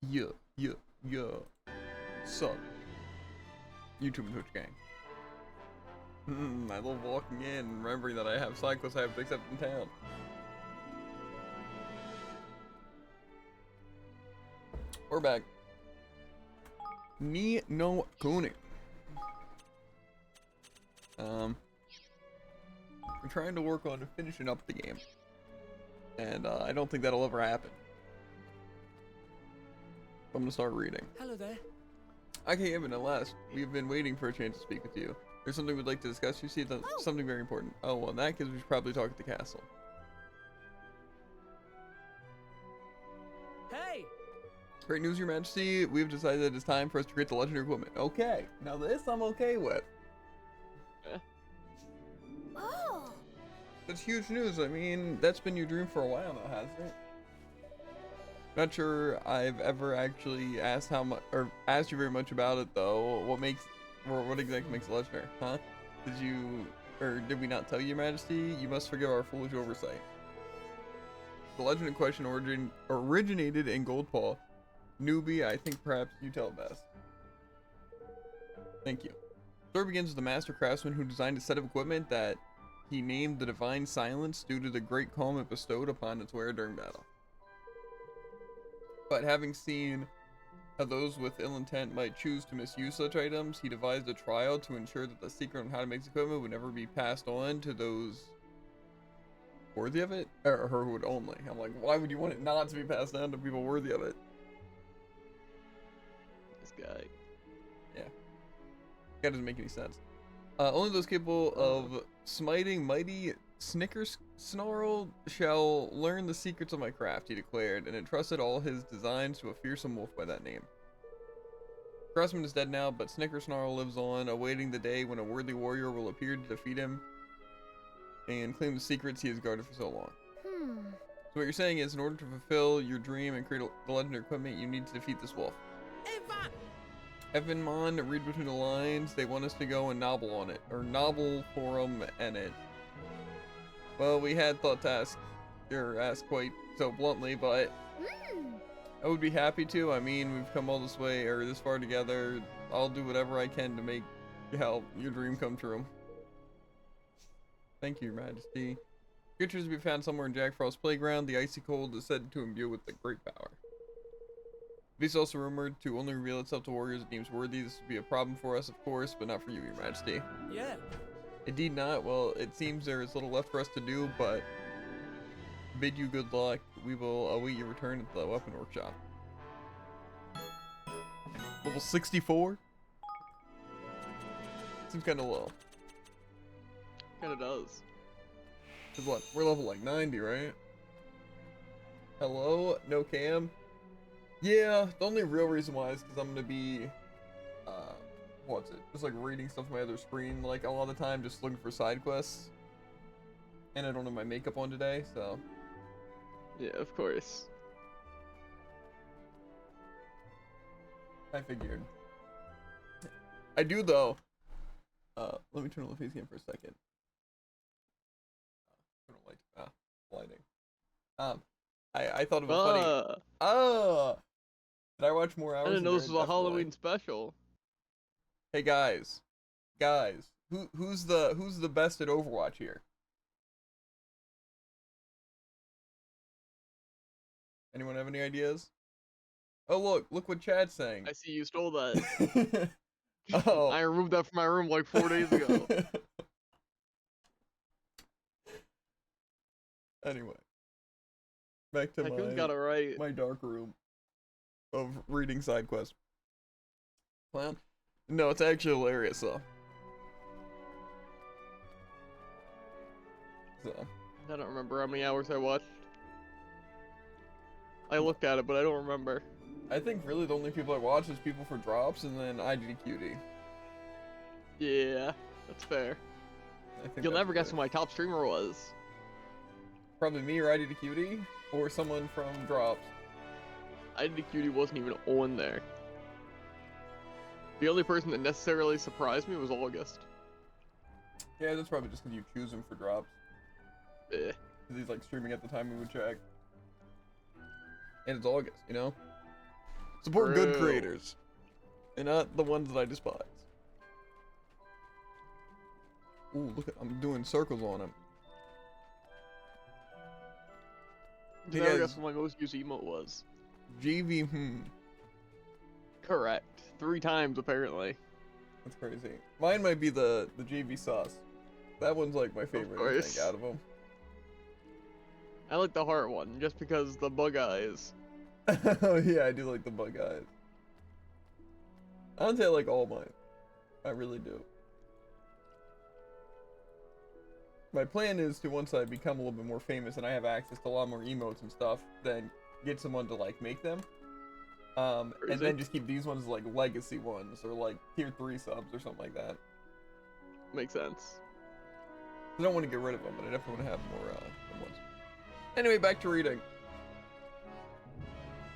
Yeah, yeah, yeah. Sup? YouTube and Twitch gang. I love walking in and remembering that I have side quests I have to accept in town. We're back. Ni no Kuni. We're trying to work on finishing up the game. And I don't think that'll ever happen. I'm gonna start reading. Hello there. Okay, but at last, we've been waiting for a chance to speak with you. There's something we'd like to discuss. You see, something very important. Oh, well, in that case, we should probably talk at the castle. Hey! Great news, Your Majesty. We've decided that it's time for us to create the legendary equipment. Okay, now this I'm okay with. Oh! That's huge news. I mean, that's been your dream for a while now, hasn't it? Not sure I've ever actually asked how much, or asked you very much about it though. What exactly makes it legendary, huh? Did we not tell you, Your Majesty? You must forgive our foolish oversight. The legend in question originated in Goldpaw. Newbie, I think perhaps you tell it best. Thank you. The story begins with the master craftsman who designed a set of equipment that he named the Divine Silence due to the great calm it bestowed upon its wearer during battle. But having seen how those with ill intent might choose to misuse such items, he devised a trial to ensure that the secret on how to make this equipment would never be passed on to those worthy of it, or her who would only. I'm like, why would you want it not to be passed down to people worthy of it? This guy. Yeah. That doesn't make any sense. Only those capable of smiting mighty Snickers Snarl shall learn the secrets of my craft, he declared, and entrusted all his designs to a fearsome wolf by that name. Craftsman is dead now, but Snicker Snarl lives on, awaiting the day when a worthy warrior will appear to defeat him and claim the secrets he has guarded for so long. So what you're saying is, in order to fulfill your dream and create the legendary equipment, you need to defeat this wolf. Eva! Evan Mon, read between the lines, they want us to go and nobble on it, or nobble for 'em and it. Well, we had thought to ask quite so bluntly, but I would be happy to. I mean, we've come all this way, or this far together. I'll do whatever I can to make help your dream come true. Thank you, Your Majesty. Creatures to be found somewhere in Jack Frost's playground. The icy cold is said to imbue with the great power. The beast is also rumored to only reveal itself to warriors it deems worthy. This would be a problem for us, of course, but not for you, Your Majesty. Yeah. Indeed not. Well, it seems there is little left for us to do, but bid you good luck. We will await your return at the weapon workshop. Level 64? Seems kind of low. Kinda does. Cause what? We're level like 90, right? Hello? No cam? Yeah, the only real reason why is because I'm gonna be what's it? Just like reading stuff on my other screen like a lot of the time, just looking for side quests. And I don't have my makeup on today, so. Yeah, of course. I figured. I do though. Let me turn on the face cam for a second. I don't like lighting. I thought it was funny. Oh, did I watch more hours? I didn't know this was a Definitely. Halloween special. Hey guys, who's the best at Overwatch here? Anyone have any ideas? Oh look what Chad's saying. I see you stole that. Oh. I removed that from my room like 4 days ago. Anyway, back to Tycoon's got it right. my dark room of reading side quests. Well, no, it's actually hilarious though. So. I don't remember how many hours I watched. I looked at it, but I don't remember. I think really the only people I watch is people for drops and then IGDQD. Yeah, that's fair. You'll never guess who my top streamer was. Probably me or IGDQD, or someone from drops. IDQD wasn't even on there. The only person that necessarily surprised me was August. Yeah, that's probably just because you choose him for drops. Eh. Because he's like streaming at the time we would check. And it's August, you know? Support good True. creators, and not the ones that I despise. Ooh, look at, I'm doing circles on him. You never guess what my most used emote was. GV, Correct. 3 times apparently. That's crazy. Mine might be the JV sauce. That one's like my favorite, I think, out of them. I like the heart one, just because the bug eyes. Oh yeah, I do like the bug eyes. Honestly, I like all mine. I really do. My plan is to, once I become a little bit more famous and I have access to a lot more emotes and stuff, then get someone to like make them. And then just keep these ones like legacy ones or like tier 3 subs or something like that. Makes sense. I don't want to get rid of them, but I definitely want to have more ones. Anyway, back to reading.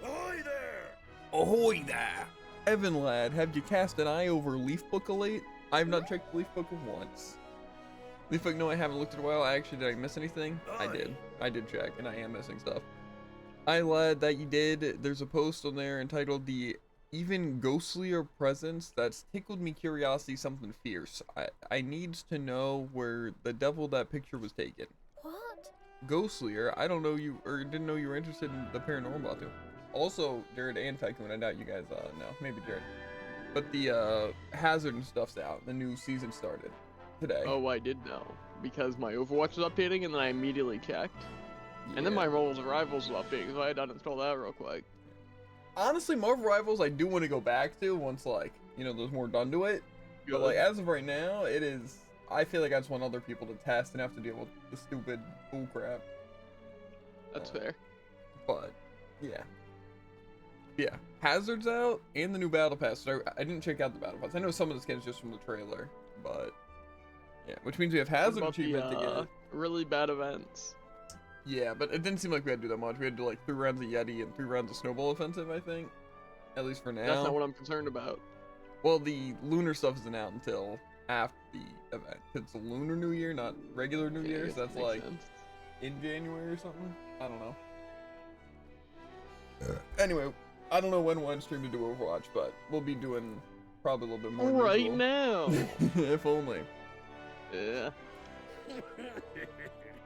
Ahoy there! Ahoy there! Evan lad, have you cast an eye over Leaf Book of late? I have not checked Leaf Book once. Leaf Book, no, I haven't looked at it in a while. Actually, did I miss anything? I did. I did check, and I am missing stuff. I lad, that you did. There's a post on there entitled "The Even Ghostlier Presence That's Tickled Me Curiosity Something Fierce." I needs to know where the devil that picture was taken. What? Ghostlier, I don't know you, or didn't know you were interested in the paranormal about too. Also, Jared and Tycoon, I doubt you guys know. Maybe Jared. But the Hazard and stuff's out. The new season started today. Oh, I did know. Because my Overwatch was updating and then I immediately checked. And then my Marvel's Rivals was updating, so I had to uninstall that real quick. Honestly, Marvel Rivals I do want to go back to once, like, you know, there's more done to it. Good. But, like, as of right now, it is... I feel like I just want other people to test and have to deal with the stupid bull crap. That's fair. But, yeah. Yeah. Hazard's out, and the new Battle Pass. So I didn't check out the Battle Pass. I know some of the skins just from the trailer, but... Yeah, which means we have Hazard achievement to get. Really bad events. Yeah, but it didn't seem like we had to do that much. We had to do like 3 rounds of Yeti and 3 rounds of Snowball Offensive, I think. At least for now. That's not what I'm concerned about. Well, the lunar stuff isn't out until after the event. It's a lunar New Year, not regular New Year, so that's like in January or something. I don't know. Anyway, I don't know when we'll end stream to do Overwatch, but we'll be doing probably a little bit more right usual. now. If only. Yeah.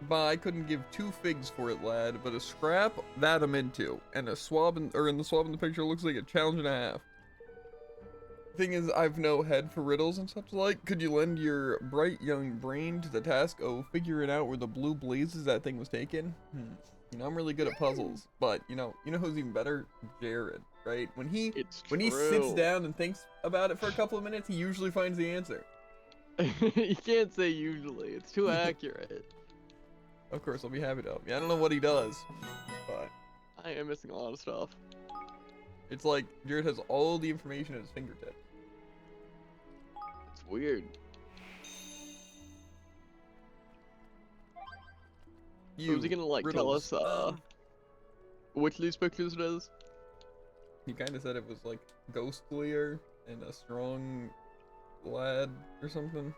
But I couldn't give 2 figs for it, lad, but a scrap, that I'm into. And a swab, in the swab in the picture looks like a challenge and a half. Thing is, I've no head for riddles and such like. Could you lend your bright young brain to the task of figuring out where the blue blazes that thing was taken? You know, I'm really good at puzzles, but you know who's even better? Jared, right? When he sits down and thinks about it for a couple of minutes, he usually finds the answer. You can't say usually. It's too accurate. Of course, I'll be happy to help you. I don't know what he does, but I am missing a lot of stuff. it's like Jared has all the information at his fingertips. It's weird. So is he gonna like tell us which of these pictures it is? He kind of said it was like ghostlier and a strong lad or something.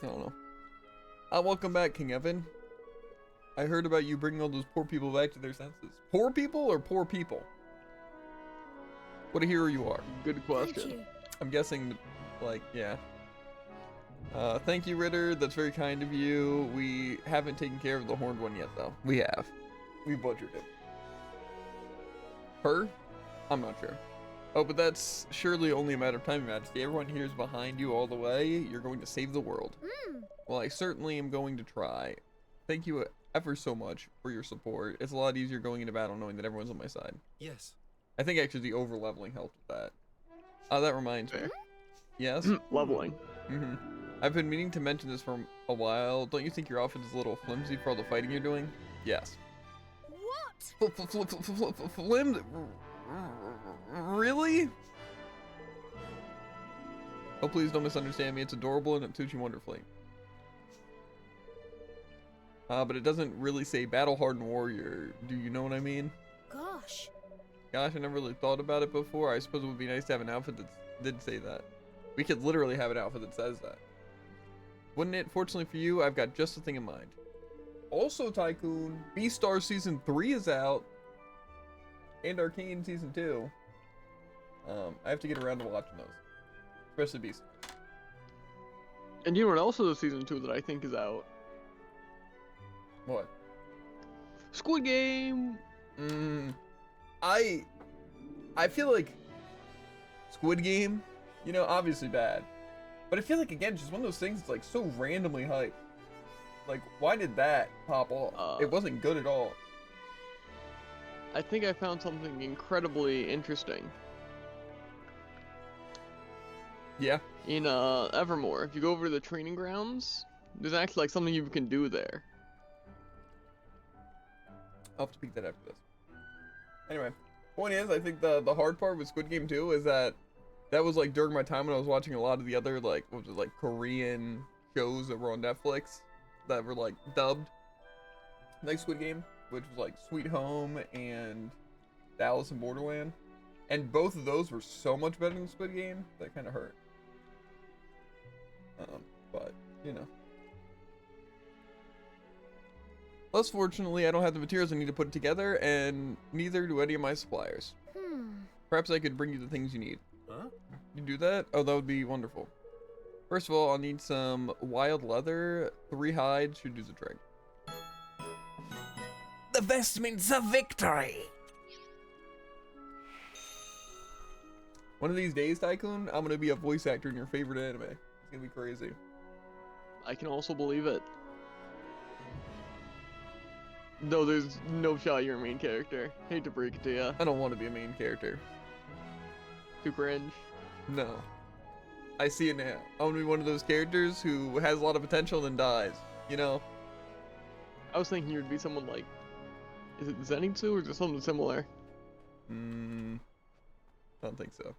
I don't know. Welcome back, King Evan. I heard about you bringing all those poor people back to their senses. Poor people or poor people? What a hero you are. Good question. I'm guessing, like, yeah. Thank you, Ritter. That's very kind of you. We haven't taken care of the horned one yet, though. We have. We butchered it. Her? I'm not sure. Oh, but that's surely only a matter of time, Your Majesty. Everyone here is behind you all the way. You're going to save the world. Well, I certainly am going to try. Thank you ever so much for your support. It's a lot easier going into battle knowing that everyone's on my side. Yes. I think actually the over-leveling helped with that. That reminds me. Yes? Leveling. I've been meaning to mention this for a while. Don't you think your outfit is a little flimsy for all the fighting you're doing? Yes. What? Flimsy? Really? Oh, please don't misunderstand me. It's adorable and it suits you wonderfully. But it doesn't really say battle-hardened warrior. Do you know what I mean? Gosh. Gosh, I never really thought about it before. I suppose it would be nice to have an outfit that did say that. We could literally have an outfit that says that. Wouldn't it? Fortunately for you, I've got just the thing in mind. Also, Tycoon, Beastars Season 3 is out. And Arcane Season 2. I have to get around to watching those, especially Beast. And you know what else is season 2 that I think is out? What? Squid Game. I feel like Squid Game, you know, obviously bad, but I feel like again, just one of those things. It's like so randomly hyped. Like, why did that pop off? It wasn't good at all. I think I found something incredibly interesting. Yeah. In Evermore, if you go over to the training grounds, there's actually like something you can do there. I'll have to peek that after this. Anyway, point is, I think the hard part with Squid Game 2 is that was like during my time when I was watching a lot of the other like what was it, like Korean shows that were on Netflix that were like dubbed like Squid Game, which was like Sweet Home and Alice in Borderland, and both of those were so much better than Squid Game that kind of hurt. But you know. Less fortunately, I don't have the materials I need to put it together, and neither do any of my suppliers. Perhaps I could bring you the things you need. Huh? You do that? Oh, that would be wonderful. First of all, I'll need some wild leather. 3 hides should do the trick. The vestments of victory. One of these days, Tycoon, I'm gonna be a voice actor in your favorite anime. It's gonna be crazy. I can also believe it. No, there's no shot you're a main character. Hate to break it to ya. I don't want to be a main character. Too cringe. No. I see it now. I'm gonna be one of those characters who has a lot of potential and dies. You know? I was thinking you'd be someone like, is it Zenitsu or is it something similar? I don't think so.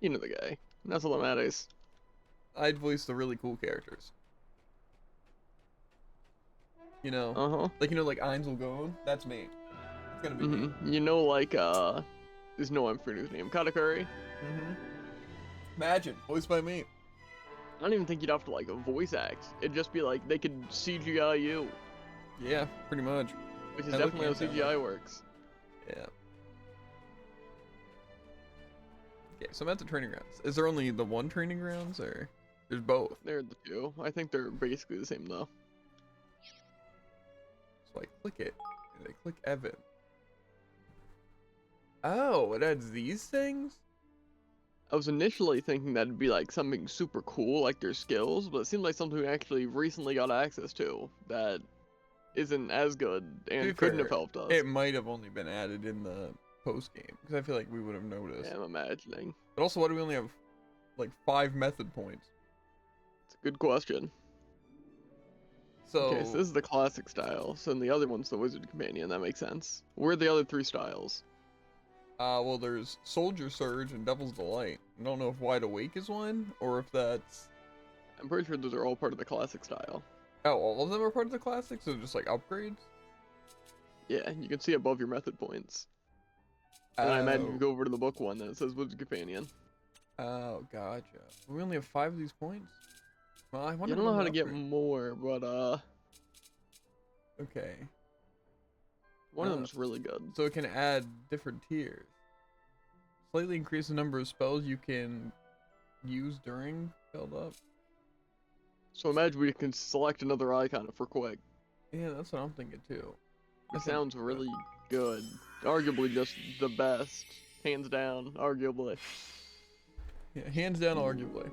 You know the guy. That's all that matters. I'd voice the really cool characters. You know? Like, you know, like Ainzel Gon? That's me. It's gonna be me. You know, like, there's no M for his name. Katakuri? Imagine, voiced by me. I don't even think you'd have to, like, voice act. It'd just be like, they could CGI you. Yeah, pretty much. Which is I look definitely how CGI works. Yeah. Okay, so I'm at the training grounds. Is there only the one training grounds, or there's both? They're the two. I think they're basically the same, though. So I click it, and I click Evan. Oh, it adds these things? I was initially thinking that'd be like something super cool, like their skills, but it seemed like something we actually recently got access to that isn't as good and couldn't have helped us. It might have only been added in the post game, because I feel like we would have noticed. Yeah, I'm imagining. But also, why do we only have like 5 method points? It's a good question. So, Okay, so this is the classic style, so then the other one's the Wizard Companion, that makes sense. Where are the other 3 styles? well, there's Soldier Surge and Devil's Delight. I don't know if Wide Awake is one, or if that's... I'm pretty sure those are all part of the classic style. Oh, all of them are part of the classic, so just like upgrades? Yeah, you can see above your method points. And I imagine you go over to the book one, then it says Wizard Companion. Oh, gotcha. We only have 5 of these points? Well, I wonder You don't know how to when get upgrade. more, but Okay. one of them's really good. So it can add different tiers. Slightly increase the number of spells you can use during build up. So imagine we can select another icon if we're quick. Yeah, that's what I'm thinking too. It sounds really good. Arguably just the best. Hands down, arguably. Yeah, hands down, arguably.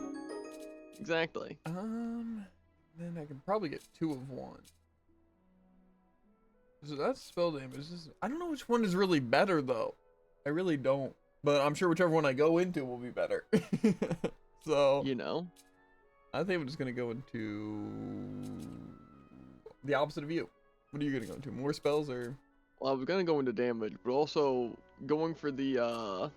Exactly. Then I can probably get 2 of 1. So that's spell damage. I don't know which one is really better though. I really don't. But I'm sure whichever one I go into will be better. So You know? I think I'm just gonna go into the opposite of you. What are you gonna go into? More spells or? Well, I was gonna go into damage, but also going for the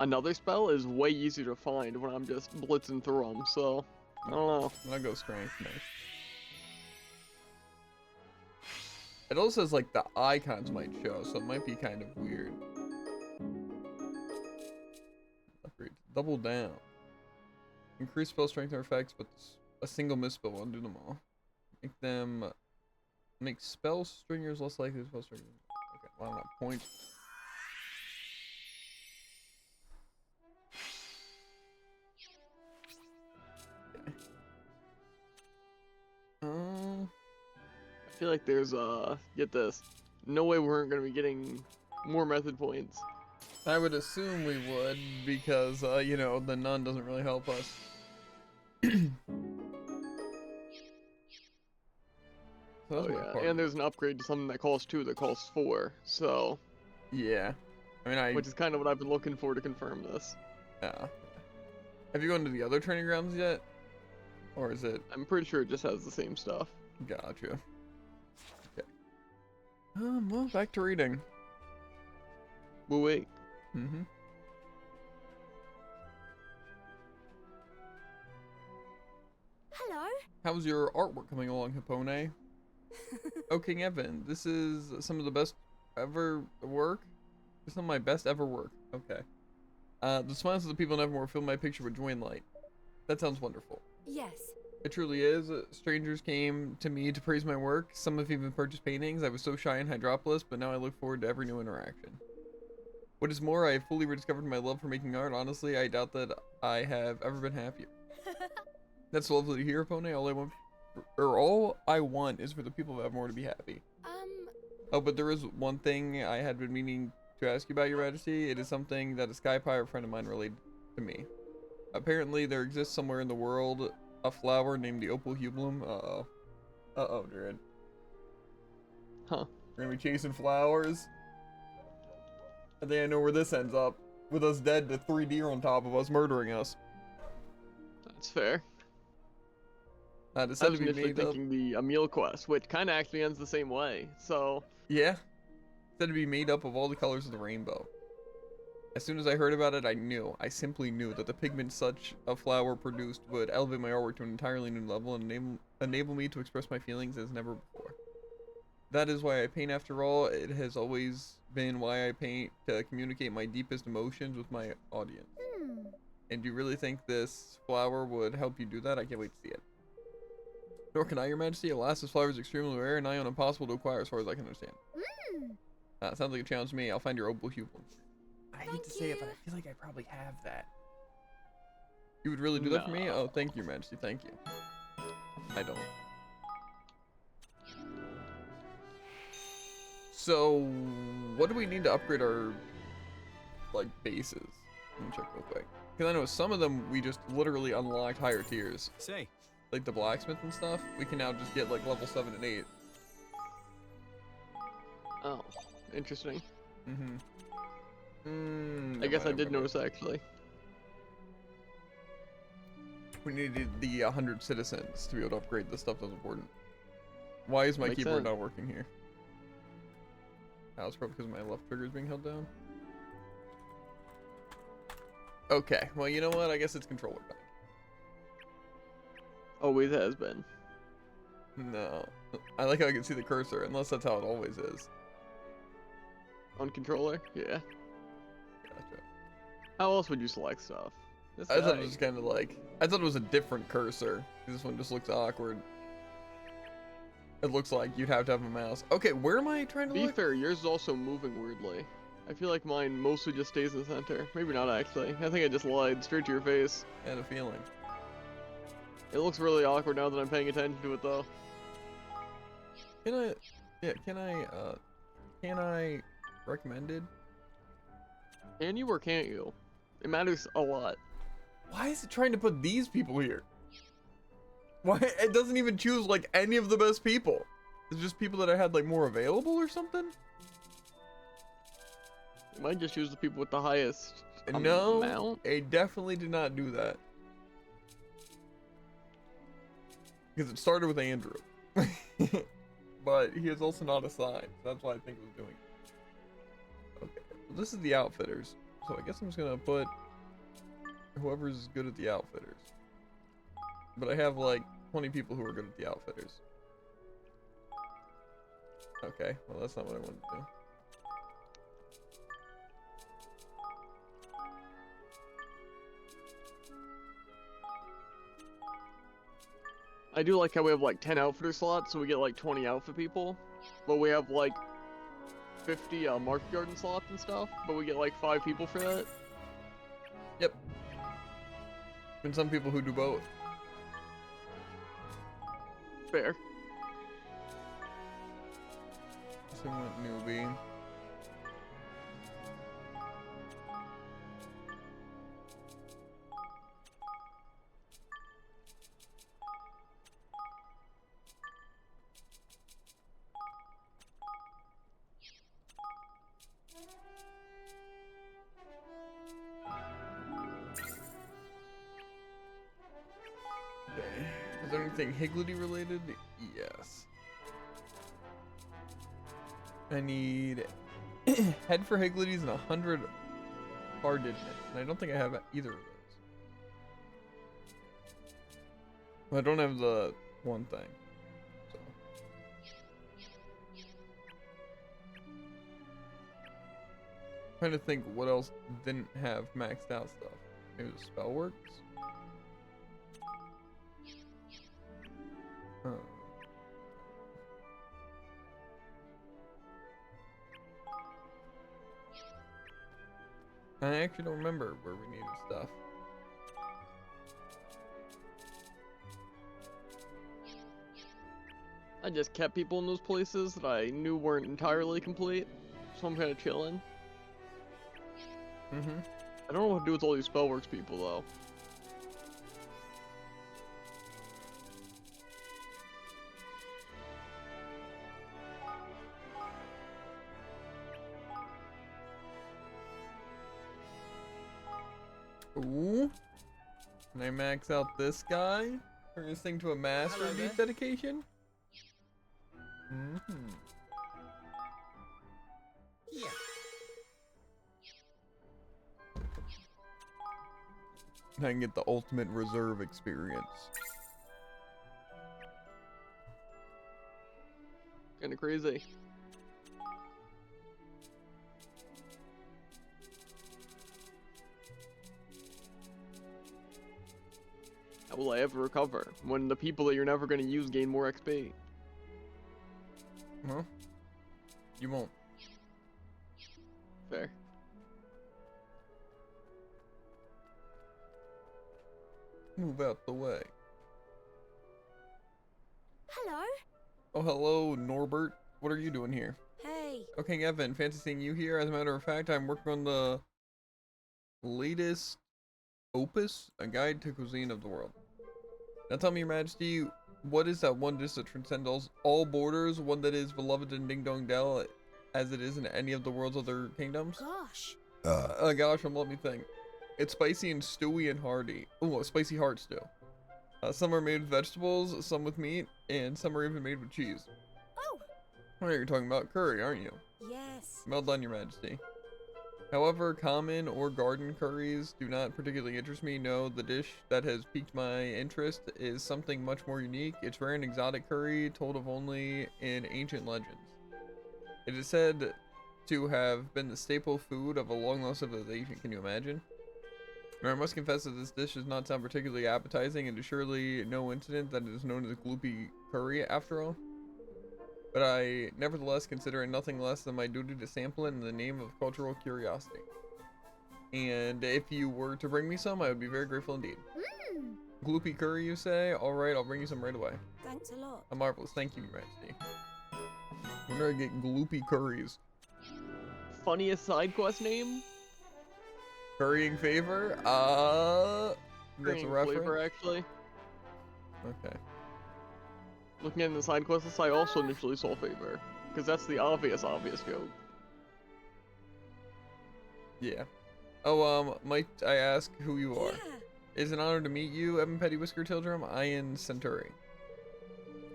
another spell is way easier to find when I'm just blitzing through them. So I don't know. I'll go strength next. It also says like the icons might show, so it might be kind of weird. Upgrade. Double down. Increase spell strength or effects, but a single misspell will undo them all. Make spell stringers less likely to spell stringers. Okay, well, I'm not point. I feel like there's get this. No way we weren't gonna be getting more method points. I would assume we would because you know, the nun doesn't really help us. So Oh that's my yeah, part. and there's an upgrade to something that costs 2 that costs 4. So, Yeah. I mean, which is kind of what I've been looking for to confirm this. yeah. Have you gone to the other training grounds yet? Or is it? I'm pretty sure it just has the same stuff. Gotcha. Okay. Well, back to reading. Well, wait. Mm-hmm. Hello. How's your artwork coming along, Hipone? Oh, King Evan, this is some of the best ever work. This is some of my best ever work. Okay. The smiles of the people in Evermore fill my picture with joy and light. That sounds wonderful. Yes. It truly is. Strangers came to me to praise my work. Some have even purchased paintings. I was so shy in Hydropolis, but now I look forward to every new interaction. What is more, I have fully rediscovered my love for making art. Honestly, I doubt that I have ever been happier. That's lovely to hear, Pone. All I want is for the people of Evermore to be happy. Oh, but there is one thing I had been meaning to ask you about, Your Majesty. It is something that a sky pirate friend of mine relayed to me. Apparently, there exists somewhere in the world a flower named the opal hubulum. Uh-oh. Uh-oh, Jared. Huh. We're gonna be chasing flowers. I think I know where this ends up. With us dead to 3 deer on top of us murdering us. That's fair. That is I said was to be initially made up. thinking the Emil quest, which kind of actually ends the same way. So, Yeah. Said to be made up of all the colors of the rainbow. As soon as I heard about it, I simply knew that the pigment such a flower produced would elevate my artwork to an entirely new level and enable me to express my feelings as never before. That is why I paint after all. It has always been why I paint, to communicate my deepest emotions with my audience. And do you really think this flower would help you do that? I can't wait to see it. Nor can I, Your Majesty. Alas, this flower is extremely rare and nigh on impossible to acquire as far as I can understand. Sounds like a challenge to me. I'll find your opal hubulum. I hate to say it, but I feel like I probably have that. You would really do that for me? No. Oh, thank you, Your Majesty. Thank you. I don't. So, what do we need to upgrade our, like, bases? Let me check real quick. Because I know some of them we just literally unlocked higher tiers. Say, Like the blacksmith and stuff. We can now just get, like, level 7 and 8. oh, interesting. Mm-hmm. I guess I did notice actually. We needed the 100 citizens to be able to upgrade the stuff that's important. Why is my Makes keyboard sense. not working here? Oh, it's probably because my left trigger is being held down. Okay, well, you know what? I guess it's controller back. Always has been. No. I like how I can see the cursor, unless that's how it always is. On controller? Yeah. Gotcha. How else would you select stuff? This I thought guy. it was kind of like... I thought it was a different cursor. This one just looks awkward. It looks like you'd have to have a mouse. Okay, where am I trying to Be look? fair, yours is also moving weirdly. I feel like mine mostly just stays in the center. Maybe not actually. I think I just lied straight to your face. I had a feeling. It looks really awkward now that I'm paying attention to it though. Can I... Yeah, can I... Recommended? Can you or can't you? It matters a lot. Why is it trying to put these people here? Why? It doesn't even choose, like, any of the best people. It's just people that I had, like, more available or something? It might just use the people with the highest No, amount. it definitely did not do that. Because it started with Andrew. But he is also not assigned. So that's why I think it was doing it. Okay, well, this is the outfitters. So I guess I'm just going to put whoever's good at the outfitters. But I have like 20 people who are good at the outfitters. Okay, well that's not what I wanted to do. I do like how we have like 10 outfitter slots, so we get like 20 outfit people. But we have like 50 market garden slots and stuff, but we get like 5 people for that. Yep. And some people who do both. Fair. we went newbie. Okay. Is there anything Higgledy related? Yes. I need head for Higgledies and 100 hardness, and I don't think I have either of those. Well, I don't have the one thing. So. Trying to think what else didn't have maxed out stuff. Maybe the spell works. Huh. I actually don't remember where we needed stuff. I just kept people in those places that I knew weren't entirely complete, so I'm kind of chilling. Mm-hmm. I don't know what to do with all these spellworks people though. Ooh. Can I max out this guy? Turn this thing to a master Hello of there. deep dedication? Mm-hmm. Yeah. I can get the ultimate reserve experience. Kinda crazy. How will I ever recover when the people that you're never gonna use gain more XP? Well, you won't. Fair. Move out the way. Hello. Oh, hello, Norbert. What are you doing here? Hey. Okay, Evan, fancy seeing you here. As a matter of fact, I'm working on the latest opus, a guide to cuisine of the world. Now tell me, Your Majesty, what is that one dish that transcends all borders, one that is beloved in Ding Dong Dell as it is in any of the world's other kingdoms? Gosh. Gosh, let me think. It's spicy and stewy and hearty. Ooh, a spicy heart stew. Some are made with vegetables, some with meat, and some are even made with cheese. Oh. Oh, you're talking about curry, aren't you? Yes. Well done, Your Majesty. However, common or garden curries do not particularly interest me. No, the dish that has piqued my interest is something much more unique. It's rare and exotic curry told of only in ancient legends. It is said to have been the staple food of a long-lost civilization. Can you imagine? Now, I must confess that this dish does not sound particularly appetizing, and is surely no incident that it is known as gloopy curry after all. But I nevertheless consider it nothing less than my duty to sample it in the name of cultural curiosity. And if you were to bring me some, I would be very grateful indeed. Mmm. Gloopy curry, you say? Alright, I'll bring you some right away. Thanks a lot. A marvelous. Thank you, Your Majesty. When do I get gloopy curries? Funniest side quest name? Currying favor? That's a Green reference? flavor, actually. Okay. Looking at the side quest list, I also initially saw favor. Because that's the obvious joke. Yeah. Oh, might I ask who you are? Yeah. It is an honor to meet you, Evan Petty Whisker Tildrum, Ian Centauri.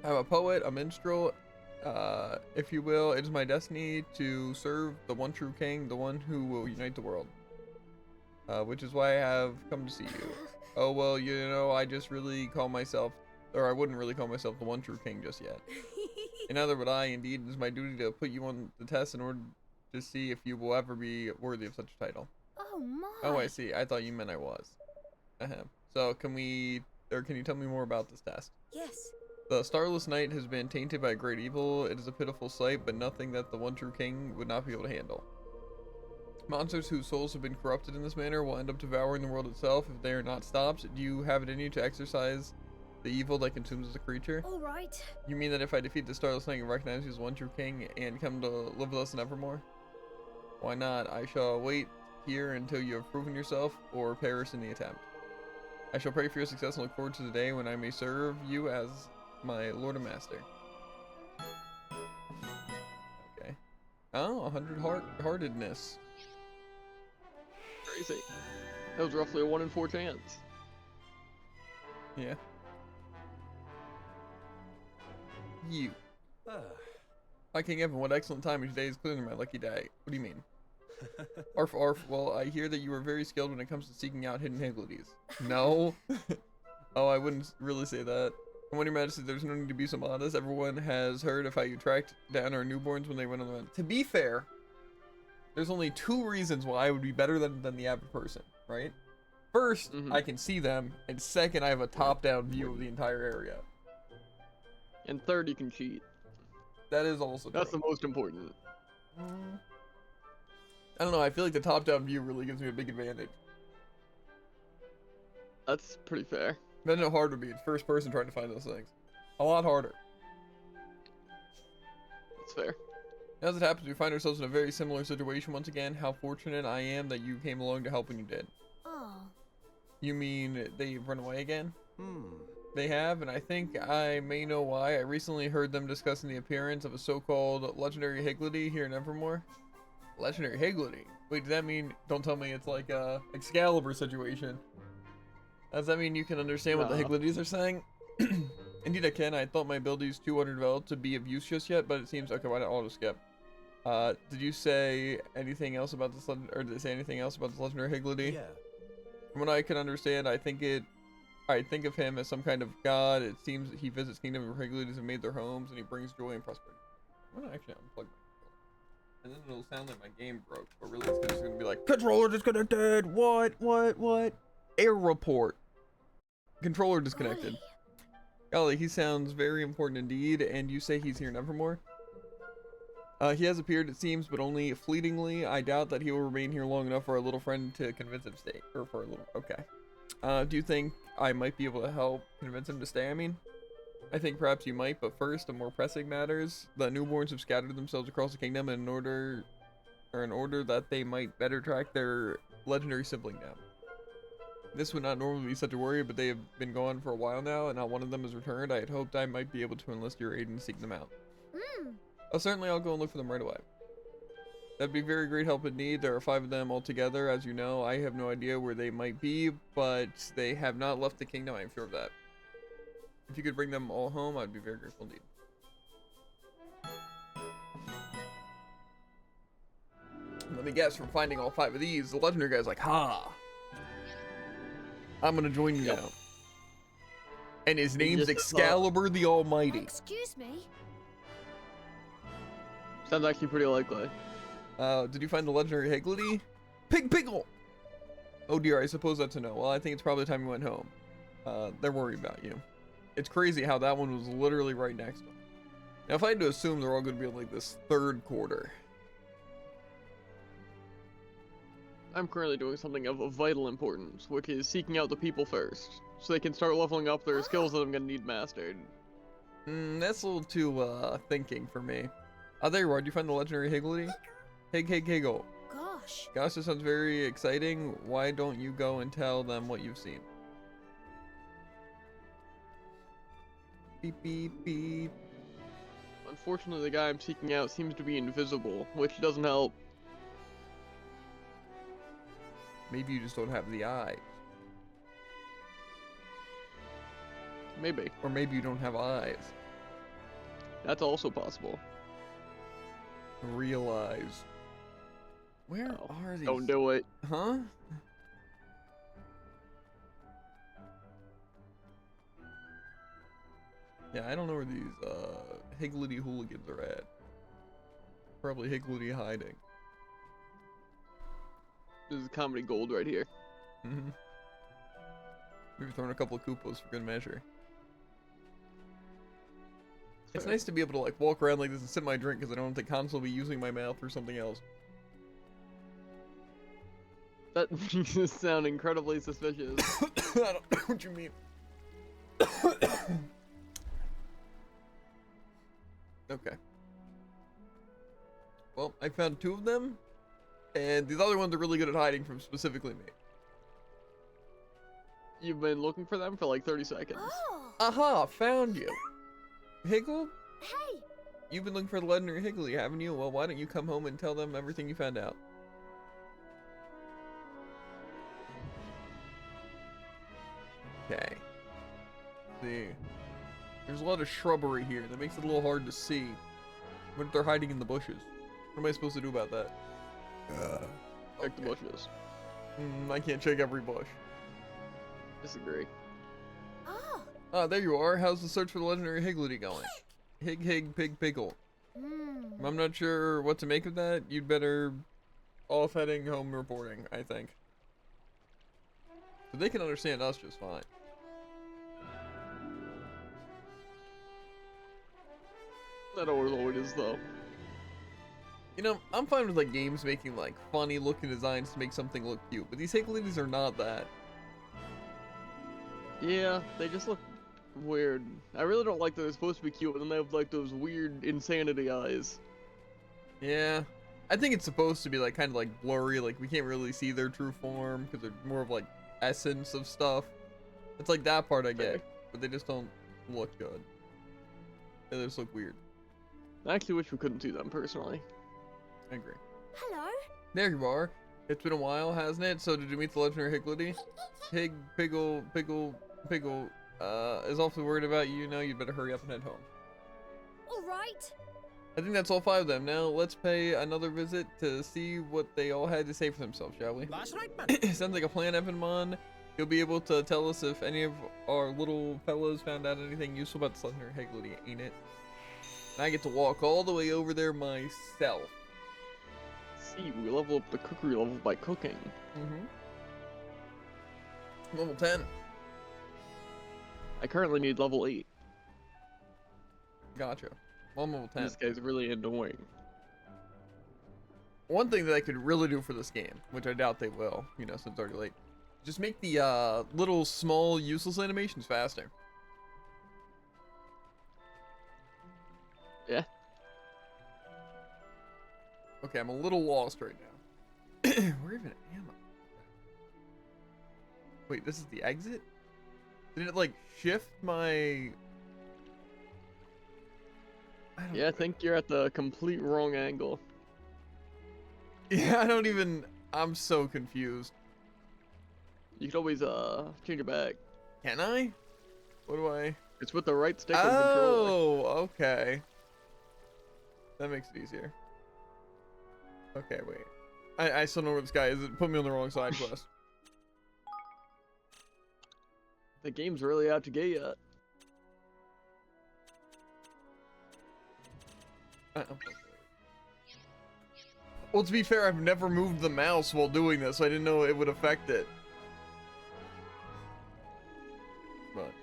I'm a poet, a minstrel, if you will. It is my destiny to serve the one true king, the one who will unite the world. Which is why I have come to see you. Oh, well, you know, I just really call myself, or I wouldn't really call myself the one true king just yet. And neither would I, indeed. It is my duty to put you on the test in order to see if you will ever be worthy of such a title. Oh my. Oh, I see. I thought you meant I was. So can you tell me more about this test? Yes. The starless night has been tainted by great evil. It is a pitiful sight, but nothing that the one true king would not be able to handle. Monsters whose souls have been corrupted in this manner will end up devouring the world itself if they are not stopped. Do you have it in you to exercise The evil that consumes the creature? All right. You mean that if I defeat the Starless Knight and recognize you as one true king and come to live with us in Evermore? Why not? I shall wait here until you have proven yourself or perish in the attempt. I shall pray for your success and look forward to the day when I may serve you as my Lord and Master. Okay. Oh, 100 heartedness. Crazy. That was roughly a 1 in 4 chance. Yeah. You. Hi King Evan, what excellent time. Today is clearly my lucky day. What do you mean? Arf arf, well, I hear that you are very skilled when it comes to seeking out hidden higgledies. No. Oh, I wouldn't really say that. And when your majesty, there's no need to be so modest. Everyone has heard of how you tracked down our newborns when they went on the run. To be fair, there's only 2 reasons why I would be better than the average person, right? First, I can see them, and second, I have a top-down view of the entire area. And third, you can cheat. That is also That's true. the most important. I don't know, I feel like the top-down view really gives me a big advantage. That's pretty fair. Imagine how hard it would be. It's first person trying to find those things. A lot harder. That's fair. As it happens, we find ourselves in a very similar situation once again. How fortunate I am that you came along to help when you did. Oh. You mean they've run away again? They have, and I think I may know why. I recently heard them discussing the appearance of a so-called legendary higgledy here in Evermore. Legendary higgledy? Wait, does that mean, don't tell me it's like a Excalibur situation. Does that mean you can understand what the higgledies are saying? Indeed I can. I thought my abilities too underdeveloped to be of use just yet, but it seems, okay, why not auto skip? Did you say anything else about this, or did they say anything else about this legendary higgledy? Yeah. From what I can understand, I think of him as some kind of god. It seems that he visits kingdoms where higgledies have made their homes, and he brings joy and prosperity. I'm gonna actually unplug my controller, and then it'll sound like my game broke, but really it's just gonna be like, controller disconnected. What? Error report. Controller disconnected. Golly, he sounds very important indeed. And you say he's here in Evermore? He has appeared, it seems, but only fleetingly. I doubt that he will remain here long enough for our little friend to convince him to stay. Or for a little... Okay. Do you think I might be able to help convince him to stay? I mean, I think perhaps you might, but first, the more pressing matters. The newborns have scattered themselves across the kingdom in order that they might better track their legendary sibling down. This would not normally be such a worry, but they have been gone for a while now, and not one of them has returned. I had hoped I might be able to enlist your aid and seek them out. Certainly, I'll go and look for them right away. That'd be very great help indeed. There are 5 of them altogether, as you know. I have no idea where they might be, but they have not left the kingdom, I am sure of that. If you could bring them all home, I'd be very grateful indeed. Let me guess, from finding all 5 of these, the legendary guy's like, ha! I'm gonna join you now. And his name's Excalibur the Almighty. Excuse me. Sounds actually pretty likely. Did you find the legendary higgledy? Pickle! Oh dear, I suppose that's a no. Well, I think it's probably time you went home. They're worried about you. It's crazy how that one was literally right next to him. Now, if I had to assume they're all going to be in, like, this 3rd quarter. I'm currently doing something of vital importance, which is seeking out the people first, so they can start leveling up their skills that I'm gonna need mastered. That's a little too, thinking for me. There you are. Did you find the legendary higgledy? Higgle. Gosh, this sounds very exciting. Why don't you go and tell them what you've seen? Beep, beep, beep. Unfortunately, the guy I'm seeking out seems to be invisible, which doesn't help. Maybe you just don't have the eye. Maybe. Or maybe you don't have eyes. That's also possible. Realize. Where are these? Don't do it. Huh? Yeah, I don't know where these higgledy hooligans are at. Probably higgledy hiding. This is comedy gold right here. Maybe throwing a couple of Koopas for good measure. It's nice to be able to like walk around like this and sip my drink because I don't have to constantly be using my mouth for something else. That makes it sound incredibly suspicious. I don't know what you mean. Okay. Well, I found 2 of them, and these other ones are really good at hiding from specifically me. You've been looking for them for like 30 seconds. Oh. Aha! Found you. Higgle? Hey. You've been looking for the legendary Higgly, haven't you? Well, why don't you come home and tell them everything you found out? Okay. See. There's a lot of shrubbery here that makes it a little hard to see. What if they're hiding in the bushes? What am I supposed to do about that? Check the bushes. I can't check every bush. Disagree. Oh. Ah, there you are. How's the search for the legendary Higgledy going? Hig, pig, pickle. Hmm. I'm not sure what to make of that. You'd better off heading home reporting, I think. But they can understand us just fine. That always is though. You know, I'm fine with like games making like funny looking designs to make something look cute, but these Higgledies are not that. Yeah, they just look weird. I really don't like that they're supposed to be cute, and then they have like those weird insanity eyes. Yeah. I think it's supposed to be like kind of like blurry, like we can't really see their true form because they're more of like essence of stuff. It's like that part I get, but they just don't look good. They just look weird. I actually wish we couldn't see them personally. I agree. Hello. There you are. It's been a while, hasn't it? So did you meet the legendary Higgledy? Piggle, is awfully worried about you. Now you'd better hurry up and head home. All right. I think that's all 5 of them. Now let's pay another visit to see what they all had to say for themselves, shall we? That's right, man. Sounds like a plan, Evanmon. He'll be able to tell us if any of our little fellows found out anything useful about the legendary Higgledy, ain't it? And I get to walk all the way over there myself. See, we level up the cookery level by cooking. Level 10. I currently need level 8. Gotcha. Well, I'm level 10. This guy's really annoying. One thing that I could really do for this game, which I doubt they will, you know, since it's already late, just make the little small useless animations faster. Yeah. Okay, I'm a little lost right now. Where even am I? Wait, this is the exit? Did it like shift my... Yeah, I think you're at the complete wrong angle. Yeah, I don't even... I'm so confused. You could always change it back. Can I? What do I... It's with the right stick on the controller. Oh, okay. That makes it easier. Okay, wait. I still know where this guy is. It put me on the wrong side quest. The game's really out to get yet. Well, to be fair, I've never moved the mouse while doing this, so I didn't know it would affect it. But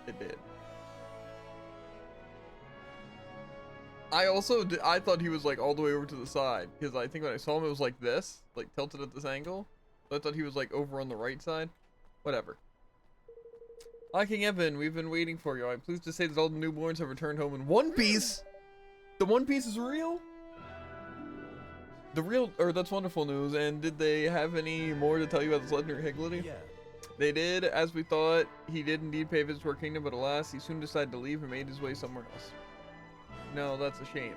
it did. I thought he was like all the way over to the side, because I think when I saw him it was like this, like tilted at this angle. So I thought he was like over on the right side. Whatever. Hi, King Evan, we've been waiting for you. I'm pleased to say that all the newborns have returned home in one piece. The One Piece is real? That's wonderful news. And did they have any more to tell you about this legendary Higgledy? Yeah. They did, as we thought. He did indeed pay a visit to our kingdom, but alas, he soon decided to leave and made his way somewhere else. No, that's a shame.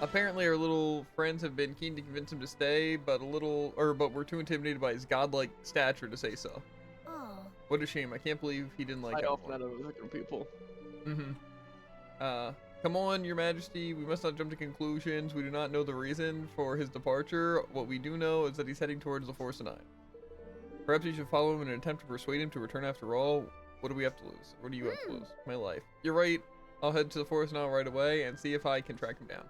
Apparently, our little friends have been keen to convince him to stay, but we're too intimidated by his godlike stature to say so. Oh. What a shame! I can't believe he didn't like I us often more. out of other people. Come on, Your Majesty. We must not jump to conclusions. We do not know the reason for his departure. What we do know is that he's heading towards the Force of Nine. Perhaps you should follow him in an attempt to persuade him to return after all. What do we have to lose? What do you have to lose? My life. You're right. I'll head to the Forest now right away and see if I can track him down.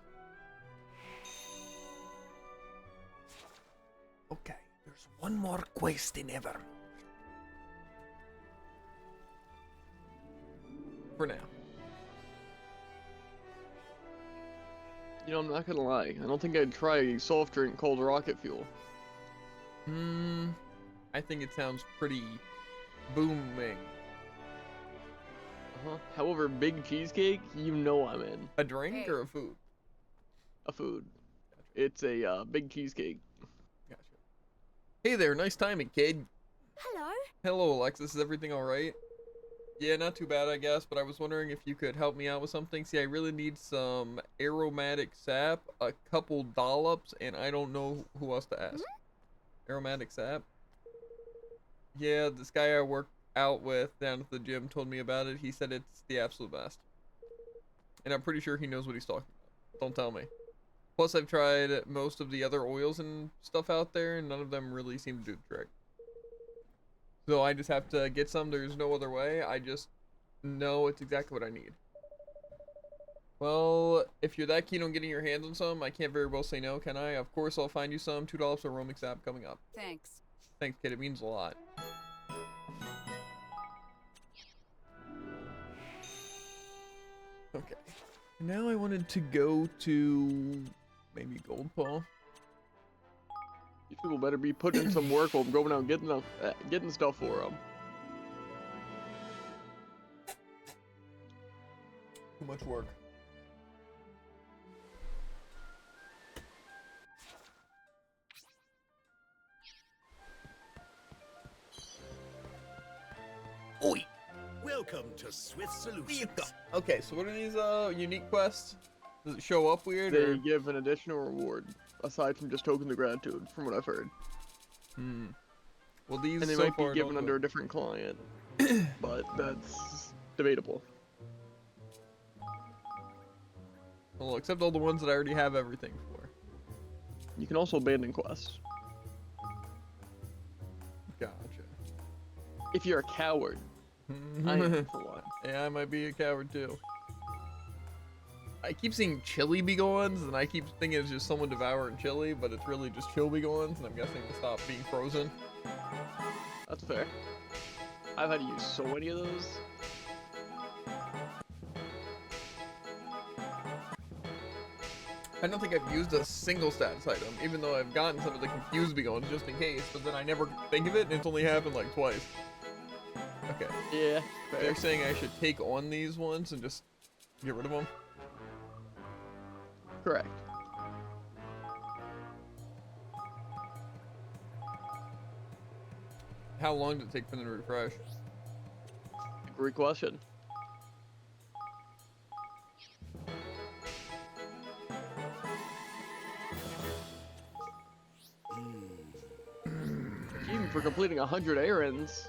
Okay, there's one more quest in Ever. For now. You know, I'm not gonna lie. I don't think I'd try a soft drink called rocket fuel. I think it sounds pretty booming. However, big cheesecake, you know I'm in. A drink or a food? A food. It's a big cheesecake. Gotcha. Hey there, nice timing, kid. Hello. Hello, Alexis. Is everything all right? Yeah, not too bad, I guess, but I was wondering if you could help me out with something. See, I really need some aromatic sap, a couple dollops, and I don't know who else to ask. Aromatic sap? Yeah, this guy I work out with down at the gym told me about it. He said it's the absolute best. And I'm pretty sure he knows what he's talking about. Don't tell me. Plus, I've tried most of the other oils and stuff out there, and none of them really seem to do the trick. So I just have to get some. There's no other way. I just know it's exactly what I need. Well, if you're that keen on getting your hands on some, I can't very well say no, can I? Of course, I'll find you some. $2 for roaming sap coming up. Thanks. Thanks, kid. It means a lot. Okay. Now I wanted to go to maybe Gold Paw. These people better be putting in some work while I'm going out and getting stuff for them. Too much work. Oi! Welcome to Swift Solutions. Okay, so what are these unique quests? Does it show up weird? They Or? give an additional reward, aside from just tokens of gratitude, from what I've heard. Well, these And they so might far be given don't under a look- different client, but that's debatable. Well, except all the ones that I already have everything for. You can also abandon quests. Gotcha. If you're a coward. I am, for one. Yeah, I might be a coward too. I keep seeing chili begons, and I keep thinking it's just someone devouring chili, but it's really just chill begons, and I'm guessing to stop being frozen. That's fair. I've had to use so many of those. I don't think I've used a single status item, even though I've gotten some of the confused begons just in case, but then I never think of it, and it's only happened like twice. Okay. Yeah, fair. They're saying I should take on these ones and just get rid of them. Correct. How long did it take for them to refresh? Great question. Even for completing 100 errands,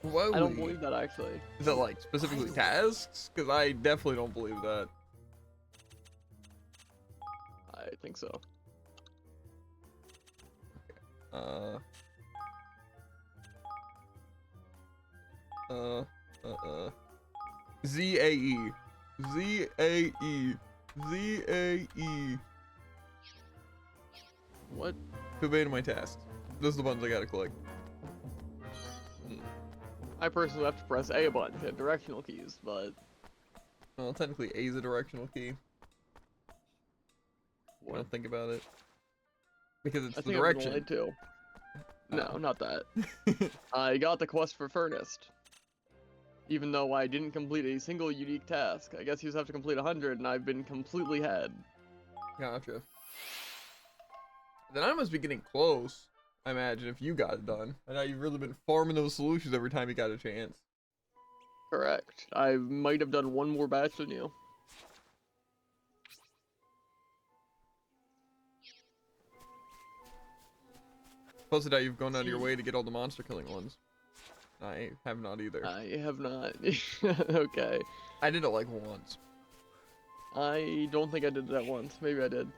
Whoa. I don't believe that actually. Is that like specifically tasks? Because I definitely don't believe that. I think so. ZAE. ZAE. ZAE. What? To obey my tasks. Those are the ones I gotta click. I personally have to press A button to hit directional keys, but Well, technically A is a directional key. I don't think about it. Because it's I the think direction. I'm too. No, not that. I got the quest for Furnace. Even though I didn't complete a single unique task. I guess you just have to complete 100, and I've been completely had. Gotcha. Then I must be getting close, I imagine, if you got it done. I know you've really been farming those solutions every time you got a chance. Correct. I might have done one more batch than you. Plus I doubt you've gone out of your way to get all the monster killing ones. I have not either. I have not. Okay. I did it like once. I don't think I did that once. Maybe I did.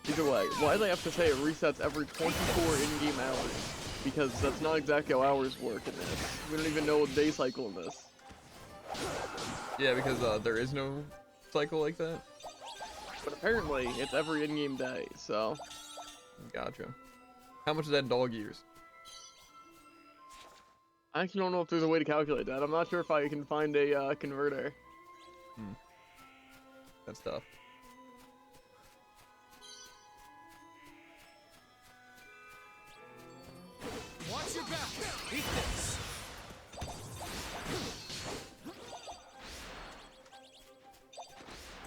Either way, why do they have to say it resets every 24 in-game hours? Because that's not exactly how hours work in this. We don't even know a day cycle in this. Yeah, because there is no cycle like that. But apparently, it's every in-game day, so... Gotcha. How much is that in dog years? I actually don't know if there's a way to calculate that. I'm not sure if I can find a converter. That's tough. Watch your back. Eat this.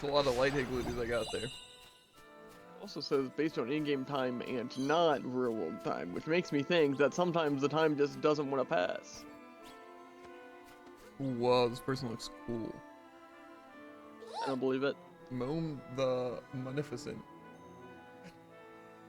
It's a lot of light Higgledies I got there. Also says based on in-game time and not real-world time, which makes me think that sometimes the time just doesn't want to pass. Whoa, this person looks cool. I don't believe it. Moan the Magnificent.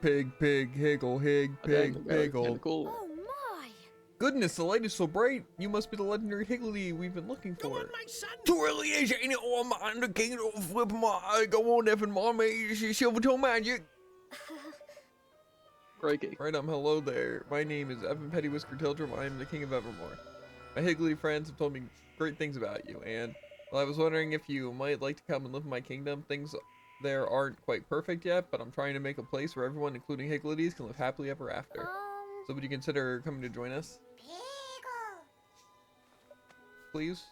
Pig, pig, higgle, hig, pig, higgle. Kinda cool. Oh my! Goodness, the light is so bright. You must be the legendary Higgledy we've been looking Go for. on, my son. Too early is ain't it? Oh man, the king of flip my go on, Evan, mommy, silver toe magic. Crikey. Right, hello there. My name is Evan Pettywhisker Tildrum. I am the king of Evermore. My Higgledy friends have told me great things about you, and well, I was wondering if you might like to come and live in my kingdom. Things there aren't quite perfect yet, but I'm trying to make a place where everyone, including Higgledies, can live happily ever after. So would you consider coming to join us? Please?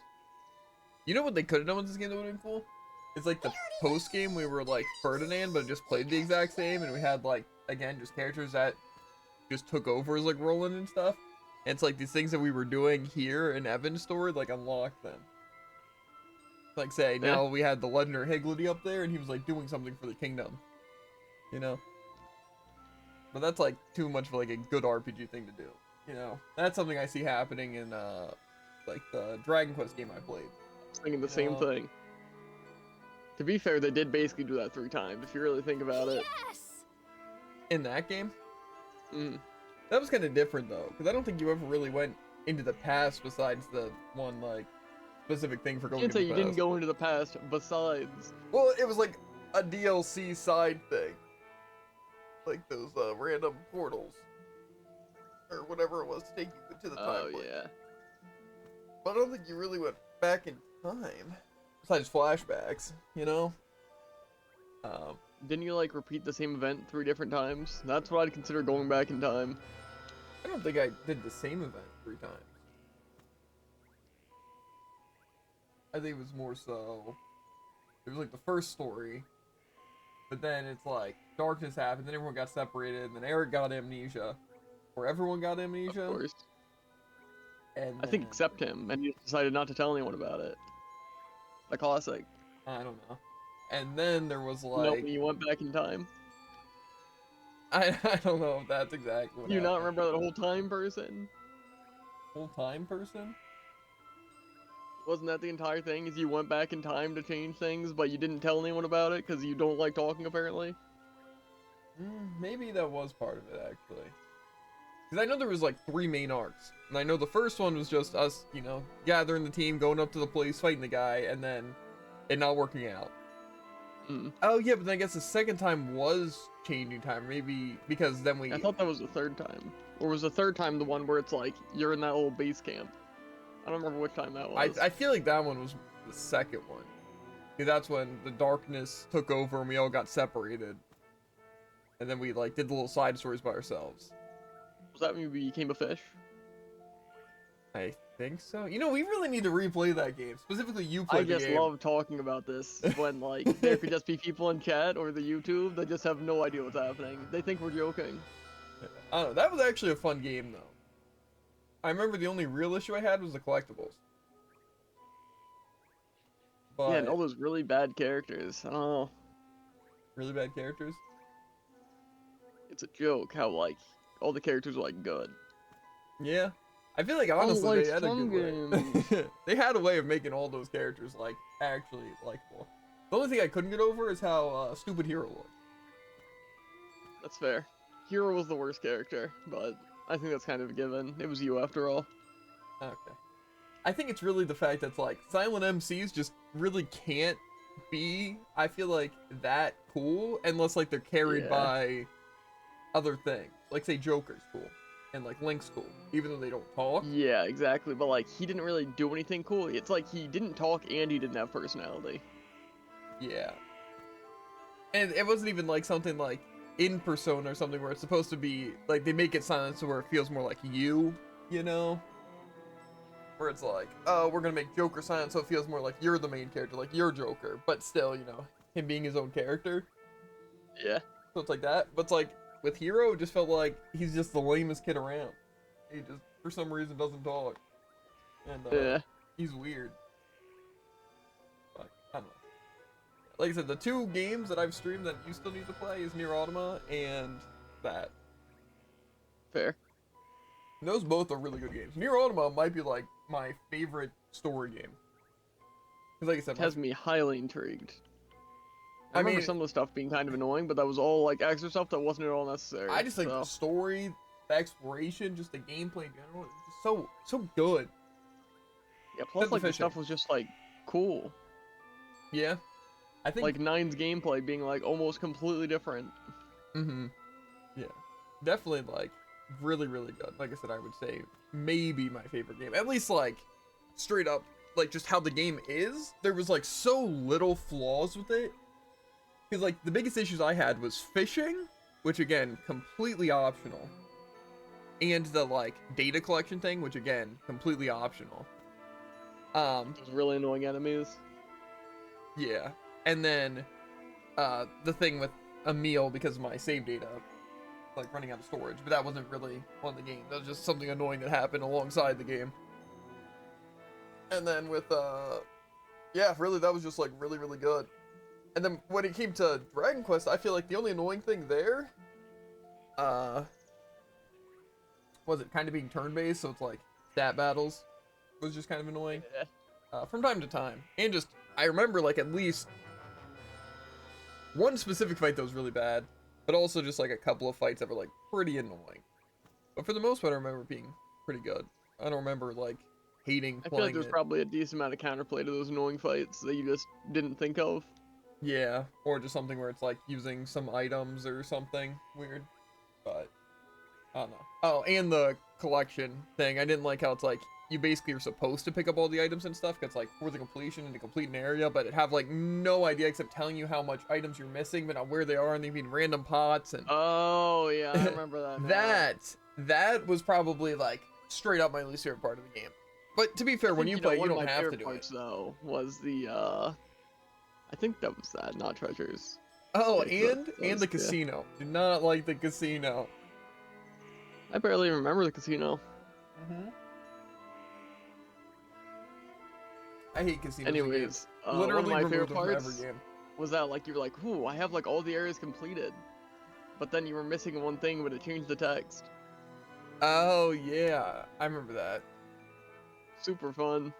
You know what they could have done with this game that would have been cool? It's like the post game we were like Ferdinand, but just played the exact same, and we had like, again, just characters that just took over as like Roland and stuff. And it's like these things that we were doing here in Evan's story, like unlocked them. Like say, now we had the legendary Higgledy up there, and he was like doing something for the kingdom. You know? But that's like too much of like a good RPG thing to do. You know? That's something I see happening in like the Dragon Quest game I played. Thinking the same thing. To be fair, they did basically do that 3 times, if you really think about it. Yes! In that game? Mm. That was kind of different though, because I don't think you ever really went into the past besides the one like specific thing for going. You can't say into you the didn't past. go into the past besides. Well, it was like a DLC side thing, like those random portals or whatever it was to take you to the time. Oh yeah. But I don't think you really went back in time, besides flashbacks. You know. Didn't you like repeat the same event 3 different times? That's what I'd consider going back in time. I don't think I did the same event 3 times. I think it was more so. It was like the first story, but then it's like darkness happened, then everyone got separated, and then Eric got amnesia, or everyone got amnesia. Of course. And I think except him, and he just decided not to tell anyone about it. The classic. I don't know. And then there was No, like when you went back in time. I don't know if that's exactly what You not happened. remember that whole time person? Whole time person? Wasn't that the entire thing? Is you went back in time to change things, but you didn't tell anyone about it because you don't like talking, apparently? Maybe that was part of it actually. Because I know there was like 3 main arcs, and I know the first one was just us, you know, gathering the team, going up to the place, fighting the guy, and then it not working out. Oh yeah, but then I guess the second time was changing time, maybe because then we. I thought that was the 3rd time. Or was the 3rd time the one where it's like, you're in that little base camp? I don't remember which time that was. I feel like that one was the second one. Because that's when the darkness took over and we all got separated. And then we like did the little side stories by ourselves. Was that when you became a fish? I think so. You know, we really need to replay that game. Specifically, you I played the just game. love talking about this when like there could just be people in chat or the YouTube that just have no idea what's happening. They think we're joking. I don't know. That was actually a fun game, though. I remember the only real issue I had was the collectibles. But Yeah, and all those really bad characters. I don't know. really bad characters. It's a joke how like all the characters are like good. Yeah. I feel like honestly Unlike they had a some good way. They had a way of making all those characters like actually likable. The only thing I couldn't get over is how stupid Hero looked. That's fair. Hero was the worst character, but I think that's kind of a given. It was you after all. Okay. I think it's really the fact that like silent MCs just really can't be, I feel like, that cool unless like they're carried Yeah. by other things. Like say Joker's cool and like Link's cool, even though they don't talk. Yeah, exactly. But like he didn't really do anything cool. It's like he didn't talk and he didn't have personality. Yeah. And it wasn't even like something like in Persona or something where it's supposed to be like they make it silent so where it feels more like you know? Where it's like, oh, we're gonna make Joker silent so it feels more like you're the main character, like you're Joker, but still, you know, him being his own character. Yeah. So it's like that. But it's like with Hero, it just felt like he's just the lamest kid around. He just for some reason doesn't talk. And Yeah. he's weird. But I don't know. like I said, the two games that I've streamed that you still need to play is Nier Automata and that. Fair. And those both are really good games. Nier Automata might be like my favorite story game. Cause like I said, It has me highly intrigued. I I remember mean, some of the stuff being kind of annoying, but that was all like extra stuff that wasn't at all necessary. I just think so. the story, the exploration, just the gameplay in general, is just so good. Yeah, plus Except like the the fishing. stuff was just like cool. Yeah, I think Like Nine's gameplay being like almost completely different. Yeah, definitely like really good. Like I said, I would say maybe my favorite game. At least like straight up, like just how the game is. There was like so little flaws with it. Because like the biggest issues I had was fishing, which again completely optional, and the like data collection thing, which again completely optional. Those really annoying enemies. Yeah, and then the thing with a meal because of my save data like running out of storage, but that wasn't really on the game. That was just something annoying that happened alongside the game. And then with yeah, really that was just like really good. And then when it came to Dragon Quest, I feel like the only annoying thing there was it kind of being turn-based, so it's like stat battles was just kind of annoying from time to time. And just I remember like at least one specific fight that was really bad, but also just like a couple of fights that were like pretty annoying. But for the most part, I remember being pretty good. I don't remember like hating I feel like playing there's it. probably a decent amount of counterplay to those annoying fights that you just didn't think of. Yeah, or just something where it's like using some items or something weird. But I don't know. Oh, and the collection thing. I didn't like how it's like you basically are supposed to pick up all the items and stuff. 'Cause it's like for the completion and to complete an area, but it have like no idea except telling you how much items you're missing, but not where they are, and they be in random pots and. Oh yeah, I remember that. Now. That was probably like straight up my least favorite part of the game. But to be fair, when you play, you one of don't my have to favorite do parts, it. though, was the I think that was that, not treasures. Oh, Yeah, and the yeah. casino. Do not like the casino. I barely remember the casino. I hate casinos. Anyways, literally one of my removed favorite them from every parts game. was that like you were like, "Ooh, I have like all the areas completed," but then you were missing one thing, but it changed the text. Oh yeah, I remember that. Super fun.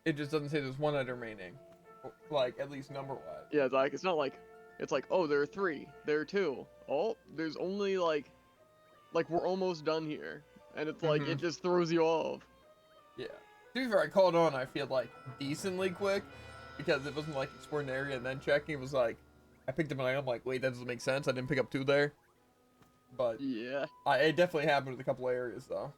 It just doesn't say there's one item remaining, like at least number wise. Yeah, like it's not like it's like, oh, there are 3, there are 2. Oh, there's only like we're almost done here, and it's like it just throws you off. Yeah. To be fair, I called on. I feel like decently quick because it wasn't like exploring an area and then checking. It was like I picked up an item. Like, wait, that doesn't make sense. I didn't pick up 2 there. But Yeah. it definitely happened with a couple areas though.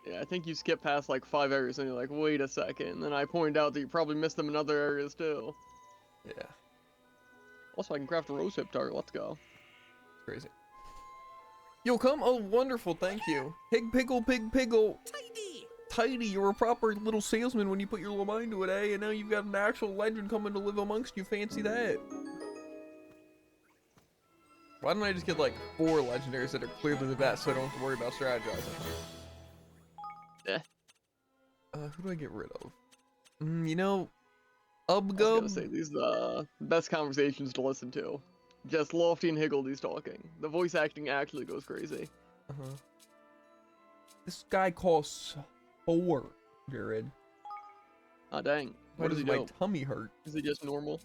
Yeah, I think you skip past like 5 areas and you're like, wait a second. And then I pointed out that you probably missed them in other areas too. Yeah, Also, I can craft a rose hip tart. Let's go. it's crazy. You'll come? Oh, wonderful. Thank you. Pig Piggle, Pig Piggle. Tidy, you're a proper little salesman when you put your little mind to it, eh? And now you've got an actual legend coming to live amongst you. Fancy that. Why don't I just get like 4 legendaries that are clearly the best so I don't have to worry about strategizing? Eh. Who do I get rid of? You know, I was gonna Ubgub? say, these are the best conversations to listen to. Just Lofty and Higgledy talking. The voice acting actually goes crazy. This guy costs 4, Jared. Ah, dang. Why What does does he my do? tummy hurt? Is he just normal?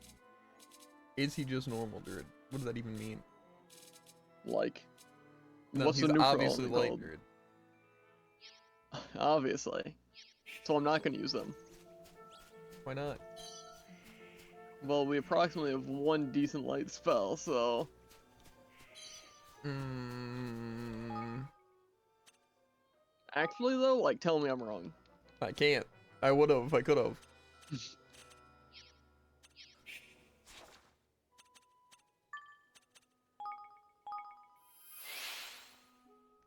Is he just normal, Jared? What does that even mean? Like, No, what's he's the neutral obviously element light, called? Jared. Obviously. So I'm not gonna use them. Why not? Well, we approximately have 1 decent light spell, so... Actually, though, like, tell me I'm wrong. I can't. I would have if I could have.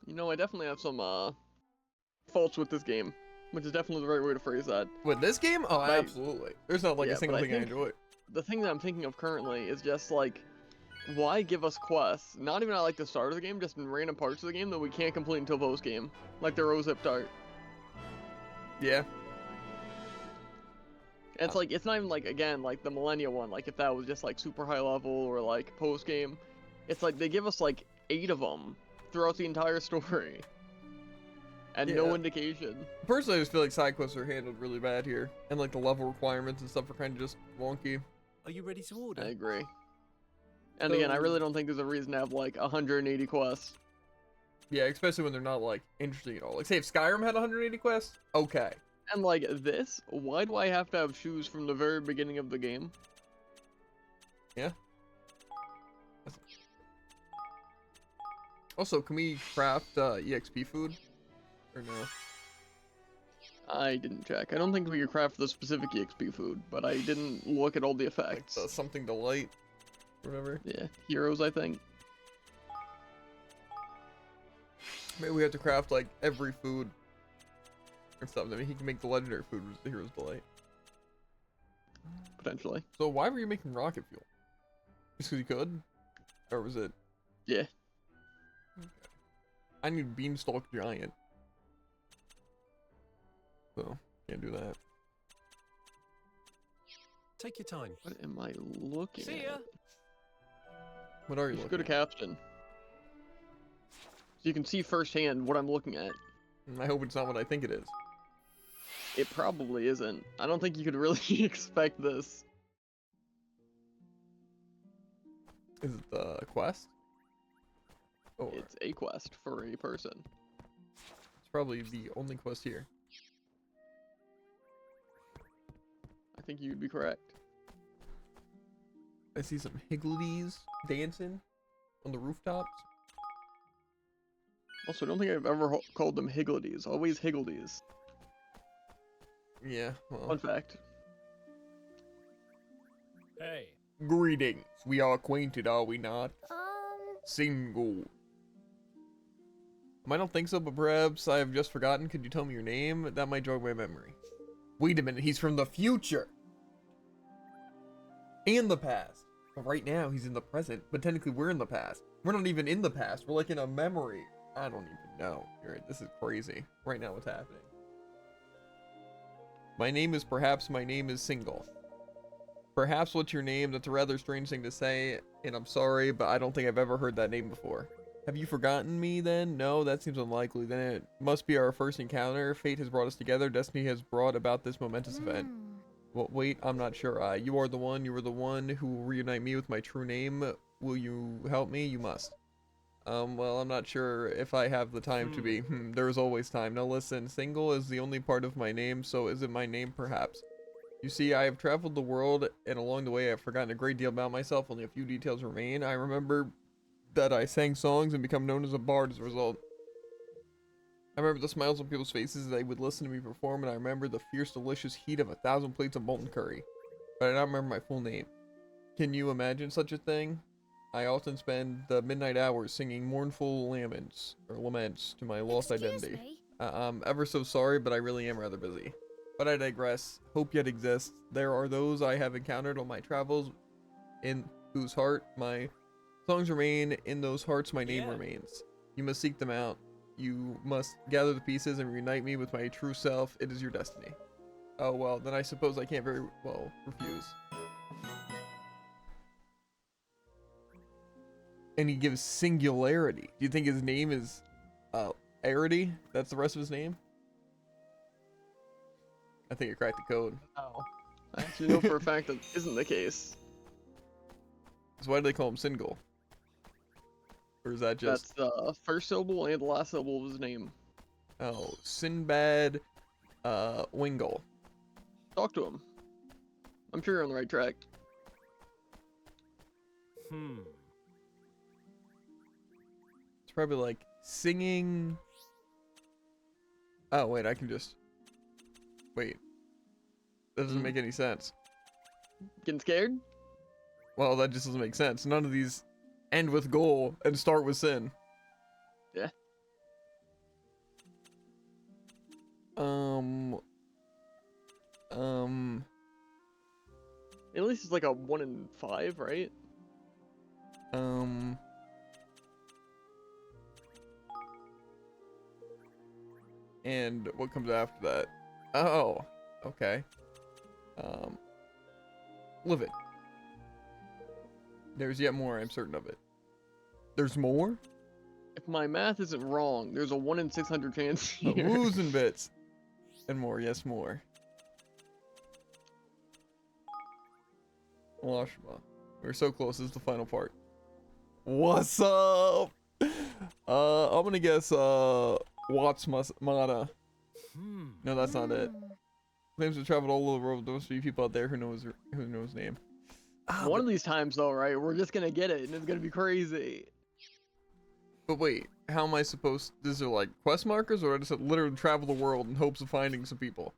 You know, I definitely have some, faults with this game. Which is definitely the right way to phrase that. With this game? Oh, Right. absolutely. There's not like Yeah, a single but I thing I think- enjoy. The thing that I'm thinking of currently is just, like, why give us quests? Not even at, like, the start of the game, just in random parts of the game that we can't complete until post-game. Like the Rose Hip Tart. Yeah. And it's like, it's not even like, again, like the Millennia one, like if that was just like super high level or like post game. It's like they give us like 8 of them throughout the entire story. And Yeah. no indication. Personally, I just feel like side quests are handled really bad here, and like the level requirements and stuff are kind of just wonky. Are you ready to order? I agree. And again, I really don't think there's a reason to have like 180 quests. Yeah, especially when they're not like interesting at all. Like, say if Skyrim had 180 quests, okay. And like this, why do I have to have shoes from the very beginning of the game? Yeah. Also, can we craft EXP food? Or no? I didn't check. I don't think we could craft the specific EXP food, but I didn't look at all the Like effects. the something delight, or whatever. Yeah, heroes, I think. Maybe we have to craft like every food or something. I mean, he can make the legendary food, which is the hero's delight. Potentially. So why were you making rocket fuel? Just because you could, or was it? Yeah. Okay. I need beanstalk giant. So can't do that. Take your time. What am I looking See ya. at? What are you You should looking go to at? caption. So you can see firsthand what I'm looking at. I hope it's not what I think it is. It probably isn't. I don't think you could really expect this. Is it the quest? Or It's a quest for a person. it's probably the only quest here. I think you'd be correct. I see some higgledies dancing on the rooftops. Also, I don't think I've ever called them higgledies. Always higgledies. Yeah, well. Fun fact. Hey. Greetings. We are acquainted, are we not? Single. I don't think so, but perhaps I have just forgotten. Could you tell me your name? That might jog my memory. Wait a minute, he's from the future! And the past. But right now, he's in the present, but technically we're in the past. We're not even in the past, we're like in a memory. I don't even know. This is crazy. Right now, what's happening? My name is single. Perhaps what's your name? That's a rather strange thing to say, and I'm sorry, but I don't think I've ever heard that name before. Have you forgotten me then? No, that seems unlikely. Then it must be our first encounter. Fate has brought us together. Destiny has brought about this momentous event. Well, wait, I'm not sure. You are the one. You were the one who will reunite me with my true name. Will you help me? You must. Well, I'm not sure if I have the time to be. There's always time. Now listen, single is the only part of my name, so is it my name perhaps? You see, I have traveled the world, and along the way I have forgotten a great deal about myself. Only a few details remain. I remember that I sang songs and become known as a bard as a result. I remember the smiles on people's faces as they would listen to me perform, and I remember the fierce, delicious heat of 1,000 plates of molten curry. But I don't remember my full name. Can you imagine such a thing? I often spend the midnight hours singing mournful laments to my lost identity. I'm ever so sorry, but I really am rather busy. But I digress. Hope yet exists. There are those I have encountered on my travels, in whose heart my songs remain. In those hearts my name remains. You must seek them out. You must gather the pieces and reunite me with my true self. It is your destiny. Oh well, then I suppose I can't very well refuse. And he gives singularity. Do you think his name is Arity? That's the rest of his name? I think you cracked the code. Oh. I actually know for a fact that isn't the case. So why do they call him single? Or is that just... That's the first syllable and the last syllable of his name. Oh, Sinbad Wingle. Talk to him. I'm sure you're on the right track. It's probably like singing... Oh, wait, I can just... Wait. That doesn't make any sense. Getting scared? Well, that just doesn't make sense. None of these end with goal and start with sin. Yeah. At least it's like a 1 in 5, right? And what comes after that? Oh, okay. Live it. There's yet more, I'm certain of it. There's more? If my math isn't wrong, there's a 1 in 600 chance here. Losing bits. And more, yes, more. Washma. We're so close, this is the final part. What's up? I'm gonna guess, Watts Mata. No, that's not it. Claims to travel all over the world. There must be people out there who knows name. One of these times, though, right? We're just gonna get it, and it's gonna be crazy. But wait, how am I supposed? Is there like quest markers, or I just literally travel the world in hopes of finding some people?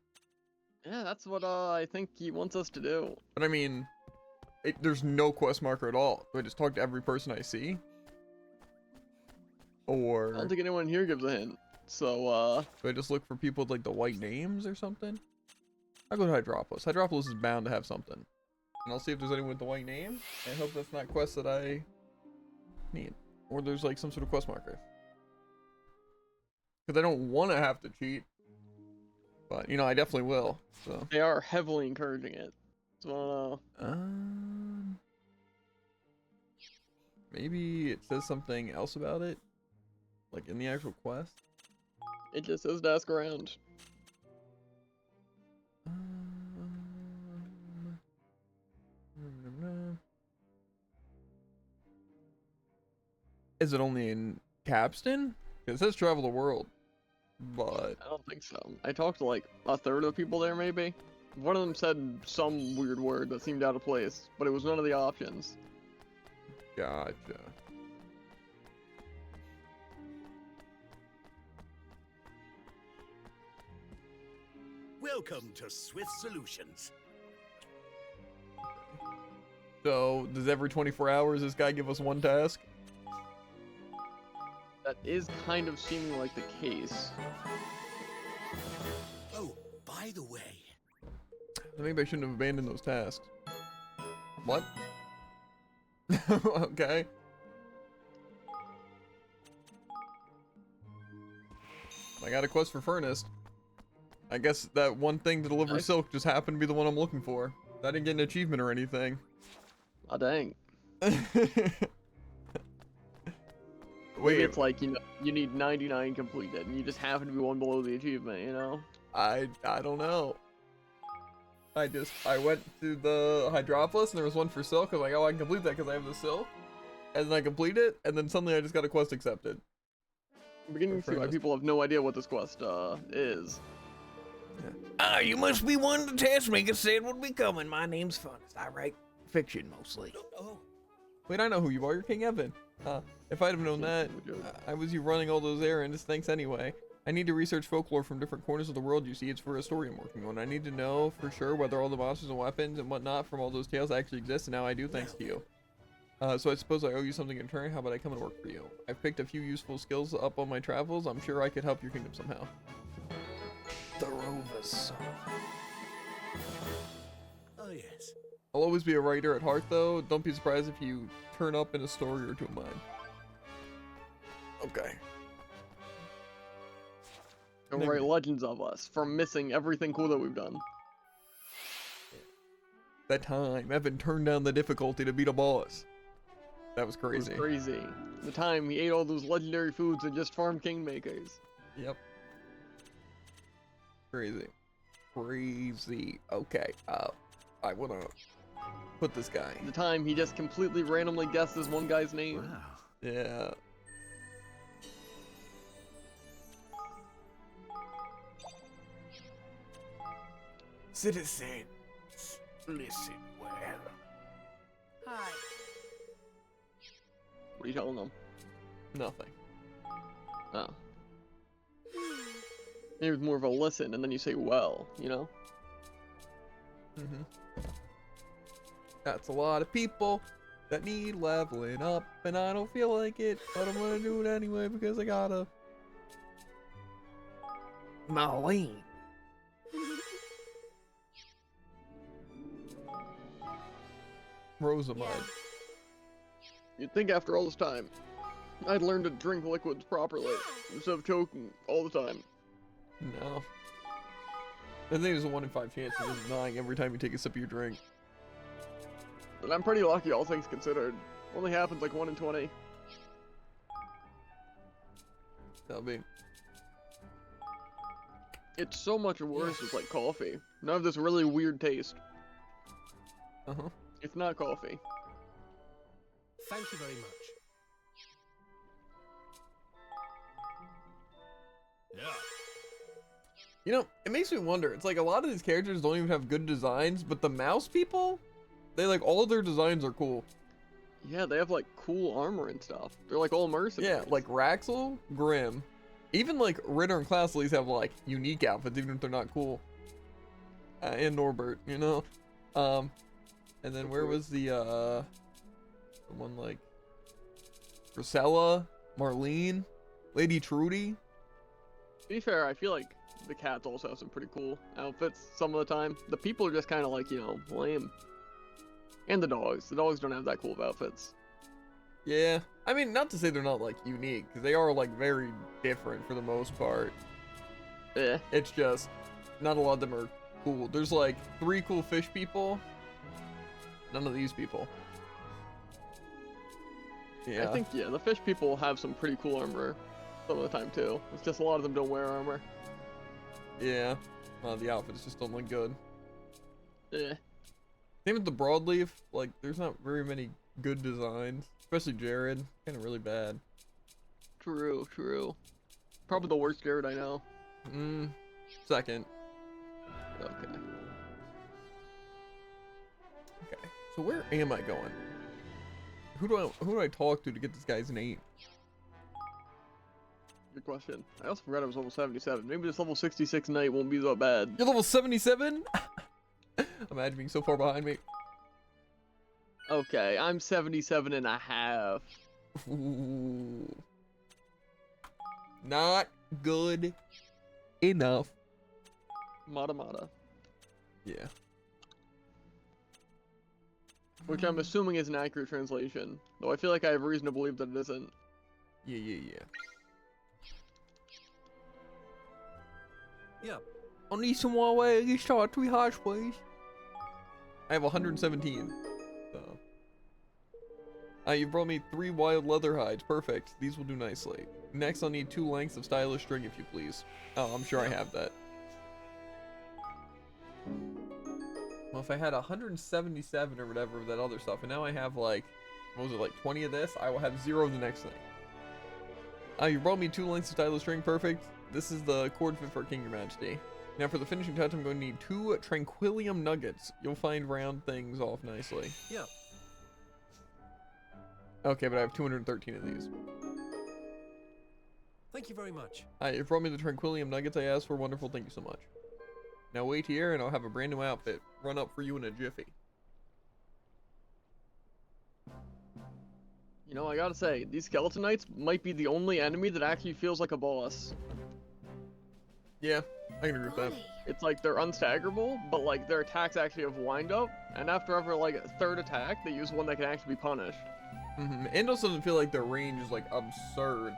Yeah, that's what I think he wants us to do. But I mean, there's no quest marker at all. Do I just talk to every person I see? Or I don't think anyone here gives a hint. So, do I just look for people with like the white names or something? I'll go to Hydropolis. Hydropolis is bound to have something. And I'll see if there's anyone with the white name. I hope that's not quests that I need. Or there's like some sort of quest marker. Because I don't want to have to cheat. But, you know, I definitely will. So they are heavily encouraging it. So, maybe it says something else about it? Like in the actual quest? it just says to ask around. Is it only in Capstan? It says travel the world, but I don't think so. I talked to like a third of the people there, maybe. One of them said some weird word that seemed out of place, but it was none of the options. gotcha. Welcome to Swift Solutions. So, does every 24 hours this guy give us one task? That is kind of seeming like the case. Oh, by the way, Maybe I shouldn't have abandoned those tasks. What? Okay. I got a quest for Furnace. I guess that one thing to deliver Nice. silk just happened to be the one I'm looking for. I didn't get an achievement or anything. Ah, dang. Wait, Maybe it's like, you know, you need 99 completed, and you just happen to be one below the achievement, you know? I don't know. I went to the Hydropolis and there was one for silk. I'm like, oh, I can complete that because I have the silk. And then I complete it, and then suddenly I just got a quest accepted. I'm beginning to see why people have no idea what this quest, is. Ah, you must be one of the test makers said would be coming. My name's Funnest. I write fiction mostly. oh, Wait, I know who you are. You're King Evan. If I'd have known that, I was you running all those errands. Thanks anyway. I need to research folklore from different corners of the world. You see, it's for a story I'm working on. I need to know for sure whether all the monsters and weapons and whatnot from all those tales actually exist, and now I do thanks to you. So I suppose I owe you something in return. How about I come and work for you? I've picked a few useful skills up on my travels. I'm sure I could help your kingdom somehow. The Rover's oh yes. I'll always be a writer at heart, though. Don't be surprised if you turn up in a story or two of mine. Okay. Don't write legends of us from missing everything cool that we've done. That time, Evan turned down the difficulty to beat a boss. That was It crazy. was crazy. The time he ate all those legendary foods and just farmed kingmakers. Yep. Crazy. Crazy. Okay, I wanna put this guy. The time he just completely randomly guessed this one guy's name. Wow. Yeah. citizens. Listen well. Hi. What are you telling them? Nothing. Oh. Maybe it's more of a listen, and then you say, well, you know? Mm-hmm. That's a lot of people that need leveling up, and I don't feel like it, but I'm gonna do it anyway because I gotta. Marlene. Rosamund. You'd think after all this time, I'd learn to drink liquids properly, instead of choking all the time. No. I think there's a 1 in 5 chance of just dying every time you take a sip of your drink. And I'm pretty lucky, all things considered. Only happens like 1 in 20. That'll be. It's so much worse with like coffee. None of this really weird taste. Uh-huh. It's not coffee. Thank you very much. Yeah. You know, it makes me wonder. It's like a lot of these characters don't even have good designs, but the mouse people, they like all of their designs are cool. Yeah, they have like cool armor and stuff. They're like all mercenaries. Yeah, like Raxel, Grim. Even like Ritter and Klaus at least have like unique outfits, even if they're not cool. And Norbert, you know? And then where was the one like Priscilla, Marlene, Lady Trudy? To be fair, I feel like the cats also have some pretty cool outfits some of the time. The people are just kind of like, you know, lame. And the dogs. The dogs don't have that cool of outfits. Yeah, I mean, not to say they're not like unique, because they are like very different for the most part. Eh. It's just not a lot of them are cool. There's like 3 cool fish people. None of these people. Yeah. I think, yeah, the fish people have some pretty cool armor some of the time too. It's just a lot of them don't wear armor. Yeah. The outfits just don't look good. Eh. Same with the broadleaf. Like, there's not very many good designs. Especially Jared. Kind of really bad. True, true. Probably the worst Jared I know. Second. Okay. Okay. So where am I going? Who do I talk to get this guy's name? Good question. I also forgot I was level 77. Maybe this level 66 knight won't be that bad. You're level 77? Imagine being so far behind me. Okay, I'm 77 and a half. Ooh. Not good enough. Mata mata. Yeah. Which I'm assuming is an accurate translation. Though I feel like I have reason to believe that it isn't. Yeah. Yeah. I need some more way. You start 3 hearts, please. I have 117. So. You brought me 3 wild leather hides. Perfect. These will do nicely. Next, I'll need 2 lengths of stylish string, if you please. Oh, I'm sure I have that. Well, if I had 177 or whatever of that other stuff, and now I have like, what was it, like 20 of this, I will have 0 of the next thing. You brought me 2 lengths of stylish string. Perfect. This is the cord fit for King, Your Majesty. Now for the finishing touch, I'm going to need 2 Tranquillium nuggets. You'll find round things off nicely. Yeah. Okay, but I have 213 of these. Thank you very much. You brought me the Tranquillium nuggets I asked for. Wonderful. Thank you so much. Now wait here, and I'll have a brand new outfit run up for you in a jiffy. You know, I gotta say, these skeleton knights might be the only enemy that actually feels like a boss. Yeah, I can agree with that. It's like they're unstaggerable, but like their attacks actually have wind up, and after every like a 3rd attack, they use one that can actually be punished. And also doesn't feel like their range is like absurd.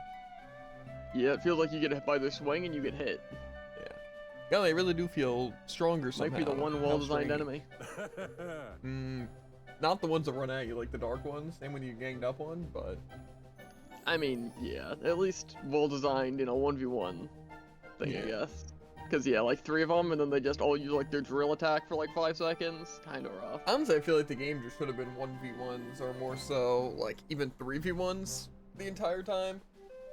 Yeah, it feels like you get hit by their swing and you get hit. Yeah, they really do feel stronger somehow. Might be the one well-designed enemy. Not the ones that run at you, like the dark ones, same when you ganged up on, but... I mean, yeah, at least well-designed in a 1v1 thing, I guess. Because, yeah, like 3 of them, and then they just all use, like, their drill attack for, like, 5 seconds. Kinda rough. Honestly, I feel like the game just should have been 1v1s, or more so, like, even 3v1s the entire time.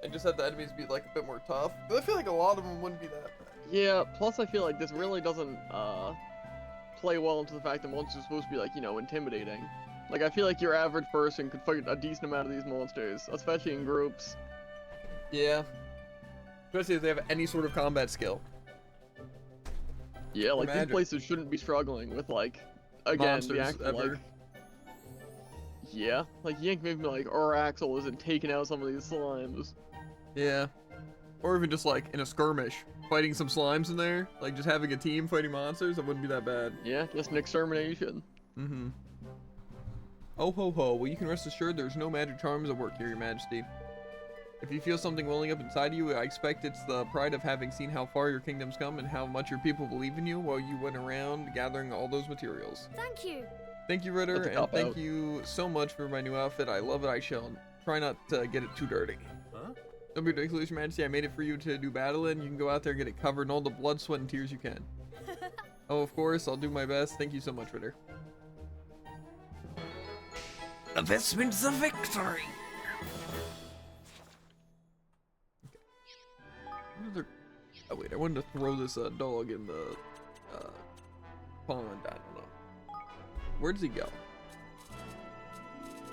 And just have the enemies be, like, a bit more tough. But I feel like a lot of them wouldn't be that bad. Yeah, plus I feel like this really doesn't, play well into the fact that monsters are supposed to be, like, you know, intimidating. Like, I feel like your average person could fight a decent amount of these monsters, especially in groups. Yeah. Especially if they have any sort of combat skill. Yeah, like, Imagine. these places shouldn't be struggling with, like, again, Monsters the actual, ever. like... Yeah, like, you ain't maybe, like, Axel isn't taking out some of these slimes. Yeah. Or even just, like, in a skirmish, fighting some slimes in there. Like, just having a team fighting monsters, that wouldn't be that bad. Yeah, just an extermination. Oh ho ho, well you can rest assured there's no magic charms at work here, Your Majesty. If you feel something welling up inside you, I expect it's the pride of having seen how far your kingdom's come and how much your people believe in you while you went around gathering all those materials. Thank you. Thank you, Ritter, That's a and cop thank out. you so much for my new outfit. I love it. I shall try not to get it too dirty. Huh? Don't be ridiculous, Your Majesty. I made it for you to do battle in. You can go out there and get it covered in all the blood, sweat, and tears you can. Oh, of course. I'll do my best. Thank you so much, Ritter. Investments of victory. Oh wait, I wanted to throw this dog in the pond. I don't know. Where does he go?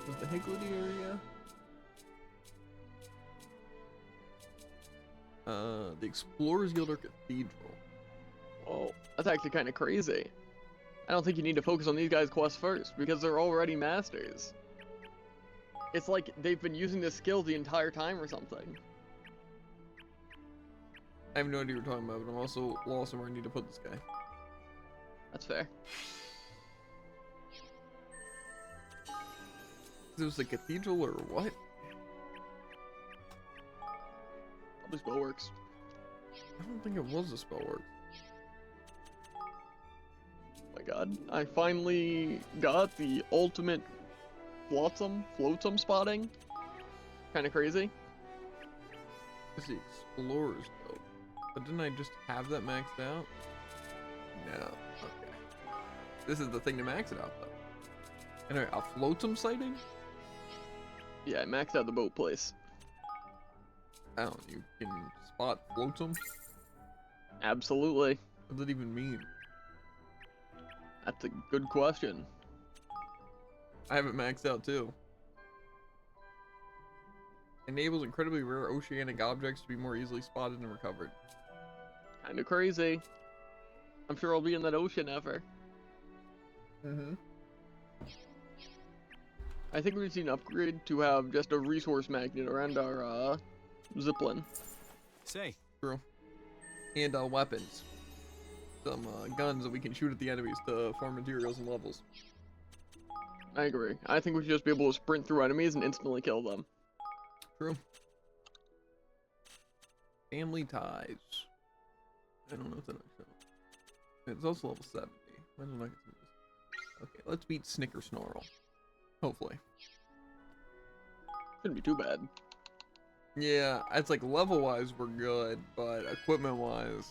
Was the Higgledy area? The Explorers Guild or Cathedral? Oh, that's actually kind of crazy. I don't think you need to focus on these guys' quests first, because they're already masters. It's like they've been using this skill the entire time or something. I have no idea what you're talking about, but I'm also lost on where I need to put this guy. That's fair. It was the Cathedral or what? Probably spell works. I don't think it was a Spellworks. Oh my god. I finally got the ultimate flotsam spotting. Kinda crazy. It's the Explorers though. But didn't I just have that maxed out? No. Okay. This is the thing to max it out though. And a floatsam sighting? Yeah, I maxed out the boat place. I don't know, you can spot floatsam? Absolutely. What does that even mean? That's a good question. I have it maxed out too. Enables incredibly rare oceanic objects to be more easily spotted and recovered. Kinda crazy. I'm sure I'll be in that ocean ever. Mm-hmm. I think we just need an upgrade to have just a resource magnet around our zipline. Say, True. And weapons. Some guns that we can shoot at the enemies to farm materials and levels. I agree. I think we should just be able to sprint through enemies and instantly kill them. True. Family ties. I don't know if that actually. It's also level 70. Why don't I get some of this? Okay, let's beat Snicker Snarl. Hopefully. Shouldn't be too bad. Yeah, it's like level-wise we're good, but equipment-wise,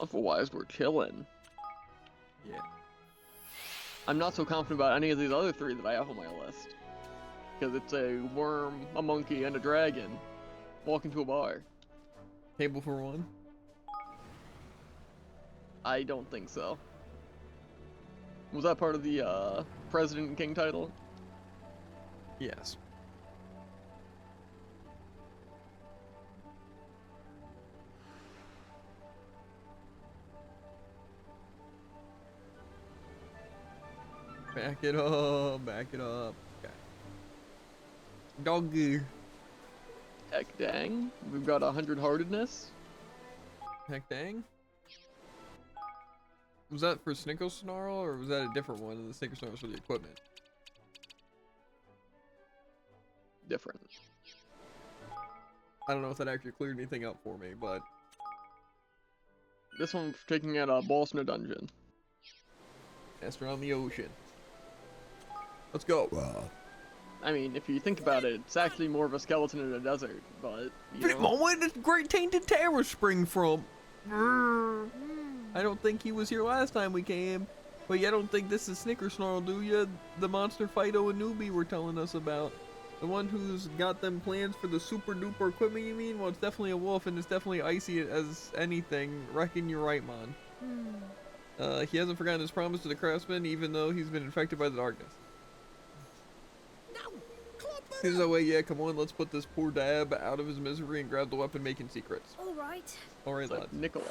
Otherwise, we're chilling. yeah. I'm not so confident about any of these other three that I have on my list. Because it's a worm, a monkey, and a dragon. Walk into a bar. Table for one? I don't think so. Was that part of the President and King title? Yes. Back it up, back it up. Okay. Doggy. Heck dang. We've got 100 heartedness. Heck dang. Was that for Snickle Snarl, or was that a different one? And the Snickle Snarl was for the equipment. Different. I don't know if that actually cleared anything up for me, but This one for taking out a boss in a dungeon. Master on the ocean. Let's go. I mean, if you think about it, it's actually more of a skeleton in a desert, but, you know. Where did the Great Tainted Terror spring from? I don't think he was here last time we came. But you don't think this is Snicker Snarl, do you? The monster Fido and Newbie were telling us about. The one who's got them plans for the super duper equipment, you mean? Well, it's definitely a wolf, and it's definitely icy as anything. Reckon you're right, man. He hasn't forgotten his promise to the craftsman, even though he's been infected by the darkness. He's that way, yeah, come on, let's put this poor dab out of his misery and grab the weapon making secrets. All right. Alright, It's lads. like Nicola.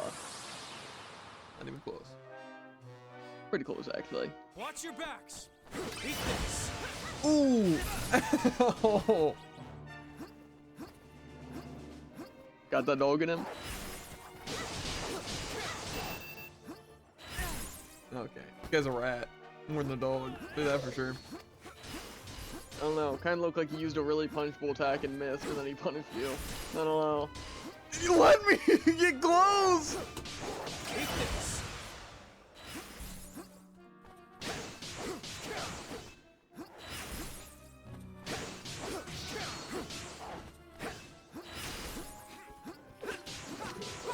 Not even close. Pretty close, actually. watch your backs. Eat this. Ooh! Got that dog in him? Okay. This guy's a rat. More than a dog. Do that for sure. I don't know. Kind of looked like he used a really punchable attack and missed, and then he punished you. I don't know. You let me get close! Take this.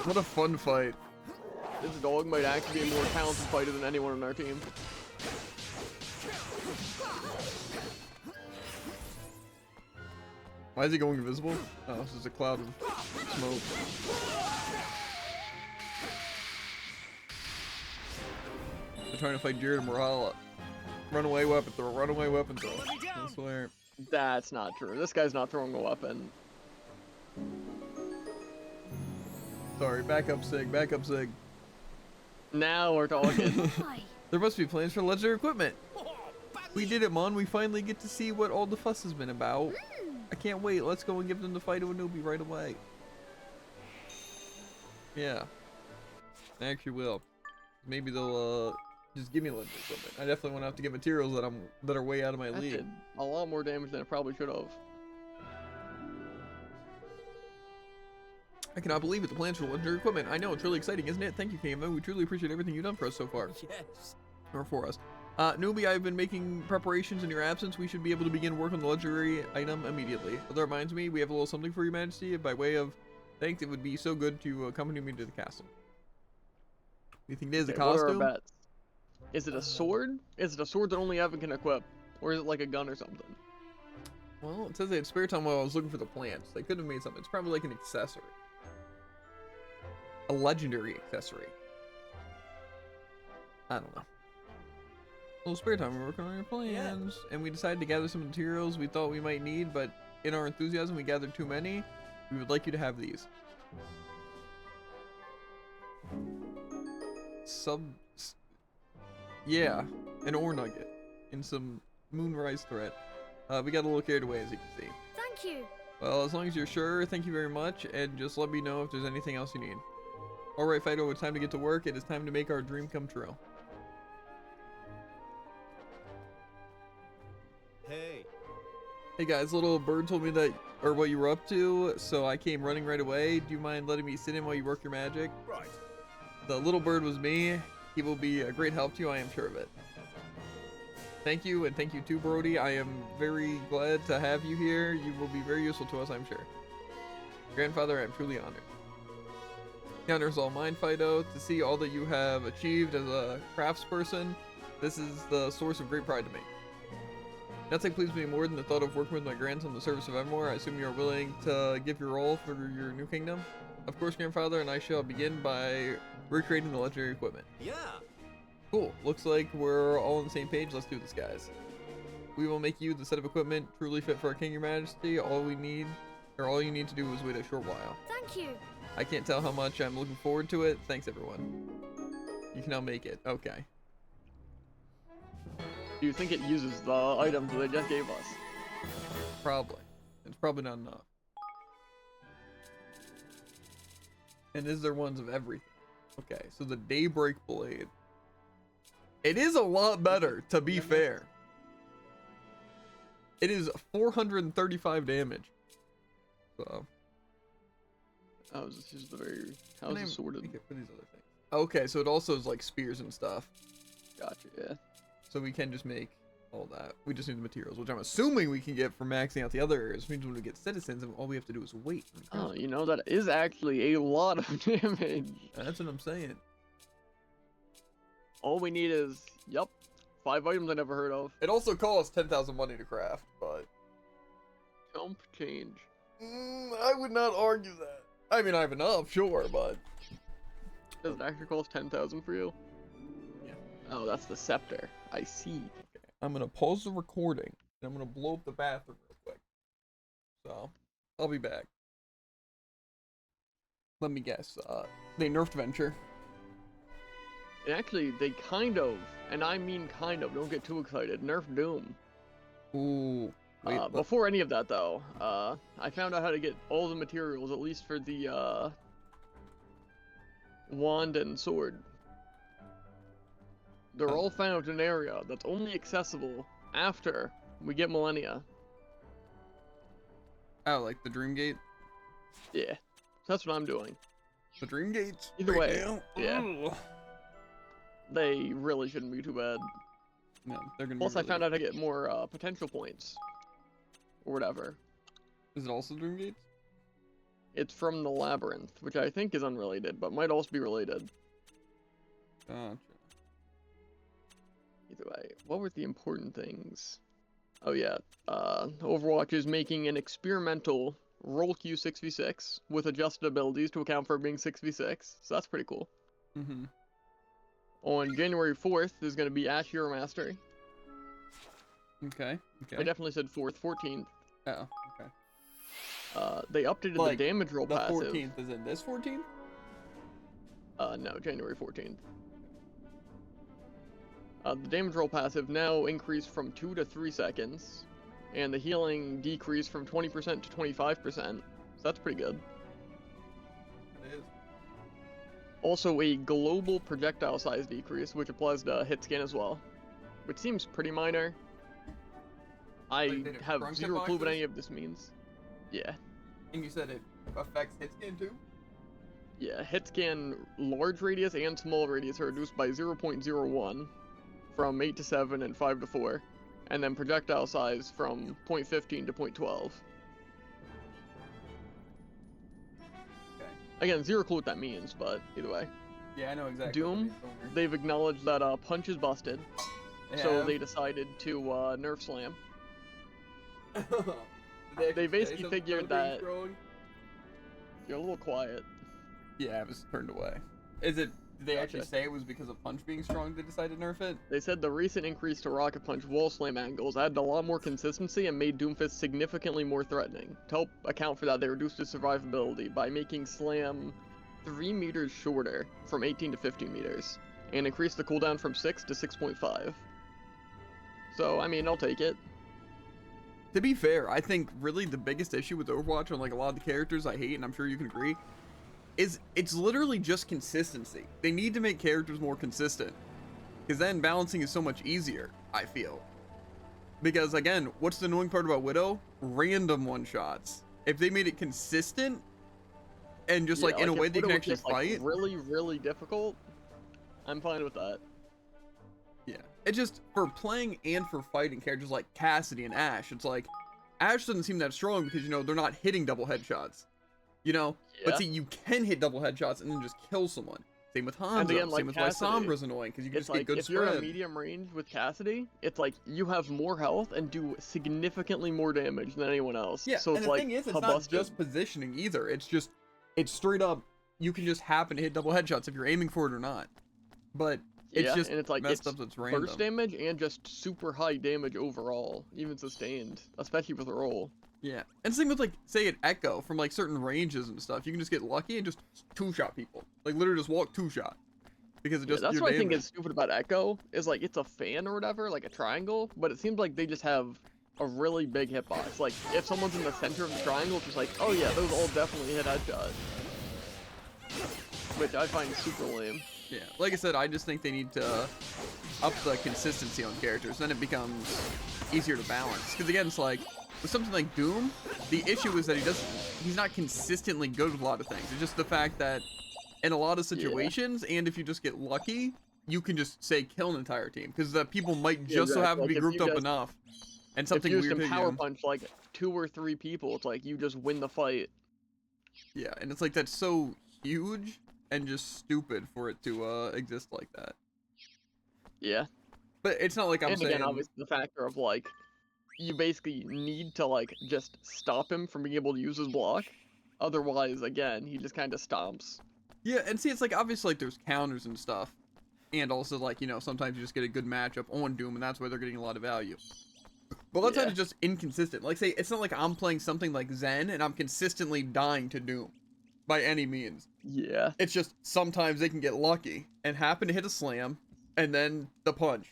What a fun fight. This dog might actually be a more talented fighter than anyone on our team. Why is he going invisible? Oh, it's just a cloud of smoke. They're trying to fight Jared and Morala. Runaway weapon throw, runaway weapon throw. I swear. That's not true. This guy's not throwing a weapon. Sorry, back up Sig, back up Sig. Now we're talking. There must be plans for legendary equipment. We did it, Mon. We finally get to see what all the fuss has been about. I can't wait. Let's go and give them the fight of a newbie right away. Yeah. I actually will. Maybe they'll just give me legendary equipment. I definitely want to have to get materials that are way out of my That league. did a lot more damage than it probably should have. I cannot believe it. The plans for legendary equipment. I know, it's really exciting, isn't it? Thank you, KMO. We truly appreciate everything you've done for us so far. Yes. Or for us. Newbie, I've been making preparations in your absence. We should be able to begin work on the legendary item immediately. Well, that reminds me, we have a little something for your majesty. By way of thanks, it would be so good to accompany me to the castle. You think it is a Okay, what are our costume? bets? Is it a sword? Is it a sword that only Evan can equip? Or is it like a gun or something? Well, it says they had spare time while I was looking for the plants. They could have made something. It's probably like an accessory. A legendary accessory. I don't know. A little spare time, we're working on your plans. And we decided to gather some materials we thought we might need, but in our enthusiasm we gathered too many. We would like you to have these. Yeah, an ore nugget and some moonrise thread. We got a little carried away, as you can see. Thank you. Well, as long as you're sure, thank you very much, and just let me know if there's anything else you need. Alright, Fido, it's time to get to work. It is time to make our dream come true. Hey. Hey guys, little bird told me that, or what you were up to, so I came running right away. Do you mind letting me sit in while you work your magic? Right. The little bird was me. He will be a great help to you, I am sure of it. Thank you, and thank you too, Brody. I am very glad to have you here. You will be very useful to us, I'm sure. Grandfather, I am truly honored. The honor is all mine, Fido. To see all that you have achieved as a craftsperson, this is the source of great pride to me. Nothing pleases me more than the thought of working with my grandson in the service of Evermore. I assume you are willing to give your all for your new kingdom? Of course, Grandfather, and I shall begin by recreating the legendary equipment. Yeah. Cool. Looks like we're all on the same page. Let's do this, guys. We will make you the set of equipment truly fit for our king, your majesty. All you need to do is wait a short while. Thank you. I can't tell how much I'm looking forward to it. Thanks, everyone. You can now make it. Okay. Do you think it uses the items that they just gave us? Probably. It's probably not enough. And is there ones of everything? Okay, so the Daybreak Blade. It is a lot better, to be fair. It is 435 damage. So. Oh, this is the very... How is it sorted? For these other things. Okay, so it also is like spears and stuff. Gotcha, yeah. So we can just make all that. We just need the materials, which I'm assuming we can get from maxing out the other areas. Which means when we get citizens, and all we have to do is wait. Oh, you know, that is actually a lot of damage. That's what I'm saying. All we need is, yep, 5 items I never heard of. It also costs 10,000 money to craft, but... Jump change. I would not argue that. I mean, I have enough, sure, but... Does it actually cost 10,000 for you? Yeah. Oh, that's the scepter. I see. Okay. I'm gonna pause the recording, and I'm gonna blow up the bathroom real quick. So, I'll be back. Let me guess, they nerfed Venture. And actually, they kind of, and I mean kind of, don't get too excited, nerf Doom. Ooh. Wait, Before any of that, though, I found out how to get all the materials, at least for the, wand and sword. They're all found in an area that's only accessible after we get Millennia. Oh, like the Dream Gate? Yeah, that's what I'm doing. The Dream Gates? Either right way, now? yeah. Ugh. They really shouldn't be too bad. No, they're gonna Plus, be I really found good. out I get more potential points. Or whatever. Is it also Dream Gates? It's from the Labyrinth, which I think is unrelated, but might also be related. Gotcha. Either way, what were the important things? Oh yeah, Overwatch is making an experimental roll queue 6v6 with adjusted abilities to account for being 6v6, so that's pretty cool. Mm-hmm. On January 4th, there's going to be Ash Hero Mastery. Okay, I okay. definitely said 4th, 14th. Oh, okay. They updated Like, the damage roll The passive. 14th is in this 14th? No, January 14th. The damage roll passive now increased from 2 to 3 seconds, and the healing decreased from 20% to 25%, so that's pretty good. It is. Also a global projectile size decrease, which applies to hit scan as well, which seems pretty minor. I Like, did it have shrunk the zero clue what boxes? any of this means. Yeah. And you said it affects hit scan too? Yeah, hit scan large radius and small radius are reduced by 0.01 from 8 to 7 and 5 to 4, and then projectile size from 0.15 to 0.12. Okay. Again, zero clue what that means, but either way. Yeah, I know exactly. what it Doom, means, don't worry. they've acknowledged that punch is busted, so have- they decided to nerf slam. Did actually they say basically something figured about being that- strong? You're a little quiet. Yeah, it was turned away. Is it? Did they actually Gotcha. say it was because of punch being strong they decided to nerf it? They said the recent increase to rocket punch wall slam angles added a lot more consistency and made Doomfist significantly more threatening. To help account for that, they reduced its survivability by making slam 3 meters shorter from 18 to 15 meters, and increased the cooldown from 6 to 6.5. So, I mean, I'll take it. To be fair, I think really the biggest issue with Overwatch on like a lot of the characters I hate, and I'm sure you can agree, is it's literally just consistency. They need to make characters more consistent, because then balancing is so much easier, I feel. Because again, what's the annoying part about Widow? Random one-shots. If they made it consistent, and just Yeah, like in a if way they Widow can was actually just, like, fight. really, really difficult, I'm fine with that. Yeah, it's just for playing and for fighting characters like Cassidy and Ashe. It's like Ashe doesn't seem that strong because you know they're not hitting double headshots, you know. Yeah. But see, you can hit double headshots and then just kill someone. Same with Hanzo. And again, like same with why Cassidy, Sombra's annoying because you can It's just get like, good if you're spread. at medium range with Cassidy, it's like you have more health and do significantly more damage than anyone else. Yeah, So and it's the like, thing is, it's how not busted. just positioning either. It's straight up. You can just happen to hit double headshots if you're aiming for it or not. But it's Yeah, just and it's like messed it's up. That's random. burst damage and just super high damage overall, even sustained, especially with a roll. Yeah, and same with like say an Echo from like certain ranges and stuff. You can just get lucky and just two-shot people. Like literally just walk two-shot because it Yeah, just that's your what I think damage. is stupid about Echo, is like it's a fan or whatever, like a triangle, but it seems like they just have a really big hitbox. Like if someone's in the center of the triangle, it's just like, oh yeah, those all definitely hit headshot. Which I find super lame. Yeah, like I said, I just think they need to up the consistency on characters. Then it becomes easier to balance. Because again, it's like with something like Doom, the issue is that he's not consistently good with a lot of things. It's just the fact that in a lot of situations, and if you just get lucky, you can just say kill an entire team because the people might just so exactly. happen to Like, be if grouped you up just- enough, and If something you weird just hit power you. punch like 2 or 3 people, it's like you just win the fight. Yeah, and it's like that's so huge and just stupid for it to exist like that. Yeah. But it's not like I'm And saying. again, obviously the factor of like, you basically need to like just stop him from being able to use his block. Otherwise, again, he just kind of stomps. Yeah, and see, it's like obviously like there's counters and stuff, and also like you know sometimes you just get a good matchup on Doom, and that's where they're getting a lot of value. But a lot of times Yeah. it's just inconsistent. Like say, it's not like I'm playing something like Zen and I'm consistently dying to Doom, by any means. Yeah. It's just sometimes they can get lucky and happen to hit a slam, and then the punch,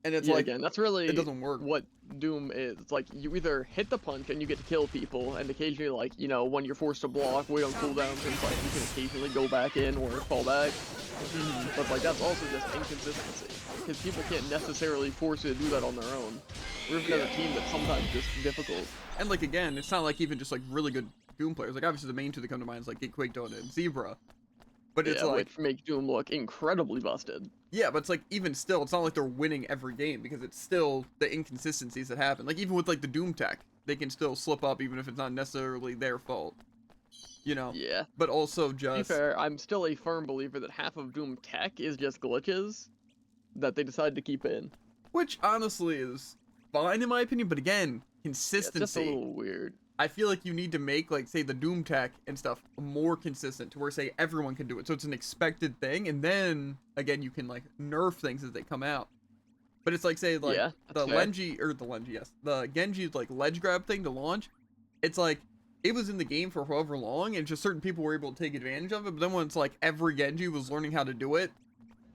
and it's Yeah, like again, that's really it doesn't work. what Doom is. It's like you either hit the punch and you get to kill people, and occasionally, like, you know, when you're forced to block, wait on cooldowns, and like you can occasionally go back in or fall back. But like that's also just inconsistency, because people can't necessarily force you to do that on their own. We're even as a team that's sometimes just difficult. And like again, it's not like even just like really good Doom players. Like obviously the main two that come to mind is like Quake Donut and Zebra. But it's Yeah, like which makes Doom look incredibly busted. yeah, but it's like even still, it's not like they're winning every game because it's still the inconsistencies that happen. Like even with like the Doom tech, they can still slip up even if it's not necessarily their fault. You know? Yeah. But also To be just fair, I'm still a firm believer that half of Doom tech is just glitches that they decided to keep in. which honestly is fine in my opinion, but again, Yeah, it's just a consistency. little weird. I feel like you need to make like say the Doom tech and stuff more consistent to where say everyone can do it. So it's an expected thing and then again you can like nerf things as they come out. But it's like say like Yeah, the that's fair. Lenji, yes. The Genji's like ledge grab thing to launch. It's like it was in the game for however long and just certain people were able to take advantage of it, but then when it's like every Genji was learning how to do it,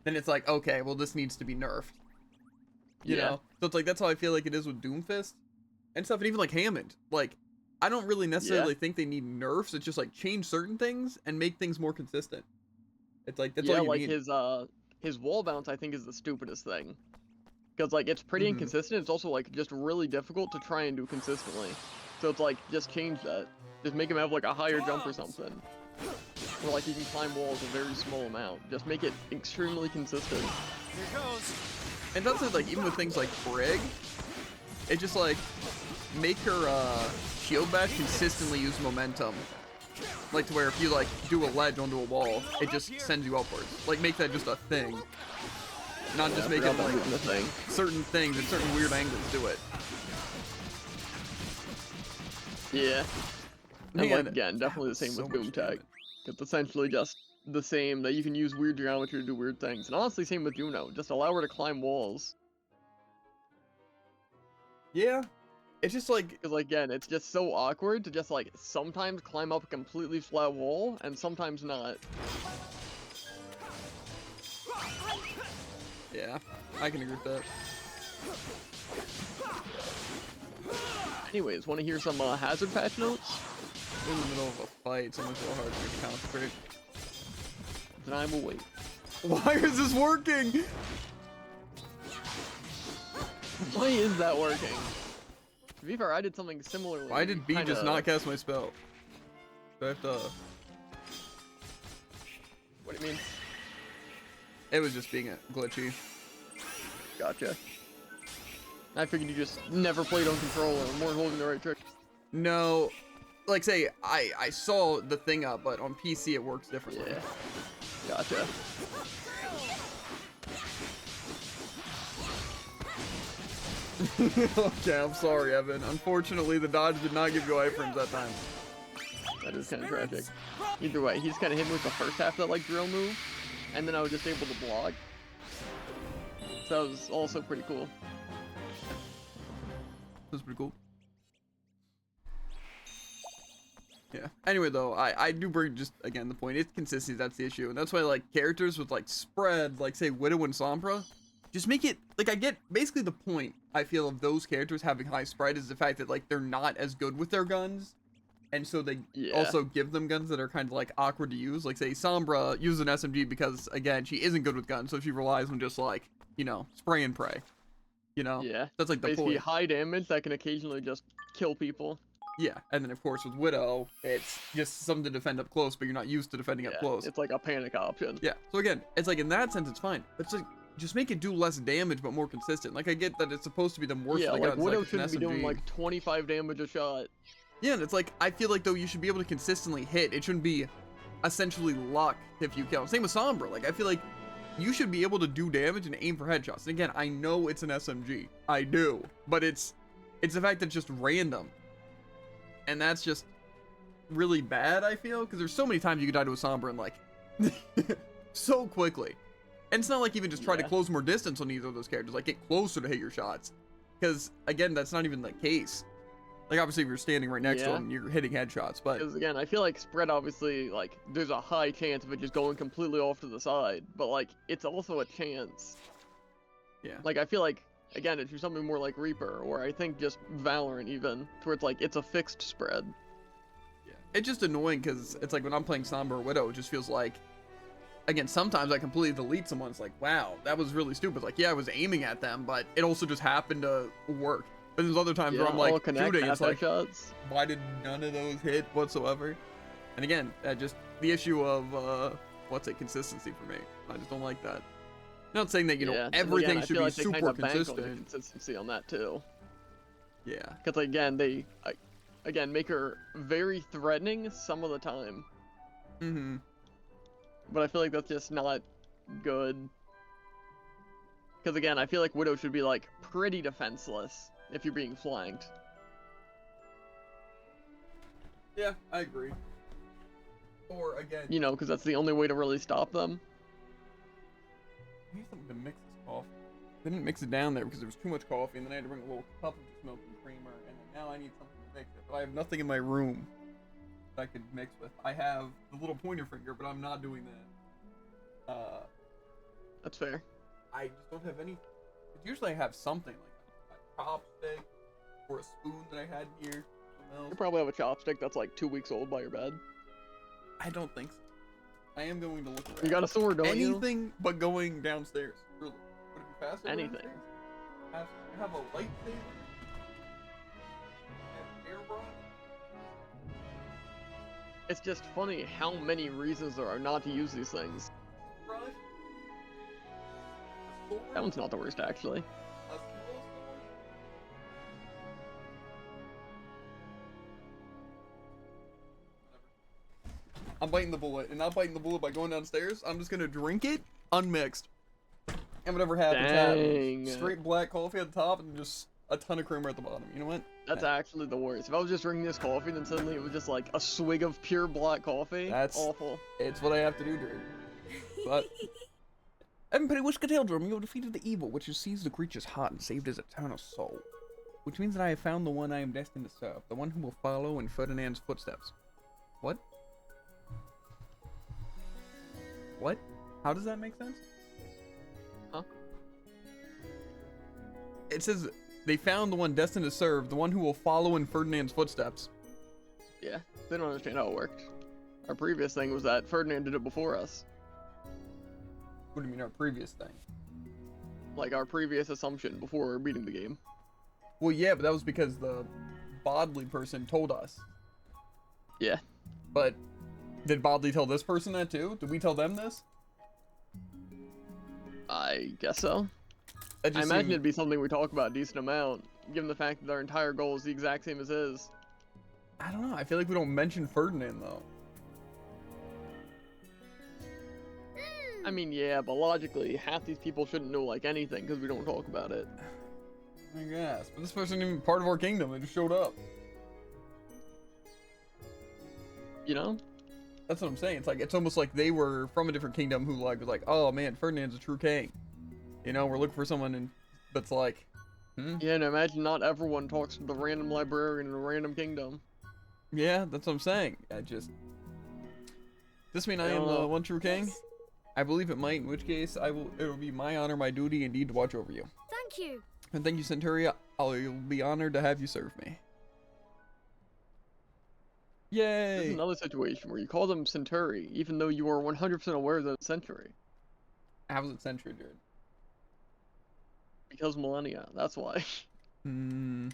then it's like, okay, well this needs to be nerfed. You Yeah. know? So it's like that's how I feel like it is with Doomfist and stuff, and even like Hammond. Like I don't really necessarily think they need nerfs. It's just like change certain things and make things more consistent. It's like that's Yeah, all you like need. his wall bounce I think is the stupidest thing. Because like it's pretty Mhm. inconsistent, it's also like just really difficult to try and do consistently. So it's like just change that. Just make him have like a higher jump or something. Or like you can climb walls a very small amount. Just make it extremely consistent. Here goes. And that's it, like even with things like Brig, it just like make her shield bash consistently use momentum. Like to where if you like do a ledge onto a wall, it just sends you upwards. Like make that just a thing. Not just I make it forgot that like was the thing. certain things and certain weird angles do it. Yeah. And Man, like again, definitely the same so with much Doom Tech. damage. It's essentially just the same that you can use weird geometry to do weird things. And honestly, same with Juno. Just allow her to climb walls. Yeah. It's just like Because like, again, it's just so awkward to just like sometimes climb up a completely flat wall and sometimes not. yeah, I can agree with that. Anyways, want to hear some hazard patch notes? In the middle of a fight, someone's a little hard to concentrate. Then I will wait. Why is this working? Why is that working? To be fair, I did something similar. Why did B just not cast my spell? Do I have to... What do you mean? It was just being glitchy. Gotcha. I figured you just never played on controller and weren't holding the right trick. No, like say, I saw the thing up, but on PC it works differently. Yeah. Gotcha. Okay, I'm sorry, Evan. Unfortunately, the dodge did not give you iframes that time. That is kind of tragic. Either way, he's kind of hit me with the first half of that like drill move, and then I was just able to block. So that was also pretty cool. That's pretty cool. Yeah. Anyway, though, I do bring just, again, the point. It's consistency, that's the issue. And that's why, like, characters with, like, spread, like, say, Widow and Sombra, just make it, like, I get, basically the point, I feel, of those characters having high spread is the fact that, like, they're not as good with their guns. And so they also give them guns that are kind of, like, awkward to use. Like, say, Sombra uses an SMG because, again, she isn't good with guns, so she relies on just, like, you know, spray and pray. You know? Yeah. That's, like, the Basically point. high damage that can occasionally just kill people. Yeah, and then of course with Widow, it's just something to defend up close, but you're not used to defending up close. It's like a panic option. Yeah, so again, it's like in that sense it's fine. It's like just make it do less damage but more consistent. Like I get that it's supposed to be the worst Yeah, of the like guns, Widow like an shouldn't be doing SMG. like 25 damage a shot. Yeah, and it's like I feel like though you should be able to consistently hit. It shouldn't be essentially luck if you kill. Same with Sombra. Like I feel like you should be able to do damage and aim for headshots. And again, I know it's an SMG. I do. But it's the fact that it's just random. And that's just really bad, I feel, because there's so many times you could die to a Sombra and like so quickly. And it's not like even just try to close more distance on either of those characters, like get closer to hit your shots. Because again, that's not even the case. Like obviously if you're standing right next to them, you're hitting headshots, but Because again, I feel like spread obviously, like, there's a high chance of it just going completely off to the side, but like, it's also a chance. yeah. Like, I feel like, again, if you're something more like Reaper, or I think just Valorant even, to where it's like, it's a fixed spread. Yeah. It's just annoying because it's like when I'm playing Sombra or Widow, it just feels like, again, sometimes I completely delete someone. It's like, wow, that was really stupid. Like, yeah, I was aiming at them, but it also just happened to work. But there's other times Yeah, where I'm like all connect, shooting, it's half like, headshots. why did none of those hit whatsoever? And again, just the issue of consistency for me. I just don't like that. Not saying that Yeah, and everything again, I should feel be like they super kinda bank on consistent. consistency on that too. Yeah. Because again, again make her very threatening some of the time. Mm-hmm. But I feel like that's just not good. Because again, I feel like Widow should be like pretty defenseless if you're being flanked. Yeah, I agree. Or again, You know, because that's the only way to really stop them. I need something to mix this coffee. I didn't mix it down there because there was too much coffee, and then I had to bring a little cup of just milk and creamer, and then now I need something to mix it. But I have nothing in my room that I could mix with. I have the little pointer finger, but I'm not doing that. That's fair. I just don't have any. Usually I have something like a chopstick or a spoon that I had here. You probably have a chopstick that's like 2 weeks old by your bed. I don't think so. I am going to look around. You got a sword, don't you? Anything but going downstairs. Really. Would it be faster? going Anything. downstairs? I have a lightsaber. And airbrush. It's just funny how many reasons there are not to use these things. Brush. A sword. That one's not the worst, actually. A small sword. I'm biting the bullet, and not biting the bullet by going downstairs. I'm just gonna drink it unmixed. And whatever happens, Dang. happens. Straight black coffee at the top, and just a ton of creamer at the bottom. You know what? That's actually the worst. If I was just drinking this coffee, then suddenly it was just like a swig of pure black coffee. That's awful. It's what I have to do, dude. But Evan Petty Whiskataildrum, you have defeated the evil, which has seized the creature's heart and saved his eternal soul. Which means that I have found the one I am destined to serve, the one who will follow in Ferdinand's footsteps. What? What? How does that make sense? Huh? It says they found the one destined to serve, the one who will follow in Ferdinand's footsteps. Yeah, they don't understand how it worked. Our previous thing was that Ferdinand did it before us. What do you mean our previous thing? Like our previous assumption before beating the game. Well, yeah, but that was because the Bodley person told us. Yeah. But did Bodley tell this person that too? Did we tell them this? I guess so. That I just imagine seemed- it'd be something we talk about a decent amount, given the fact that our entire goal is the exact same as his. I don't know. I feel like we don't mention Ferdinand though. I mean, yeah, but logically, half these people shouldn't know like anything because we don't talk about it. I guess. But this person isn't even part of our kingdom. They just showed up. You know? That's what I'm saying. It's like it's almost like they were from a different kingdom who like was like, oh man, Ferdinand's a true king. You know, we're looking for someone and that's like, Yeah, and imagine not everyone talks to the random librarian in a random kingdom. yeah, that's what I'm saying. Does this mean I am the one true king? I believe it might, in which case it will be my honor, my duty indeed to watch over you. Thank you. And thank you, Centuria. I'll be honored to have you serve me. This is Yay! another situation where you call them Centauri, even though you are 100% aware that it's Century. How was it Century, dude? Because millennia, that's why. Hmm.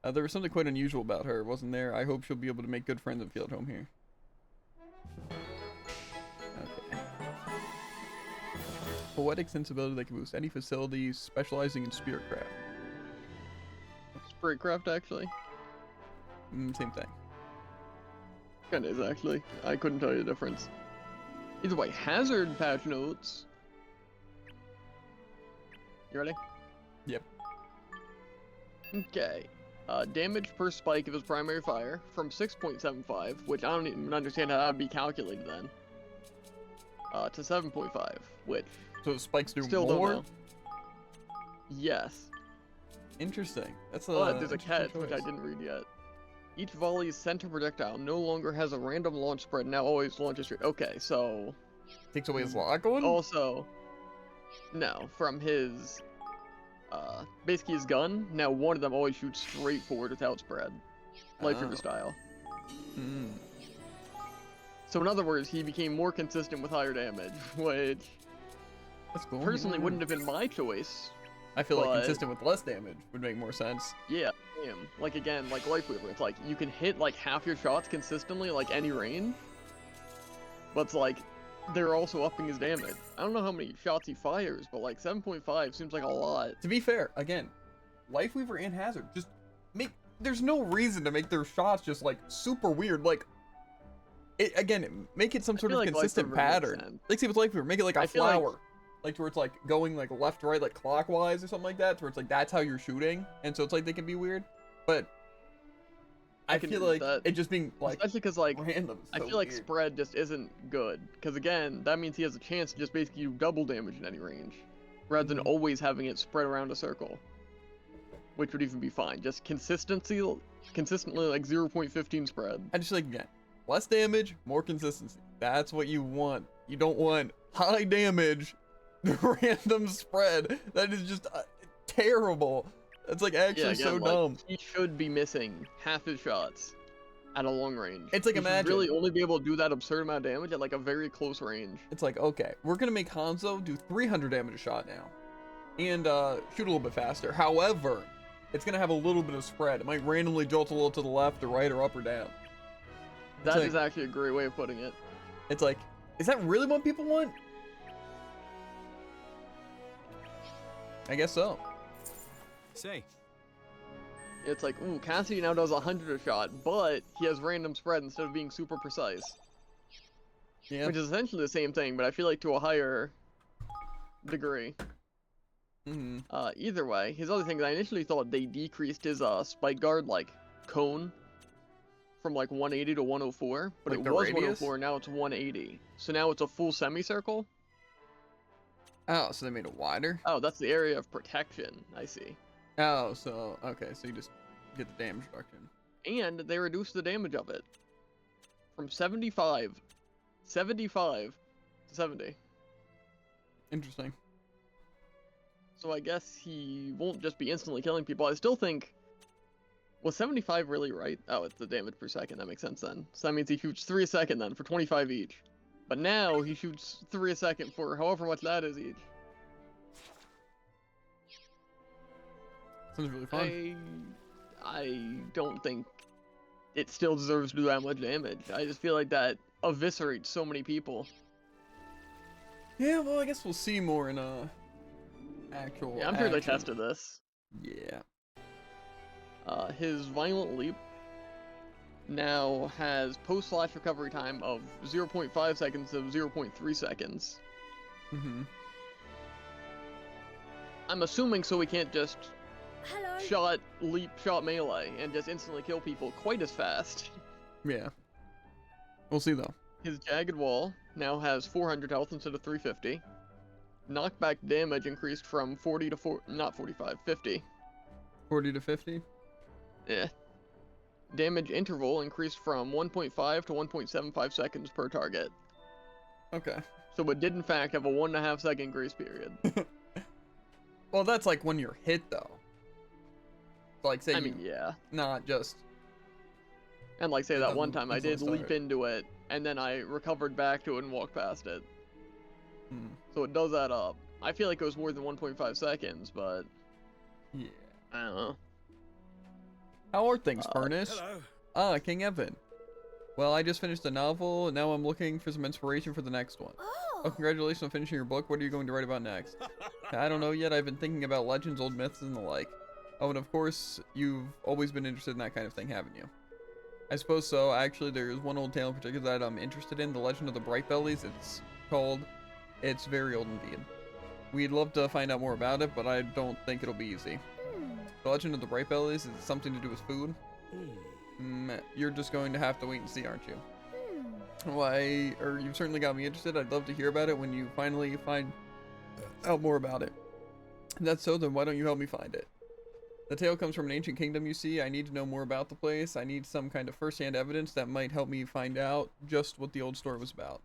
There was something quite unusual about her, wasn't there? I hope she'll be able to make good friends and feel at home here. Okay. Poetic sensibility that can boost any facility specializing in spirit craft. Spritcraft, actually. Same thing. Kinda is, actually. I couldn't tell you the difference. Either way, hazard patch notes. You ready? Yep. Okay. Damage per spike of his primary fire from 6.75, which I don't even understand how that would be calculated then, to 7.5, which So spikes do still more? don't know. Yes. Interesting. That's But there's a interesting catch, which I choice. didn't read yet. Each volley's center projectile no longer has a random launch spread, now always launches straight. Okay, so Takes away his lock on? also, no, from his, basically his gun, now one of them always shoots straight forward without spread. Lightsaber Oh. style. Hmm. So in other words, he became more consistent with higher damage, which That's cool. personally Yeah. wouldn't have been my choice, I feel like But- consistent with less damage would make more sense. Yeah, damn. Like again, like Lifeweaver, it's like you can hit like half your shots consistently, like any range. But it's like they're also upping his damage. I don't know how many shots he fires, but like 7.5 seems like a lot. To be fair, again, Lifeweaver and Hazard just make. There's no reason to make their shots just like super weird. Like, again, make it some sort feel of like consistent Lifeweaver makes pattern. sense. Like, see with Lifeweaver, make it like a I feel like- flower. Like where it's like going like left to right, like clockwise or something like that, to where it's like that's how you're shooting, and so it's like they can be weird. But I can feel agree like with that. it just being like Especially because like random. is I so feel like weird. spread just isn't good. Because again, that means he has a chance to just basically do double damage in any range, rather than Mhm. always having it spread around a circle, which would even be fine. Just consistently like 0.15 spread. I just like again, less damage, more consistency. That's what you want. You don't want high damage, random spread. That is just terrible. That's like actually Yeah, so again, like, dumb. he should be missing half his shots at a long range. It's like, he should imagine- really only be able to do that absurd amount of damage at like a very close range. It's like, okay, we're gonna make Hanzo do 300 damage a shot now, and shoot a little bit faster. However, it's gonna have a little bit of spread. It might randomly jolt a little to the left or right or up or down. That like- is actually a great way of putting it. It's like, is that really what people want? I guess so. Say, It's like, ooh, Cassidy now does 100 a shot, but he has random spread instead of being super precise. Yeah. Which is essentially the same thing, but I feel like to a higher degree. Mm-hmm. Either way, his other thing is I initially thought they decreased his spike guard, like, cone from like 180 to 104, but Like it the was radius? 104, now it's 180. So now it's a full semicircle. Oh, so they made it wider? Oh, that's the area of protection, I see. Oh, so, okay, so you just get the damage reduction. And they reduced the damage of it from 75 to 70. Interesting. So I guess he won't just be instantly killing people. I still think, was 75 really right? Oh, it's the damage per second. That makes sense then. So that means he shoots 3 a second then for 25 each. But now he shoots 3 a second for however much that is each. Sounds really fun. I don't think it still deserves to do that much damage. I just feel like that eviscerates so many people. Yeah, well, I guess we'll see more in actual. Yeah, I'm sure they action. tested this. Yeah. His Violent Leap now has post-slash recovery time of 0.5 seconds to 0.3 seconds. Mm-hmm. I'm assuming so we can't just Hello. shot, leap, shot melee and just instantly kill people quite as fast. Yeah. We'll see though. His Jagged Wall now has 400 health instead of 350. Knockback damage increased from 40 to 50. 40 to 50. Yeah. Damage interval increased from 1.5 to 1.75 seconds per target. Okay. So it did in fact have a 1.5 second grace period. Well, that's like when you're hit though. Like say I you mean, yeah. not just. And like say It that one doesn't- time I did doesn't leap start. into it, and then I recovered back to it and walked past it. Hmm. So it does add up. I feel like it was more than 1.5 seconds, but Yeah. I don't know. How are things, Furnace? hello. Ah, King Evan. Well, I just finished a novel, and now I'm looking for some inspiration for the next one. Oh, Oh. congratulations on finishing your book. What are you going to write about next? I don't know yet. I've been thinking about legends, old myths, and the like. Oh, and of course, you've always been interested in that kind of thing, haven't you? I suppose so. Actually, there's one old tale in particular that I'm interested in. The Legend of the Bright Bellies, it's called. It's very old indeed. We'd love to find out more about it, but I don't think it'll be easy. The Legend of the Bright Bellies is something to do with food. You're just going to have to wait and see, aren't you? Why, or you've certainly got me interested. I'd love to hear about it when you finally find out more about it. If that's so, then why don't you help me find it? The tale comes from an ancient kingdom, you see. I need to know more about the place. I need some kind of first-hand evidence that might help me find out just what the old story was about.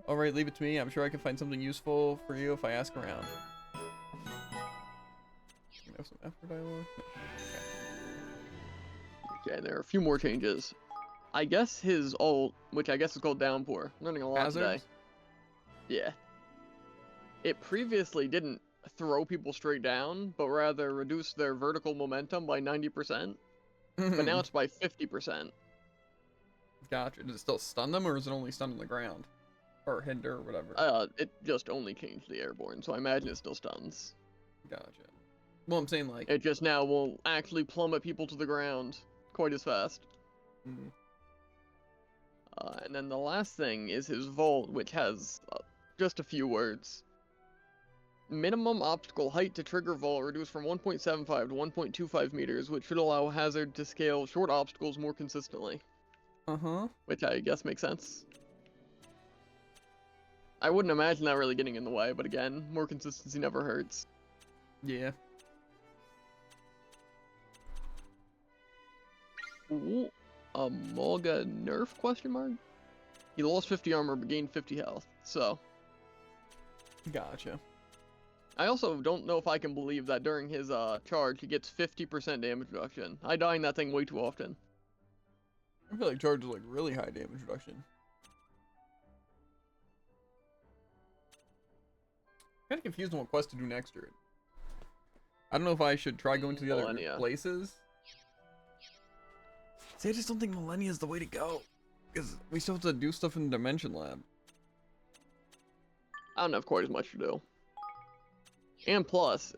Alright, leave it to me. I'm sure I can find something useful for you if I ask around. You have some effort dialogue? Okay, there are a few more changes. I guess his ult, which I guess is called Downpour. I'm learning a lot today. Hazards? Yeah. It previously didn't throw people straight down, but rather reduce their vertical momentum by 90%. But now it's by 50%. Gotcha. Does it still stun them, or is it only stun on the ground? Or hinder, or whatever? It just only changed the airborne, so I imagine it still stuns. Gotcha. Well, I'm saying, like... It just now won't actually plummet people to the ground quite as fast. Mm. And then the last thing is his vault, which has just a few words. Minimum obstacle height to trigger vault reduced from 1.75 to 1.25 meters, which should allow Hazard to scale short obstacles more consistently. Uh-huh. Which I guess makes sense. I wouldn't imagine that really getting in the way, but again, more consistency never hurts. Yeah. Ooh, a Mulga nerf question mark? He lost 50 armor but gained 50 health, so... Gotcha. I also don't know if I can believe that during his charge he gets 50% damage reduction. I die in that thing way too often. I feel like charge is like really high damage reduction. Kind of confused on what quest to do next, dude. I don't know if I should try going to the other places. See, I just don't think Millennia is the way to go. Because we still have to do stuff in the Dimension Lab. I don't have quite as much to do. And plus,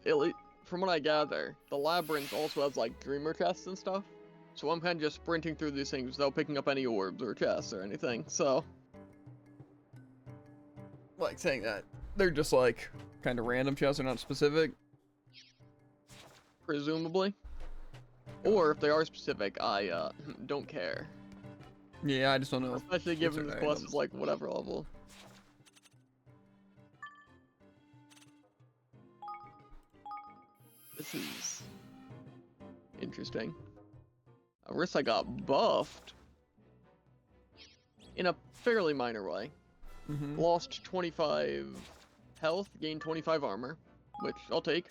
from what I gather, the Labyrinth also has like Dreamer chests and stuff. So I'm kind of just sprinting through these things without picking up any orbs or chests or anything, so... Like saying that they're just like kind of random chests, they're not specific. Presumably. Or if they are specific, I don't care. Yeah, I just don't know. Especially given this quest is like whatever level. This is interesting. Arissa got buffed in a fairly minor way. Lost 25 health, gained 25 armor, which I'll take.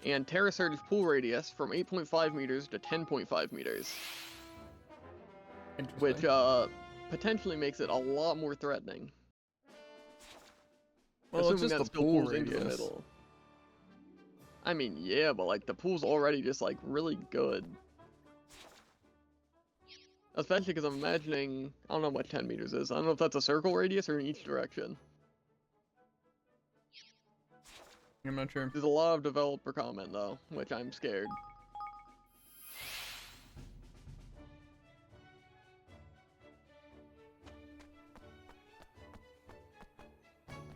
And Terra Surge's pool radius from 8.5 meters to 10.5 meters. Which potentially makes it a lot more threatening. Well, assuming it's just that the still pool pulls into the radius. middle. I mean, yeah, but like the pool's already just like really good. Especially because I'm imagining, I don't know what 10 meters is. I don't know if that's a circle radius or in each direction. I'm not sure. There's a lot of developer comment though, which I'm scared.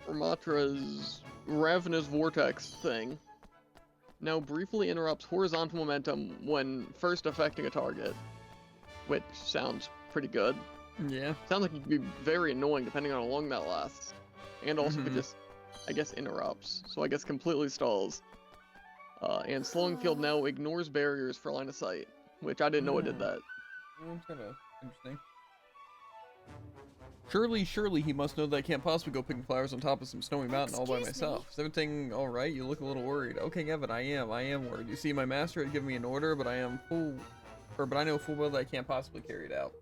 Ramatra's Ravenous Vortex thing now briefly interrupts horizontal momentum when first affecting a target. Which sounds pretty good. Yeah. Sounds like it could be very annoying depending on how long that lasts. And also could just, I guess, interrupts. So I guess completely stalls. And slowing field now ignores barriers for line of sight. Which I didn't know it did that. That's kind of interesting. Surely he must know that I can't possibly go picking flowers on top of some snowy mountain all by myself. Is everything alright? You look a little worried. Okay, Evan, I am worried. You see, my master had given me an order, but I know full well that I can't possibly carry it out.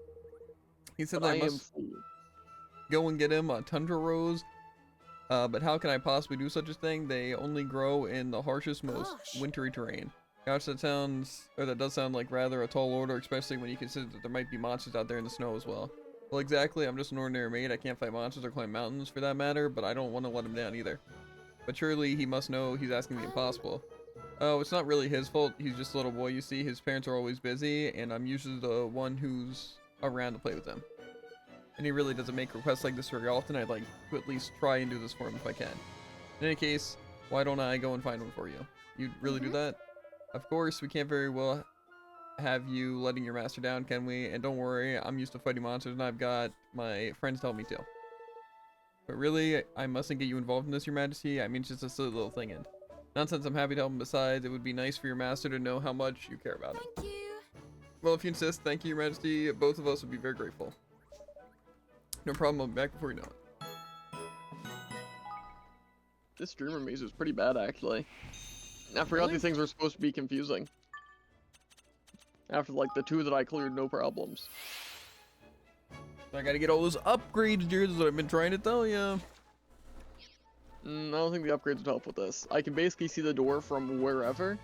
He said that I must go and get him a tundra rose, but how can I possibly do such a thing? They only grow in the harshest, most wintry terrain. Gosh, that does sound like rather a tall order, especially when you consider that there might be monsters out there in the snow as well. Well, exactly, I'm just an ordinary maid. I can't fight monsters or climb mountains for that matter, but I don't want to let him down either. But surely he must know he's asking the impossible. Oh, it's not really his fault. He's just a little boy, you see. His parents are always busy, and I'm usually the one who's around to play with them. And he really doesn't make requests like this very often. I'd like to at least try and do this for him if I can. In any case, why don't I go and find one for you? You'd really do that? Of course, we can't very well have you letting your master down, can we? And don't worry, I'm used to fighting monsters, and I've got my friends to help me too. But really, I mustn't get you involved in this, your majesty. I mean, it's just a silly little thing, and nonsense, I'm happy to help him. Besides, it would be nice for your master to know how much you care about him. Thank you. Well, if you insist, thank you, your majesty. Both of us would be very grateful. No problem, I'll be back before you know it. This Dreamer Maze was pretty bad, actually. I forgot these things were supposed to be confusing. After, like, the two that I cleared, no problems. I gotta get all those upgrades, dude. That's what I've been trying to tell you. I don't think the upgrades would help with this. I can basically see the door from wherever.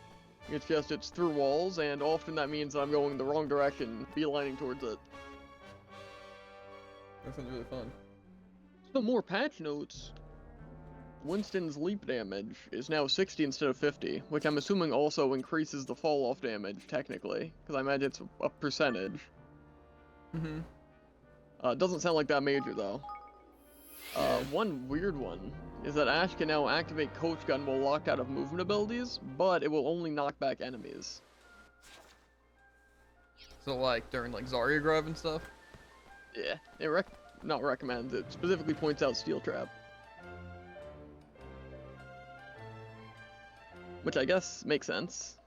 It's just, it's through walls, and often that means I'm going the wrong direction, beelining towards it. That sounds really fun. Some more patch notes. Winston's leap damage is now 60 instead of 50, which I'm assuming also increases the fall-off damage, technically, because I imagine it's a percentage. Mm-hmm. It doesn't sound like that major, though. One weird one is that Ash can now activate Coach Gun while locked out of movement abilities, but it will only knock back enemies. So like during like Zarya Grub and stuff? Yeah, it not recommends, it specifically points out Steel Trap. Which I guess makes sense.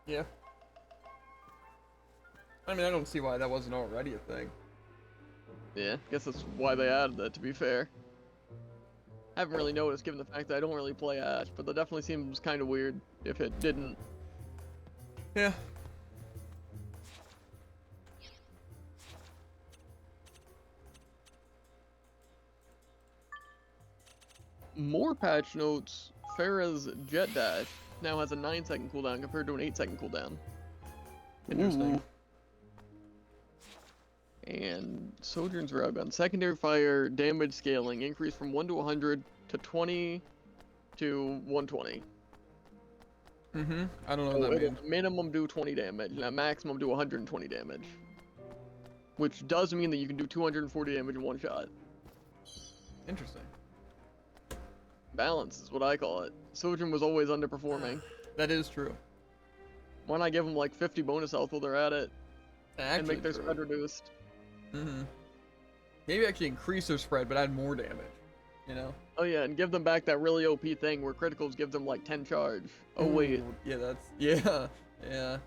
Yeah. I mean, I don't see why that wasn't already a thing. Yeah, guess that's why they added it, to be fair. Haven't really noticed given the fact that I don't really play Ash, but that definitely seems kind of weird if it didn't. Yeah. More patch notes, Farah's Jet Dash now has a 9-second cooldown compared to an 8-second cooldown. Interesting. Ooh. And Sojourn's Railgun. Secondary fire damage scaling increased from 1 to 100 to 20 to 120. Mm-hmm. I don't know So what that it'll means. minimum do 20 damage, and at maximum do 120 damage. Which does mean that you can do 240 damage in one shot. Interesting. Balance is what I call it. Sojourn was always underperforming. That is true. Why not give them like 50 bonus health while they're at it, and make their true. spread reduced? Mm-hmm. Maybe actually increase their spread, but add more damage. You know? Oh yeah, and give them back that really OP thing where criticals give them like 10 charge. Oh wait. Ooh, yeah, that's yeah. Yeah.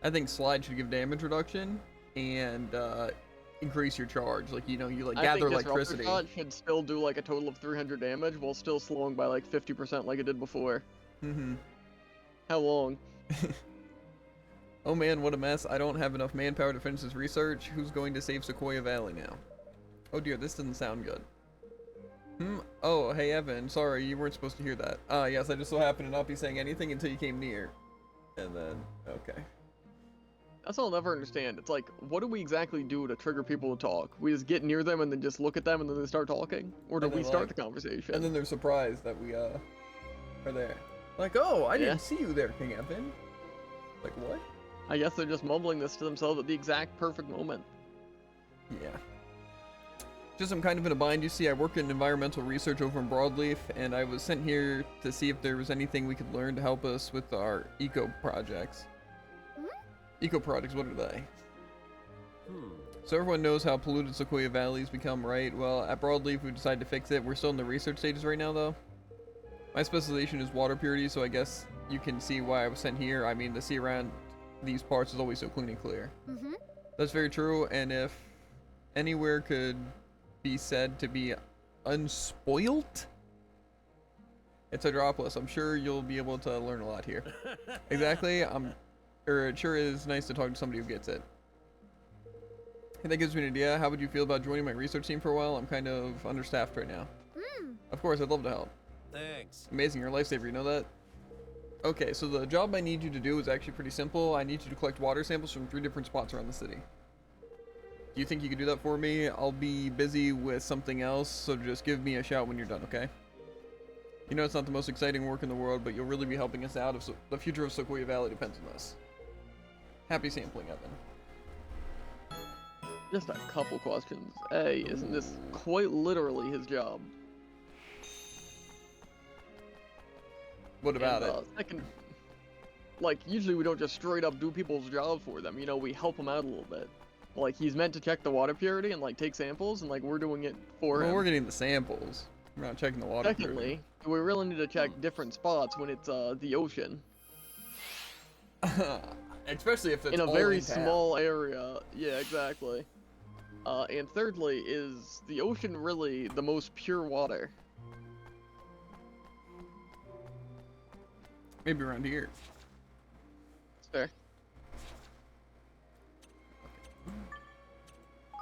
I think slide should give damage reduction and increase your charge. Like you like I gather think electricity. Disruptor Shot should still do like a total of 300 damage while still slowing by like 50% like it did before. Mm-hmm. How long? Oh man, what a mess. I don't have enough manpower to finish this research. Who's going to save Sequoia Valley now? Oh dear, this doesn't sound good. Oh, hey Evan, sorry, you weren't supposed to hear that. Yes, I just so happened to not be saying anything until you came near. And then, okay. That's what I'll never understand. It's like, what do we exactly do to trigger people to talk? We just get near them and then just look at them and then they start talking? Or do And then, we start like- the conversation? And then they're surprised that we, are there. Like, oh, I Yeah. didn't see you there, King Evan. Like, what? I guess they're just mumbling this to themselves at the exact perfect moment. Yeah. Just I'm kind of in a bind, you see. I work in environmental research over in Broadleaf, and I was sent here to see if there was anything we could learn to help us with our eco projects. Eco projects, what are they? So everyone knows how polluted Sequoia Valley's become, right? Well, at Broadleaf we decided to fix it. We're still in the research stages right now, though. My specialization is water purity, so I guess you can see why I was sent here. I mean, the sea around these parts is always so clean and clear. That's very true, and if anywhere could be said to be unspoilt, it's Hydropolis. I'm sure you'll be able to learn a lot here. Exactly. It sure is nice to talk to somebody who gets it. And that gives me an idea. How would you feel about joining my research team for a while? I'm kind of understaffed right now. Of course, I'd love to help. Thanks. Amazing, you're a lifesaver, you know that? Okay, so the job I need you to do is actually pretty simple. I need you to collect water samples from 3 different spots around the city. Do you think you could do that for me? I'll be busy with something else, so just give me a shout when you're done, okay? You know it's not the most exciting work in the world, but you'll really be helping us out if the future of Sequoia Valley depends on this. Happy sampling, Evan. Just a couple questions. A, isn't this quite literally his job? What about And, it? Second, like, usually we don't just straight up do people's job for them, you know, we help them out a little bit. Like, he's meant to check the water purity and, like, take samples, and, like, we're doing it for Well, him. we're getting the samples. We're not checking the water purity. Secondly, we really need to check different spots when it's, the ocean. Especially if it's In a all very in town. small area. Yeah, exactly. And thirdly, is the ocean really the most pure water? Maybe around here. It's fair.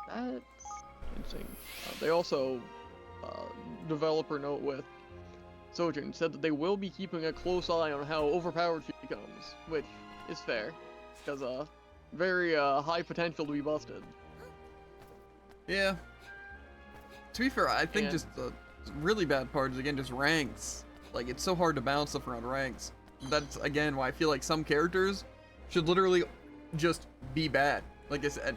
That's interesting. They also, developer note with Sojin said that they will be keeping a close eye on how overpowered she becomes, which is fair, because very high potential to be busted. Yeah. To be fair, I think And- just the really bad part is, again, just ranks. Like, it's so hard to bounce stuff around ranks. That's, again, why I feel like some characters should literally just be bad. Like I said,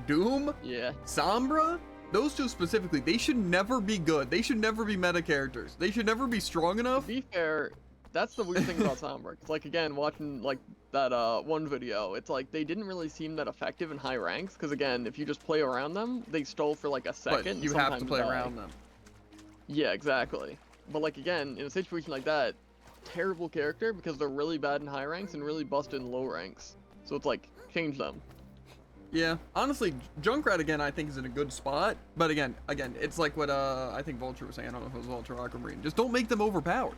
Doom, Yeah. Sombra, those two specifically, they should never be good. They should never be meta characters. They should never be strong To enough. be fair, that's the weird thing about Sombra. It's like, again, watching like that one video, it's like they didn't really seem that effective in high ranks, because again, if you just play around them, they stall for like a second. But and you have to sometimes play die. around them. Yeah, exactly. But like again, in a situation like that, terrible character because they're really bad in high ranks and really busted in low ranks. So it's like, change them. Yeah, honestly, Junkrat again I think is in a good spot, but again, it's like what I think Vulture was saying. I don't know if it was Vulture or Aquamarine. Just don't make them overpowered.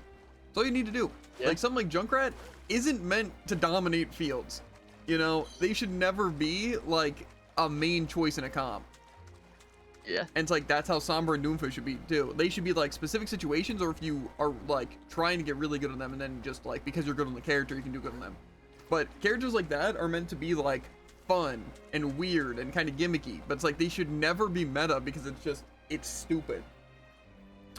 That's all you need to do. Yeah. Like something like Junkrat isn't meant to dominate fields. You know, they should never be like a main choice in a comp. Yeah. And it's like that's how Sombra and Doomfish should be too. They should be like specific situations, or if you are like trying to get really good on them, and then just like because you're good on the character, you can do good on them. But characters like that are meant to be like fun and weird and kind of gimmicky, but it's like they should never be meta because it's stupid.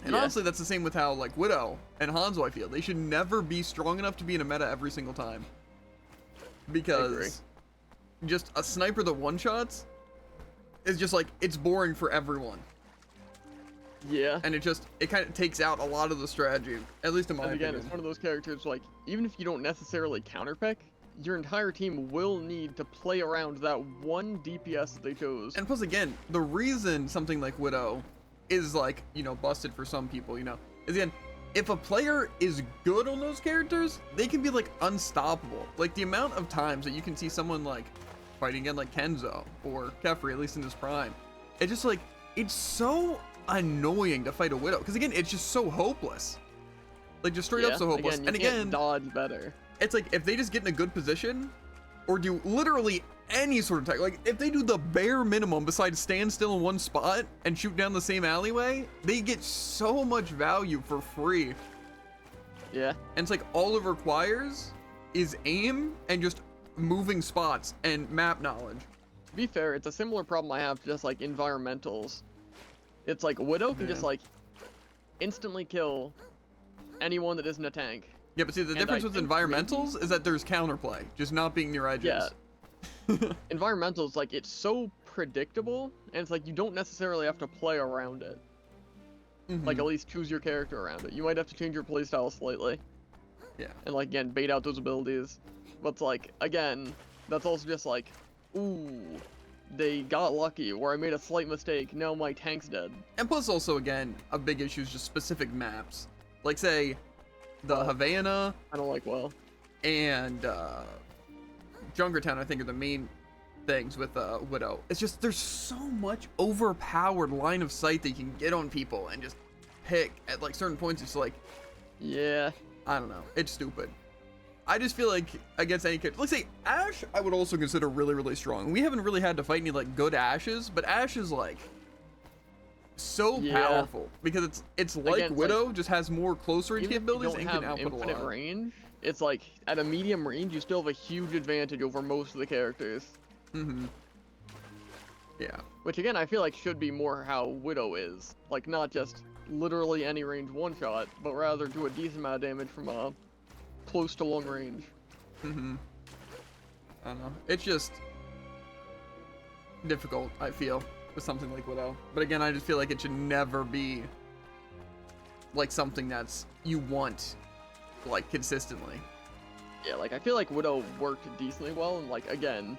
And Yeah. honestly, that's the same with how like Widow and Hanzo I feel. They should never be strong enough to be in a meta every single time. Because just a sniper that one-shots is just like, it's boring for everyone. Yeah. And it kind of takes out a lot of the strategy, at least in my And again, opinion. it's one of those characters, like, even if you don't necessarily counterpick, your entire team will need to play around that one DPS that they chose. And plus, again, the reason something like Widow is like, you know, busted for some people, you know, is again, if a player is good on those characters, they can be like unstoppable. Like the amount of times that you can see someone like fighting again like Kenzo or Kefri, at least in his prime, it's just like, it's so annoying to fight a Widow. Because again, it's just so hopeless. Like just straight up so hopeless. Again, And you can't again, dodge better. it's like if they just get in a good position or do literally any sort of attack, like if they do the bare minimum besides stand still in one spot and shoot down the same alleyway, they get so much value for free. Yeah. And it's like all it requires is aim and just moving spots and map knowledge. To be fair, it's a similar problem I have to just like environmentals. It's like Widow can Yeah. just like instantly kill anyone that isn't a tank. Yeah, but see, the And difference I with think environmentals is that there's counterplay, just not being near edges. Yeah. Environmentals, like, it's so predictable, and it's like you don't necessarily have to play around it. Like, at least choose your character around it. You might have to change your playstyle slightly. Yeah. And, like, again, bait out those abilities. But, it's like, again, that's also just like, ooh, they got lucky, or I made a slight mistake, now my tank's dead. And plus also, again, a big issue is just specific maps. Like, say, the Havana I don't like well. and Junkertown, I think, are the main things with Widow. It's just, there's so much overpowered line of sight that you can get on people and just pick at, like, certain points. It's like, Yeah. I don't know. It's stupid. I just feel like against any character, let's say Ashe, I would also consider really, really strong. We haven't really had to fight any like good Ashes, but Ashe is like so Yeah. powerful because it's like Again, it's Widow, just has more close range Even if you capabilities don't and have can output a infinite lot. range, it's like, at a medium range, you still have a huge advantage over most of the characters. Mm-hmm. Yeah. Which again, I feel like should be more how Widow is. Like, not just literally any range one shot, but rather do a decent amount of damage from close to long range. Mm-hmm. I don't know. It's just difficult, I feel, with something like Widow. But again, I just feel like it should never be like something that's you want like consistently. Yeah, like, I feel like Widow worked decently well, and like, again,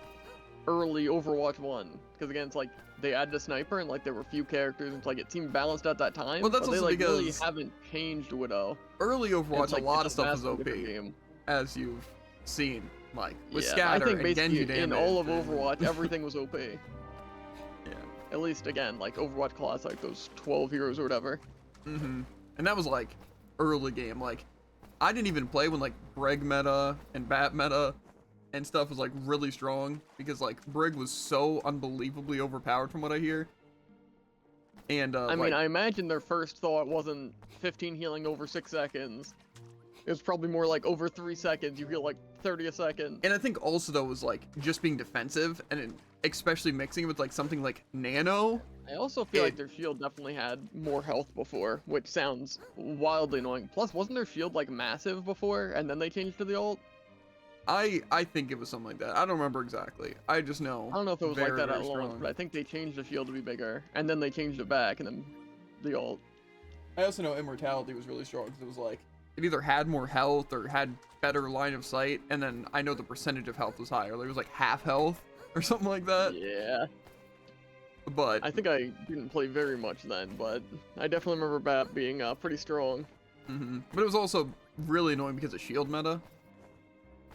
early Overwatch 1. Because again, it's like, they added a sniper, and like, there were few characters, and it's like, it seemed balanced at that time. Well, that's but they also like really because haven't changed Widow. Early And Overwatch, it's like, a lot of it's stuff was vastly OP, different game. as you've seen, like with Yeah, Scatter I think and Genji basically in damage. all of and- Overwatch, everything was OP. Yeah. At least, again, like, Overwatch Classic, those 12 heroes or whatever. Mm-hmm. And that was like early game. Like, I didn't even play when like Brig meta and Bat meta and stuff was like really strong because like Brig was so unbelievably overpowered from what I hear. And I mean, I imagine their first thought wasn't 15 healing over 6 seconds. It was probably more like over 3 seconds, you heal like 30 a second. and I think also though was like just being defensive, and especially mixing it with like something like nano. I also feel like their shield definitely had more health before, which sounds wildly annoying. Plus, wasn't their shield like massive before, and then they changed to the ult? I think it was something like that. I don't remember exactly. I just know. I don't know if it was like very, that at very launch, strong. but I think they changed the shield to be bigger, and then they changed it back, and then the ult. I also know immortality was really strong because it was like it either had more health or had better line of sight, and then I know the percentage of health was higher. Like, it was like half health or something like that. Yeah. But I think I didn't play very much then, but I definitely remember Bat being pretty strong. but it was also really annoying because of shield meta.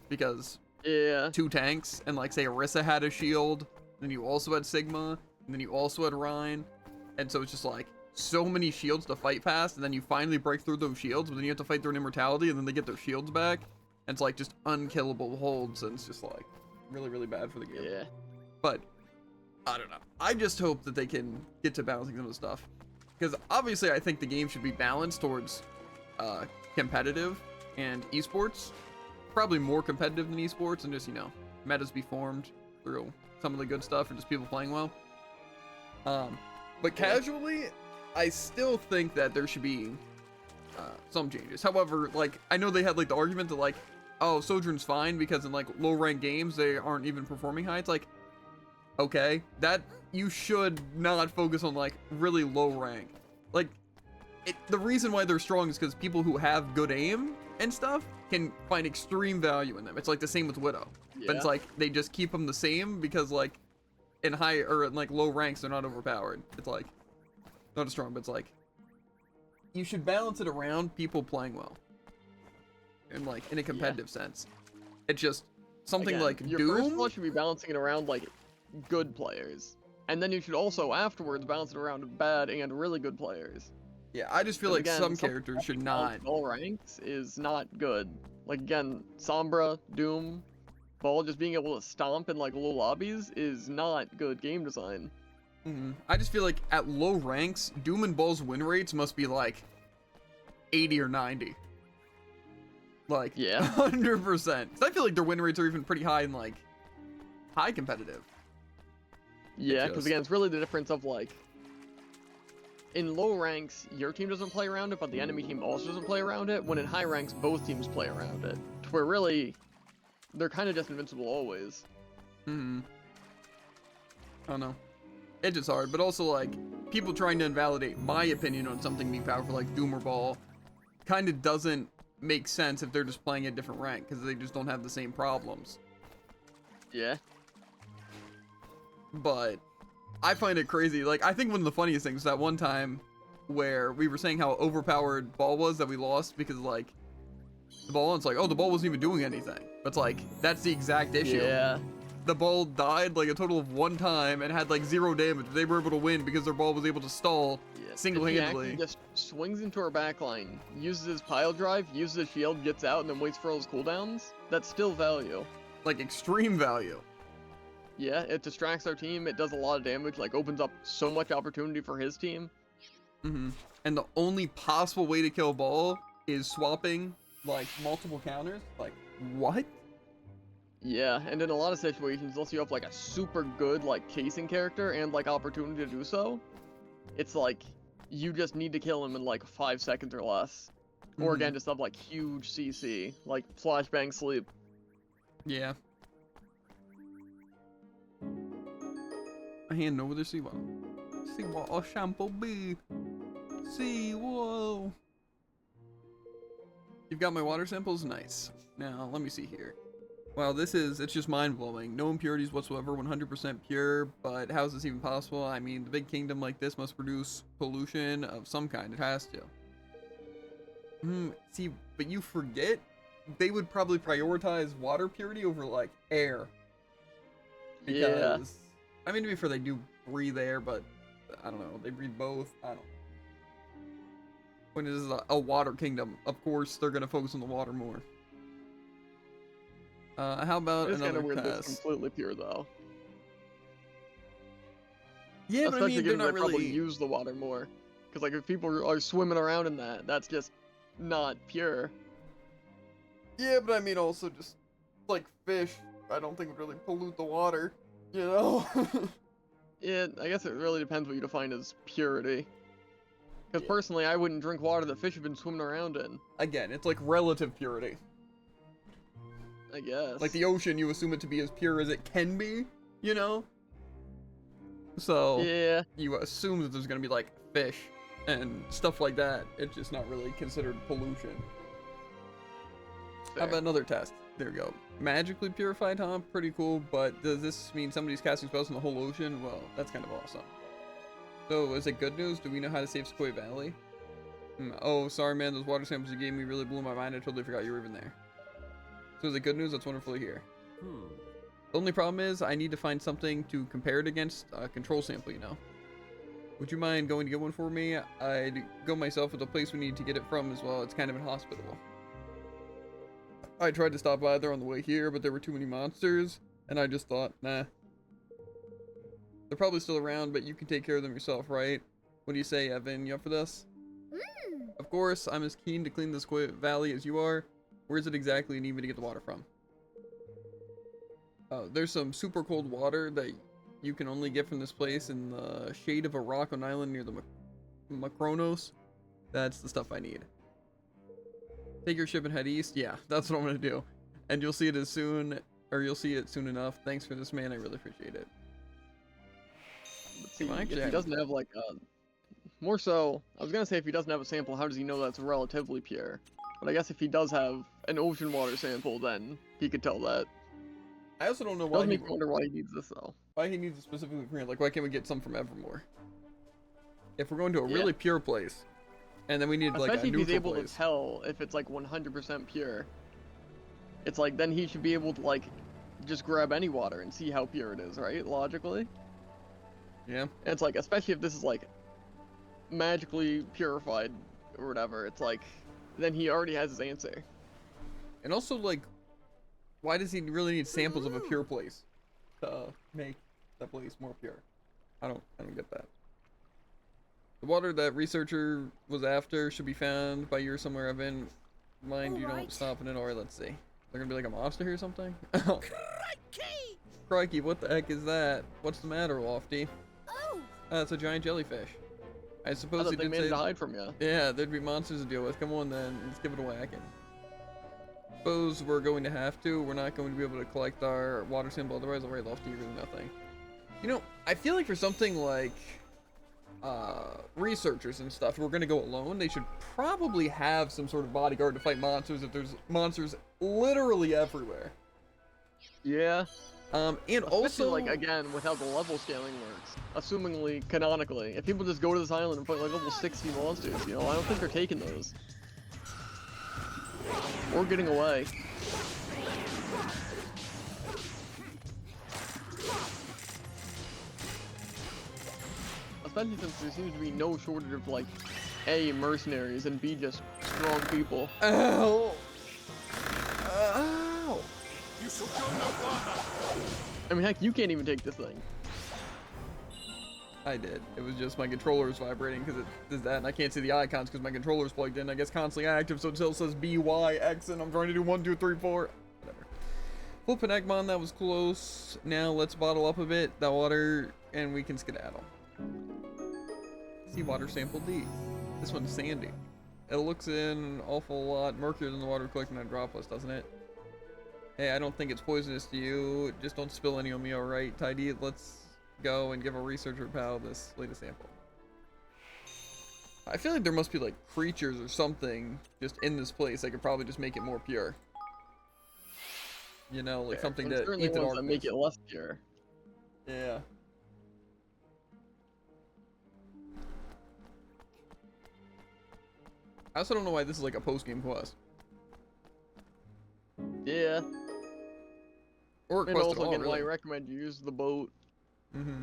Because Yeah. 2 tanks, and like say Orisa had a shield, then you also had Sigma, and then you also had Rhine, and so it's just like so many shields to fight past, and then you finally break through those shields, but then you have to fight through an immortality, and then they get their shields back, and it's like just unkillable holds, and it's just like really, really bad for the game. Yeah. But I don't know. I just hope that they can get to balancing some of the stuff, because obviously I think the game should be balanced towards competitive and esports. Probably more competitive than esports, and just, you know, metas be formed through some of the good stuff and just people playing well. But casually, I still think that there should be some changes. However, like, I know they had like the argument that like, oh, Sojourn's fine because in like low rank games they aren't even performing high. It's like, okay, that you should not focus on like really low rank. Like, the reason why they're strong is because people who have good aim and stuff can find extreme value in them. It's like the same with Widow. But it's like they just keep them the same because like in high or in like low ranks they're not overpowered. It's like not as strong, but it's like you should balance it around people playing well. And like in a competitive sense. It's just something Again, like your Doom. first one should be balancing it around like good players. And then you should also afterwards balance it around bad and really good players. Yeah, I just feel like Again, some something characters should balanced not. all ranks is not good. Like again, Sombra, Doom, Ball just being able to stomp in like low lobbies is not good game design. I just feel like at low ranks, Doom and Ball's win rates must be like 80 or 90. Like, Yeah. 100%. 'Cause I feel like their win rates are even pretty high in like high competitive. Yeah, because just- again, it's really the difference of like in low ranks, your team doesn't play around it, but the enemy team also doesn't play around it. When in high ranks, both teams play around it. To where really, they're kind of just invincible always. I don't know. It's just hard, but also like people trying to invalidate my opinion on something being powerful like Doom or Ball kind of doesn't make sense if they're just playing a different rank because they just don't have the same problems. Yeah. But I find it crazy. Like, I think one of the funniest things was that one time where we were saying how overpowered Ball was that we lost because, like, the Ball, and it's like, oh, the Ball wasn't even doing anything. But it's like, that's the exact issue. Yeah. The Ball died, like, a total of 1 time and had, like, 0 damage. They were able to win because their Ball was able to stall Yeah. single-handedly. He just swings into her backline, uses his pile drive, uses his shield, gets out, and then waits for all his cooldowns. That's still value. Like, extreme value. Yeah, it distracts our team, it does a lot of damage, like opens up so much opportunity for his team. And the only possible way to kill Ball is swapping, like, multiple counters. Like, what? Yeah, and in a lot of situations, unless you have like a super good like casing character and like opportunity to do so, it's like you just need to kill him in like 5 seconds or less. Or again, just have like huge CC, like flashbang sleep. Yeah. I hand over the Siwa. Siwa or shampoo be. Siwa. You've got my water samples? Nice. Now, let me see here. Wow, it's just mind-blowing. No impurities whatsoever, 100% pure, but how is this even possible? I mean, the big kingdom like this must produce pollution of some kind. It has to. See, but you forget they would probably prioritize water purity over, like, air. Yeah. Because, I mean, to be fair, they do breathe air, but I don't know. They breathe both. I don't know. When it is a water kingdom, of course, they're going to focus on the water more. How about It's kind another of weird that it's test? completely pure though. Yeah, but I Especially mean, they're given not they probably really. use the water more. Because like if people are swimming around in that, that's just not pure. Yeah, but I mean, also just like fish. I don't think would really pollute the water. You know. Yeah, I guess it really depends what you define as purity. Because personally, I wouldn't drink water that fish have been swimming around in. Again, it's like relative purity. I guess. Like the ocean, you assume it to be as pure as it can be. You know. So Yeah. you assume that there's gonna be like fish and stuff like that. It's just not really considered pollution. How Fair. about another test? There we go. Magically purified, huh? Pretty cool, but does this mean somebody's casting spells in the whole ocean? Well, that's kind of awesome. So, is it good news? Do we know how to save Sequoia Valley? Oh, sorry man, those water samples you gave me really blew my mind. I totally forgot you were even there. So is it good news? That's wonderful to hear. The only problem is I need to find something to compare it against, a control sample, you know. Would you mind going to get one for me? I'd go myself with the place we need to get it from as well. It's kind of inhospitable. I tried to stop by there on the way here, but there were too many monsters, and I just thought, nah. They're probably still around, but you can take care of them yourself, right? What do you say, Evan? You up for this? Of course, I'm as keen to clean this valley as you are. Where is it exactly you need me to get the water from? There's some super cold water that you can only get from this place in the shade of a rock on an island near the Macronos. That's the stuff I need. Take your ship and head east. Yeah, that's what I'm gonna do. And you'll see it as soon, or you'll see it soon enough. Thanks for this, man. I really appreciate it. Let's see, Well, if actually, he doesn't have like a... More so, I was gonna say if he doesn't have a sample, how does he know that's relatively pure? But I guess if he does have an ocean water sample, then he could tell that. I also don't know It why does make me wonder why he needs this though. why he needs it specifically for here. Like, why can't we get some from Evermore? If we're going to a Yeah. really pure place, and then we need like a Especially if he's neutral able place. to tell if it's like 100% pure. It's like then he should be able to like just grab any water and see how pure it is, right? Logically. Yeah. And it's like, especially if this is like magically purified or whatever, it's like then he already has his answer. And also, like, why does he really need samples of a pure place to make the place more pure? I don't get that. The water that researcher was after should be found by you somewhere, Evan. Mind you don't stop in it, or let's see. They're gonna be like a monster here or something? Oh. Crikey, what the heck is that? What's the matter, Lofty? Oh. It's a giant jellyfish. I I suppose thought he they did managed say... to hide from you. Yeah, there'd be monsters to deal with. Come on then, let's give it a whacking. Suppose we're going to have to. We're not going to be able to collect our water sample, otherwise I'll write Lofty really nothing. You know, I feel like for something like researchers and stuff who are going to go alone, they should probably have some sort of bodyguard to fight monsters if there's monsters literally everywhere. Yeah. And Especially, also, like, again, with how the level scaling works. Assumingly, canonically, if people just go to this island and fight like level 60 monsters, you know, I don't think they're taking those. Or getting away. Especially since there seems to be no shortage of, like, A, mercenaries, and B, just strong people. ow! Ow! I mean, heck, you can't even take this thing. I did. It was just my controller's vibrating because it does that, and I can't see the icons because my controller's plugged in. I guess constantly active, so it still says B, Y, X, and I'm trying to do 1, 2, 3, 4. Whatever. Flippin' Eggmon, that was close. Now let's bottle up a bit, that water, and we can skedaddle. Seawater sample D. This one's sandy. It looks in an awful lot murkier than the water collecting on droplets, doesn't it? Hey, I don't think it's poisonous to you. Just don't spill any on me, alright? Tidy, let's go and give a researcher pal this latest sample. I feel like there must be like creatures or something just in this place that could probably just make it more pure. You know, like Yeah, something and that certainly eats an ones that make arcus. it less pure. Yeah. I also don't know why this is like a post-game quest. Yeah. Or a And quest also, at all, again, why I really. recommend you use the boat. Mm-hmm.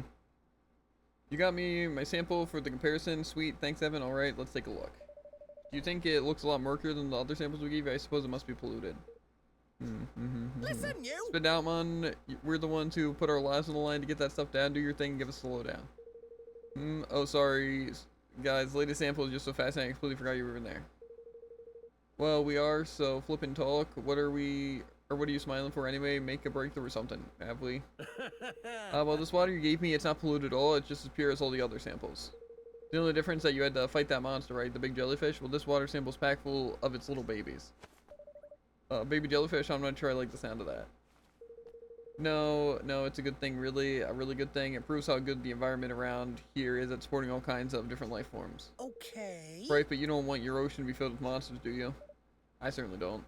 You got me my sample for the comparison. Sweet. Thanks, Evan. All right, let's take a look. Do you think it looks a lot murkier than the other samples we gave you? I suppose it must be polluted. Listen, you. Spit out, man. We're the ones who put our lives on the line to get that stuff down. Do your thing and give us a slow down. Oh, sorry, guys. Latest sample is just so fascinating. I completely forgot you were in there. Well, we are, so flip and talk. What are we, or what are you smiling for anyway? Make a breakthrough or something, have we? Well, this water you gave me, it's not polluted at all. It's just as pure as all the other samples. The only difference that you had to fight that monster, right? The big jellyfish? Well, this water sample's packed full of its little babies. Baby jellyfish, I'm not sure I like the sound of that. No, it's a good thing, really. A really good thing. It proves how good the environment around here is at supporting all kinds of different life forms. Okay. Right, but you don't want your ocean to be filled with monsters, do you? I certainly don't.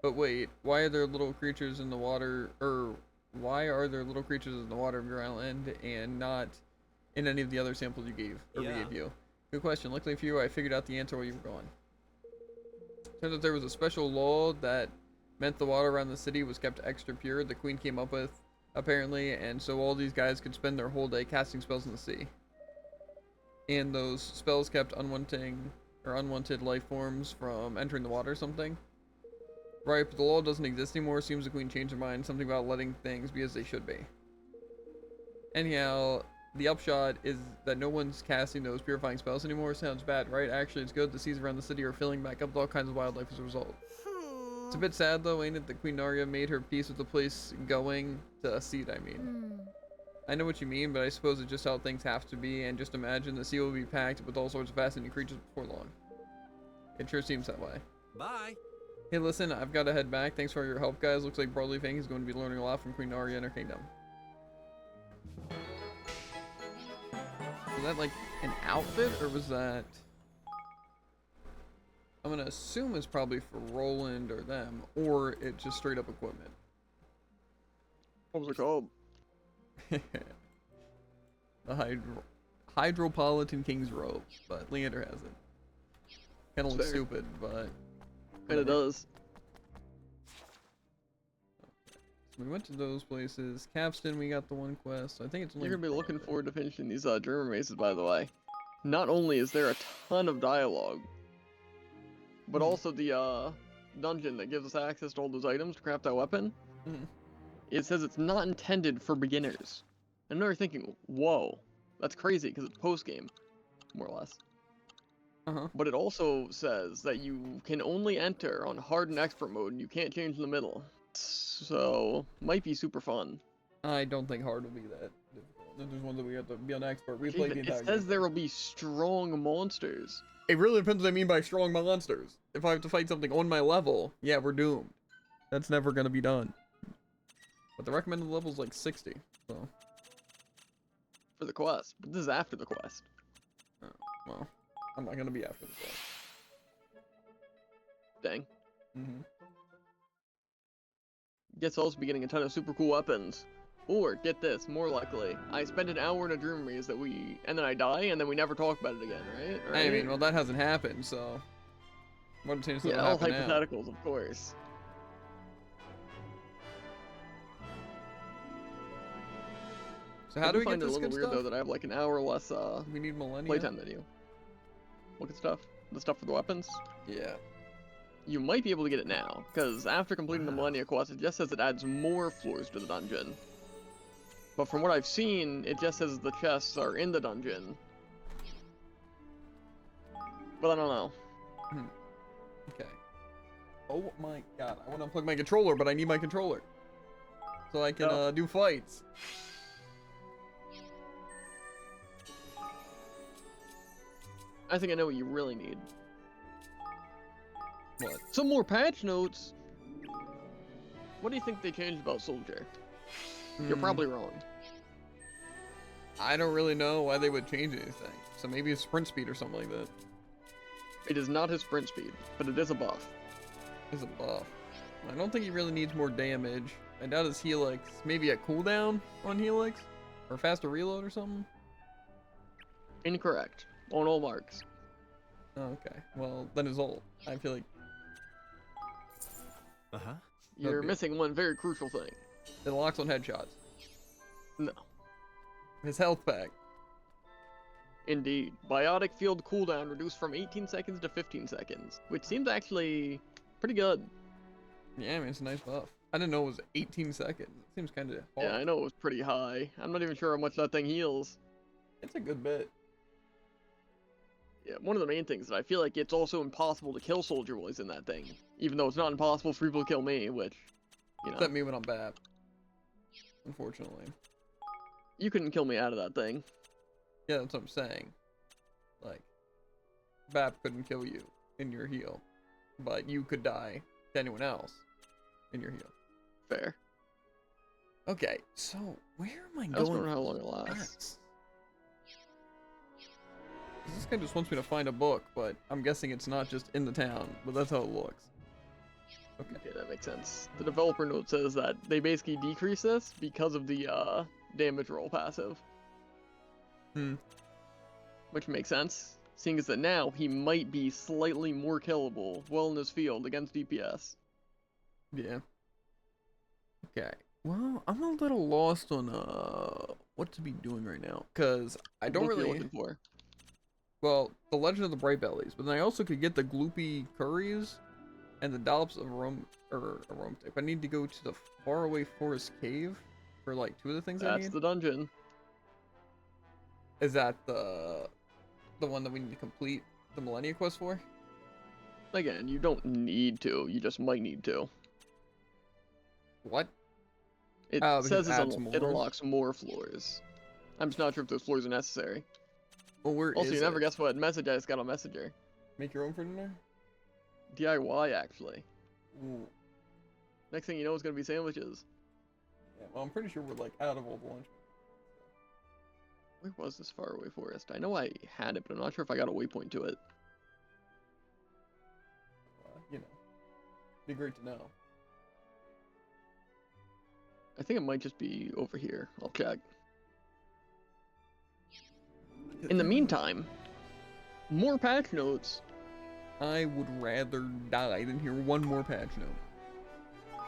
But wait, why are there little creatures in the water, or why are there little creatures in the water of your island and not in any of the other samples you gave, or we gave you? Good question. Luckily for you, I figured out the answer while you were gone. Turns out there was a special law that meant the water around the city was kept extra pure. The queen came up with, apparently, and so all these guys could spend their whole day casting spells in the sea. And those spells kept unwanted life forms from entering the water or something. Right, but the law doesn't exist anymore. Seems the queen changed her mind. Something about letting things be as they should be. Anyhow, the upshot is that no one's casting those purifying spells anymore. Sounds bad, right? Actually, it's good. The seas around the city are filling back up with all kinds of wildlife as a result. It's a bit sad though, ain't it, that Queen Narya made her peace with the place going to a seed, I mean. I know what you mean, but I suppose it's just how things have to be, and just imagine the sea will be packed with all sorts of fascinating creatures before long. It sure seems that way. Bye. Hey, listen, I've got to head back. Thanks for your help, guys. Looks like Broadleaf Ink is going to be learning a lot from Queen Narya and her kingdom. Was that like an outfit, or was that... I'm gonna assume it's probably for Roland or them, or it's just straight up equipment. What was it called? The Hydropolitan King's Robe, but Leander has it. Kinda looks stupid, but... And it does. So we went to those places. Capstan, we got the one quest. I think it's only... You're gonna be looking forward to finishing these German mazes, by the way. Not only is there a ton of dialogue, but also the dungeon that gives us access to all those items to craft that weapon. It says it's not intended for beginners. And now you're thinking, whoa, that's crazy because it's post-game, more or less. But it also says that you can only enter on hard and expert mode and you can't change in the middle. So, might be super fun. I don't think hard will be that difficult. There's one that we have to be on expert. We played the entire It says game. there will be strong monsters. It really depends what I mean by strong monsters. If I have to fight something on my level, yeah, we're doomed. That's never gonna be done. But the recommended level is like 60, so. For the quest. But this is after the quest. Oh, well, I'm not gonna be after the quest. Dang. Guess I'll also be getting a ton of super cool weapons. Or, get this, more likely, I spend an hour in a dream maze and then I die, and then we never talk about it again, right? I mean, well, that hasn't happened, so. What changes yeah, all happen now? hypotheticals, of course. So how do we get find it this a little good weird stuff? though that I have like an hour less We need millennia. playtime than you. Look at stuff. The stuff for the weapons. Yeah. You might be able to get it now, because after completing the Millennia quest, it just says it adds more floors to the dungeon. But from what I've seen, it just says the chests are in the dungeon. But I don't know. Okay. Oh my god, I want to unplug my controller, but I need my controller. So I can do fights. I think I know what you really need. What? Some more patch notes! What do you think they changed about Soldier? You're probably wrong. I don't really know why they would change anything. So maybe it's sprint speed or something like that. It is not his sprint speed, but it is a buff. It's a buff. I don't think he really needs more damage. I doubt his Helix. Maybe a cooldown on Helix? Or faster reload or something? Incorrect. On all marks. Oh, okay. Well, then his ult. I feel like You're Okay. missing one very crucial thing. it locks on headshots. No. His health pack. Indeed. Biotic field cooldown reduced from 18 seconds to 15 seconds, which seems actually pretty good. Yeah, I mean, it's a nice buff. I didn't know it was 18 seconds. It seems kind of hard. Yeah, I know it was pretty high. I'm not even sure how much that thing heals. It's a good bit. Yeah, one of the main things that I feel like it's also impossible to kill Soldier Boys in that thing. Even though it's not impossible for people to kill me, which, you know. Except me when I'm BAP. Unfortunately. You couldn't kill me out of that thing. Yeah, that's what I'm saying. Like, BAP couldn't kill you in your heal. But you could die to anyone else in your heal. Fair. Okay, so where am I I was going? wondering how long it lasts. next? This guy just wants me to find a book, but I'm guessing it's not just in the town, but that's how it looks. Okay, that makes sense. The developer note says that they basically decrease this because of the damage roll passive. Which makes sense, seeing as that now he might be slightly more killable well in his field against DPS. Yeah. Okay. Well, I'm a little lost on what to be doing right now, cause I don't What you're really. looking for. Well, the Legend of the Bright Bellies, but then I also could get the Gloopy Curries and the Dollops of Aromatip. I need to go to the Faraway Forest Cave for like 2 of the things I That's need. the dungeon. Is that the one that we need to complete the Millennia Quest for? Again, you don't need to, you just might need to. What? It Oh, because says it adds more? it unlocks more floors. I'm just not sure if those floors are necessary. Well, where Also, is you never it? guess what message I just got on Messenger. Make your own for dinner? DIY, actually. Ooh. Next thing you know, it's gonna be sandwiches. Yeah, well, I'm pretty sure we're like out of all the lunch. Where was this faraway forest? I know I had it, but I'm not sure if I got a waypoint to it. You know, be great to know. I think it might just be over here. I'll check. In the meantime, more patch notes. I would rather die than hear one more patch note.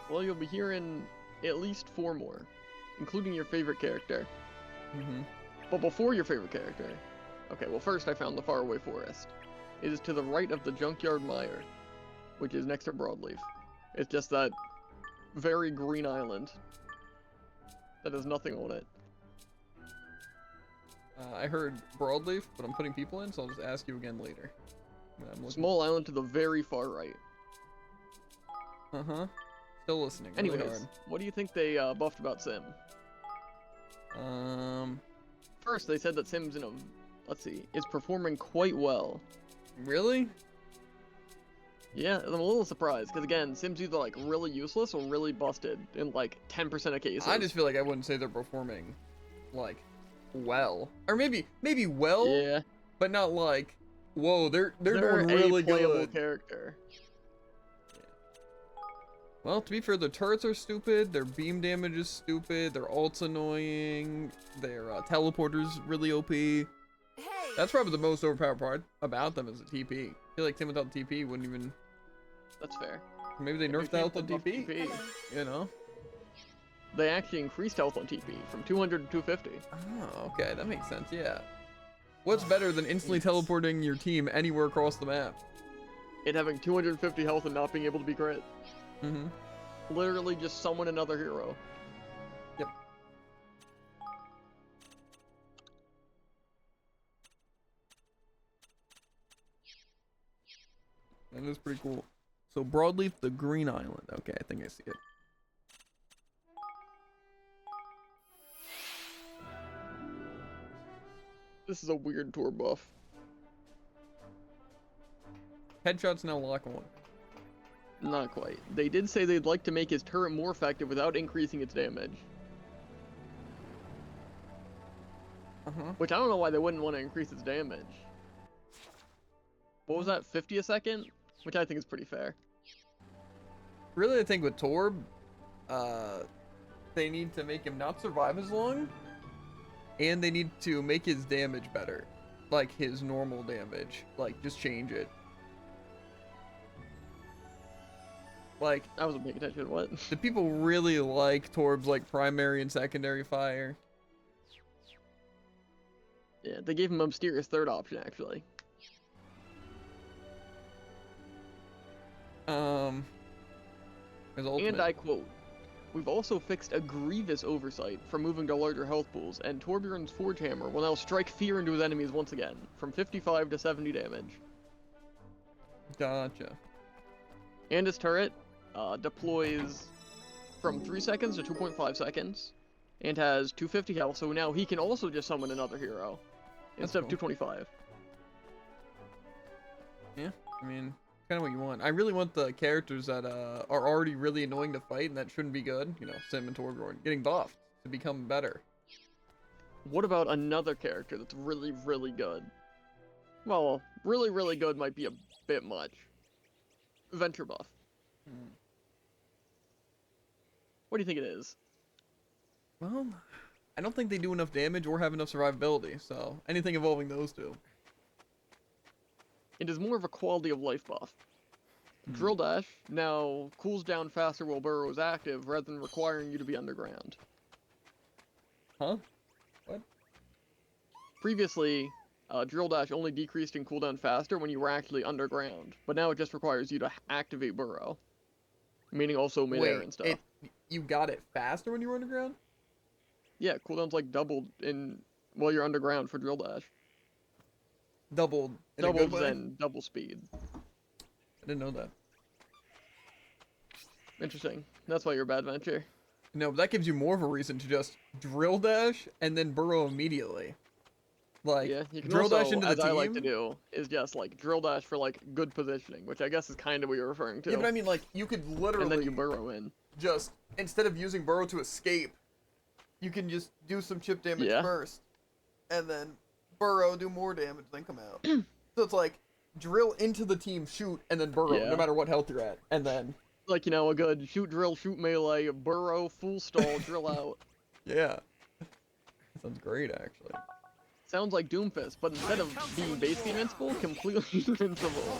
Well, you'll be hearing at least 4 more, including your favorite character. But before your favorite character... Okay, well first I found the faraway forest. It is to the right of the Junkyard Mire, which is next to Broadleaf. It's just that very green island that has nothing on it. I heard Broadleaf, but I'm putting people in, so I'll just ask you again later. Small island to the very far right. Uh-huh. Still listening. Really Anyways, hard. what do you think they buffed about Sim? First, they said that Sim's in a... Let's see, is performing quite well. Really? Yeah, I'm a little surprised, because again, Sim's either like really useless or really busted in like 10% of cases. I just feel like I wouldn't say they're performing, like, well. Or maybe well, yeah, but not like, whoa, they're doing a really playable good. character. Well, to be fair, their turrets are stupid, their beam damage is stupid, their ult's annoying, their teleporter's really OP. Hey. That's probably the most overpowered part about them is the TP. I feel like Tim without the TP wouldn't even... That's fair. Maybe they nerfed the health on TP, Hello. you know? They actually increased health on TP from 200 to 250. Oh, okay, that makes sense, yeah. What's better than instantly teleporting your team anywhere across the map? It having 250 health and not being able to be crit. Mm-hmm. Literally just summon another hero. Yep. That is pretty cool. So Broadleaf, the Green Island. Okay, I think I see it. This is a weird tour buff. Headshots now lock on. Not quite. They did say they'd like to make his turret more effective without increasing its damage. Uh-huh. Which I don't know why they wouldn't want to increase its damage. What was that, 50 a second? Which I think is pretty fair. Really, I think with Torb, they need to make him not survive as long, and they need to make his damage better. Like, his normal damage. Like, just change it. Like, I wasn't paying attention, what? do people really like Torb's, like, primary and secondary fire? Yeah, they gave him a mysterious third option, actually. His ultimate. And I quote, We've also fixed a grievous oversight from moving to larger health pools, and Torbjorn's Forge Hammer will now strike fear into his enemies once again, from 55 to 70 damage. Gotcha. And his turret deploys from 3 seconds to 2.5 seconds, and has 250 health, so now he can also just summon another hero, instead of 225. Yeah, I mean, kind of what you want. I really want the characters that are already really annoying to fight and that shouldn't be good, you know, Sim and Torbjorn, getting buffed to become better. What about another character that's really, really good? Well, really, really good might be a bit much. Venture buff. What do you think it is? Well, I don't think they do enough damage or have enough survivability, so anything involving those two. It is more of a quality of life buff. Drill Dash now cools down faster while Burrow is active, rather than requiring you to be underground. Huh? What? Previously, Drill Dash only decreased in cooldown faster when you were actually underground, but now it just requires you to activate Burrow. Meaning also mid-air and stuff. You got it faster when you were underground? Yeah, cooldown's like doubled while you're underground for Drill Dash. Doubled in a Doubled good way? then double speed. I didn't know that. Interesting. That's why you're a bad venture. No, but that gives you more of a reason to just drill dash and then burrow immediately. Like, Yeah, you can drill also, dash into the as team. I like to do, is just like drill dash for like good positioning, which I guess is kind of what you're referring to. Yeah, but I mean, like, you could literally and then you burrow in. just, instead of using burrow to escape, you can just do some chip damage Yeah. first, and then burrow, do more damage, then come out. So it's like, drill into the team, shoot, and then burrow, Yeah. no matter what health you're at, and then... Like, you know, a good shoot, drill, shoot melee, burrow, full stall, drill out. Yeah. That sounds great, actually. Sounds like Doomfist, but instead of being basically invincible, completely invincible.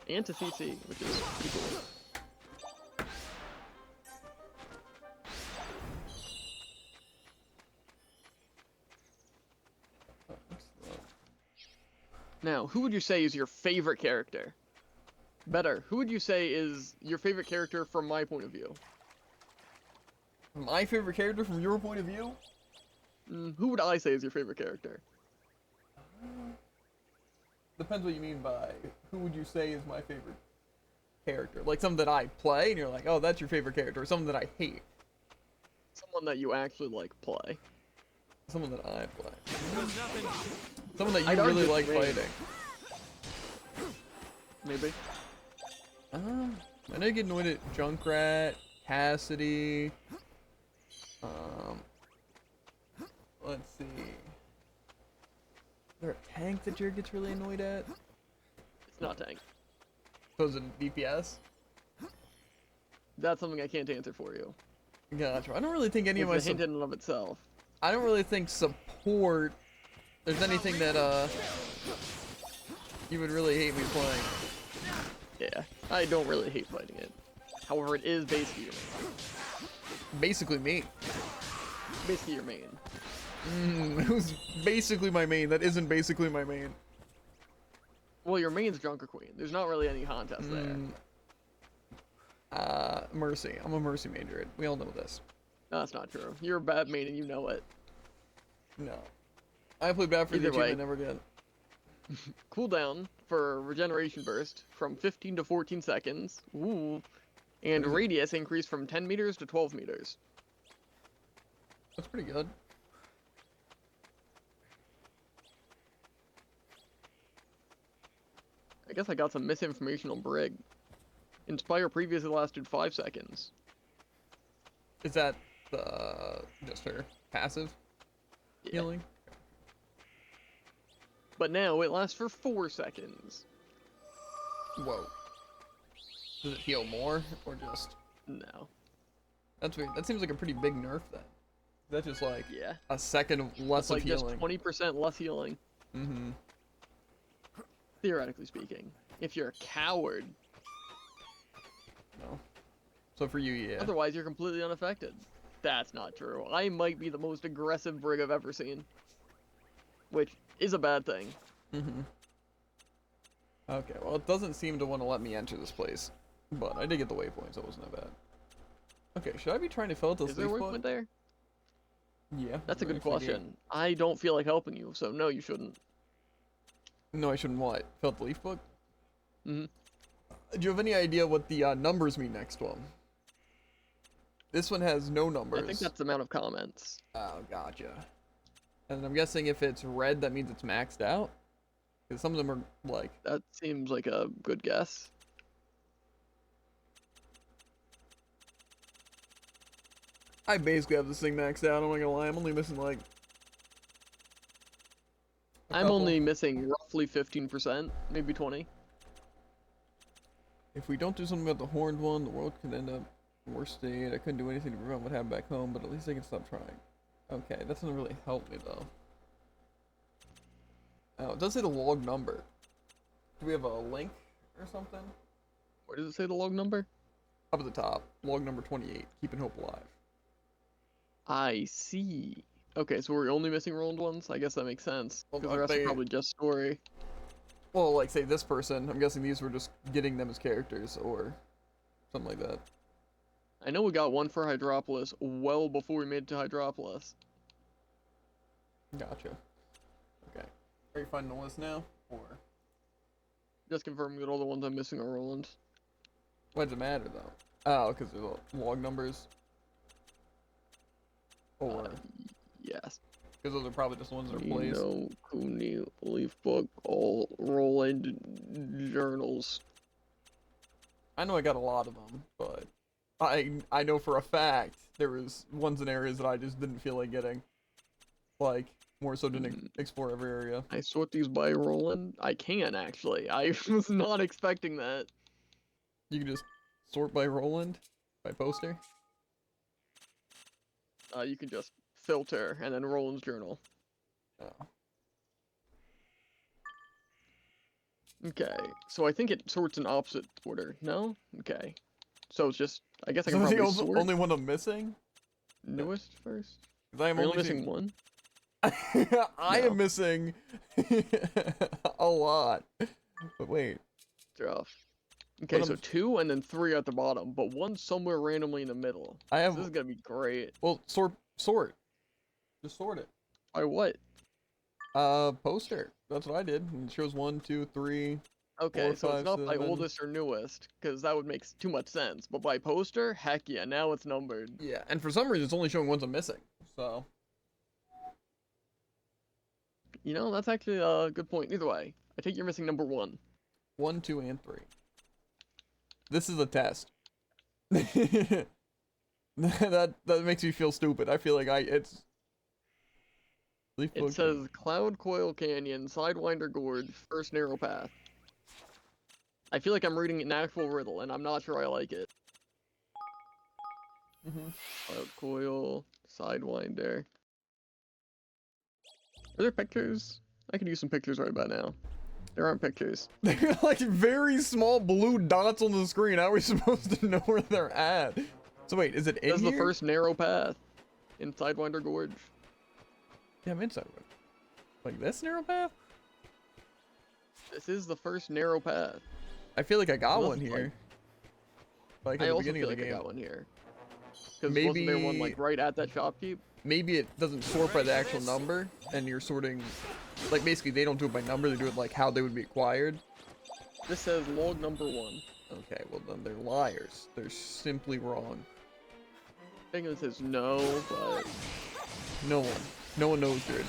And to CC, which is pretty cool. Now, who would you say is your favorite character? Better, who would you say is your favorite character from my point of view? My favorite character from your point of view? Who would I say is your favorite character? Depends what you mean by who would you say is my favorite character. Like something that I play and you're like, oh, that's your favorite character. Or something that I hate. Someone that you actually like play. Someone that I play. Someone that you I'd really argue like me. fighting. Maybe. I know you get annoyed at Junkrat, Cassidy. Let's see. Is there a tank that Jared gets really annoyed at? It's not tank. So is it DPS? That's something I can't answer for you. Gotcha. I don't really think any It's of my a hint in and of itself. I don't really think support. There's anything that you would really hate me playing. Yeah, I don't really hate fighting it. However, it is basically your main. Basically me. Basically your main. Who's basically my main? That isn't basically my main. Well, your main's Junker Queen. There's not really any contest there. Mercy. I'm a Mercy major. We all know this. No, that's not true. You're a bad main and you know it. No. I play bad for the Either way. achievement, never did. Cooldown for Regeneration Burst from 15 to 14 seconds. Ooh. And radius increased from 10 meters to 12 meters. That's pretty good. I guess I got some misinformation on Brig. Inspire previously lasted 5 seconds. Is that just her passive Yeah. healing? But now it lasts for 4 seconds. Whoa. Does it heal more or just? No. That's weird. That seems like a pretty big nerf then. That's just like Yeah. a second less It's like of just healing. 20% less healing. Mm-hmm. Theoretically speaking. If you're a coward. No. So for you, yeah. Otherwise, you're completely unaffected. That's not true. I might be the most aggressive Brig I've ever seen. Which is a bad thing. Mm-hmm. Okay, well, it doesn't seem to want to let me enter this place. But I did get the waypoint, so it wasn't that bad. Okay, should I be trying to fill out this Is there a leaf waypoint book? there? Yeah. That's a there good actually question. I don't feel like helping you, so no, you shouldn't. No, I shouldn't what? Fill out the leaf book? Mm-hmm. Do you have any idea what the numbers mean next one? This one has no numbers. I think that's the amount of comments. Oh, gotcha. And I'm guessing if it's red, that means it's maxed out? Because some of them are like... That seems like a good guess. I basically have this thing maxed out, I'm not gonna lie. I'm only missing like... a I'm couple. only missing roughly 15%, maybe 20. If we don't do something about the horned one, the world could end up in a worse state. I couldn't do anything to prevent what happened back home, but at least I can stop trying. Okay, that doesn't really help me though. Oh, it does say the log number. Do we have a link or something? Where does it say the log number? Up at the top, log number 28, keeping hope alive. I see. Okay, so we're only missing rolled ones? I guess that makes sense. Well, Because the rest they- are probably just story. Well, like say this person, I'm guessing these were just getting them as characters or something like that. I know we got one for Hydropolis well before we made it to Hydropolis. Gotcha. Okay. Are you finding the list now? Or Just confirming that all the ones I'm missing are Roland. why does it matter though? Oh, because they're log numbers. Or Yes. because those are probably just ones that are placed. No, Kuni, Leaf Book, all Roland journals. I know I got a lot of them, but I know for a fact there was ones in areas that I just didn't feel like getting. Like more so didn't explore every area. I sort these by Roland? I can actually. I was not expecting that. You can just sort by Roland, by poster. You can just filter and then Roland's journal. Oh. Okay, so I think it sorts in opposite order. No? Okay. So it's just, I guess I So can the probably only, sort only one I'm missing? newest first. 'Cause I am Are you only only missing seeing... one? I No. am missing a lot. But wait. They're off. Okay, But so I'm- 2 and then 3 at the bottom, but 1 somewhere randomly in the middle. I have... This is gonna be great. Well, sort. Just sort it. By what? Poster. That's what I did. And it shows 1, 2, 3. Okay, 4, so 5, it's not by 7. oldest or newest, because that would make too much sense. But by poster, heck yeah, now it's numbered. Yeah, and for some reason it's only showing ones I'm missing. So... You know, that's actually a good point. Either way, I think you're missing number 1. 1, 2, and 3. This is a test. that makes me feel stupid. I feel like it's... Leaf It book. says Cloud Coil Canyon, Sidewinder Gorge, First Narrow Path. I feel like I'm reading an actual riddle, and I'm not sure I like it. Cloud Coil, Sidewinder. Are there pictures? I could use some pictures right about now. There aren't pictures. They're like very small blue dots on the screen. How are we supposed to know where they're at? So wait, is it in This is here? the first narrow path in Sidewinder Gorge. Yeah, I'm inside of it. Like this narrow path? This is the first narrow path. I feel like I got Unless one it's here. Like at I the also beginning feel of the like I game. got one here. Because wasn't there one like Maybe- right at that shopkeep? Maybe it doesn't sort by the actual number, and you're sorting... Like basically they don't do it by number, they do it like how they would be acquired. This says log number 1. Okay, well then they're liars. They're simply wrong. I think it says no, but No one knows, dude.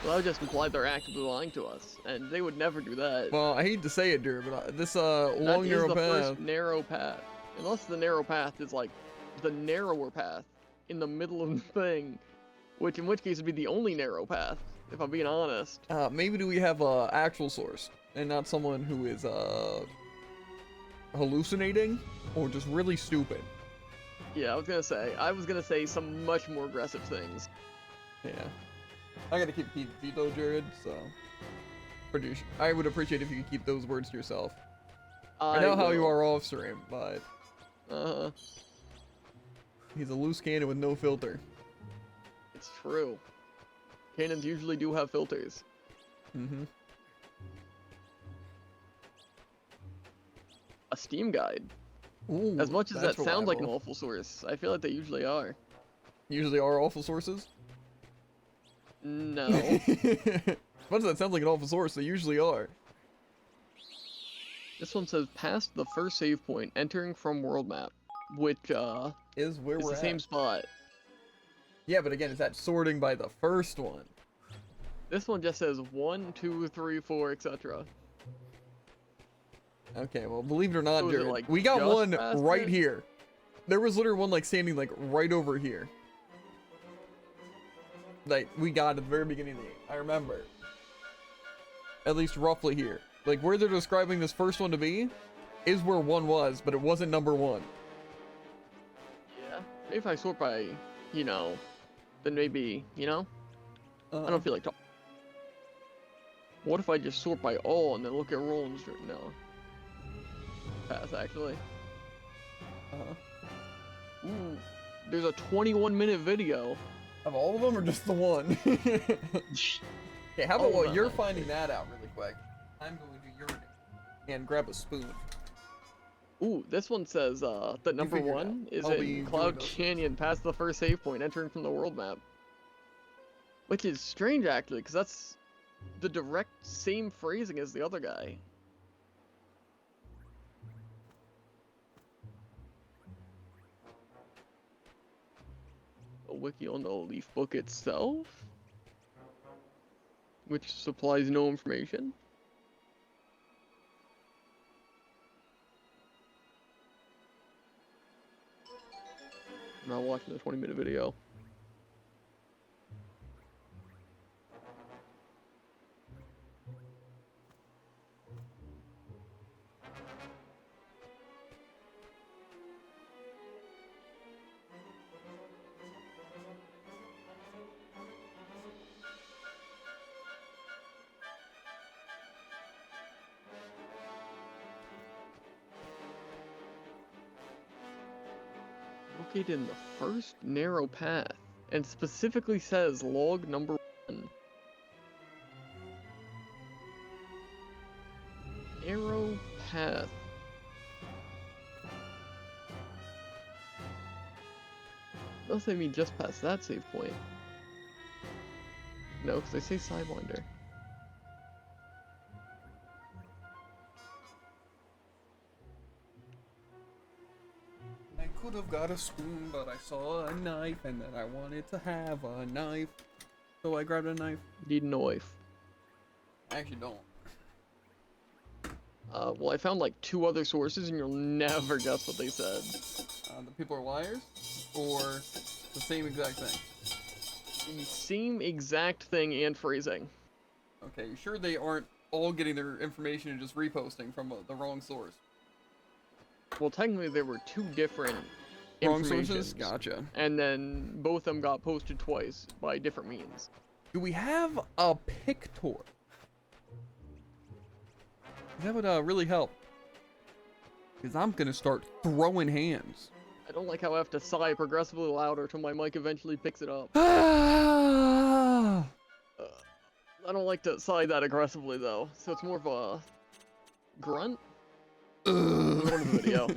well, that would just imply they're actively lying to us, and they would never do that. Well, I hate to say it, dude, but this That long is narrow the path. first narrow path. Unless the narrow path is like the narrower path in the middle of the thing, which in which case would be the only narrow path, if I'm being honest. Maybe do we have a actual source and not someone who is hallucinating or just really stupid? Yeah, I was gonna say some much more aggressive things. Yeah. I gotta keep Pete though, Jared, so I would appreciate if you could keep those words to yourself. I know how you will. are off stream, but Uh-huh. he's a loose cannon with no filter. It's true. Cannons usually do have filters. Mm-hmm. a Steam guide. Ooh, As much as that that's sounds like an reliable. awful source, I feel like they usually are. Usually are awful sources. No. As much as that sounds like an awful source, they usually are. This one says past the first save point, entering from world map, which Is where is we're the at. same spot. Yeah, but again, it's that sorting by the first one. This one just says 1, 2, 3, 4, etc. Okay, well, believe it or not, So is it, Jared, like, we got just one past right it? here. There was literally one like standing like right over here. Like we got at the very beginning of the game. I remember. At least roughly here. Like where they're describing this first one to be is where one was, but it wasn't number one. Yeah. Maybe if I sort by, you know, then maybe, you know? I don't feel like talking. What if I just sort by all and then look at Roland's? No. Pass, actually. Ooh. There's a 21-minute video. Of all of them or just the one? Okay, how about All of while them, you're actually. finding that out really quick, I'm going to urinate and grab a spoon. Ooh, this one says that number figure it one out. is I'll be in doing Cloud those. Canyon past the first save point, entering from the world map. Which is strange, actually, because that's the direct same phrasing as the other guy. A wiki on the Leaf book itself, which supplies no information. I'm not watching the 20-minute video. Located in the first narrow path, and specifically says log number 1. Narrow path. Unless they mean just past that save point. No, because they say Sidewinder. I could have got a spoon, but I saw a knife, and then I wanted to have a knife. So I grabbed a knife. Need a knife. I actually don't. Well, I found like 2 other sources, and you'll never guess what they said. The people are liars? Or the same exact thing? The same exact thing and phrasing. Okay, you sure they aren't all getting their information and just reposting from the wrong source? Well, technically there were 2 different Wrong sources? informations, Gotcha. and then both of them got posted twice by different means. Do we have a pictor? That would really help. Because I'm going to start throwing hands. I don't like how I have to sigh progressively louder till my mic eventually picks it up. Ah! I don't like to sigh that aggressively though, so it's more of a grunt. Go to the video.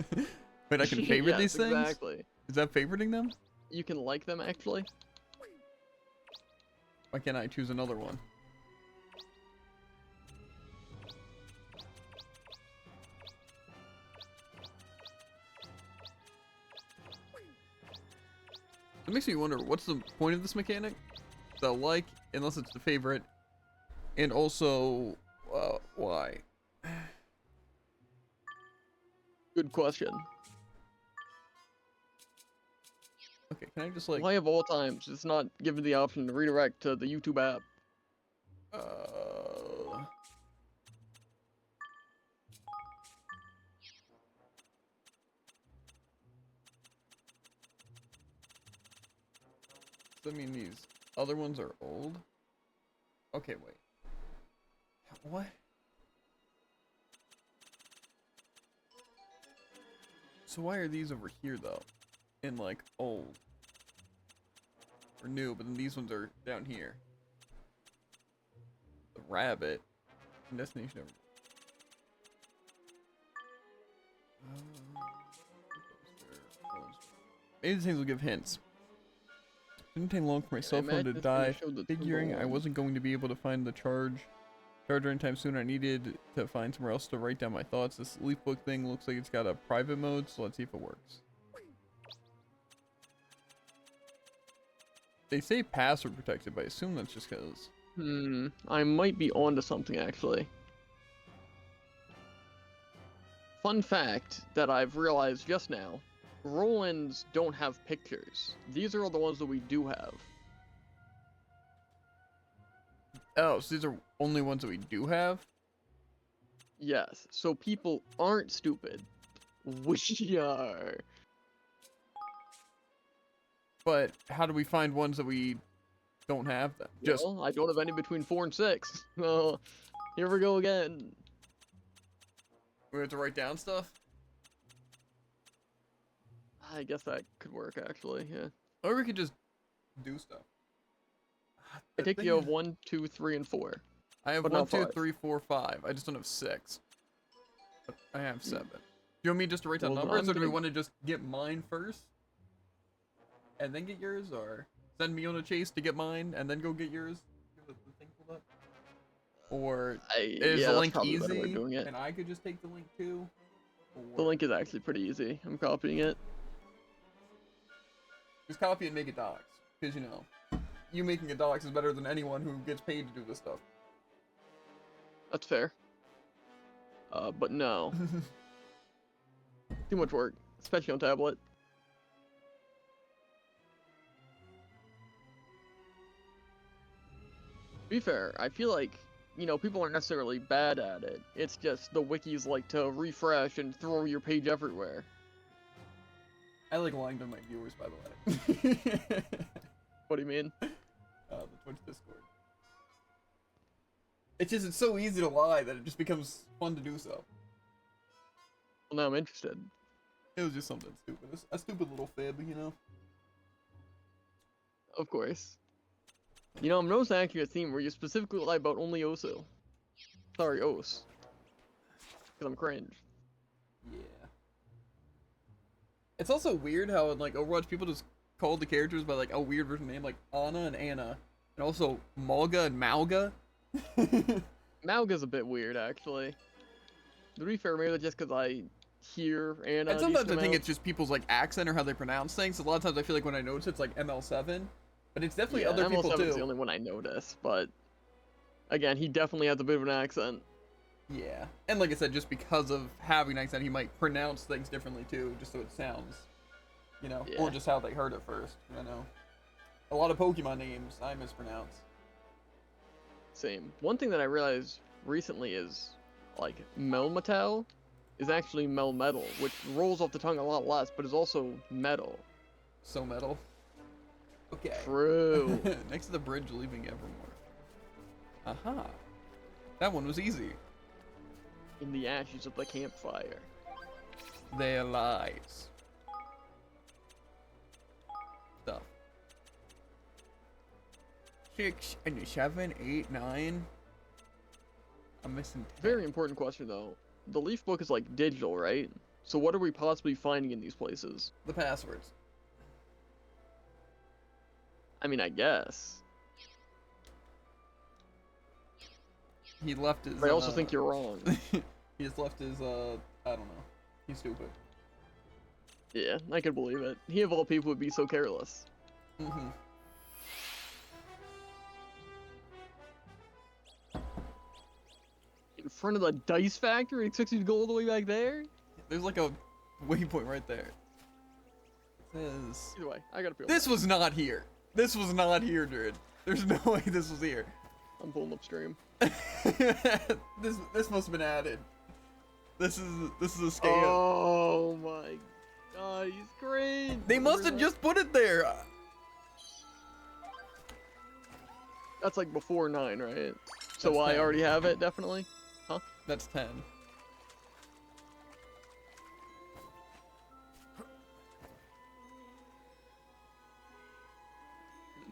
Wait, I can favorite Yes, these things? Exactly. Is that favoriting them? You can like them actually. Why can't I choose another one? It makes me wonder, what's the point of this mechanic? The like, unless it's the favorite, and also, why? Good question. Okay, can I just like, Why of all times it's not given the option to redirect to the YouTube app? I mean, these other ones are old? Okay, wait. What? So why are these over here, though? In, like, old? Or new, but then these ones are down here. The rabbit. Destination over. Maybe these things will give hints. Didn't take long for my cell phone imagine to it's gonna die. show the Figuring I symbol on- wasn't going to be able to find the charger anytime soon. I needed to find somewhere else to write down my thoughts. This leaf book thing looks like it's got a private mode, so let's see if it works. They say password protected, but I assume that's just because. I might be onto something actually. Fun fact that I've realized just now, Rolands don't have pictures. These are all the ones that we do have. Oh, so these are only ones that we do have? Yes, so people aren't stupid. We are. But how do we find ones that we don't have then? Just Well, I don't have any between 4 and 6. So, here we go again. we have to write down stuff? I guess that could work actually, yeah. Or we could just do stuff. I The think thing you is- have 1, 2, 3, and 4. I have but 1, not 2, five. 3, 4, 5. I just don't have 6. But I have 7. Do you want me just to write down Well, numbers, I'm or do we gonna- want to just get mine first? And then get yours, or send me on a chase to get mine, and then go get yours? Get the thing pulled up? Or is Yeah, the that's link probably a better way of easy, doing it. and I could just take the link too? The link is actually pretty easy. I'm copying it. Just copy and make it docs. Because, you know, you making a docs is better than anyone who gets paid to do this stuff. That's fair. But no. Too much work, especially on tablet. To be fair, I feel like, you know, people aren't necessarily bad at it. It's just the wikis like to refresh and throw your page everywhere. I like lying to my viewers, by the way. What do you mean? The Twitch Discord. It's so easy to lie that it just becomes fun to do so. Well, now I'm interested. It was just something stupid. A stupid little fib, you know? Of course. You know, I'm noticing actually a theme where you specifically lie about only Osu. Sorry, Os. Because I'm cringe. Yeah. It's also weird how in like Overwatch people just call the characters by like a weird version name like Anna and Anna. And also Malga and Malga. Malga's a bit weird, actually. To be fair, maybe that's just because I hear Anna. And sometimes I think amount. it's just people's like accent or how they pronounce things. A lot of times I feel like when I notice it's like ML7. But it's definitely Yeah, other people ML7 too. is the only one I notice, but again, he definitely has a bit of an accent. Yeah. And like I said, just because of having an accent, he might pronounce things differently too, just so it sounds, you know, or Yeah. just how they heard it first, you know. A lot of Pokemon names I mispronounce. Same. One thing that I realized recently is, like, Melmetal is actually Melmetal, which rolls off the tongue a lot less, but is also metal. So metal. Okay. True. Next to the bridge leaving Evermore. Aha. That one was easy. In the ashes of the campfire. Their lies. Stuff. 6 and 7, 8, 9. I'm missing 10. Very important question, though. The Leaf Book is, like, digital, right? So what are we possibly finding in these places? The passwords. I mean, I guess. He left his. But I also think you're wrong. He just left his. I don't know. He's stupid. Yeah, I could believe it. He of all people would be so careless. Mm-hmm. In front of the dice factory, expects you to go all the way back there? There's like a waypoint right there. It says. Either way, I gotta feel This was not here. This was not here, dude. There's no way this was here. I'm pulling up stream. this must have been added. This is a scam. Oh my god, he's great. They must have just put it there. That's like before 9, right? So That's I 10. already have it, definitely. Huh? That's 10.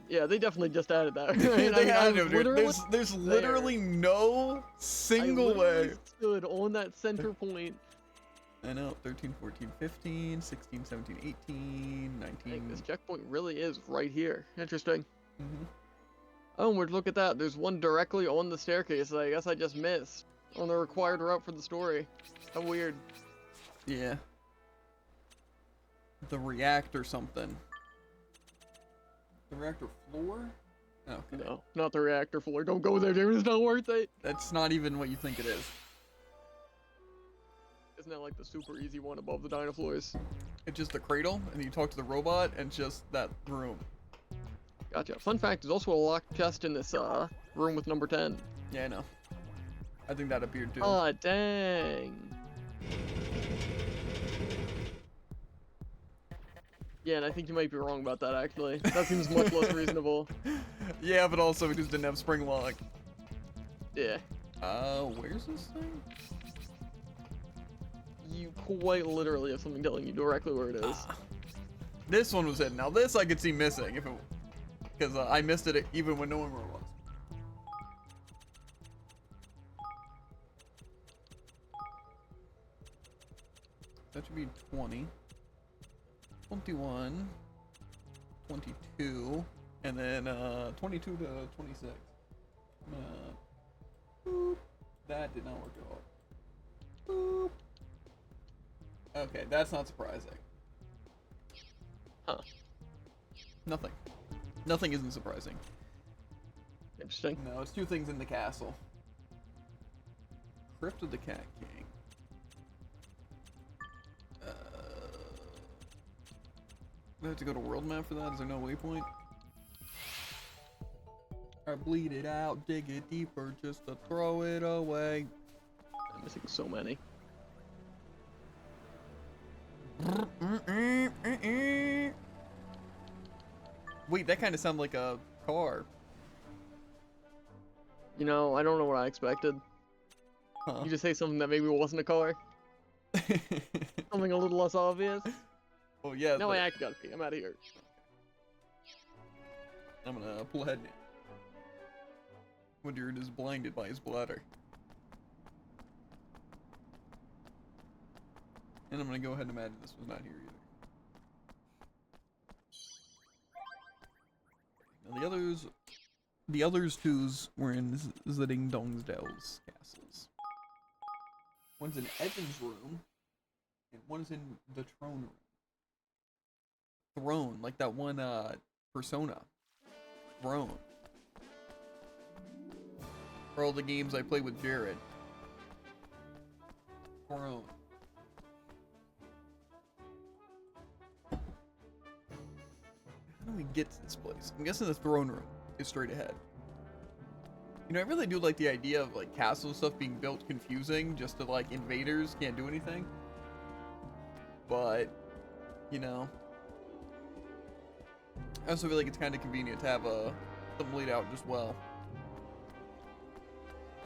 Yeah, they definitely just added that. Right? They I had was to, dude. literally There's there. literally no I single literally way. stood on that center point. I know, 13, 14, 15, 16, 17, 18, 19. Dang, this checkpoint really is right here. Interesting. Mhm. Oh, and look at that. There's one directly on the staircase that I guess I just missed. On the required route for the story. How weird. Yeah. The reactor something. The reactor floor? Okay. No, not the reactor floor. Don't go there, James. It's not worth it. That's not even what you think it is. Isn't that like the super easy one above the Dynafloors? It's just the cradle, and you talk to the robot, and it's just that room. Gotcha. Fun fact, there's also a locked chest in this room with number 10. Yeah, I know. I think that appeared too. Aw, dang. Yeah, and I think you might be wrong about that, actually. That seems much less reasonable. Yeah, but also we just didn't have spring lock. Yeah. Where's this thing? You quite literally have something telling you directly where it is. This one was hidden. Now this I could see missing if it, because I missed it even when knowing where it was. That should be 20, 21, 22, and then 22 to 26. Boop. That did not work at all. Boop. Okay, that's not surprising. Huh. Nothing. Nothing isn't surprising. Interesting. No, it's two things in the castle. Crypt of the Cat King. Do I have to go to world map for that? Is there no waypoint? I bleed it out, dig it deeper just to throw it away. I'm missing so many. Wait, that kind of sounded like a car. You know, I don't know what I expected. Huh. You just say something that maybe wasn't a car. Something a little less obvious. Oh yeah. No, I actually gotta pee. I'm out of here. I'm gonna pull ahead now. Woodyard is blinded by his bladder. And I'm gonna go ahead and imagine this was not here either. Now the others twos were in Zitting Dongsdale's castles. One's in Evan's room, and one's in the throne room. Throne, like that one Persona. Throne. For all the games I played with Jared. Throne. How do we get to this place? I'm guessing the throne room is straight ahead. You know, I really do like the idea of like castle stuff being built confusing just to like invaders can't do anything. But, you know, I also feel like it's kind of convenient to have them laid out just well.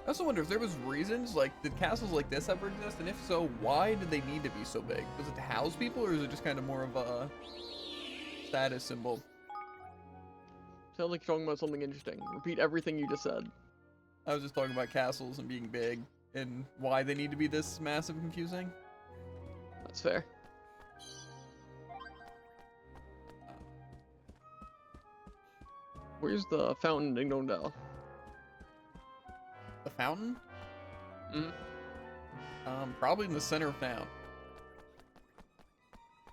I also wonder if there was reasons, like, did castles like this ever exist? And if so, why did they need to be so big? Was it to house people, or is it just kind of more of a status symbol? Sounds like you're talking about something interesting. Repeat everything you just said. I was just talking about castles and being big, and why they need to be this massive and confusing. That's fair. Where's the fountain in Dingdong? The fountain? Mm. Probably in the center of town.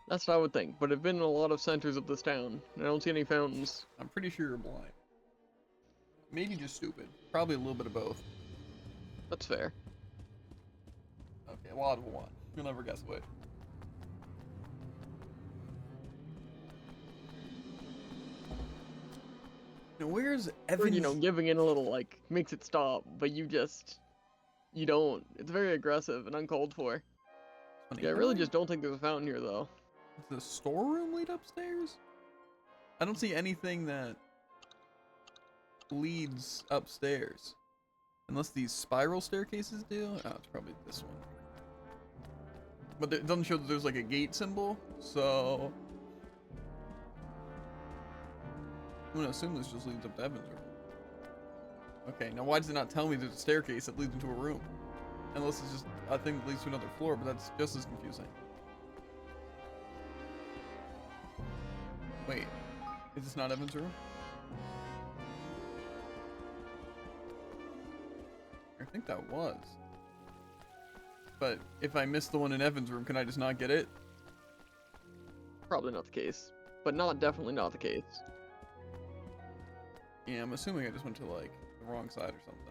That's what I would think, but I've been in a lot of centers of this town, and I don't see any fountains. I'm pretty sure you're blind. Maybe just stupid. Probably a little bit of both. That's fair. Okay, a lot of one. You'll never guess which. Now where's Or, Evan's... you know, giving in a little, like, makes it stop, but you don't. It's very aggressive and uncalled for. Yeah, I really just don't think there's a fountain here, though. Is the storeroom lead upstairs? I don't see anything that leads upstairs. Unless these spiral staircases do? Oh, it's probably this one. But it doesn't show that there's like a gate symbol, so... I'm gonna assume this just leads up to Evan's room. Okay, now why does it not tell me there's a staircase that leads into a room? Unless it's just a thing that leads to another floor, but that's just as confusing. Wait, is this not Evan's room? I think that was. But if I missed the one in Evan's room, can I just not get it? Probably not the case, but definitely not the case. Yeah, I'm assuming I just went to like the wrong side or something.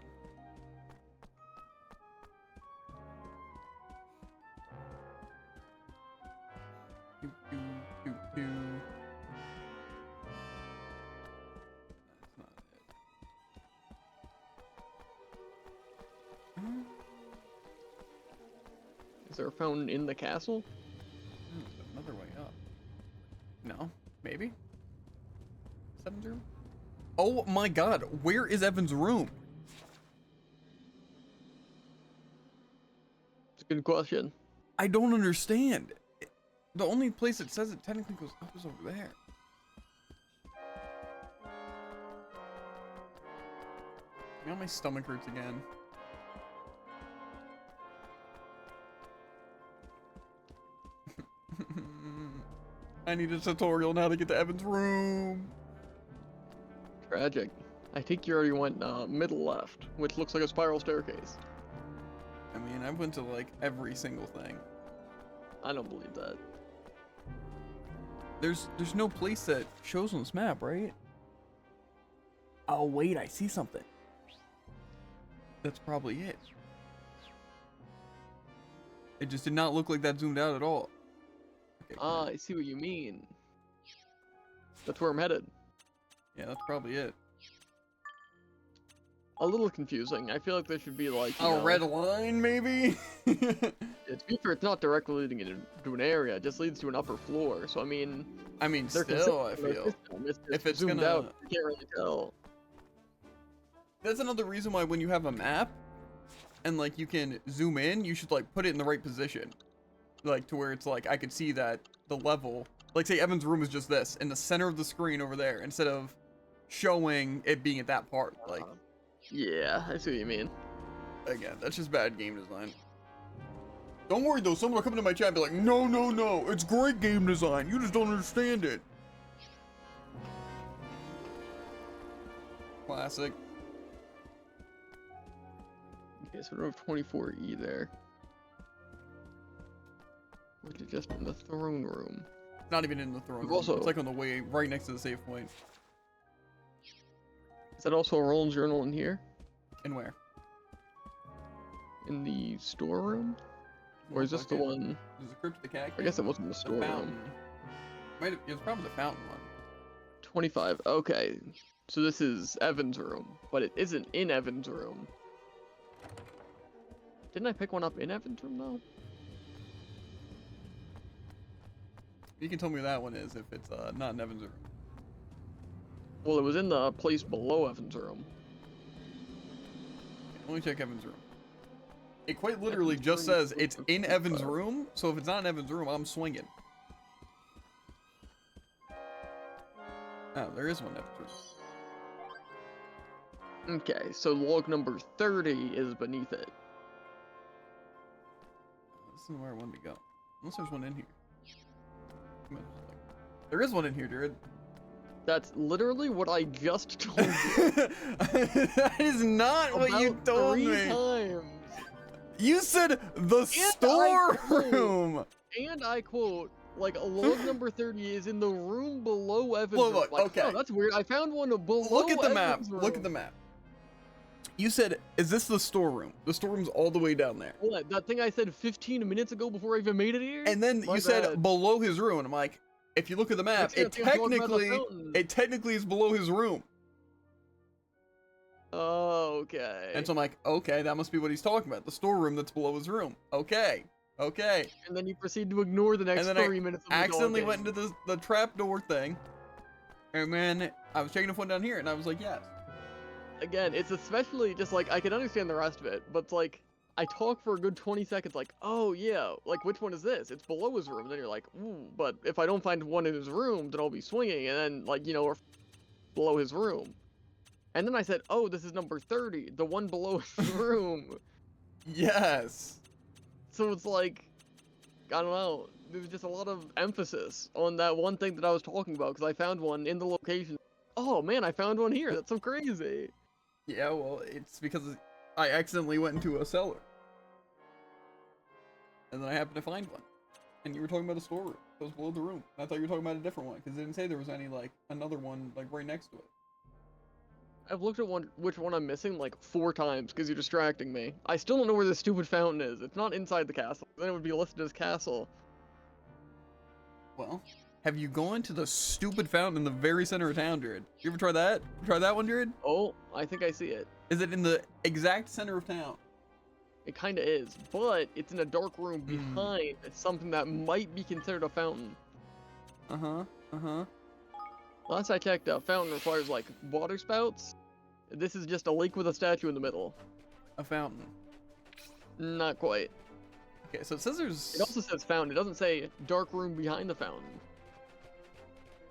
Doo, doo, doo, doo. That's not it. Is there a fountain in the castle? There's another way up. No, maybe? Evan's room? Oh my god, where is Evan's room? It's a good question. I don't understand. The only place it says it technically goes up is over there. Now my stomach hurts again. I need a tutorial on how to get to Evan's room. Tragic. I think you already went middle left, which looks like a spiral staircase. I mean, I went to like every single thing. I don't believe that. There's no place that shows on this map, right? Oh wait, I see something. That's probably it. It just did not look like that zoomed out at all. Okay, Ah, I see what you mean. That's where I'm headed. yeah, that's probably it. A little confusing. I feel like there should be like A red line, maybe? To be fair, it's not directly leading into an area. It just leads to an upper floor. So I mean, they're still, I consistent with feel. their system. It's just If it's zoomed gonna- out, you can't really tell. That's another reason why when you have a map and like you can zoom in, you should like put it in the right position. Like to where it's like I could see that the level, like say Evan's room is just this in the center of the screen over there instead of showing it being at that part. Like Yeah, I see what you mean. again, that's just bad game design. Don't worry though, someone will come into my chat and be like, no, no, no, it's great game design. You just don't understand it. Classic. Okay, so room 24E there. Which is just in the throne room. Not even in the throne room. Also- It's like on the way right next to the save point. Is that also a Roland's journal in here? And where? In the storeroom? Or is this the Okay. one? There's a crypt of the cat. I guess it wasn't the The storeroom. fountain. It was probably the fountain one. 25. Okay. So this is Evan's room, but it isn't in Evan's room. Didn't I pick one up in Evan's room though? You can tell me where that one is if it's not in Evan's room. Well, it was in the place below Evan's room. Let me check Evan's room. It quite literally Evan's just room says is it's in Evan's room, so if it's not in Evan's room, I'm swinging. Oh, there is one in Evan's room. Okay, so log number 30 is beneath it. This isn't where I wanted to go. Unless there's one in here. There is one in here, Jared. That's literally what I just told you. That is not what you About told 3 me. times. You said the storeroom. And I quote, like, log number 30 is in the room below Evan's Look, room. look, Like, okay. oh, that's weird. I found one below Look at the map. Evan's room. Look at the map. You said, is this the storeroom? The storeroom's all the way down there. What, that thing I said 15 minutes ago before I even made it here? And then My you said bad. below his room. And I'm like, if you look at the map, That's it, I think I'm talking about the fountain. it technically is below his room. Oh, okay. And so I'm like, okay, that must be what he's talking about. The storeroom that's below his room. Okay. Okay. And then you proceed to ignore the next And then 3 minutes of the accidentally talking. went into the trapdoor thing. And then I was checking if one down here, and I was like, yes. Again, it's especially just like, I can understand the rest of it, but it's like, I talk for a good 20 seconds like, oh yeah, like which one is this? It's below his room. Then you're like, ooh, but if I don't find one in his room, then I'll be swinging, and then like, you know, or below his room. And then I said, oh, this is number 30, the one below his room. Yes. So it's like, I don't know. There's just a lot of emphasis on that one thing that I was talking about because I found one in the location. Oh man, I found one here. That's so crazy. Yeah, well, it's because I accidentally went into a cellar. And then I happened to find one. And you were talking about a storeroom. It was below the room. And I thought you were talking about a different one, because it didn't say there was any, like, another one, like, right next to it. I've looked at which one I'm missing like 4 times because you're distracting me. I still don't know where this stupid fountain is. It's not inside the castle. Then it would be listed as castle. Well, have you gone to the stupid fountain in the very center of town, Druid? You ever try that? Try that one, Druid? Oh, I think I see it. Is it in the exact center of town? It kinda is, but it's in a dark room behind something that might be considered a fountain. Last I checked, a fountain requires like water spouts. This is just a lake with a statue in the middle. A fountain. Not quite. Okay, so it says there's... It also says fountain. It doesn't say dark room behind the fountain.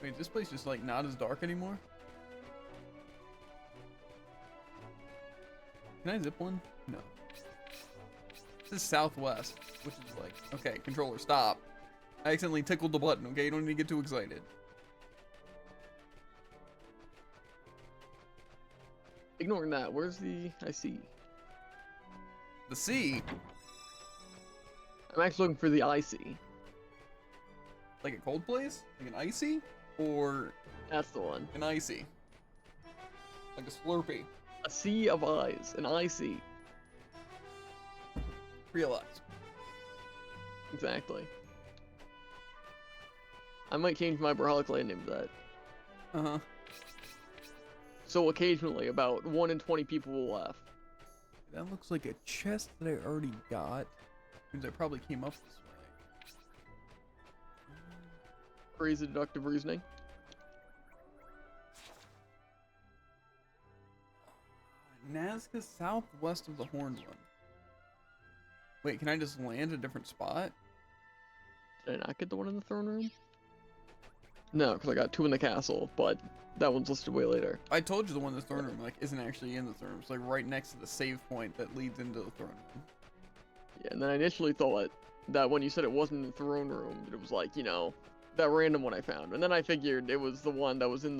Wait, this place just like not as dark anymore? Can I zip one? No. This is southwest, which is like, okay, controller, stop. I accidentally tickled the button, okay? You don't need to get too excited. Ignoring that, where's the... I see. The sea? I'm actually looking for the IC. Like a cold place? Like an icy? Or That's the one. an icy? Like a Slurpee? A sea of eyes, an IC. Realize. Exactly. I might change my Brawlic land name to that. Uh-huh. So occasionally, about 1 in 20 people will laugh. That looks like a chest that I already got. Means I probably came up this way. Crazy deductive reasoning. Nazca southwest of the Horned One. Wait, can I just land a different spot? Did I not get the one in the throne room? No, because I got 2 in the castle, but that one's listed way later. I told you the one in the throne room like isn't actually in the throne room. It's like right next to the save point that leads into the throne room. Yeah, and then I initially thought that when you said it wasn't in the throne room, it was like, you know, that random one I found. And then I figured it was the one that was in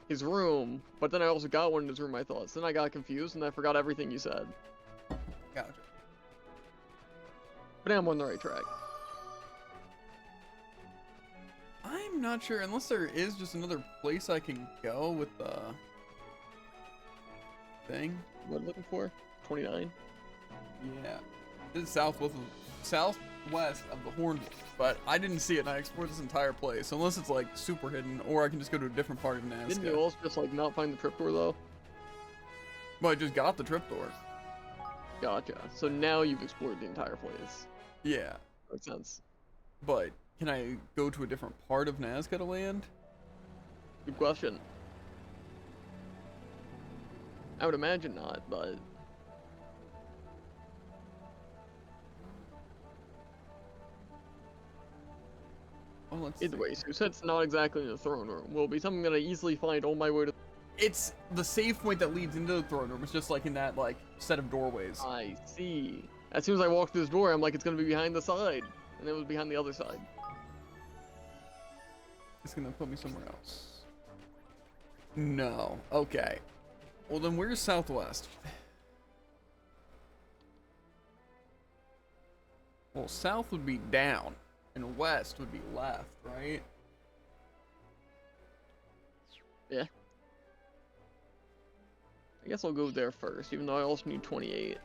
his room, but then I also got one in his room, I thought. So then I got confused and I forgot everything you said. Gotcha. But now I'm on the right track. I'm not sure unless there is just another place I can go with the thing. What am I looking for? 29? Yeah. This is southwest of the Horned One, but I didn't see it and I explored this entire place. Unless it's like super hidden, or I can just go to a different part of Nazca. Didn't you also just like not find the tripdoor though? Well, I just got the tripdoor. Gotcha. So now you've explored the entire place. Yeah. Makes sense. But can I go to a different part of Nazca to land? Good question. I would imagine not, but... Well, let's Either see. way, so you said it's not exactly in the throne room. Will be something that I easily find on my way to... It's the save point that leads into the throne room. It's just like in that like set of doorways. I see. As soon as I walked through this door, I'm like, it's gonna be behind the side. And it was behind the other side. It's gonna put me somewhere else. No. Okay. Well then where's southwest? Well, south would be down, and west would be left, right? Yeah. I guess I'll go there first, even though I also need 28.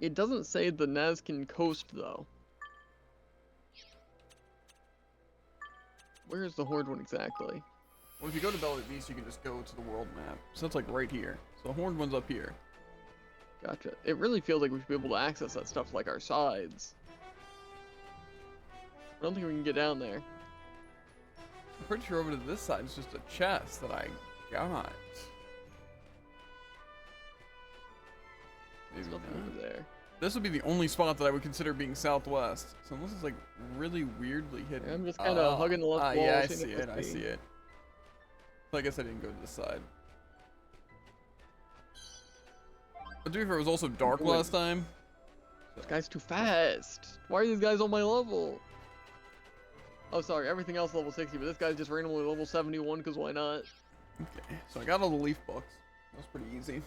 It doesn't say the Nazcan coast, though. Where is the Horned One exactly? Well, if you go to Bella Beast, you can just go to the world map. So that's like right here. So the Horned One's up here. Gotcha. It really feels like we should be able to access that stuff like our sides. I don't think we can get down there. I'm pretty sure over to this side is just a chest that I got. There's Maybe nothing not. over there. This would be the only spot that I would consider being southwest. So unless it's like really weirdly hidden. Yeah, I'm just kind of hugging the left wall. Yeah, I seeing see if it. I it's see me. it. So I guess I didn't go to the side. But to be fair, it was also dark last time. This guy's too fast. Why are these guys on my level? Oh, sorry, everything else level 60, but this guy's just randomly level 71, because why not? Okay, so I got all the leaf books. That was pretty easy.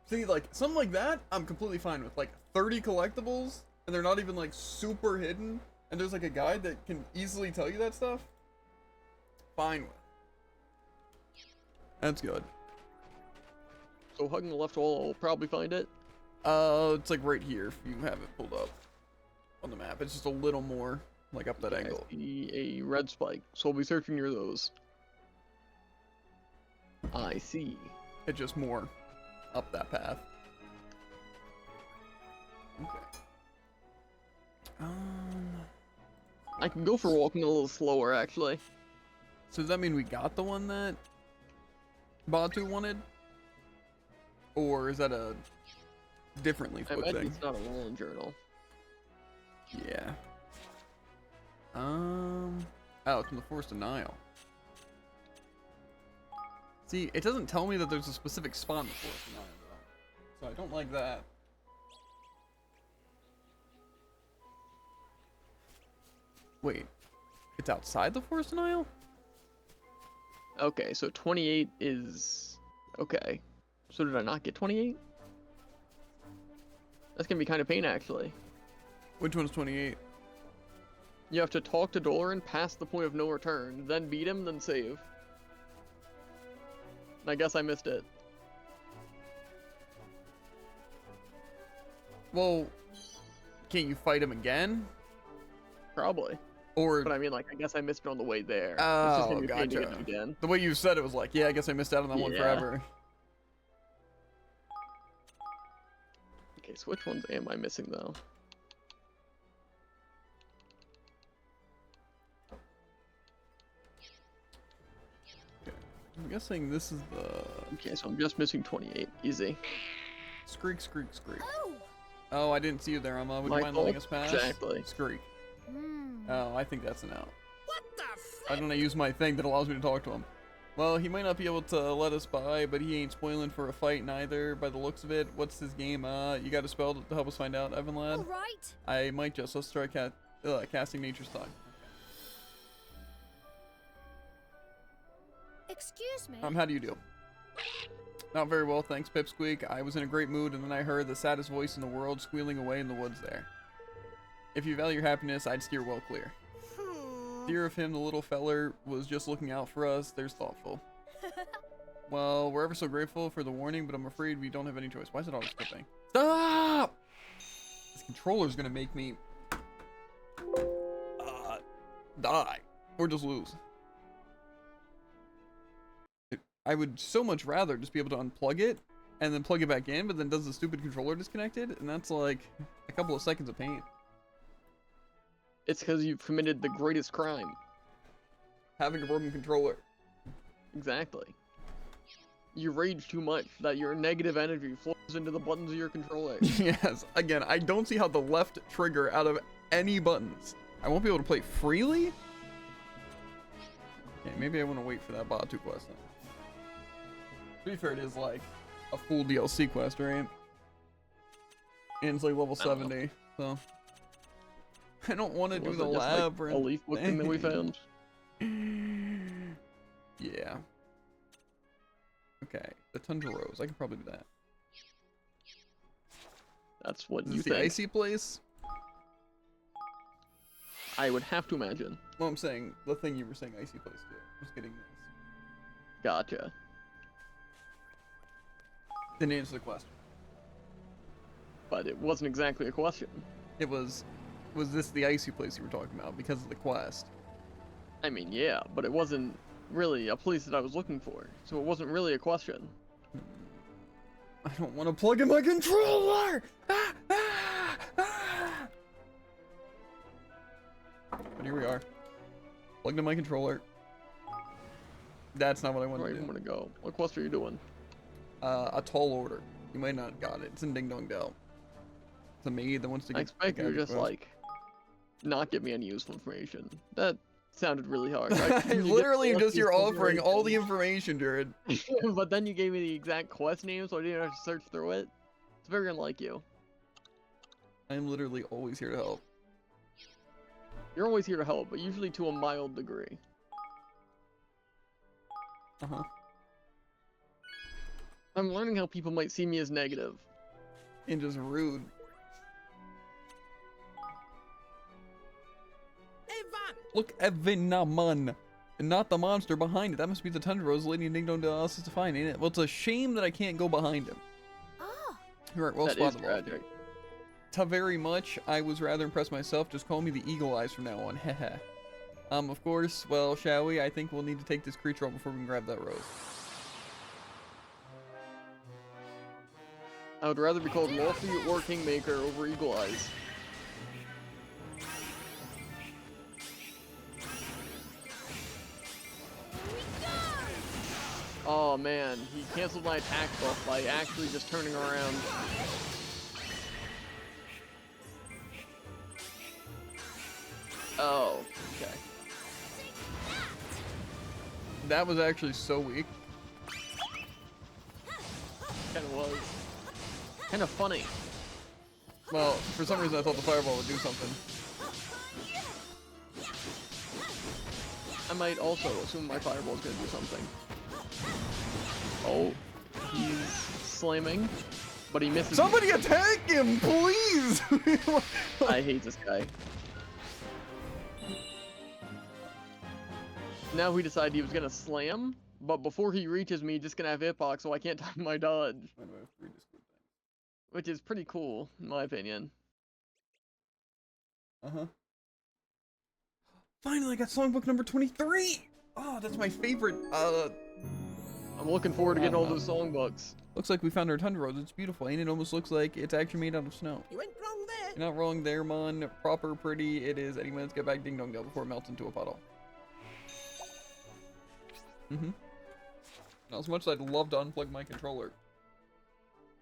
See, like, something like that, I'm completely fine with. Like, 30 collectibles, and they're not even, like, super hidden, and there's, like, a guide that can easily tell you that stuff. Fine with. That's good. So hugging the left wall, I'll probably find it. It's, like, right here, if you have it pulled up on the map. It's just a little more, like, up that angle. I see a red spike, so we'll be searching near those. I see. It's just more up that path. Okay. I can go for walking a little slower, actually. So does that mean we got the one that Batu wanted? Or is that a different leaf I book imagine thing? it's not a rolling journal. Yeah. Oh, it's in the Forest of Nile. See, it doesn't tell me that there's a specific spot in the Forest of Nile, though. So I don't like that. Wait, it's outside the Forest of Nile? Okay, so 28 is... Okay. So did I not get 28? That's gonna be kind of pain, actually. Which one's 28? You have to talk to Doloran past the point of no return, then beat him, then save. And I guess I missed it. Well, can't you fight him again? Probably. Or But I mean, like, I guess I missed it on the way there. It's just oh, gonna be a pain to get gotcha. him again. The way you said it was like, yeah, I guess I missed out on that one Yeah. forever. Okay, so which ones am I missing, though? I'm guessing this is the Okay, so I'm just missing 28. Easy. Skreek, Skreek, Skreek. Oh. Oh, I didn't see you there, Emma. Would you mind Michael? letting us pass? Exactly. Skreek. Hmm. Oh, I think that's an out. What the Why don't I use my thing that allows me to talk to him? Well, he might not be able to let us by, but he ain't spoiling for a fight neither, by the looks of it. What's his game? You got a spell to help us find out, Evan lad? All right. I might just. Let's try casting Nature's Tongue. Excuse me. How do you do? Not very well, thanks, Pipsqueak. I was in a great mood, and then I heard the saddest voice in the world squealing away in the woods there. If you value your happiness, I'd steer well clear. Dear of him, the little feller was just looking out for us. There's thoughtful. Well, we're ever so grateful for the warning, but I'm afraid we don't have any choice. Why is it auto skipping? Stop! This controller's gonna make me die or just lose. I would so much rather just be able to unplug it and then plug it back in, but then does the stupid controller disconnected? And that's like a couple of seconds of pain. It's because you've committed the greatest crime. Having a broken controller. Exactly. You rage too much that your negative energy flows into the buttons of your controller. Yes, again, I don't see how the left trigger out of any buttons. I won't be able to play freely? Okay, maybe I want to wait for that Batu quest then. To be fair, it is like a full DLC quest, right? And it's like level 70, so... I don't want to do the lab or a leaf book thing that we found. Yeah. Okay, the Tundra Rose. I can probably do that. That's what Is you this the think. icy place? I would have to imagine. Well, I'm saying the thing you were saying icy place too. Just getting this. Gotcha. Didn't answer the question. But it wasn't exactly a question. It was this the icy place you were talking about because of the quest? I mean, yeah, but it wasn't really a place that I was looking for, so it wasn't really a question. I don't want to plug in my controller! Ah, ah, ah. But here we are. Plugged in my controller. That's not what I wanted Where to do you do. want to go? What quest are you doing? A tall order. You might not have got it. It's in Ding Dong Dell. It's a maid that wants to get. I expect the you guy to just quest. like not give me any useful information. That sounded really hard. Literally just you're offering all the information, Jared. But then you gave me the exact quest name, so I didn't have to search through it. It's very unlike you. I'm literally always here to help. You're always here to help, but usually to a mild degree. Uh-huh. I'm learning how people might see me as negative. And just rude. Evan! Look, Evinaman. And not the monster behind it. That must be the Tundra Rose leading Ding Dong to us to find, ain't it? Well, it's a shame that I can't go behind him. Ah, You're right, well That is spotted, Lofty. tragic. Ta very much. I was rather impressed myself. Just call me the Eagle Eyes from now on. Heh. Of course, well, shall we? I think we'll need to take this creature out before we can grab that rose. I would rather be called Lofty or Kingmaker over Eagle Eyes. Oh man, he canceled my attack buff by actually just turning around. Oh, okay. That was actually so weak. Kinda was. Kinda funny. Well, for some reason I thought the fireball would do something. I might also assume my fireball's gonna do something. Oh, he's slamming, but he misses. Somebody attack him, please! I hate this guy. Now he decided he was gonna slam, but before he reaches me, he's just gonna have hitbox, so I can't time my dodge. Which is pretty cool, in my opinion. Uh-huh. Finally, I got songbook number 23! Oh, that's my favorite, I'm looking forward to getting all those songbooks. Looks like we found our Tundra Rose. It's beautiful, ain't it? Almost looks like it's actually made out of snow. you went wrong there. You're not wrong there, Mon. Proper pretty it is. Any minute, get back Ding Dong Go before it melts into a puddle. Now, as much as I'd love to unplug my controller,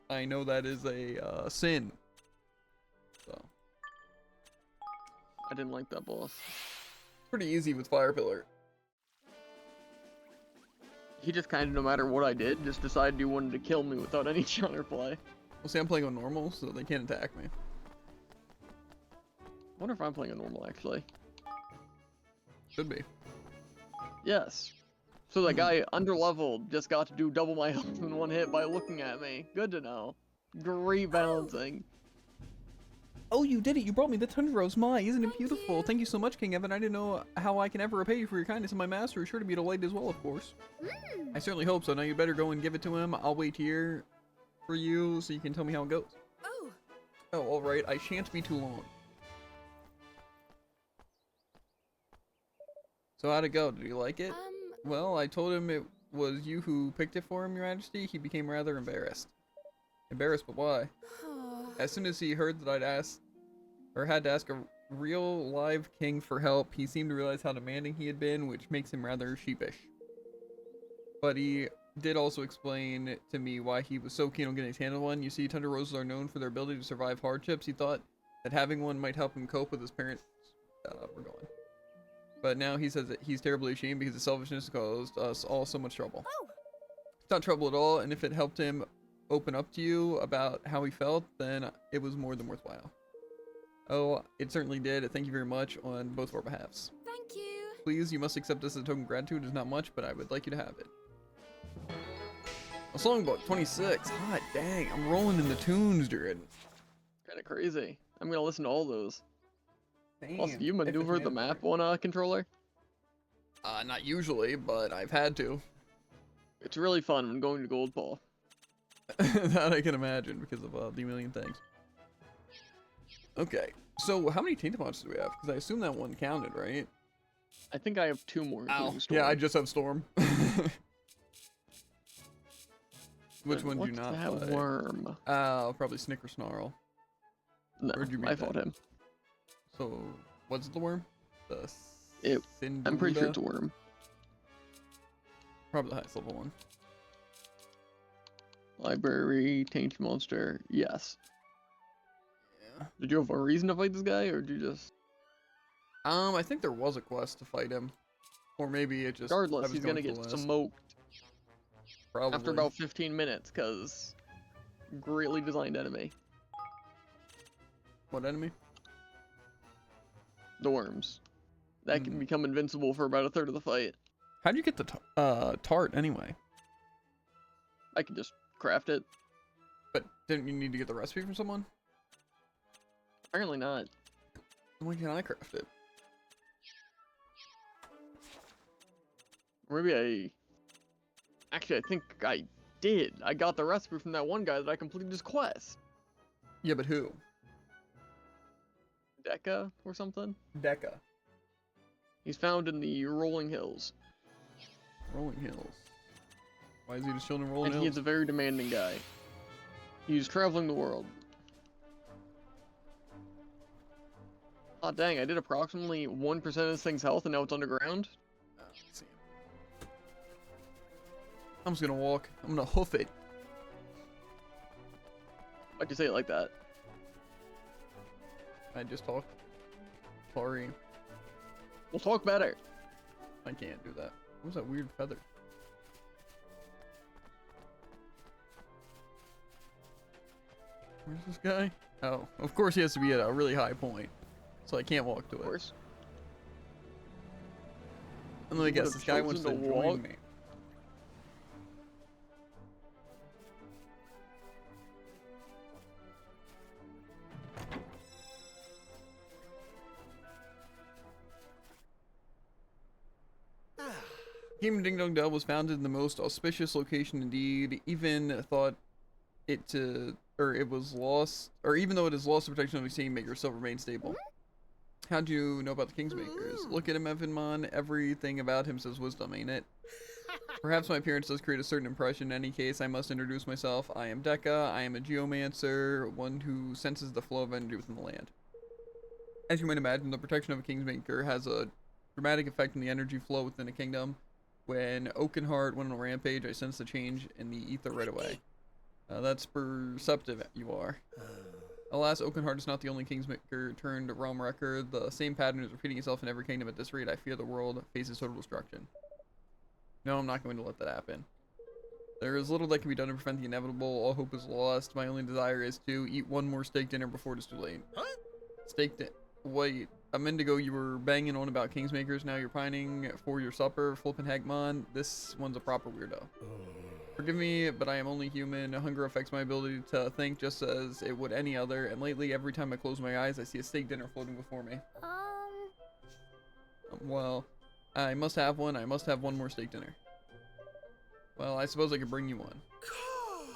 I know that is a sin. So, I didn't like that boss. pretty easy with Fire Pillar. He just kind of, no matter what I did, just decided he wanted to kill me without any counterplay. Well, see, I'm playing on normal, so they can't attack me. Wonder if I'm playing a normal, actually. Should be. Yes. So that guy underleveled just got to do double my health in one hit by looking at me. Good to know. Great balancing. Oh, you did it! You brought me the Tundra Rose. My, isn't it beautiful? Thank you so much, King Evan. I didn't know how I can ever repay you for your kindness, and my master is sure to be delighted as well, of course. I certainly hope so. Now you better go and give it to him. I'll wait here for you so you can tell me how it goes. Oh, Oh, alright. I shan't be too long. So how'd it go? Did you like it? Well, I told him it was you who picked it for him, Your Majesty. He became rather embarrassed. Embarrassed, but why? As soon as he heard that I'd asked, or had to ask a real live king for help, he seemed to realize how demanding he had been, which makes him rather sheepish. But he did also explain to me why he was so keen on getting his hand on one. You see, Tundra Roses are known for their ability to survive hardships. He thought that having one might help him cope with his parents. We're going. But now he says that he's terribly ashamed because his selfishness caused us all so much trouble. oh, It's not trouble at all, and if it helped him open up to you about how he felt, then it was more than worthwhile. Oh, it certainly did. Thank you very much on both of our behalves. thank you. Please, you must accept this as a token of gratitude. It's not much, but I would like you to have it. A songbook, 26. Hot dang, I'm rolling in the tunes, dude. Kinda crazy. I'm gonna listen to all those. Damn. Also, you maneuvered the map on a controller? Not usually, but I've had to. It's really fun when going to Gold Paw. That I can imagine because of the million things. Okay, so how many Tainted Monsters do we have? Because I assume that one counted, right? I think I have 2 more. including Storm. Yeah, I just have Storm. Which one do you What's not that play? worm? Probably Snicker Snarl. No, Where'd you meet I that? fought him. So, what's the worm? The I'm pretty sure Cinduda? it's a worm. Probably the highest level one. Library, Tainted Monster, yes. Yeah. Did you have a reason to fight this guy, or did you just... I think there was a quest to fight him. Or maybe it just... I Regardless, was he's going gonna for get the list. smoked Probably. after about 15 minutes, cause greatly designed enemy. What enemy? The worms. That can become invincible for about a third of the fight. How'd you get the tart anyway? I can just craft it. But didn't you need to get the recipe from someone? Apparently not. Why can't I craft it? Maybe Actually, I think I did. I got the recipe from that one guy that I completed his quest. Yeah, but who? Deca or something? Deca. He's found in the Rolling Hills. Rolling Hills. Why is he just chilling in Rolling And Hills? he's a very demanding guy. He's traveling the world. Oh dang, I did approximately 1% of this thing's health and now it's underground? Let's see. I'm just gonna walk. I'm gonna hoof it. Why'd you say it like that? I just talked. Sorry. We'll talk better. I can't do that. What was that weird feather? Where's this guy? Oh, of course he has to be at a really high point. So I can't walk to Of it. course. And then I You guess would've this guy wants to chosen to join walk? me. Kingdom Ding Dong Dell was founded in the most auspicious location indeed. Even thought it to, or it was lost, or even though it is lost, the protection of the Kingmaker still remains stable. How'd you know about the Kingsmakers? Look at him, Evanmon. Everything about him says wisdom, ain't it? Perhaps my appearance does create a certain impression. In any case, I must introduce myself. I am Deca. I am a geomancer, one who senses the flow of energy within the land. As you might imagine, the protection of a Kingsmaker has a dramatic effect on the energy flow within a kingdom. When Oakenheart went on a rampage, I sensed a change in the ether right away. That's perceptive, you are. Alas, Oakenheart is not the only Kingsmaker turned realm wrecker. The same pattern is repeating itself in every kingdom at this rate. I fear the world faces total destruction. No, I'm not going to let that happen. There is little that can be done to prevent the inevitable. All hope is lost. My only desire is to eat one more steak dinner before it is too late. Huh? Steak dinner. Wait, a minute ago you were banging on about Kingsmakers, now you're pining for your supper, flippin' Hagmon. This one's a proper weirdo. Forgive me, but I am only human. Hunger affects my ability to think just as it would any other, and lately every time I close my eyes I see a steak dinner floating before me. Well, I must have one. I must have one more steak dinner. Well, I suppose I could bring you one.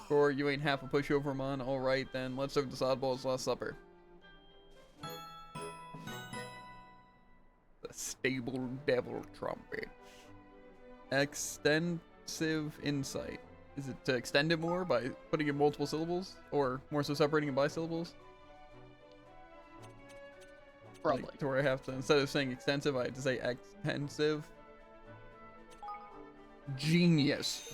Or you ain't half a pushover, man. Alright then, let's serve this oddball's last supper. The stable devil trumpet. Extensive insight. Is it to extend it more by putting in multiple syllables? Or more so separating it by syllables? Probably. Like, to where I have to, instead of saying extensive, I have to say extensive. Genius.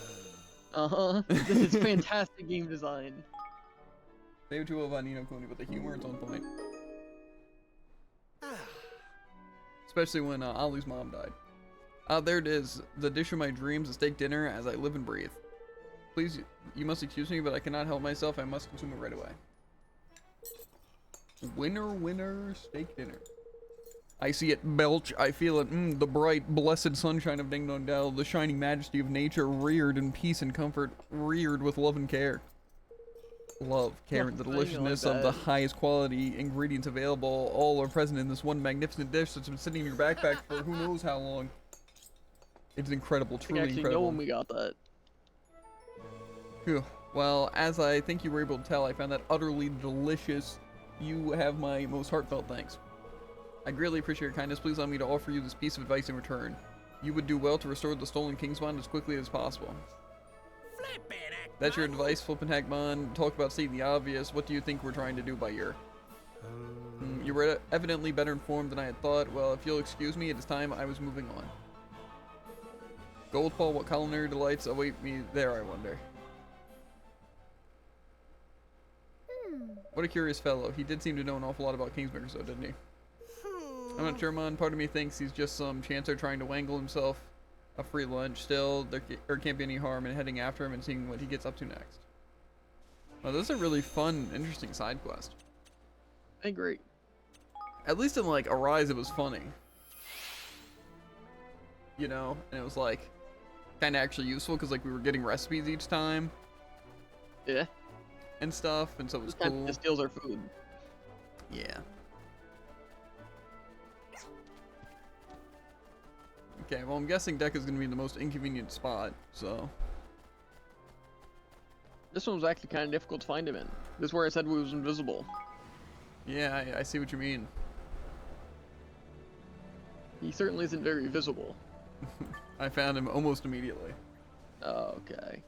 Uh-huh. This is fantastic game design. They were too well Nino Kuni, but the humor is on point. Especially when Ollie's mom died. There it is. The dish of my dreams, a steak dinner as I live and breathe. Please, you must excuse me, but I cannot help myself. I must consume it right away. Winner, winner, steak dinner. I see it belch, I feel it, the bright, blessed sunshine of Ding Dong Dell, the shining majesty of nature, reared in peace and comfort, reared with love and care. Love, care, and the deliciousness of the highest quality ingredients available, all are present in this one magnificent dish that's been sitting in your backpack for who knows how long. It's incredible, I truly actually incredible. know when we got that. Phew. Well, as I think you were able to tell, I found that utterly delicious. You have my most heartfelt thanks. I greatly appreciate your kindness. Please allow me to offer you this piece of advice in return. You would do well to restore the stolen Kingsmon as quickly as possible. That's your advice, Flippin' Hackmon. Talk about stating the obvious. What do you think we're trying to do by your... You were evidently better informed than I had thought. Well, if you'll excuse me, it is time I was moving on. Goldpaw, what culinary delights await me there, I wonder. What a curious fellow. He did seem to know an awful lot about Kingsmakers, though, didn't he? I'm not sure, man. Part of me thinks he's just some chancer trying to wangle himself a free lunch. Still, there can't be any harm in heading after him and seeing what he gets up to next. Oh, this is a really fun, interesting side quest. I agree. At least in, like, Arise, it was funny. You know? And it was, like, kind of actually useful because, like, we were getting recipes each time. Yeah. And stuff, and so it was This kind cool. of steals our food. Yeah. Okay, well, I'm guessing Deck is going to be the most inconvenient spot, so... This one was actually kind of difficult to find him in. This is where I said we was invisible. Yeah, I see what you mean. He certainly isn't very visible. I found him almost immediately. Okay.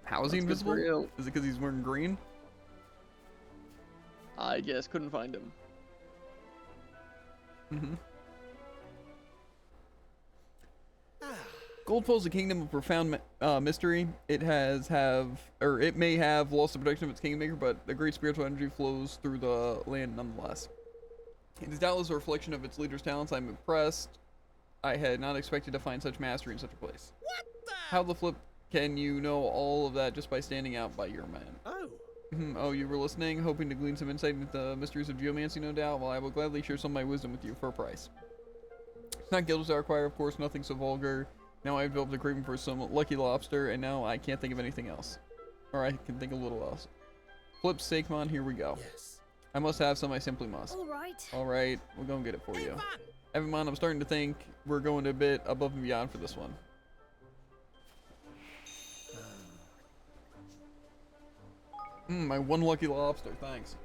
How is he That's good for invisible? you. Is it because he's wearing green? I guess couldn't find him. Mm-hmm. Goldfall is a kingdom of profound mystery. It may have lost the protection of its kingmaker, but the great spiritual energy flows through the land nonetheless. It is doubtless a reflection of its leader's talents. I'm impressed. I had not expected to find such mastery in such a place. What the? How the flip can you know all of that just by standing out by your man? Oh. Oh, you were listening, hoping to glean some insight into the mysteries of geomancy, no doubt? Well, I will gladly share some of my wisdom with you for a price. It's not guilt as I require, of course, nothing so vulgar. Now I've developed a craving for some lucky lobster, and now I can't think of anything else. Or I can think of a little else. Flip Steakmon, here we go. Yes. I must have some, I simply must. Alright. Alright, we'll go and get it for you. Evan! Evan, I'm starting to think we're going a bit above and beyond for this one. My one lucky lobster, thanks.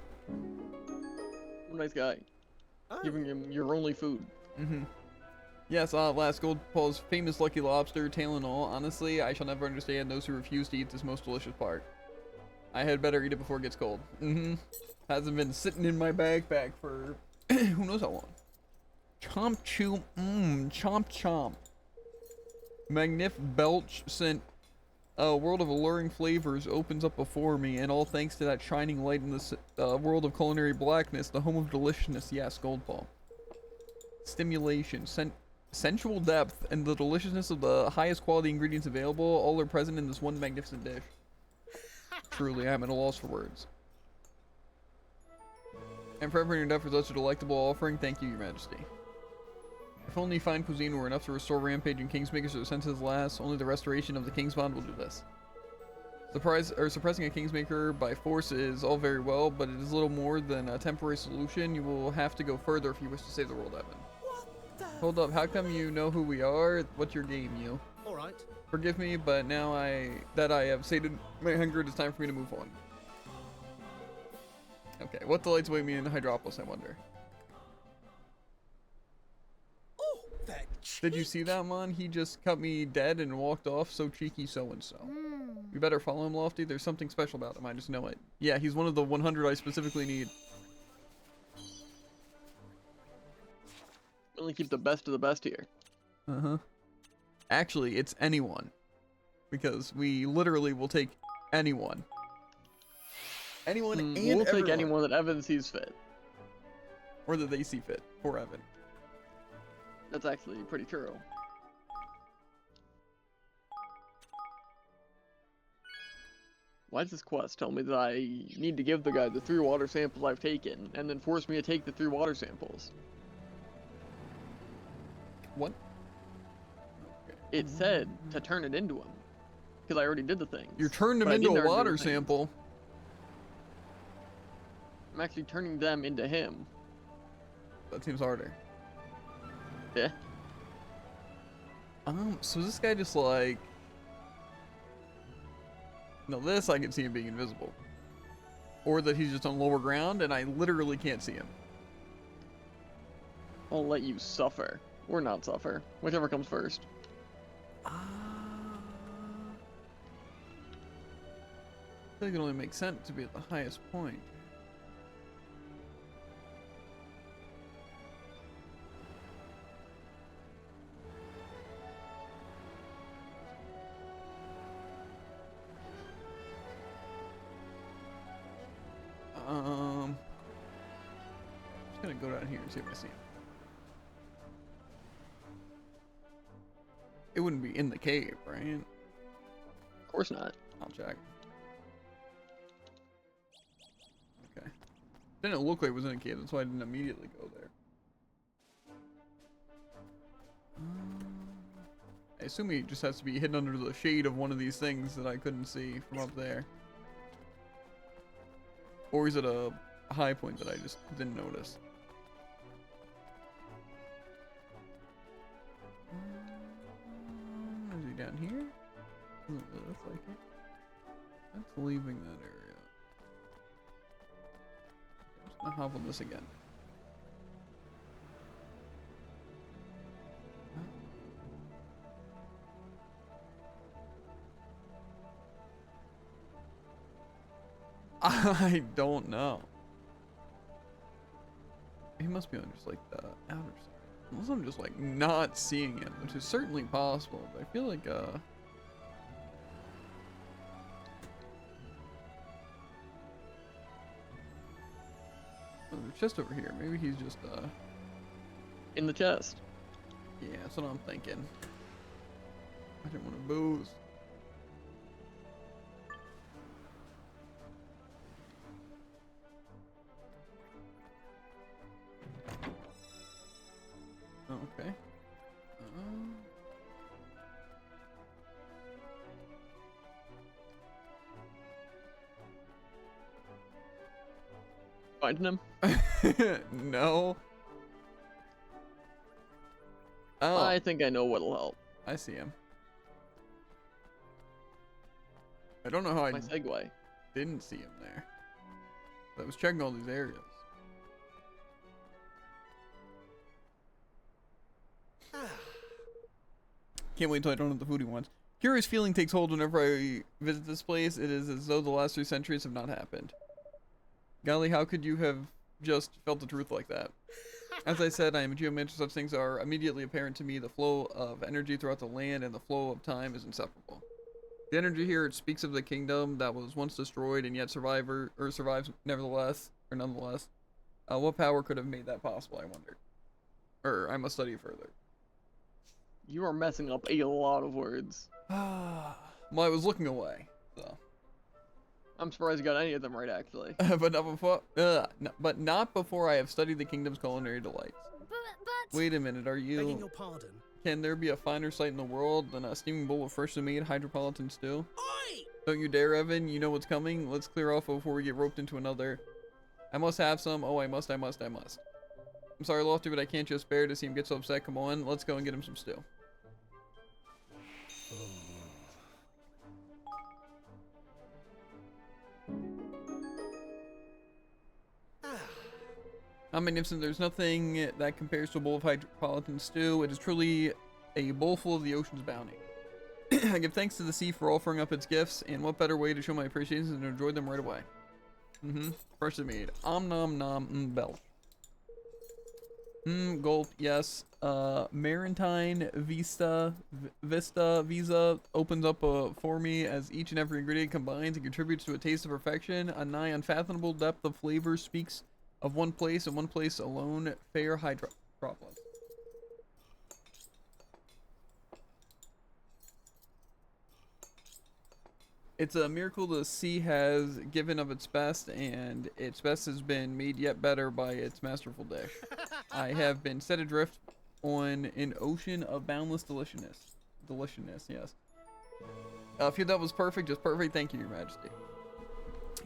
Nice guy. Oh. Giving him your only food. Yes, last Goldfall's famous lucky lobster, tail and all. Honestly, I shall never understand those who refuse to eat this most delicious part. I had better eat it before it gets cold. Hasn't been sitting in my backpack for who knows how long. Chomp chew, chomp chomp. Magnif belch sent a world of alluring flavors opens up before me, and all thanks to that shining light in this world of culinary blackness, the home of deliciousness. Yes, Goldfall. Stimulation, sensual depth, and the deliciousness of the highest quality ingredients available, all are present in this one magnificent dish. Truly, I am at a loss for words. And forever in your debt for such a delectable offering, thank you, Your Majesty. If only fine cuisine were enough to restore rampaging kingsmakers to their senses last, only the restoration of the king's bond will do this. Suppressing a kingsmaker by force is all very well, but it is little more than a temporary solution. You will have to go further if you wish to save the world, Evan. What the? Hold up, how come you know who we are? What's your game, you? Alright. Forgive me, but now that I have sated my hunger, it is time for me to move on. Okay, what delights await me in Hydropolis, I wonder? Oh, that Did you see that, Mon? He just cut me dead and walked off, so cheeky so-and-so. We better follow him, Lofty. There's something special about him, I just know it. Yeah, he's one of the 100 I specifically need. Only keep the best of the best here. Actually, it's anyone. Because we literally will take anyone. Anyone and We'll take everyone. anyone that Evan sees fit. Or that they see fit. For Evan. That's actually pretty true. Why does this quest tell me that I need to give the guy the 3 water samples I've taken, and then force me to take the 3 water samples? What? It said to turn it into him. Because I already did the things. You're turning him but I into didn't a already do water the things. sample. I'm actually turning them into him. That seems harder. Yeah. So this guy just like... No, this I can see him being invisible. Or that he's just on lower ground and I literally can't see him. I'll let you suffer. Or not suffer. Whichever comes first. I think it only makes sense to be at the highest point. I'm just gonna go down here and see if I see him. It wouldn't be in the cave, right? Of course not. I'll check. Okay. Didn't look like it was in a cave, that's why I didn't immediately go there. I assume he just has to be hidden under the shade of one of these things that I couldn't see from up there. Or is it a high point that I just didn't notice? Is he down here? Looks like it. That's leaving that area. I'm just gonna hop on this again. I don't know. He must be on just like the outer side. Unless I'm just like not seeing him, which is certainly possible, but I feel like oh, there's a chest over here. Maybe he's just In the chest. yeah, that's what I'm thinking. I didn't want to booze. Okay. Finding him? No. Oh, I think I know what'll help. I see him. I don't know how I My segue. didn't see him there. I was checking all these areas. Can't wait until I don't have the food he wants. Curious feeling takes hold whenever I visit this place. It is as though the last 3 centuries have not happened. Golly, how could you have just felt the truth like that? As I said, I am a geomancer. Such things are immediately apparent to me. The flow of energy throughout the land and the flow of time is inseparable. The energy here, it speaks of the kingdom that was once destroyed and yet survives nevertheless, or nonetheless. What power could have made that possible, I wondered. I must study further. You are messing up a lot of words. Well, I was looking away, so. I'm surprised you got any of them right, actually. but not before I have studied the kingdom's culinary delights. But Wait a minute, are Begging you? your pardon. Can there be a finer sight in the world than a steaming bowl of freshly made hydropolitan stew? Oi! Don't you dare, Evan. You know what's coming. Let's clear off before we get roped into another. I must have some. Oh, I must. I'm sorry, Lofty, but I can't just bear to see him get so upset. Come on, let's go and get him some stew. Magnificent, there's nothing that compares to a bowl of hydropolitan stew. It is truly a bowl full of the ocean's bounty. I give thanks to the sea for offering up its gifts, and what better way to show my appreciation than to enjoy them right away. Freshly made. Om nom nom belch. Gulp, yes. Maritime Vista opens up for me as each and every ingredient combines and contributes to a taste of perfection. A nigh unfathomable depth of flavor speaks of one place and one place alone, fair hydropolis. It's a miracle the sea has given of its best, and its best has been made yet better by its masterful dish. I have been set adrift on an ocean of boundless deliciousness. Deliciousness, yes. Feel that was perfect, just perfect. Thank you, Your Majesty.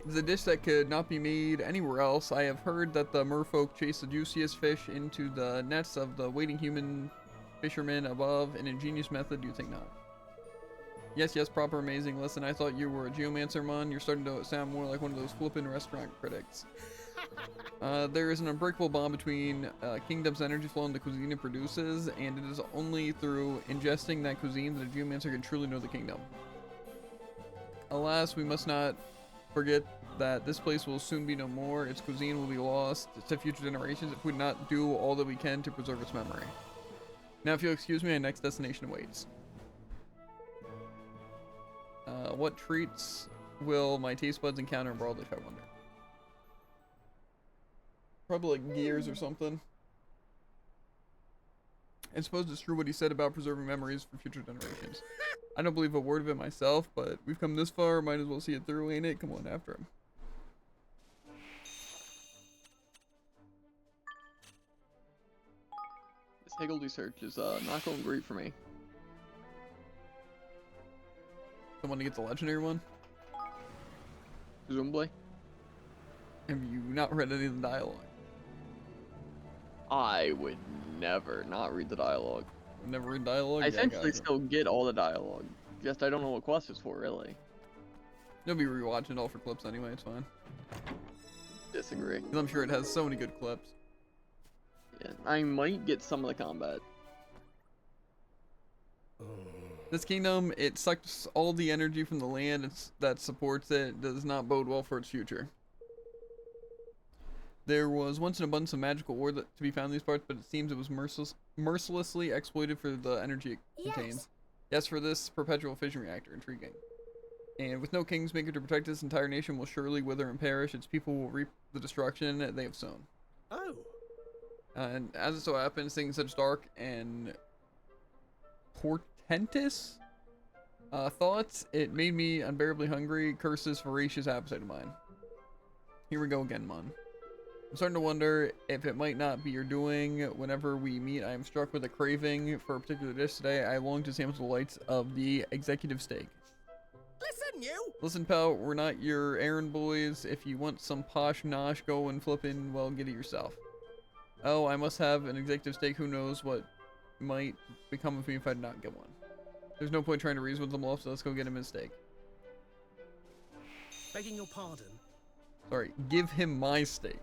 It's a dish that could not be made anywhere else. I have heard that the merfolk chase the juiciest fish into the nets of the waiting human fishermen above. An ingenious method, do you think not? Yes, proper amazing. Listen, I thought you were a geomancer, man. You're starting to sound more like one of those flippin' restaurant critics. There is an unbreakable bond between Kingdom's energy flow and the cuisine it produces, and it is only through ingesting that cuisine that a geomancer can truly know the kingdom. Alas, we must not forget that this place will soon be no more. Its cuisine will be lost to future generations if we do not do all that we can to preserve its memory. Now, if you'll excuse me, our next destination awaits. What treats will my taste buds encounter in Broadleaf, I wonder? Probably like gears or something. I suppose it's true what he said about preserving memories for future generations. I don't believe a word of it myself, but we've come this far, might as well see it through, ain't it? Come on, after him. This Higgledy search is not going great for me. Someone to get the legendary one? Presumably. Have you not read any of the dialogue? I would never not read the dialogue. Never read dialogue? I Yeah, essentially gotcha. still get all the dialogue. Just I don't know what quest is for, really. You'll be rewatching it all for clips anyway, it's fine. Disagree. 'Cause I'm sure it has so many good clips. Yeah, I might get some of the combat. This kingdom, it sucks all the energy from the land that supports it, does not bode well for its future. There was once an abundance of magical ore to be found in these parts, but it seems it was mercilessly exploited for the energy it contains. Yes, for this perpetual fission reactor. Intriguing. And with no kingsmaker to protect this entire nation will surely wither and perish. Its people will reap the destruction they have sown. Oh. And as it so happens, things such dark and portentous thoughts, it made me unbearably hungry. Curse this voracious appetite of mine. Here we go again, Mon. I'm starting to wonder if it might not be your doing. Whenever we meet, I am struck with a craving for a particular dish today. I long to sample the delights of the executive steak. Listen, you. Listen, pal, we're not your errand boys. If you want some posh nosh, go and flip in, well, get it yourself. Oh, I must have an executive steak. Who knows what might become of me if I did not get one. There's no point trying to reason with them all, so let's go get him his steak. Begging your pardon. Sorry, give him my steak.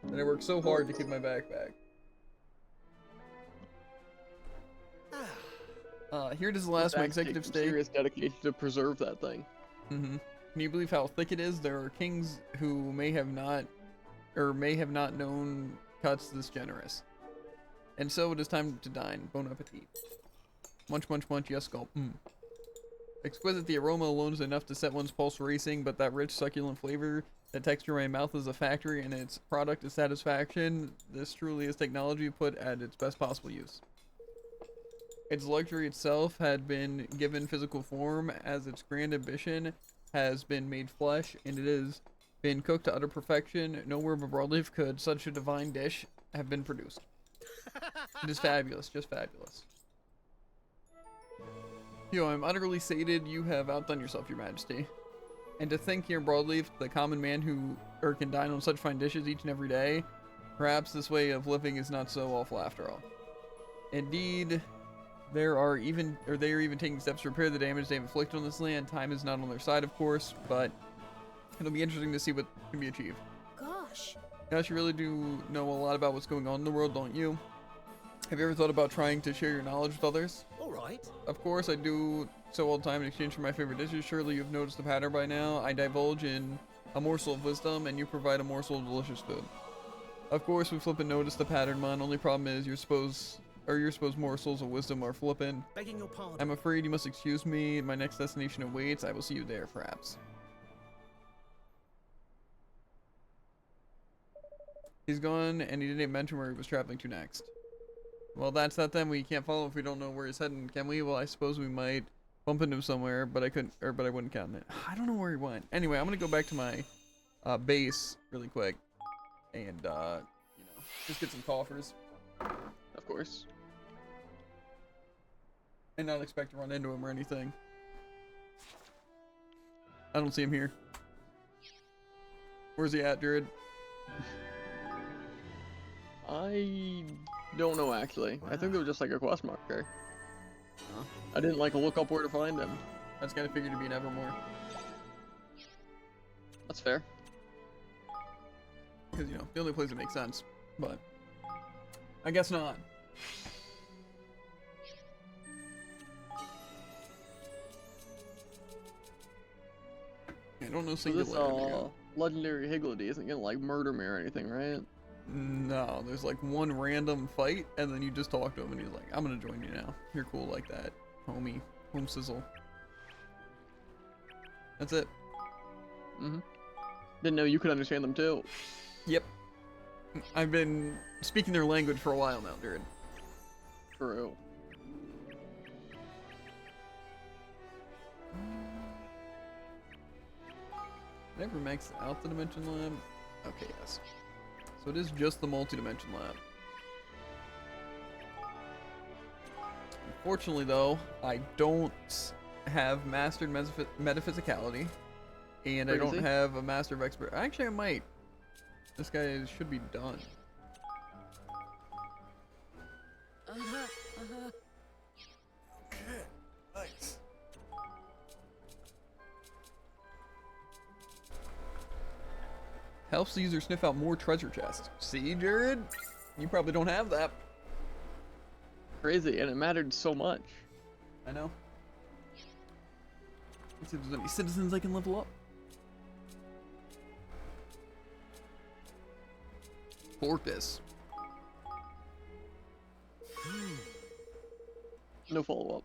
And I worked so hard to keep my backpack. Here it is, the last my executive steak. Serious dedication to preserve that thing. Can you believe how thick it is? There are kings who may have not known cuts this generous. And so it is time to dine. Bon appetit. Munch, munch, munch. Yes, gulp. Exquisite. The aroma alone is enough to set one's pulse racing, but that rich, succulent flavor, the texture in my mouth is a factory, and its product is satisfaction. This truly is technology put at its best possible use. Its luxury itself had been given physical form, as its grand ambition has been made flesh, and it has been cooked to utter perfection. Nowhere but Broadleaf could such a divine dish have been produced. It is fabulous, just fabulous. Yo, I'm utterly sated. You have outdone yourself, your majesty. And to think here in Broadleaf, the common man who can dine on such fine dishes each and every day, perhaps this way of living is not so awful after all. Indeed, they are even taking steps to repair the damage they have inflicted on this land. Time is not on their side, of course, but it'll be interesting to see what can be achieved. Gosh. Gosh, you really do know a lot about what's going on in the world, don't you? Have you ever thought about trying to share your knowledge with others? All right. Of course, I do so all the time in exchange for my favorite dishes. Surely you've noticed the pattern by now. I divulge in a morsel of wisdom, and you provide a morsel of delicious food. Of course, we flip and notice the pattern, man. Only problem is your supposed morsels of wisdom are flippin'. Begging your pardon. I'm afraid you must excuse me. My next destination awaits. I will see you there, perhaps. He's gone, and he didn't mention where he was traveling to next. Well, that's that then. We can't follow if we don't know where he's heading, can we? Well, I suppose we might bump into him somewhere, but I wouldn't count on it. I don't know where he went. Anyway, I'm gonna go back to my base really quick, and just get some coffers. Of course. And not expect to run into him or anything. I don't see him here. Where's he at, Druid? I don't know, actually. I think they were just like a quest marker. Huh? I didn't look up where to find him. That's kind of figured to be an Evermore. That's fair. Because, the only place that makes sense. But I guess not. I don't know So singular. this legendary Higgledy isn't gonna murder me or anything, right? No, there's one random fight, and then you just talk to him, and he's like, I'm gonna join you now. You're cool like that, homie. Home sizzle. That's it. Didn't know you could understand them too. Yep. I've been speaking their language for a while now, dude. True. Never maxed out the Dimension Lab. Okay, yes. So it is just the multi-dimension lab. Unfortunately, though, I don't have mastered metaphysicality, and I don't Crazy. have a master of expert. Actually, I might. This guy should be done. Okay, nice. Helps the user sniff out more treasure chests. See, Jared? You probably don't have that. Crazy, and it mattered so much. I know. Let's see if there's any citizens I can level up. Porpoise. No follow-up.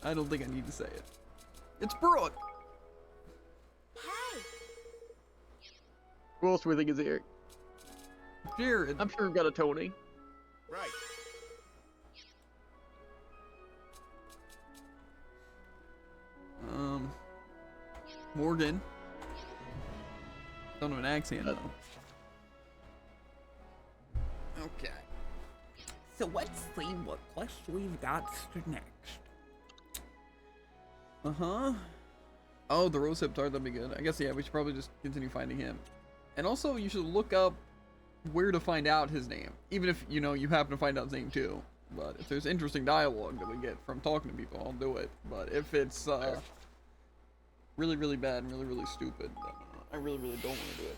I don't think I need to say it. It's Brooke! Hey! Who else do we think is here? Jared! I'm sure we've got a Tony. Right. Morgan. Don't have an accent though. Okay. So let's see what quest we've got next. Uh-huh. Oh, the rose hip tart, that'd be good. I guess, yeah, we should probably just continue finding him. And also, you should look up where to find out his name. Even if, you know, you happen to find out his name too. But if there's interesting dialogue that we get from talking to people, I'll do it. But if it's, really, really bad and really, really stupid, then I really, really don't want to do it.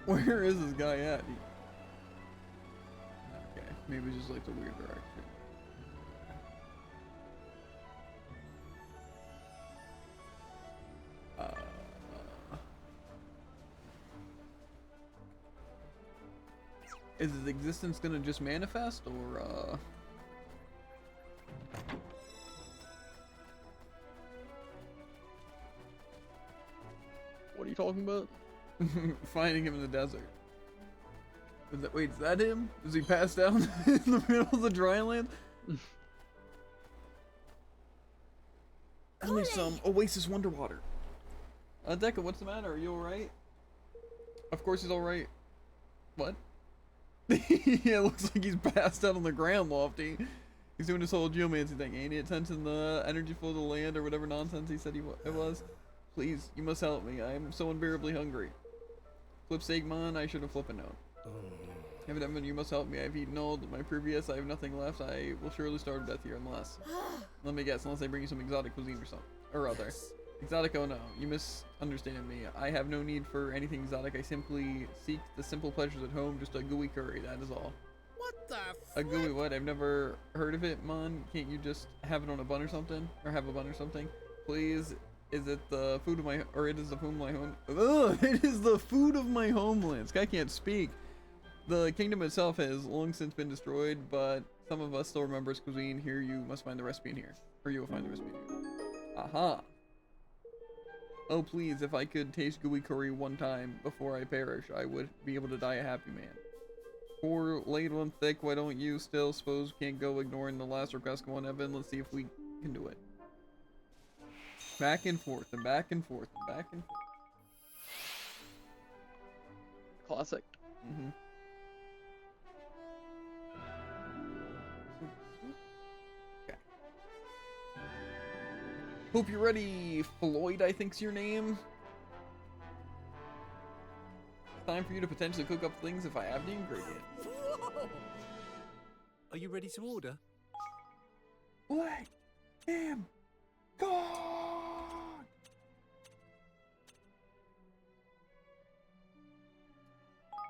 Where is this guy at? Okay, maybe it's just like the weird direction. Is his existence gonna just manifest, or What are you talking about? finding him in the desert? Is that, wait, is that him? Does he pass down in the middle of the dry land? Only some Oasis Wonder Water. Deca, what's the matter? Are you alright? Of course he's alright. What? Yeah, it looks like he's passed out on the ground, Lofty. He's doing this whole geomancy thing, ain't he? Sensing the energy flow of the land or whatever nonsense he said it was. Please, you must help me. I am so unbearably hungry. Flip Sagmon, I should have flipped a note. Evidently, you must help me. I've eaten all my previous. I have nothing left. I will surely starve to death here unless... Let me guess, unless I bring you some exotic cuisine or something. Or other. Exotic, oh no. You misunderstand me. I have no need for anything exotic. I simply seek the simple pleasures at home. Just a gooey curry, that is all. What the A gooey what? I've never heard of it, Mon. Can't you just have it on a bun or something? Or have a bun or something? Please... Is it the food of my, or it is the food of my home? Ugh, it is the food of my homeland. This guy can't speak. The kingdom itself has long since been destroyed, but some of us still remember its cuisine. Here, you must find the recipe in here, or you will find the recipe in here. Aha. Oh, please, if I could taste gooey curry one time before I perish, I would be able to die a happy man. Poor laid one thick. Why don't you still suppose we can't go ignoring the last request? Come on, Evan. Let's see if we can do it. Back and forth and back and forth and back and forth. Classic. Mm-hmm. Okay. Hope you're ready, Floyd, I think's your name. Time for you to potentially cook up things if I have the ingredients. Whoa! Are you ready to order? Let him go!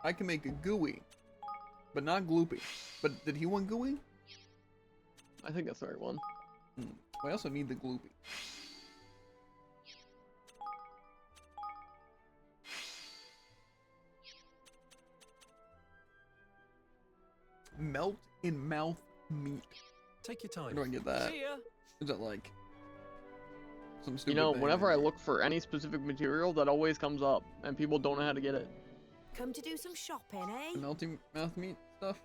I can make a gooey, but not gloopy. But did he want gooey? I think that's the right one. We also need the gloopy. Melt in mouth meat. Take your Where time. do I get that? See ya. Is that like some stupid You know, thing whenever that- I look for any specific material, that always comes up, and people don't know how to get it. Come to do some shopping, eh? the melting mouth meat stuff?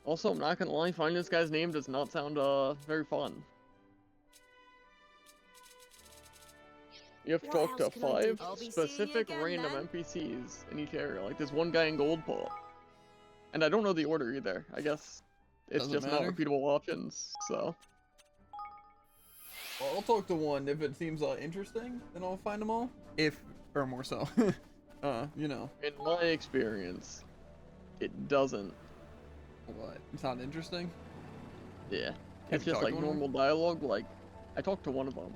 Also, I'm not gonna lie, finding this guy's name does not sound very fun. You have to What talk to else can I do? 5 I'll be seeing you specific again, random then. NPCs in each area. Like there's one guy in Goldpaw. And I don't know the order either. I guess it's Doesn't just not matter? repeatable options, so. Well, I'll talk to one if it seems interesting, then I'll find them all. If, or more so. You know. In my experience, it doesn't. What? It's not interesting? Yeah. Have It's you just talked like to one of normal dialogue. Like, I talked to one of them.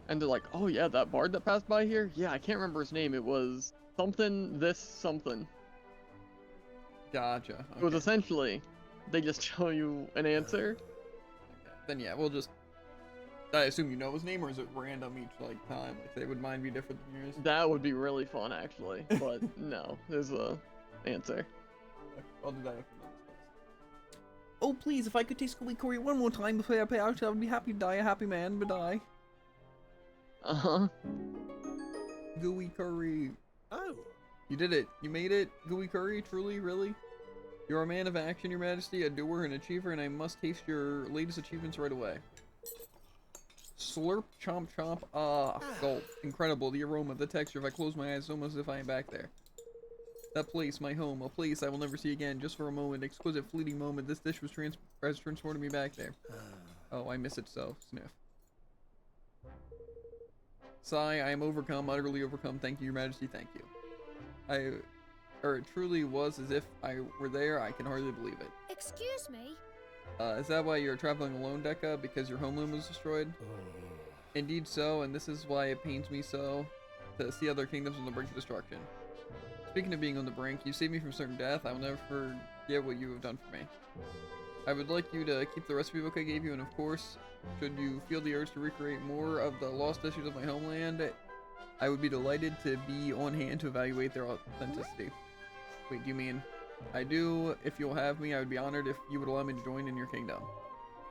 And they're like, oh yeah, that bard that passed by here? Yeah, I can't remember his name. It was something, this, something. Gotcha. It was okay. essentially, they just tell you an answer. Then yeah, we'll just... I assume you know his name, or is it random each like time? Like they would mine be different than yours? That would be really fun, actually. But no, there's a answer. I'll do that after this. Oh, please, if I could taste gooey curry one more time before I pay out, I would be happy to die a happy man, but die. Uh-huh. Gooey curry. Oh, You did it. You made it. Gooey curry, truly, really? You're a man of action, your majesty, a doer and achiever, and I must taste your latest achievements right away. Slurp, chomp, chomp, gulp. Incredible, the aroma, the texture. If I close my eyes, it's almost as if I am back there. That place, my home, a place I will never see again, just for a moment, exquisite, fleeting moment. This dish has transported me back there. Oh, I miss it so. Sniff. Sigh, I am overcome, utterly overcome. Thank you, your majesty, thank you. It truly was as if I were there. I can hardly believe it. Excuse me? Is that why you're traveling alone, Dekka? Because your homeland was destroyed? Indeed so, and this is why it pains me so to see other kingdoms on the brink of destruction. Speaking of being on the brink, you saved me from certain death. I will never forget what you have done for me. I would like you to keep the recipe book I gave you, and of course, should you feel the urge to recreate more of the lost dishes of my homeland, I would be delighted to be on hand to evaluate their authenticity. Wait, do you mean... I do. If you'll have me, I would be honored if you would allow me to join in your kingdom.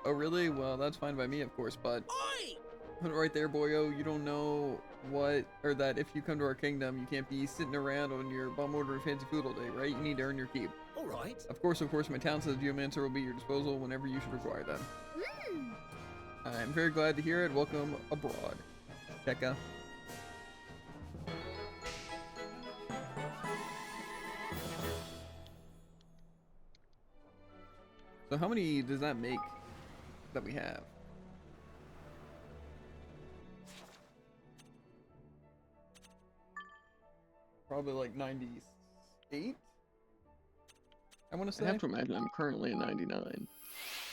Oh, really? Well, that's fine by me, of course, but... Oi! Put it right there, boyo. You don't know what... Or that if you come to our kingdom, you can't be sitting around on your bum ordering fancy food all day, right? You need to earn your keep. All right. Of course, my talented geomancer will be at your disposal whenever you should require them. I'm very glad to hear it. Welcome abroad. Dekka. So how many does that make that we have? Probably like 98? I want to I say. have to imagine I'm currently at 99.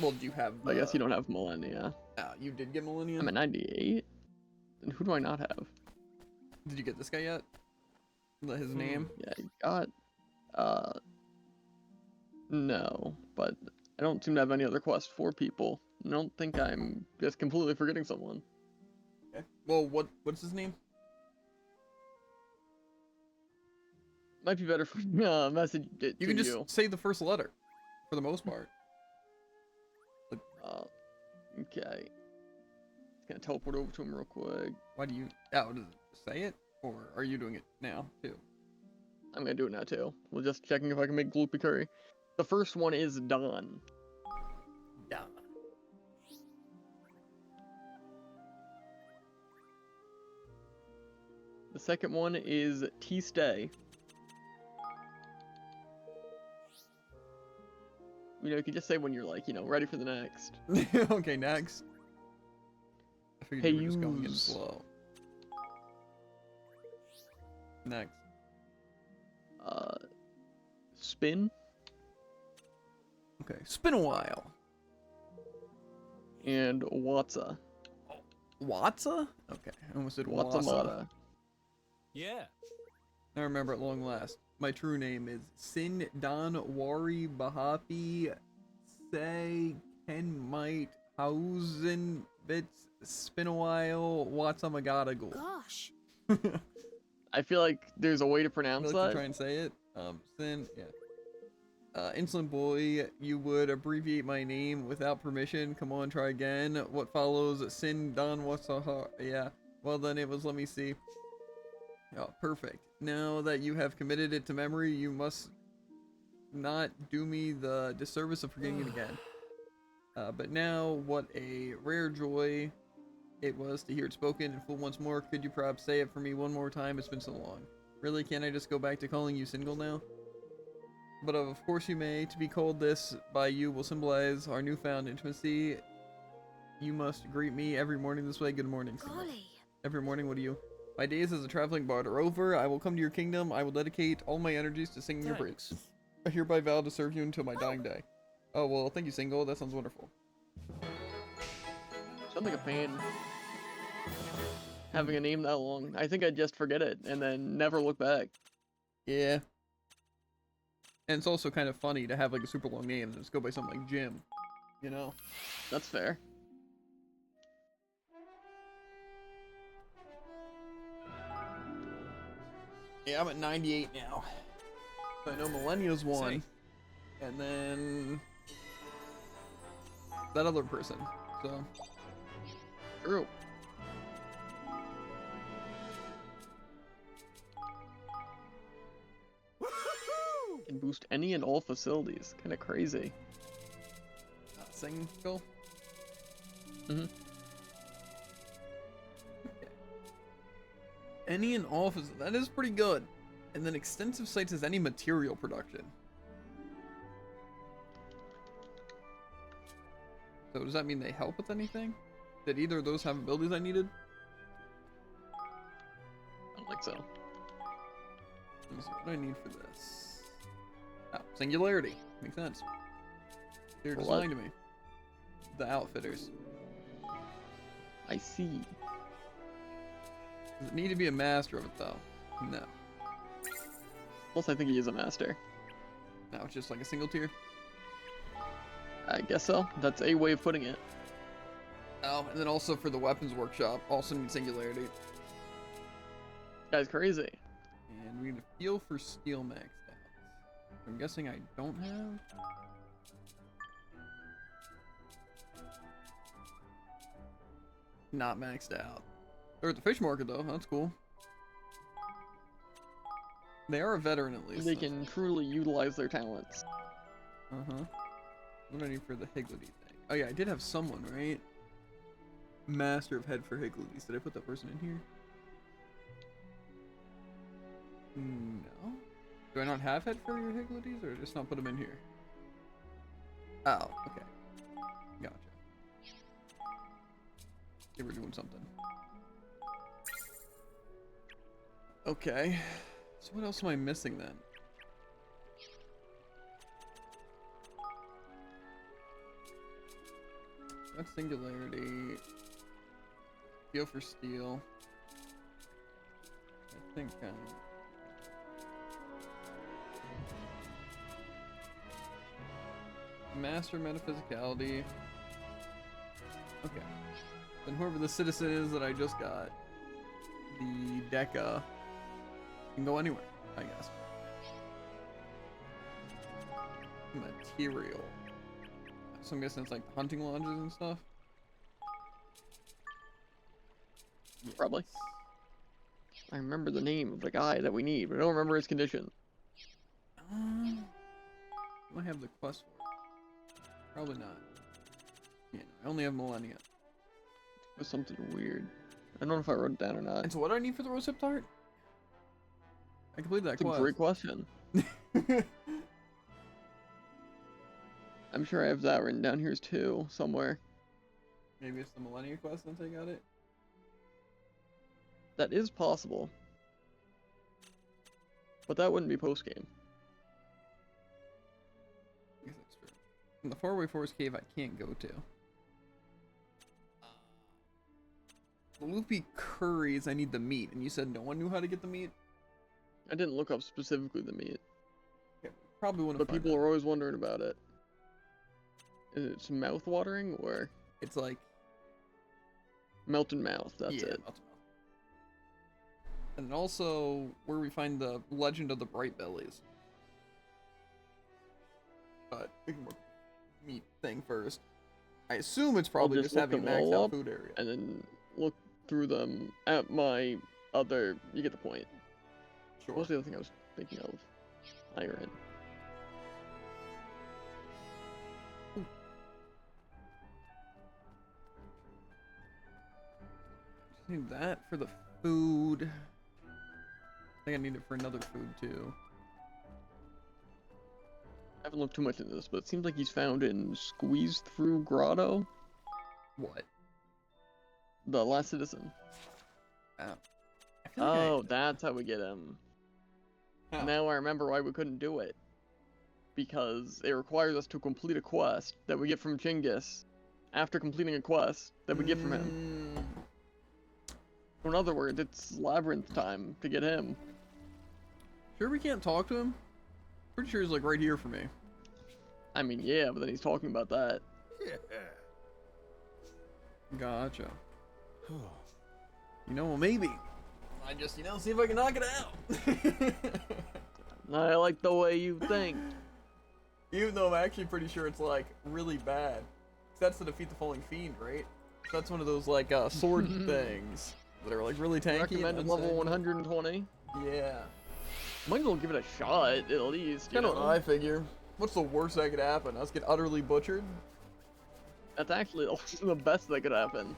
Well, do you have... I guess you don't have millennia. You did get Millennium? I'm at 98? Then who do I not have? Did you get this guy yet? His name? Yeah, you got... No, but I don't seem to have any other quest for people. I don't think I'm just completely forgetting someone. Okay. Well, what's his name? Might be better for message it You to can just say the first letter, for the most part. Okay. Just gonna teleport over to him real quick. Why do you... Oh, does it say it? Or are you doing it now, too? I'm gonna do it now too. We're just checking if I can make gloopy curry. The first one is Don. Yeah. The second one is T-Stay. You know, you can just say when you're like, you know, ready for the next. Okay, next. I figured you were just going in Use. slow. Next. Spin. Okay, it's been a while. And Watsa. Watsa? Okay, I almost said Wasa. Watsamata. yeah. I remember at long last. My true name is Sin Don Wari Bahapi say Ken might Hausen bits spin a while Watsamagadagal. Gosh. I feel like there's a way to I pronounce like to that. try and say it. Sin, yeah. Insolent boy, you would abbreviate my name without permission. Come on, try again. What follows? Sin Don Wasaha. Yeah. Well, then it was. Let me see. Oh, perfect. Now that you have committed it to memory, you must not do me the disservice of forgetting it again. But now, what a rare joy it was to hear it spoken in full once more. Could you perhaps say it for me one more time? It's been so long. Really, can't I just go back to calling you single now? But of course you may. To be called this by you will symbolize our newfound intimacy. You must greet me every morning this way. Good morning, Single. Golly. Every morning, what do you? My days as a traveling bard are over. I will come to your kingdom. I will dedicate all my energies to singing your praise. I hereby vow to serve you until my dying day. Oh, well, thank you, Single. That sounds wonderful. Sounds like a pain. Having a name that long. I think I'd just forget it and then never look back. Yeah. And it's also kind of funny to have like a super long name and just go by something like Jim. You know? That's fair. Yeah, I'm at 98 now. I know Millennia's one. And then that other person. So True. Can boost any and all facilities. Kind of crazy. Single. Mhm. Okay. Any and all that is pretty good. And then extensive sites is any material production. So does that mean they help with anything? Did either of those have abilities I needed? I don't think so. Let me see, what do I need for this? Oh, singularity. Makes sense. They're just What? lying to me. The outfitters. I see. Does it need to be a master of it though? No. Plus, I think he is a master. No, it's just like a single tier. I guess so. That's a way of putting it. Oh, and then also for the weapons workshop, also need singularity. Guy's crazy. And we need to feel for steel maxed out. I'm guessing I don't have. Not maxed out. They're at the fish market though, that's cool. They are a veteran at least. They can truly utilize their talents. Uh-huh. What do I need for the Higgledy thing? Oh yeah, I did have someone, right? Master of Head for Higgledies. Did I put that person in here? No. Do I not have Head for your Higgledies, or just not put them in here? Oh, okay. Gotcha. They were doing something. Okay. So what else am I missing then? That's singularity. Feel for steel. I think master metaphysicality. Okay. Then whoever the citizen is that I just got, the Deca, can go anywhere, I guess. Material. So I'm guessing it's like the hunting lodges and stuff. Probably. I remember the name of the guy that we need, but I don't remember his condition. Do I have the quest for it? Probably not. Yeah, I only have Millennia. It was something weird. I don't know if I wrote it down or not. And so what do I need for the Rosehip Tart? I completed that It's a quest. great question. I'm sure I have that written down here too, somewhere. Maybe it's the Millennia quest once I got it. That is possible. But that wouldn't be post-game. I guess that's true. And the Faraway Forest Cave I can't go to. The Loopy Curries, I need the meat. And you said no one knew how to get the meat? I didn't look up specifically the meat, Okay, probably want to but find people out. are always wondering about it. It's mouth-watering or It's like melt in mouth. That's yeah, it. mouth to mouth. And also where we find the legend of the bright bellies. But we can work meat thing first. I assume it's probably just just look having a them maxed all out up, food area. And then look through them at my other. You get the point. Sure. What was the other thing I was thinking of? Iron. Just need that for the food. I think I need it for another food too. I haven't looked too much into this, but it seems like he's found in Squeezed Through Grotto, What? the last citizen. Oh. I feel like Oh, that's how we get him. How? Now I remember why we couldn't do it. Because it requires us to complete a quest that we get from Chinggis after completing a quest that we get from him. So in other words, it's labyrinth time to get him. Sure we can't talk to him? Pretty sure he's like right here for me. I mean, yeah, but then he's talking about that. Gotcha. You know, well, maybe. I just, see if I can knock it out. I like the way you think. Even though I'm actually pretty sure it's like really bad. That's to defeat the falling fiend, right? That's one of those like sword things that are like really tanky. Recommended level 120. Yeah. Might as well give it a shot, at least. Kind of what I figure. What's the worst that could happen? Us get utterly butchered? That's actually the best that could happen.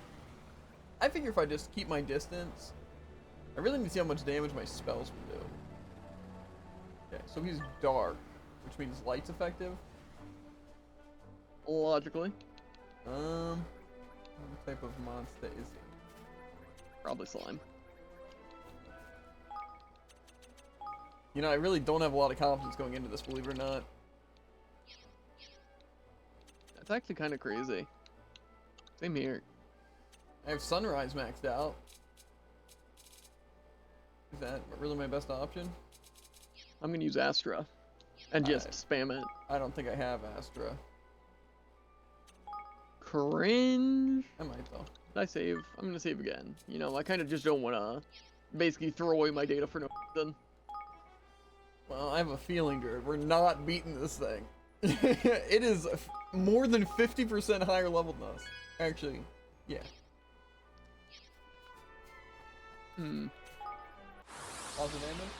I figure if I just keep my distance, I really need to see how much damage my spells will do. Okay, so he's dark, which means light's effective. Logically. What type of monster is he? Probably slime. You know, I really don't have a lot of confidence going into this, believe it or not. That's actually kind of crazy. Same here. I have Sunrise maxed out. Is that really my best option? I'm gonna use Astra. And just spam it. I don't think I have Astra. Cringe. I might though. Did I save? I'm gonna save again. You know, I kind of just don't wanna basically throw away my data for no reason. Well, I have a feeling, dude. We're not beating this thing. It is more than 50% higher level than us. Actually, yeah. Also damage?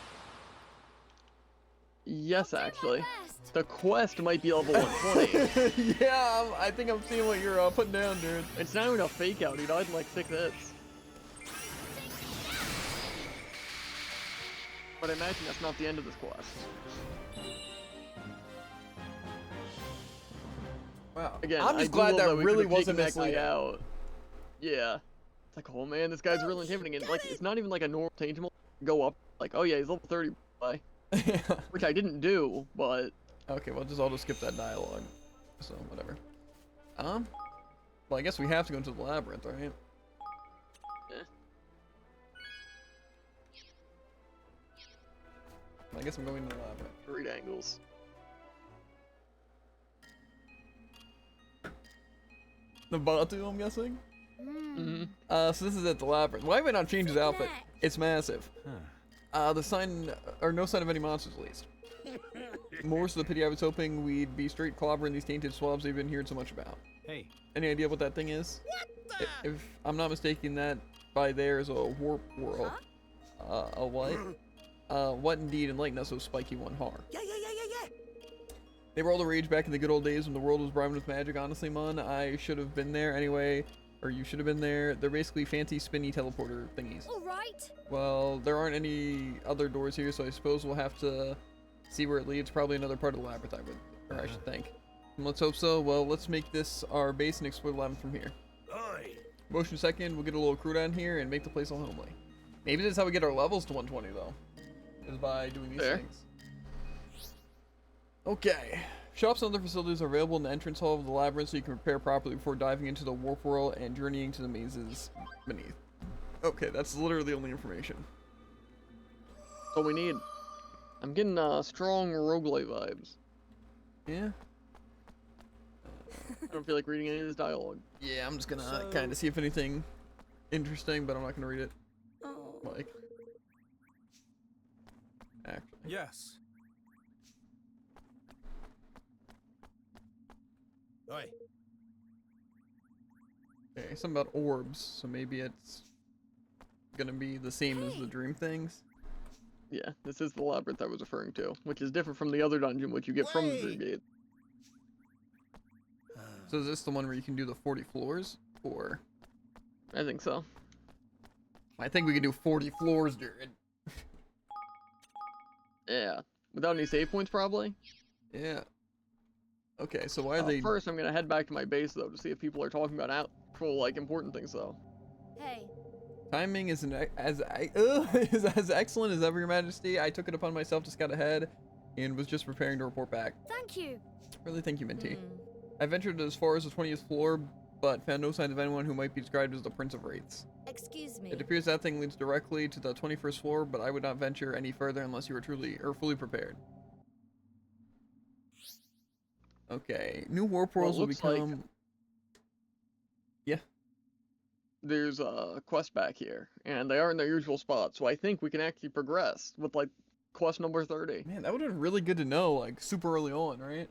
Yes, I'll do my actually. best. The quest might be level 120. Yeah, I think I'm seeing what you're putting down, dude. It's not even a fake out. He died in like 6 hits. But I imagine that's not the end of this quest. Wow. Again, I'm I just do glad love that we really could've wasn't taken that guy misleading. out. Yeah. It's like, oh man, this guy's really intimidating. And like, it's not even like a normal tangible. Go up, like, oh yeah, he's level 30. Bye. Which I didn't do, but Okay, well, I'll just skip that dialogue. So, whatever. Well, I guess we have to go into the labyrinth, right? I guess I'm going to the labyrinth. great angles. The Batu, I'm guessing? Hmm. So this is at the labyrinth. Why have I not changed his outfit? Correct. It's massive. The sign, or no sign of any monsters at least. More so the pity I was hoping we'd be straight clobbering these tainted swabs they've been hearing so much about. Hey, Any idea what that thing is? If I'm not mistaken, that by there is a warp whirl. A what? What indeed enlighten us, O spiky one har? Yeah. They were all the rage back in the good old days when the world was brimming with magic. Honestly, Mon, I should have been there anyway, or you should have been there. They're basically fancy spinny teleporter thingies. All right. Well, there aren't any other doors here, so I suppose we'll have to see where it leads. Probably another part of the labyrinth, I should think. Let's hope so. Well, let's make this our base and explore the labyrinth from here. Aye. Motion second, we'll get a little crew down here and make the place all homely. Maybe that's how we get our levels to 120 though, is by doing these Fair. things. Okay. Shops and other facilities are available in the entrance hall of the labyrinth so you can prepare properly before diving into the warp world and journeying to the mazes beneath. Okay, that's literally the only information. That's all we need. I'm getting strong roguelite vibes. Yeah. I don't feel like reading any of this dialogue. Yeah, I'm just gonna So- kind of see if anything interesting, but I'm not gonna read it. Oh. Like, actually. Yes. Oi. Okay, something about orbs, so maybe it's gonna be the same as the Hey. dream things. Yeah, this is the labyrinth I was referring to, which is different from the other dungeon, which you get from the Dream Wait. Gate. So is this the one where you can do the 40 floors? Or I think so. I think we can do 40 floors, Jared. Yeah. Without any save points, probably. Yeah. Okay, so why are they? First, I'm gonna head back to my base, though, to see if people are talking about actual, like, important things, though. Hey. Timing is is as excellent as ever, Your Majesty. I took it upon myself to scout ahead, and was just preparing to report back. Thank you. Really, thank you, Minty. Hmm. I ventured as far as the 20th floor, but found no signs of anyone who might be described as the Prince of Wraiths. Excuse me. It appears that thing leads directly to the 21st floor, but I would not venture any further unless you were truly or fully prepared. Okay, new warp Well, it worlds will looks like- become. Yeah. There's a quest back here, and they are in their usual spot, so I think we can actually progress with, like, quest number 30. Man, that would have been really good to know, like, super early on, right?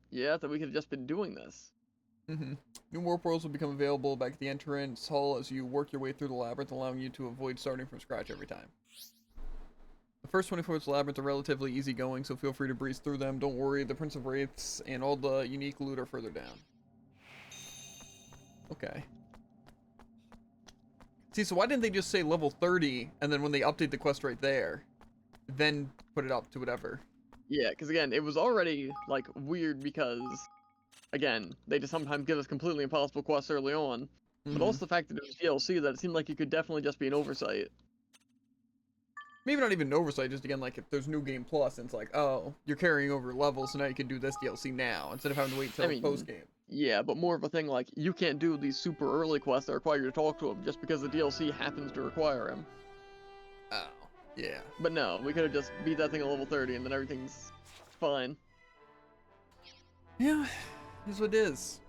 Yeah, that we could have just been doing this. Mm-hmm. New warp worlds will become available back at the entrance hall as you work your way through the labyrinth, allowing you to avoid starting from scratch every time. The first 24 of the labyrinth are relatively easygoing, so feel free to breeze through them. Don't worry, the Prince of Wraiths and all the unique loot are further down. Okay. See, so why didn't they just say level 30, and then when they update the quest right there, then put it up to whatever? Yeah, because again, it was already, like, weird because, again, they just sometimes give us completely impossible quests early on, but Mhm. also the fact that it was DLC, that it seemed like it could definitely just be an oversight. Maybe not even an oversight, just again, like, if there's New Game Plus, and it's like, oh, you're carrying over levels, so now you can do this DLC now, instead of having to wait till mean, post-game. Yeah, but more of a thing like, you can't do these super early quests that require you to talk to him just because the DLC happens to require him. Oh, yeah. But no, we could have just beat that thing at level 30 and then everything's fine. Yeah, here's what it is.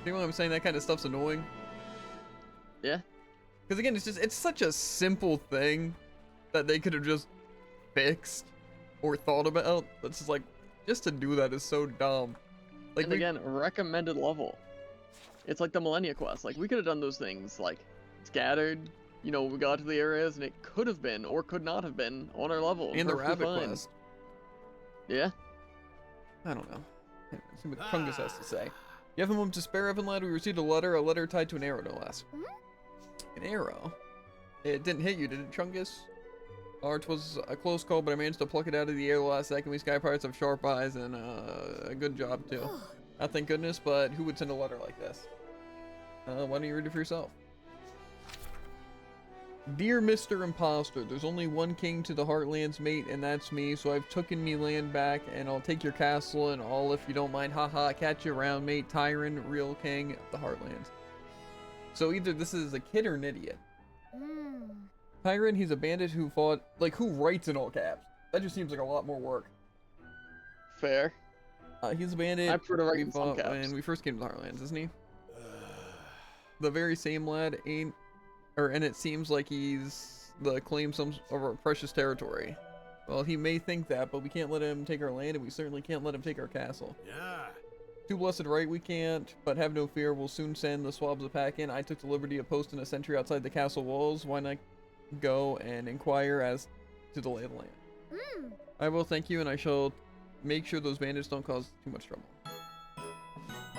You know what I'm saying? That kind of stuff's annoying. Yeah. Because again, it's such a simple thing that they could have just fixed or thought about. That's just like, just to do that is so dumb. Like, And again, recommended level. It's like the Millennia Quest. Like, we could have done those things, like, scattered, you know, we got to the areas and it could have been, or could not have been, on our level. and the perfectly rabbit fine. quest. Yeah. I don't know. Let's see what Chungus has to say. You have a moment to spare, Evan lad. We received a letter tied to an arrow, no less. An arrow? It didn't hit you, did it, Chungus? It was a close call, but I managed to pluck it out of the air the last second. We Sky Pirates have sharp eyes, and a good job, too. Thank goodness, but who would send a letter like this? Why don't you read it for yourself? Dear Mr. Imposter, there's only one king to the Heartlands, mate, and that's me, so I've taken me land back, and I'll take your castle and all if you don't mind. Haha, catch you around, mate. Tyron, real king of the Heartlands. So either this is a kid or an idiot. Hmm. Tyron, he's a bandit who fought, like, who writes in all caps? That just seems like a lot more work. Fair. He's a bandit I prefer to write we in some fought caps. when we first came to the Heartlands, isn't he? The very same lad ain't, and it seems like he's claimed some of our precious territory. Well, he may think that, but we can't let him take our land, and we certainly can't let him take our castle. Yeah. Too blessed right we can't, but have no fear, we'll soon send the swabs a pack in. I took the liberty of posting a sentry outside the castle walls. Why not go and inquire as to the lay of the land? Hmm. I will thank you, and I shall make sure those bandits don't cause too much trouble.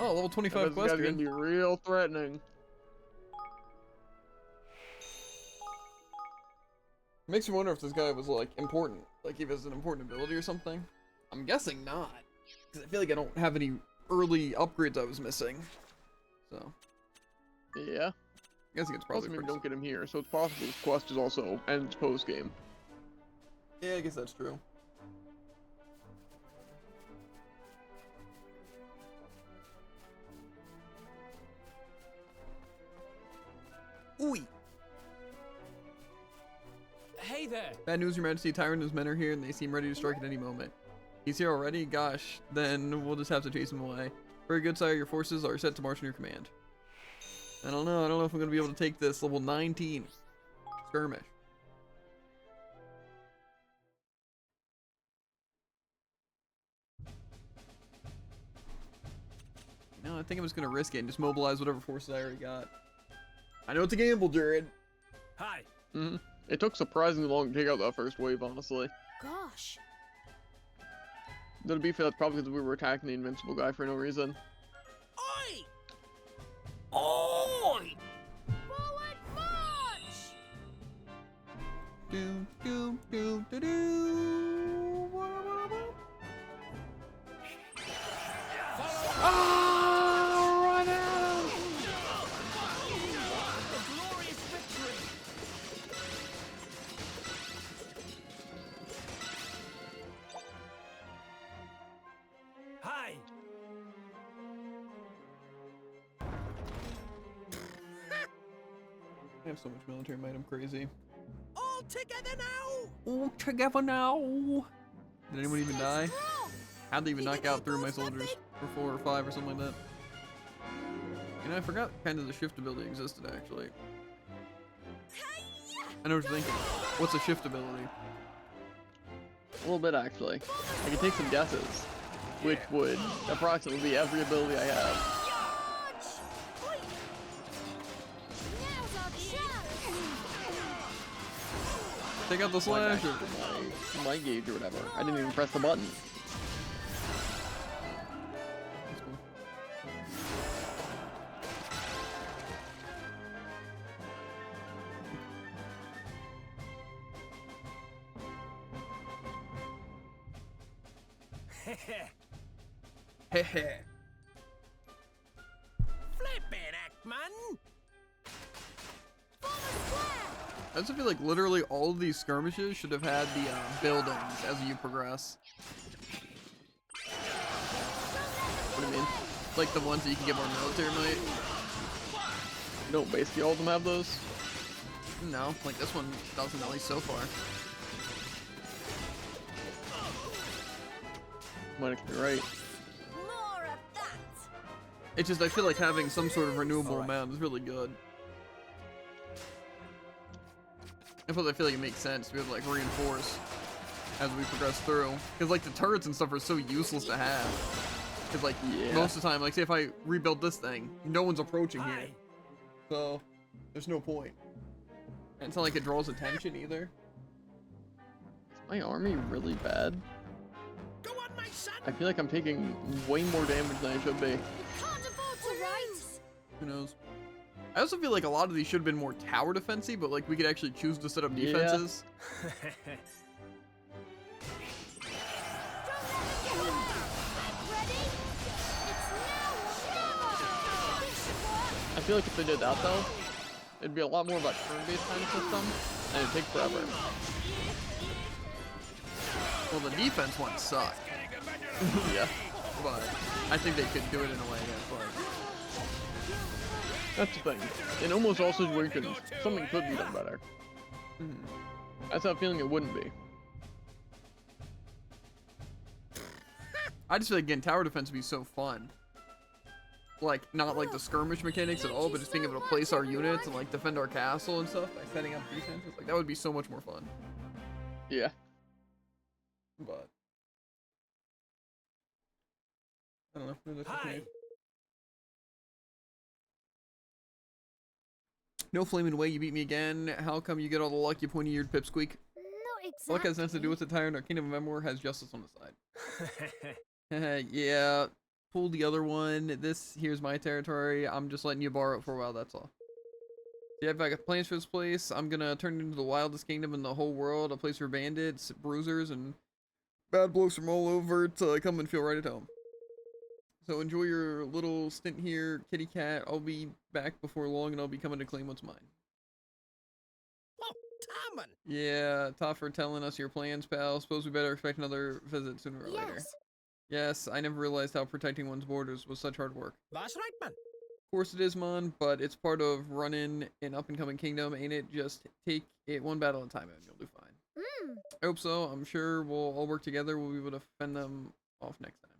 Oh, level 25 This is gonna question. be real threatening. Makes me wonder if this guy was, like, important. Like, he has an important ability or something. I'm guessing not. Because I feel like I don't have any early upgrades I was missing. So, Yeah. I guess it's Also, probably maybe pretty... don't get him here, so it's possible this quest is also ends post game. Yeah, I guess that's true. Ooh. Hey there. Bad news, Your Majesty. Tyron and his men are here, and they seem ready to strike at any moment. He's here already? Gosh, then we'll just have to chase him away. Very good, sire. Your forces are set to march in your command. I don't know if I'm gonna be able to take this level 19 skirmish. No, I think I'm just gonna risk it and just mobilize whatever forces I already got. I know it's a gamble, Jared. Hi. Mm-hmm. It took surprisingly long to take out that first wave, honestly. Gosh. To be fair, that's probably because we were attacking the invincible guy for no reason. Oi! Oi! Forward march! Do do do do do. Ah, run out! Glorious victory! Hi. I have so much military might, I'm crazy. All together now! All together now! Did anyone even die? Strong! How'd they even knock out 3 of my soldiers? Or 4 or 5 or something like that? You know, I forgot kind of the shift ability existed, actually. I know what you're thinking. What's a shift ability? A little bit, actually. I can take some guesses, which would approximately be every ability I have. March! Oi! Now's our chance! Take out the slasher! My gauge or whatever. I didn't even press the button. That's cool. Heh. Flippin' heck, man! Form a square! I just feel like literally all of these skirmishes should have had the buildings as you progress. What do you mean? Like the ones that you can get more military might. No, basically all of them have those. No, like this one doesn't, at least so far. Might be right. More of that! It's just I feel like having some sort of renewable amount is really good. I feel like it makes sense to be able to like reinforce as we progress through. Because like the turrets and stuff are so useless to have. Because like Yeah. most of the time, like say if I rebuild this thing, no one's approaching here. Hi. So there's no point. And it's not like it draws attention either. Is my army really bad? Go on, my son! I feel like I'm taking way more damage than I should be. We can't afford to lose! Who knows? I also feel like a lot of these should have been more tower defensy, but like we could actually choose to set up Yeah. defenses. Ready? It's now or never! This should work! I feel like if they did that though, it'd be a lot more of a turn-based kind of system, and it'd take forever. Well, the defense ones suck, Yeah. but I think they could do it in a way that's like. That's the thing. In almost all situations, something could be done better. I just have a feeling it wouldn't be. I just feel like again, tower defense would be so fun. Like not like the skirmish mechanics at all, but just being able to place our units and like defend our castle and stuff by setting up defenses. Like that would be so much more fun. Yeah. But I don't know. Maybe that's Hi. okay. No flaming way, you beat me again. How come you get all the luck, you pointy-eared pipsqueak? Not exactly. Luck has nothing to do with the tyrant. Our kingdom of Memoir has justice on the side. Yeah, pull the other one. This here's my territory. I'm just letting you borrow it for a while, that's all. Yeah, if I got plans for this place, I'm gonna turn it into the wildest kingdom in the whole world. A place for bandits, bruisers, and bad blokes from all over to come and feel right at home. So enjoy your little stint here, kitty cat. I'll be back before long and I'll be coming to claim what's mine. Oh, Tarman! Yeah, Top for telling us your plans, pal. Suppose we better expect another visit sooner or later. Yes. Yes, I never realized how protecting one's borders was such hard work. That's right, man. Of course it is, Mon, but it's part of running an up-and-coming kingdom, ain't it? Just take it one battle at a time and you'll do fine. I hope so. I'm sure we'll all work together. We'll be able to fend them off next time.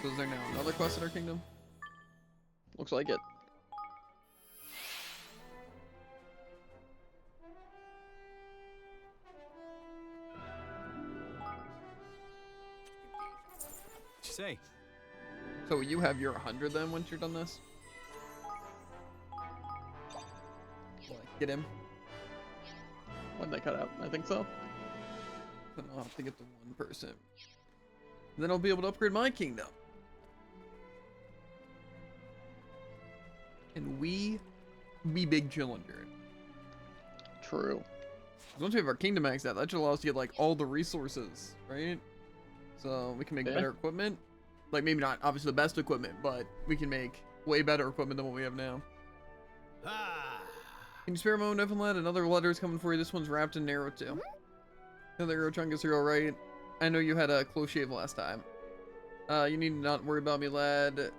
So is there now another quest in our kingdom? Looks like it. What you say? So you have your 100 then once you're done this? Like, get him. When they cut out, I think so. Then I'll have to get the one person. Then I'll be able to upgrade my kingdom. And we be big chillin' dude. True. Once we have our kingdom maxed out, that should allow us to get like all the resources, right? So we can make better equipment. Like maybe not obviously the best equipment, but we can make way better equipment than what we have now. Ah. Can you spare a moment, Evan Lad? Another letter is coming for you. This one's wrapped in arrow too. Another arrow chunk is here, alright. I know you had a close shave last time. You need not worry about me, lad.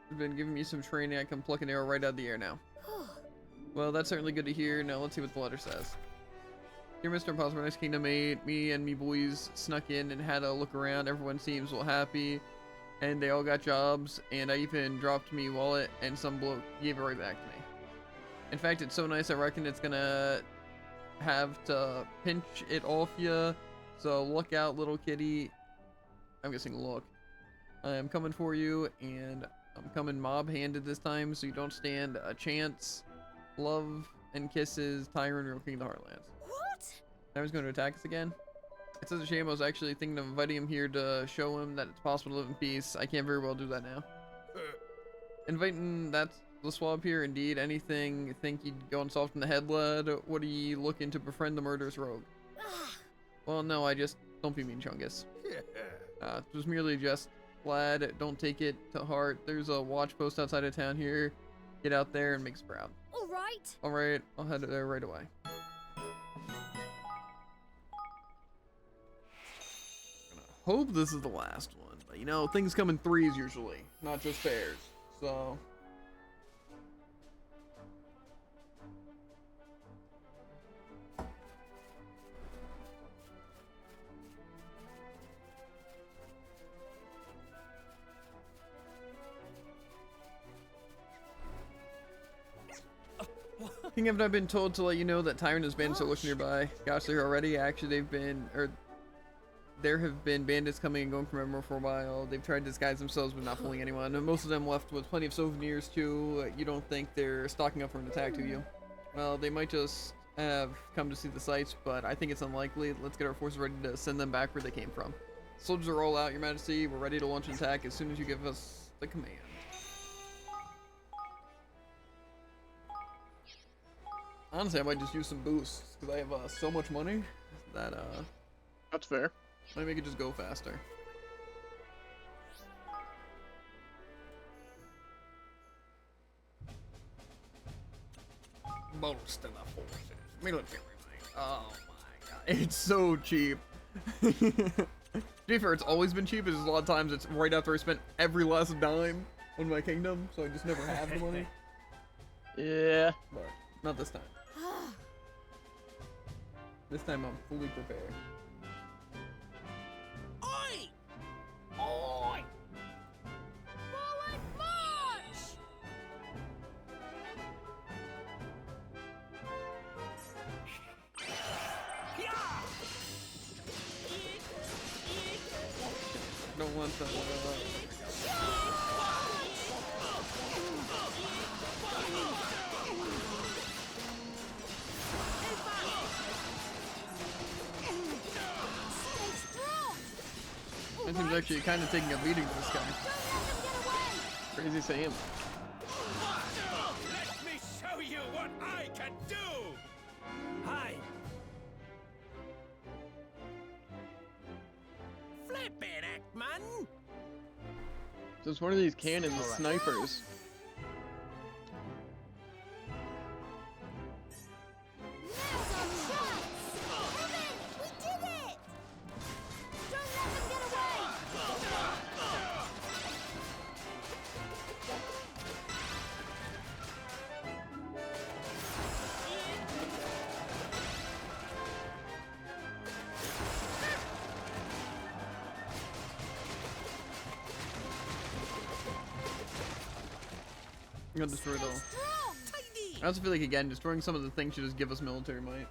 You've been giving me some training. I can pluck an arrow right out of the air now. Well, that's certainly good to hear. Now let's see what the letter says. Dear Mr. Impossible, nice kingdom mate. Me and me boys snuck in and had a look around. Everyone seems well happy. And they all got jobs. And I even dropped me wallet and some bloke gave it right back to me. In fact, it's so nice I reckon it's gonna have to pinch it off ya. So look out, little kitty. I'm guessing look. I am coming for you, and I'm coming mob-handed this time, so you don't stand a chance. Love and kisses, Tyrant, real king of the Heartlands. What? Tyron's going to attack us again. It's such a shame. I was actually thinking of inviting him here to show him that it's possible to live in peace. I can't very well do that now. Inviting that's the swab here, indeed. Anything you think you'd go unsolved in the head, lad? What are you looking to befriend the murderous rogue? Well, no, I just don't be mean, Chungus. It was merely just, lad, don't take it to heart. There's a watch post outside of town here. Get out there and make us proud. All right. All right, I'll head there right away. Hope this is the last one, but you know, things come in threes usually, not just pairs. So King, haven't I been told to let you know that Tyrant has bandits that look nearby? Gosh, they're already. Actually, there have been bandits coming and going from everywhere for a while. They've tried to disguise themselves, but not fooling anyone. And most of them left with plenty of souvenirs too. You don't think they're stocking up for an attack, do you? Well, they might just have come to see the sights, but I think it's unlikely. Let's get our forces ready to send them back where they came from. Soldiers are all out, Your Majesty. We're ready to launch an attack as soon as you give us the command. Honestly, I might just use some boosts because I have so much money that That's fair. might make it just go faster. Most of the forces, military might. Oh my god, it's so cheap. To be fair, it's always been cheap. It's just a lot of times it's right after I spent every last dime on my kingdom, so I just never have the money. Yeah. But not this time. This time I'm fully prepared. Oi! Oi! Forward march! Don't want that. Stay strong! My team's actually kind of taking a beating with this guy. Don't let them get away! Crazy Sam. Let me show you what I can do! Hi! Flip it, Ekman! So it's one of these cannons, snipers. Now's our chance! Evan, we did it! Don't let them get away! You gotta destroy it all. Strong. I also feel like, again, destroying some of the things should just give us military might.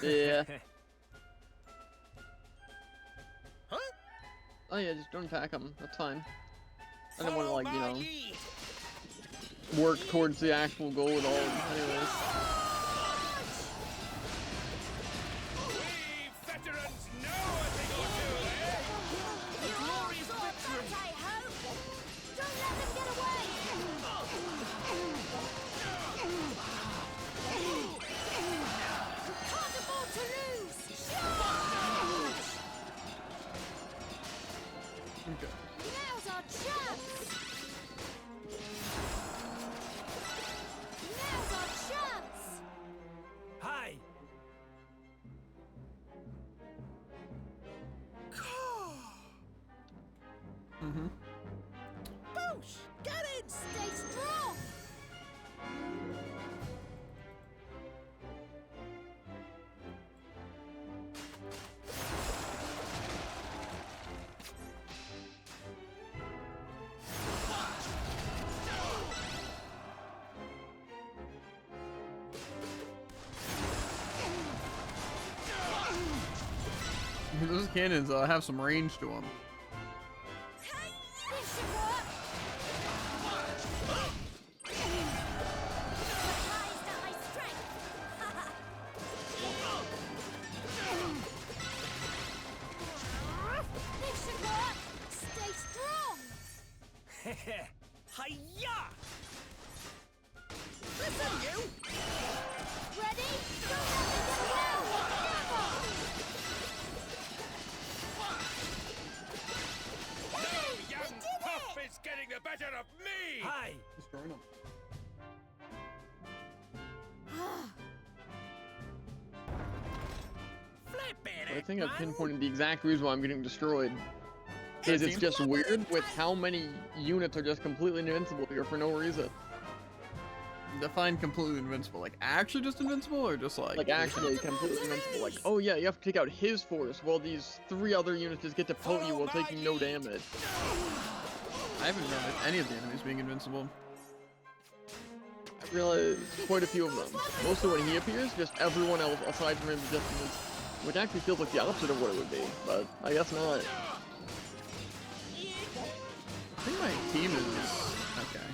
Yeah. Huh? Oh yeah, just don't attack them. That's fine. I don't want to Follow like, you my know, lead. work towards the actual goal at all. Anyways. We veterans know a thing or two, eh? You all saw that, I hope. Don't let them get away. Can't afford to lose. Charge! Okay. Now's our chance. Now's our chance. Hi. Mm-hmm. Boosh! Get in! Stay strong! Those cannons have some range to them. This should work! Surprised at my strength! This should work! Stay strong! Hiya! Listen, you! Ready? Don't let me get away! Hey, we Young did pup it! is getting the better of me. Hi. Destroying them. I think I've pinpointed the exact reason why I'm getting destroyed. Is it's just weird with how many units are just completely invincible here for no reason. Define completely invincible. Like, actually just invincible, or just like... Like actually completely invincible. Like, oh yeah, you have to take out his force while these 3 other units just get to poke you while taking no damage. I haven't noticed any of the enemies being invincible. I realized quite a few of them. Mostly when he appears, just everyone else aside from him is just invincible. Which actually feels like the opposite of what it would be, but I guess not. I think my team is... Okay.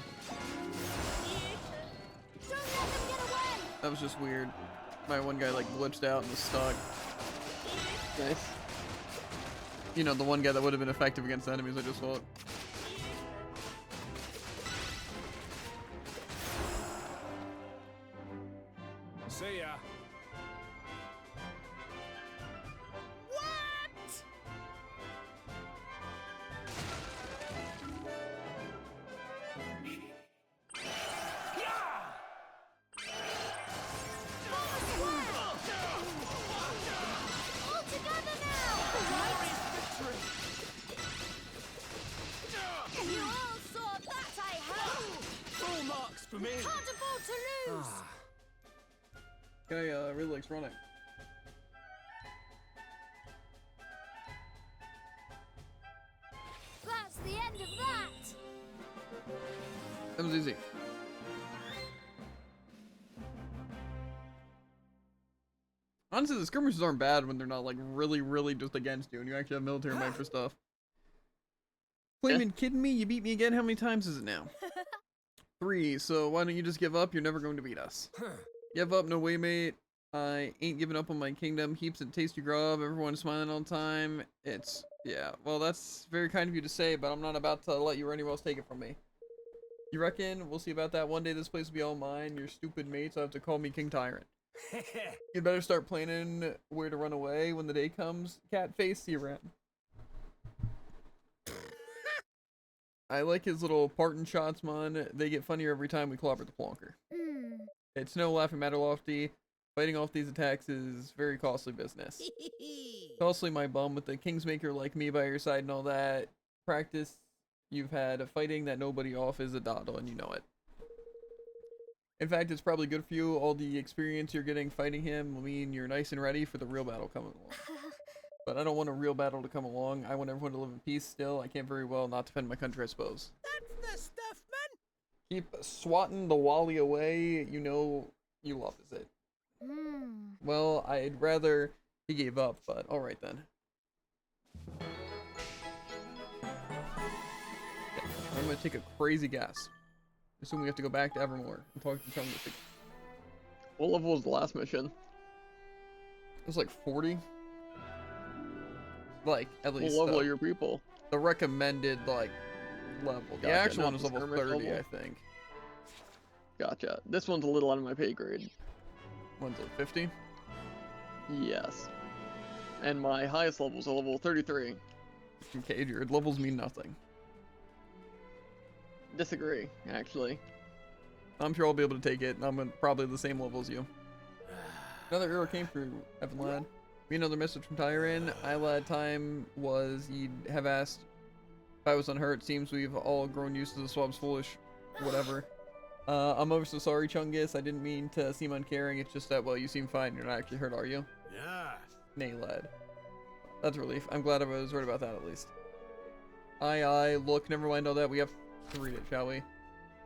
Don't let them get away! That was just weird. My one guy, like, glitched out and was stuck. Nice. You know, the one guy that would have been effective against enemies, I just fought. See ya. What? All together now! You all saw that, I hope! Full marks for me. Can't afford to lose! Guy really likes running. That's the end of that! That was easy. Honestly, the skirmishes aren't bad when they're not, like, really just against you, and you actually have military might for stuff. Flaming kidding me? You beat me again? How many times is it now? 3, so why don't you just give up? You're never going to beat us. Give up, no way, mate. I ain't giving up on my kingdom. Keeps it tasty grub. Everyone's smiling all the time. It's, yeah, well, that's very kind of you to say, but I'm not about to let you or anyone else take it from me. You reckon? We'll see about that. One day this place will be all mine. Your stupid mates will have to call me King Tyrant. You better start planning where to run away when the day comes. Cat face, see you around. I like his little parting shots, man. They get funnier every time we clobber the plonker. It's no laughing matter, Lofty. Fighting off these attacks is very costly business. Costly, my bum, with the Kingsmaker like me by your side and all that. Practice you've had of fighting that nobody off is a doddle, and you know it. In fact, it's probably good for you. All the experience you're getting fighting him will mean you're nice and ready for the real battle coming along. But I don't want a real battle to come along. I want everyone to live in peace still. I can't very well not defend my country, I suppose. That's the stuff, man. Keep swatting the Wally away. You know you love it. Hmm. Well, I'd rather he gave up, but alright then. Okay, I'm gonna take a crazy guess. Assume we have to go back to Evermore and talk to Chungus again. What level was the last mission? It was like 40. Like, at What least level are your people? the recommended, like, level. The Gotcha, actual not one was the level skirmish 30, level? I think. Gotcha. This one's a little out of my pay grade. One's at 50. Yes. And my highest level is a level 33. Okay, your levels mean nothing. Disagree, actually. I'm sure I'll be able to take it, and I'm at probably the same level as you. Another arrow came through, Evan Lad. We another message from Tyron. I lad time was he'd have asked if I was unhurt. Seems we've all grown used to the swab's foolish whatever. I'm ever so sorry, Chungus. I didn't mean to seem uncaring. It's just that, well, you seem fine. You're not actually hurt, are you? Yes. Nay, lad. That's a relief. I'm glad I was right about that, at least. Aye. Look, never mind all that. We have to read it, shall we?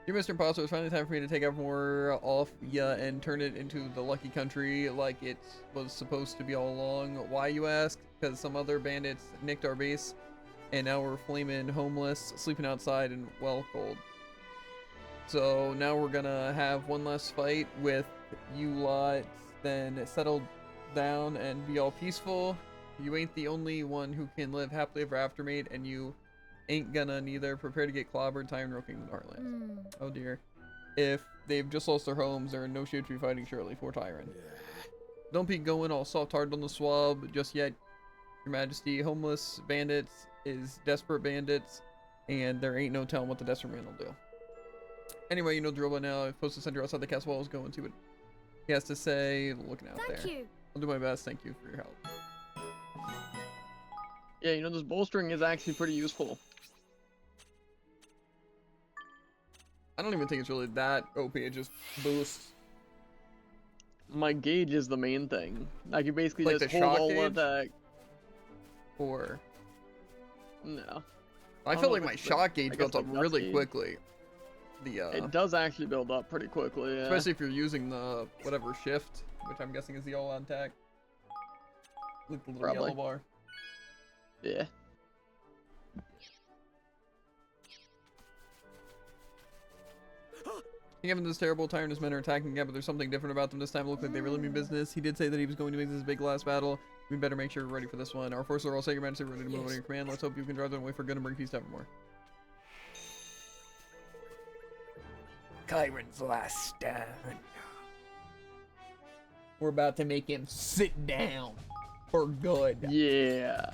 Dear Mr. Imposter, it's finally time for me to take Evermore off ya and turn it into the lucky country like it was supposed to be all along. Why, you ask? Because some other bandits nicked our base, and now we're flaming homeless, sleeping outside, and well cold. So now we're gonna have one last fight with you lot, then settle down and be all peaceful. You ain't the only one who can live happily ever after, mate, and you ain't gonna neither. Prepare to get clobbered, time roking the Heartlands. Hmm. Oh dear. If they've just lost their homes, they're in no shape to be fighting, surely, for Tyron. Don't be going all soft-hearted on the swab just yet, Your Majesty. Homeless bandits is desperate bandits, and there ain't no telling what the desperate man will do. Anyway, you know the drill by now. I've posted center outside the castle walls. Go and see what he has to say. Looking out there. Thank you. I'll do my best. Thank you for your help. Yeah, you know, this bolstering is actually pretty useful. I don't even think it's really that OP. It just boosts. My gauge is the main thing. I can basically Like just the hold shock all gauge? attack. Or No. I don't felt know like if my it's the- shock I gauge guess built the up dust really gauge. quickly. The It does actually build up pretty quickly, yeah. especially if you're using the whatever shift, which I'm guessing is the all on tack. Like the little Probably. yellow bar. Yeah. Given this terrible tyrant his men are attacking again, but there's something different about them this time. It looked like they really mean business. He did say that he was going to make this big last battle. We better make sure we're ready for this one. Our forces are all set, Your Majesty, ready to move on your command. Let's hope you can drive them away for good and bring peace to Evermore. Kyron's last stand. We're about to make him sit down for good. Yeah.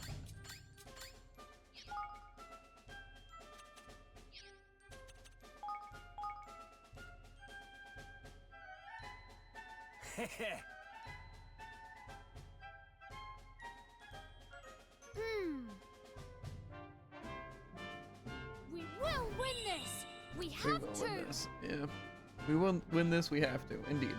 Hmm. We will win this. We We have will to. win this. Yeah. We will win this, we have to. Indeed.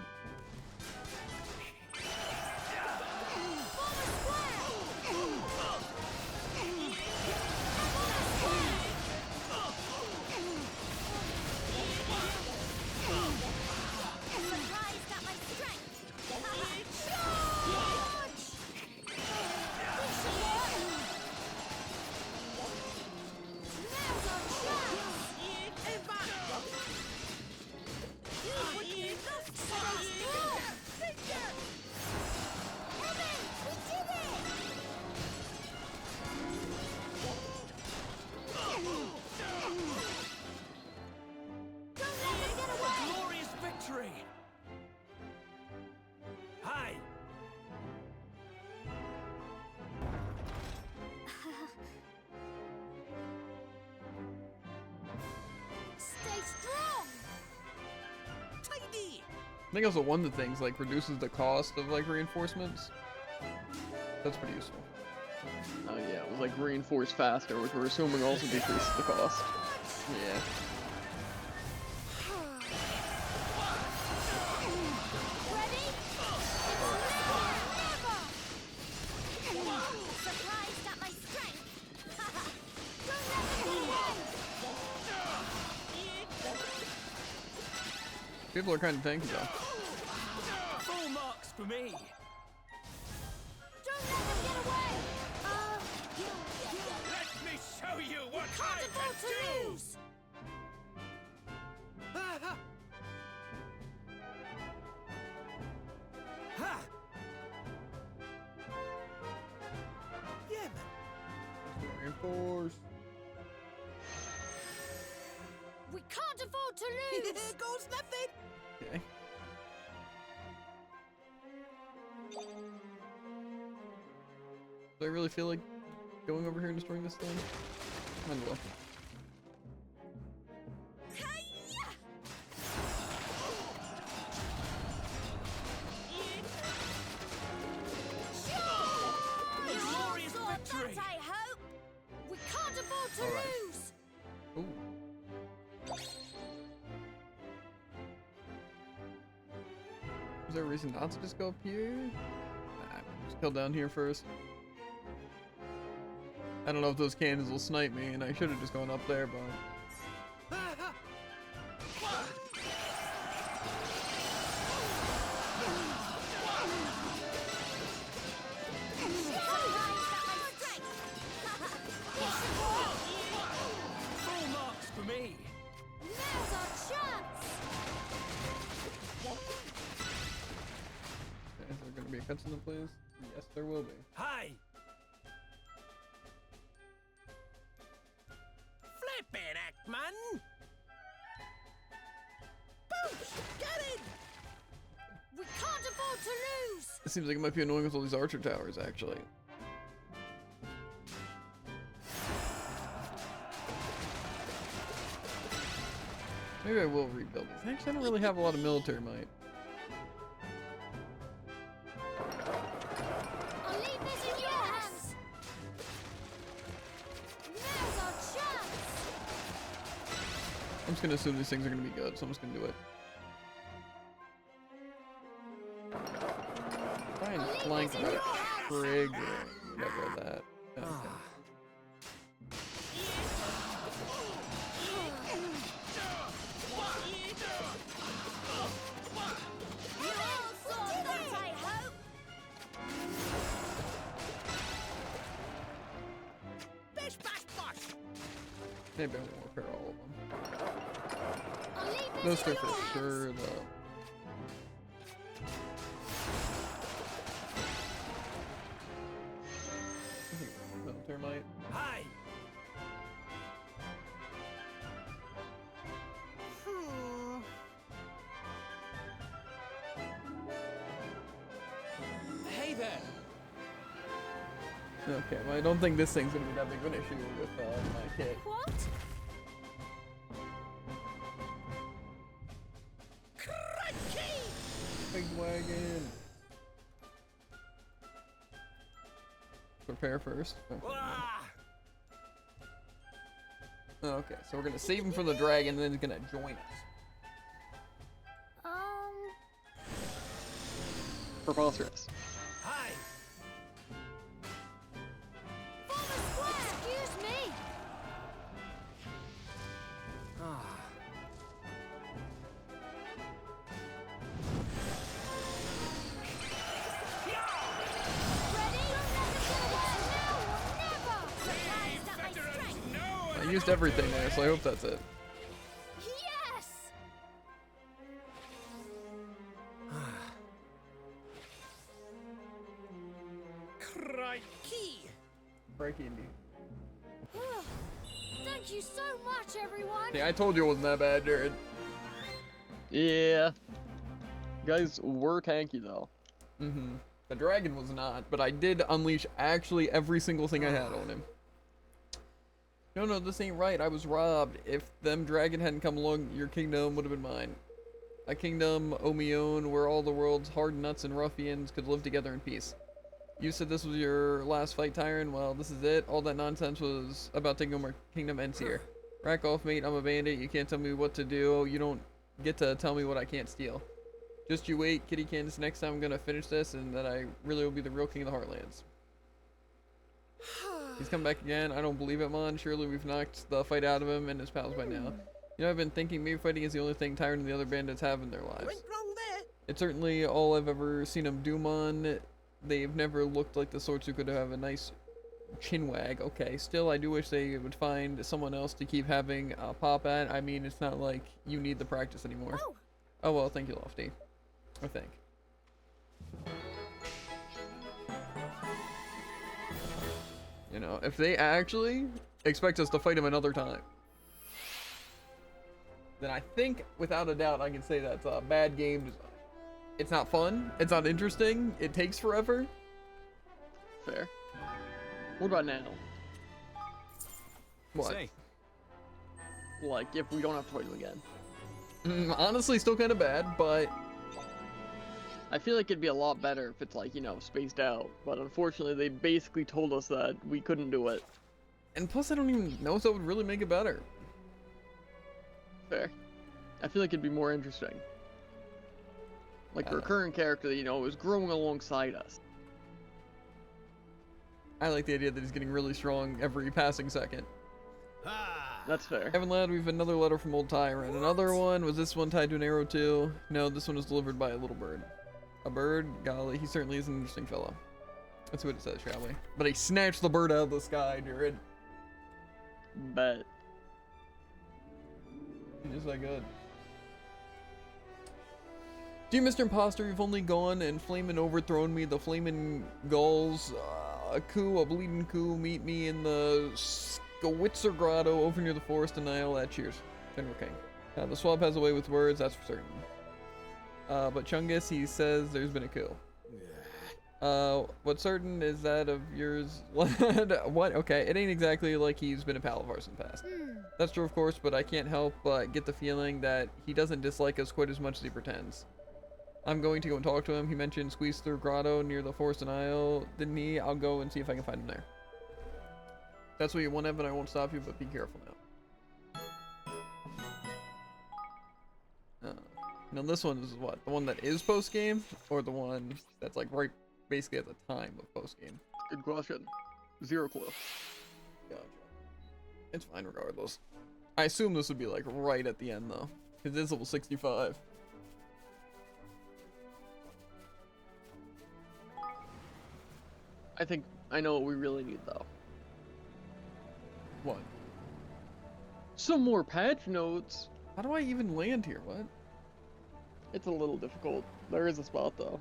Surprised at my strength. Glorious victory! Hi! Stay strong. Tidy! I think also one of the things like reduces the cost of like reinforcements. That's pretty useful. Oh yeah, it was like reinforce faster, which we're assuming also decreases the cost. Yeah. Ready? It's now or never. Surprised at my strength. Don't let them get away. People are kind of tanky though. Full marks for me. Don't let them get away! Let me show you what I Can't can afford to do! lose! Ha! Yeah, man. Reinforce. We can't afford to lose! Here goes nothing. Okay. Do I really feel like going over here and destroying this thing? Might as well. A glorious victory. That, I hope! We can't afford to All right. lose! Ooh. Is there a reason not to just go up here? Nah, just kill down here first. I don't know if those cannons will snipe me, and I should have just gone up there, but... Full marks for me. Now's our chance! Okay, is there gonna be a cutscene, please? Yes, there will be. Hi. Flip it, Ackman. Boosh! Get it! We can't afford to lose! It seems like it might be annoying with all these archer towers, actually. Maybe I will rebuild these. Actually, I don't really have a lot of military might. I'll leave this in your hands! Now's our chance! I'm just gonna assume these things are gonna be good, so I'm just gonna do it. Try and flank that trig or whatever that. Okay. You all saw that, I hope! Bish bash bosh. Maybe I won't repair all of them. I'll leave this Those in three your for hands! sure, though. Military might. Hi. Hey there. Okay, well, I don't think this thing's gonna be that big of an issue with my kit. What? Big wagon. Prepare first. Ah. Okay, so we're gonna save him from the dragon, and then he's gonna join us. Preposterous. Hi. Farmer Square! Excuse me! Ah. Ready? Don't let them get away! Now or never! Surprised at my strength! I used everything there, so I hope that's it. Yes! Crikey. Breaky indeed. Thank you so much, everyone! Yeah, I told you it wasn't that bad, Jared. Yeah. Guys were tanky though. Mm-hmm. The dragon was not, but I did unleash actually every single thing I had on him. No, this ain't right. I was robbed. If them dragon hadn't come along, your kingdom would have been mine. A kingdom, o me own, where all the world's hard nuts and ruffians could live together in peace. You said this was your last fight, Tyron. Well, this is it. All that nonsense was about taking over my kingdom ends here. Rack off, mate. I'm a bandit. You can't tell me what to do. You don't get to tell me what I can't steal. Just you wait, Kitty Candace. Next time I'm gonna finish this, and then I really will be the real king of the Heartlands. He's come back again. I don't believe it, Mon. Surely we've knocked the fight out of him and his pals by now. You know, I've been thinking maybe fighting is the only thing Tyrant and the other bandits have in their You lives. ain't wrong there. It's certainly all I've ever seen them doom on. They've never looked like the sorts who could have a nice chin wag. Okay, still, I do wish they would find someone else to keep having a pop at. I mean, it's not like you need the practice anymore. Oh. Oh well, thank you, Lofty. I think. You know, if they actually expect us to fight him another time, then I think, without a doubt, I can say that's a bad game design. It's not fun. It's not interesting. It takes forever. Fair. What about now? What? Say, Like, if we don't have to fight him again. Honestly, still kind of bad, but I feel like it'd be a lot better if it's like, you know, spaced out. But unfortunately, they basically told us that we couldn't do it. and plus I don't even know if that would really make it better. Fair. I feel like it'd be more interesting. Like a recurring character that, you know, is growing alongside us. I like the idea that he's getting really strong every passing second. ah, That's fair. Evan Lad, we have another letter from Old Tyrant. Another one. Was this one tied to an arrow too? No, this one was delivered by a little bird. A bird? Golly, he certainly is an interesting fellow. That's what it says, shall we? But he snatched the bird out of the sky, Jared. Bet. Just that good. Dear Mr. Imposter, you've only gone and flamin' overthrown me. The flamin' gulls, a bleeding coup, meet me in the Skowitzer Grotto over near the Forest and Nile. Cheers. General King. The swab has a way with words, that's for certain. But Chungus, he says there's been a coup. What's certain is that of yours. What? Okay, it ain't exactly like he's been a pal of ours in the past. That's true, of course, but I can't help but get the feeling that he doesn't dislike us quite as much as he pretends. I'm going to go and talk to him. He mentioned Squeeze Through Grotto near the Forest and Isle, didn't he? I'll go and see if I can find him there. If that's what you want, Evan, I won't stop you, but be careful now. Now this one is what? The one that is post-game? Or the one that's like right basically at the time of post-game? Good question. Zero clue. Gotcha. It's fine regardless. I assume this would be like right at the end though. Because it's level 65. I think I know what we really need, though. What? Some more patch notes. How do I even land here? What? It's a little difficult. There is a spot, though.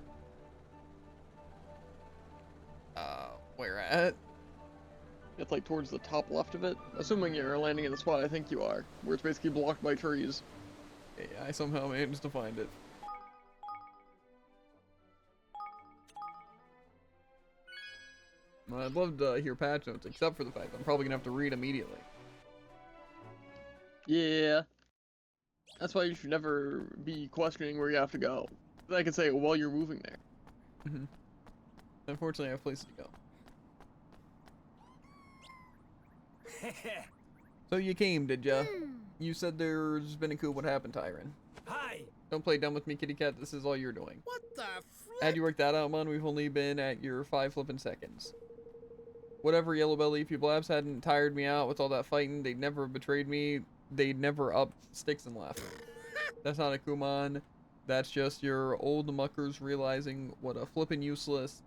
Where at? It's like towards the top left of it. Assuming you're landing in the spot I think you are, where it's basically blocked by trees. Yeah, I somehow managed to find it. Well, I'd love to hear patch notes, except for the fact that I'm probably gonna have to read immediately. Yeah. That's why you should never be questioning where you have to go. I can say it while you're moving there. Unfortunately, I have places to go. So you came, did ya? You said there's been a coup. What happened, Tyron? hi. Don't play dumb with me, kitty cat. This is all you're doing. What the How'd you work that out, man? We've only been at your 5 flippin' seconds. Whatever, Yellow Belly, if you blabs hadn't tired me out with all that fighting, they'd never have betrayed me. They'd never up sticks and left. That's not a Kuman. That's just your old muckers realizing what a flippin' useless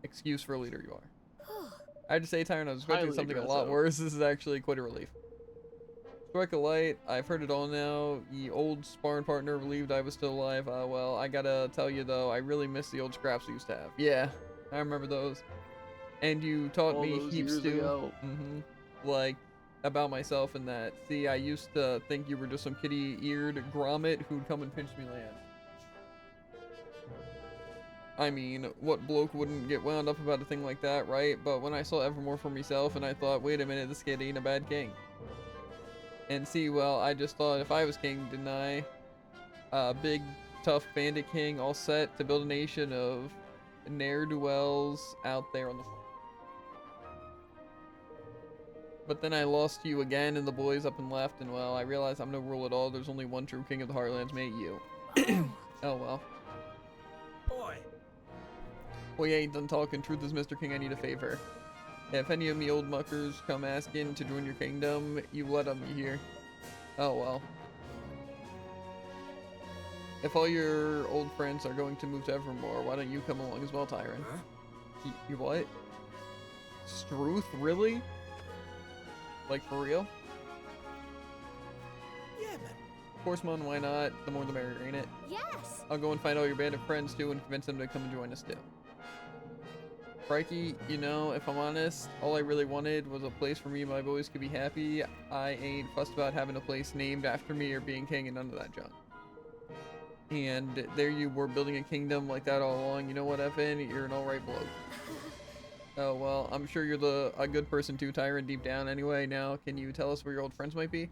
excuse for a leader you are. I had to say, Tyron, I was expecting Highly something a lot aggressive. worse. This is actually quite a relief. Strike a light. I've heard it all now. Ye old sparring partner relieved I was still alive. Well, I gotta tell you though, I really miss the old scraps we used to have. Yeah, I remember those. And you taught All me those heaps years too. ago. Like about myself and that. See, I used to think you were just some kitty-eared grommet who'd come and pinch me land. I mean, what bloke wouldn't get wound up about a thing like that, right? But when I saw Evermore for myself and I thought, wait a minute, this kid ain't a bad king. And see, well, I just thought if I was king, didn't I? Big, tough bandit king, all set to build a nation of ne'er-do-wells out there on the front. But then I lost you again and the boys up and left, and well, I realized I'm no rule at all. There's only one true king of the Heartlands, mate, you. Oh well. boy? Well, you ain't done talking. Truth is, Mr. King, I need a favor. If any of me old muckers come asking to join your kingdom, you let them, you hear? Oh well. If all your old friends are going to move to Evermore, why don't you come along as well, Tyron? Huh? You what? Struth, really? Like, for real? Yeah, man. Of course, Mon, why not? The more the merrier, ain't it? Yes. I'll go and find all your bandit friends too and convince them to come and join us too. Crikey, you know, if I'm honest, all I really wanted was a place where me and my boys could be happy. I ain't fussed about having a place named after me or being king and none of that junk. And there you were building a kingdom like that all along. You know what, Evan? You're an alright bloke. Oh, well, I'm sure you're a good person too, Tyron, deep down anyway. Now, can you tell us where your old friends might be?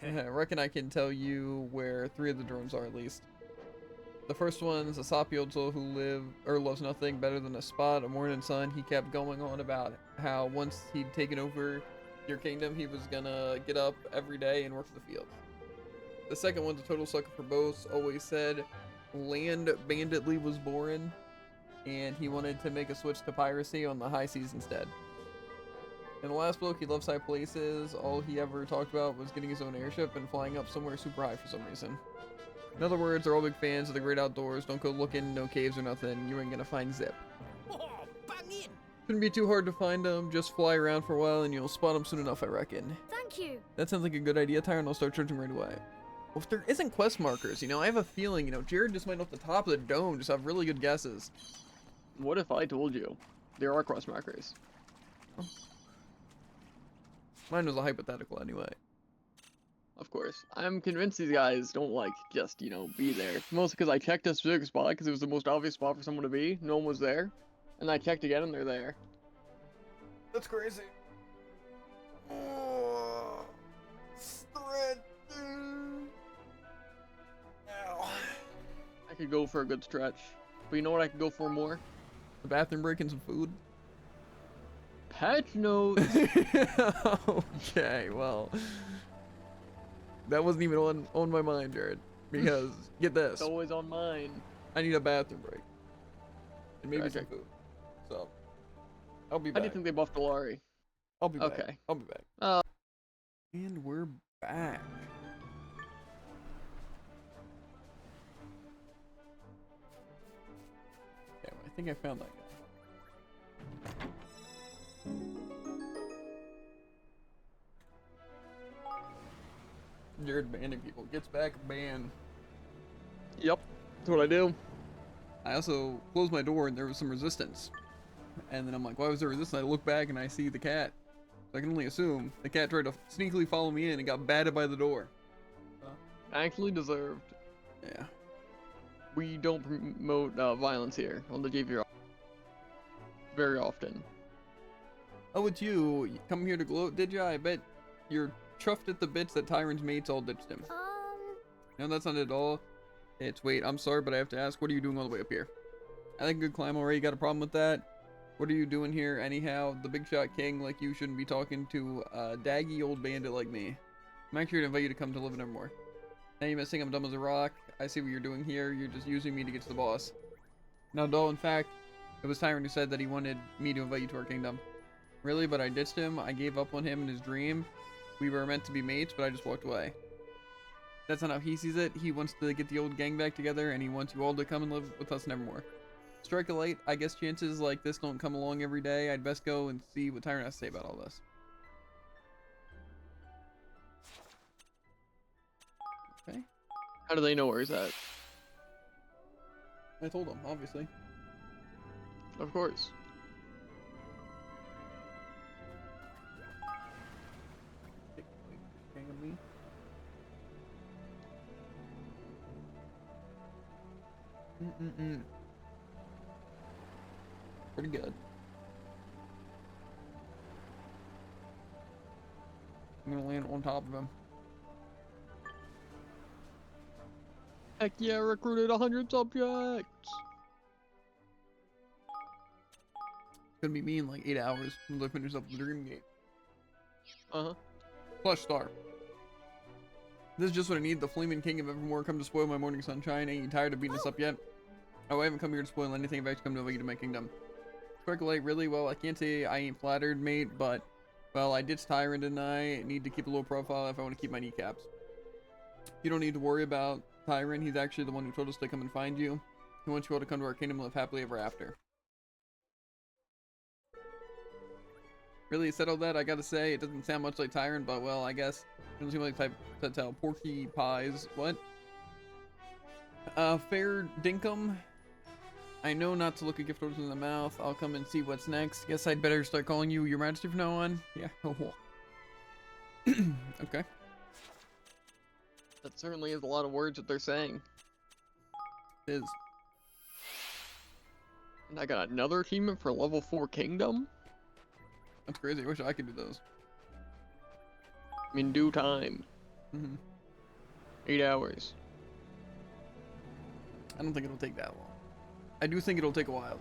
I reckon I can tell you where 3 of the drones are at least. The first one's a soppy old soul who loves nothing better than a spot, a morning sun. He kept going on about how once he'd taken over your kingdom, he was gonna get up every day and work the fields. The second one's a total sucker for boats, always said land banditly was boring, and he wanted to make a switch to piracy on the high seas instead. And the last bloke, he loves high places. All he ever talked about was getting his own airship and flying up somewhere super high for some reason. In other words, they're all big fans of the great outdoors. Don't go looking, no caves or nothing. You ain't gonna find zip. Oh, bang in. Shouldn't be too hard to find them. Just fly around for a while and you'll spot them soon enough, I reckon. Thank you. That sounds like a good idea, Tyron. I'll start searching right away. Well, if there isn't quest markers, you know, I have a feeling, you know, Jared just might off the top of the dome just have really good guesses. What if I told you there are quest markers? Mine was a hypothetical anyway. Of course. I'm convinced these guys don't like just, you know, be there. Mostly because I checked a specific spot because it was the most obvious spot for someone to be. No one was there. And I checked again and they're there. That's crazy. Oh, stretch. Ow. I could go for a good stretch. But you know what I could go for more? The bathroom break and some food. Patch notes! Okay, well. That wasn't even on my mind, Jared. Because, get this. It's always on mine. I need a bathroom break. And maybe Okay. some food. So, I'll be How back. do you think they buffed Alari? I'll be back. Okay. I'll be back. Uh. And we're back. Okay, well, I think I found that guy. Jared banning people. Gets back, ban. Yep. That's what I do. I also closed my door and there was some resistance. And then I'm like, why was there resistance? I look back and I see the cat. So I can only assume the cat tried to sneakily follow me in and got batted by the door. Actually deserved. Yeah. We don't promote violence here on the JVR. Very often. Oh, it's you. You come here to gloat, did ya? I bet you're chuffed at the bits that Tyron's mates all ditched him. No, that's not it at all. It's, wait, I'm sorry, but I have to ask, what are you doing all the way up here? I think good climb already. Got a problem with that? What are you doing here anyhow? The big shot king like you shouldn't be talking to a daggy old bandit like me. I'm actually gonna invite you to come to live in Evermore. Now you're missing, I'm dumb as a rock. I see what you're doing here. You're just using me to get to the boss. Now, doll, in fact, it was Tyron who said that he wanted me to invite you to our kingdom. Really, but I ditched him. I gave up on him in his dream. We were meant to be mates, but I just walked away. That's not how he sees it. He wants to get the old gang back together, and he wants you all to come and live with us in Evermore. Strike a light. I guess chances like this don't come along every day. I'd best go and see what Tyron has to say about all this. Okay. How do they know where he's at? I told him, obviously. Of course. Hang on me. Pretty good. I'm gonna land on top of him. Heck yeah, recruited 100 subjects! It's gonna be me in like 8 hours when I finish up the dream gate. Uh-huh. Plush star. This is just what I need. The Flaming King of Evermore come to spoil my morning sunshine. Ain't you tired of beating us up yet? Oh, I haven't come here to spoil anything. I've actually come to invite you to my kingdom. Sparkle Light, really? Well, I can't say I ain't flattered, mate, but Well, I ditched Tyrant and I need to keep a low profile if I want to keep my kneecaps. You don't need to worry about Tyrant. He's actually the one who told us to come and find you. He wants you all to come to our kingdom and live happily ever after. Really, said all that, I gotta say, it doesn't sound much like Tyrant, but well, I guess. It doesn't seem like the type to tell. Porky pies. What? Fair dinkum. I know not to look a gift horse in the mouth. I'll come and see what's next. Guess I'd better start calling you Your Majesty from now on. Yeah. Okay. That certainly is a lot of words that they're saying. It is. And I got another achievement for level 4 kingdom? That's crazy. I wish I could do those. In due time. 8 hours. I don't think it'll take that long. I do think it'll take a while.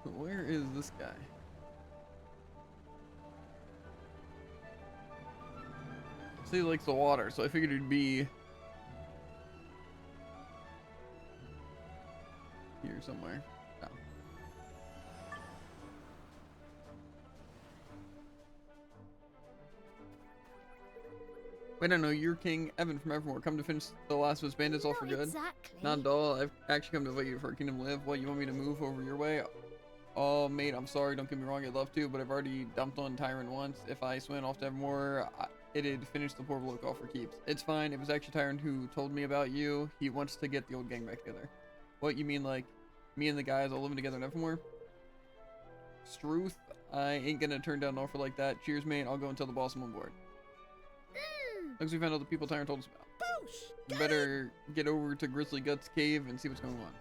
But where is this guy? See, he likes the water, so I figured it'd be here somewhere. Oh. Wait, I know you're King Evan from Evermore. Come to finish the last of us bandits all for Not good. exactly. Not at all. I've actually come to invite you for a Kingdom Live. What, you want me to move over your way? Oh, mate, I'm sorry. Don't get me wrong. I'd love to, but I've already dumped on Tyrant once. If I swam off to Evermore, it'd finish the poor bloke off for keeps. It's fine. It was actually Tyrant who told me about you. He wants to get the old gang back together. What, you mean like me and the guys all living together in Evermore? Struth, I ain't gonna turn down an offer like that. Cheers, mate. I'll go and tell the boss I'm on board. Looks we found out the people Tyrant told us about. Boosh! You better get over to Grizzly Guts Cave and see what's going on.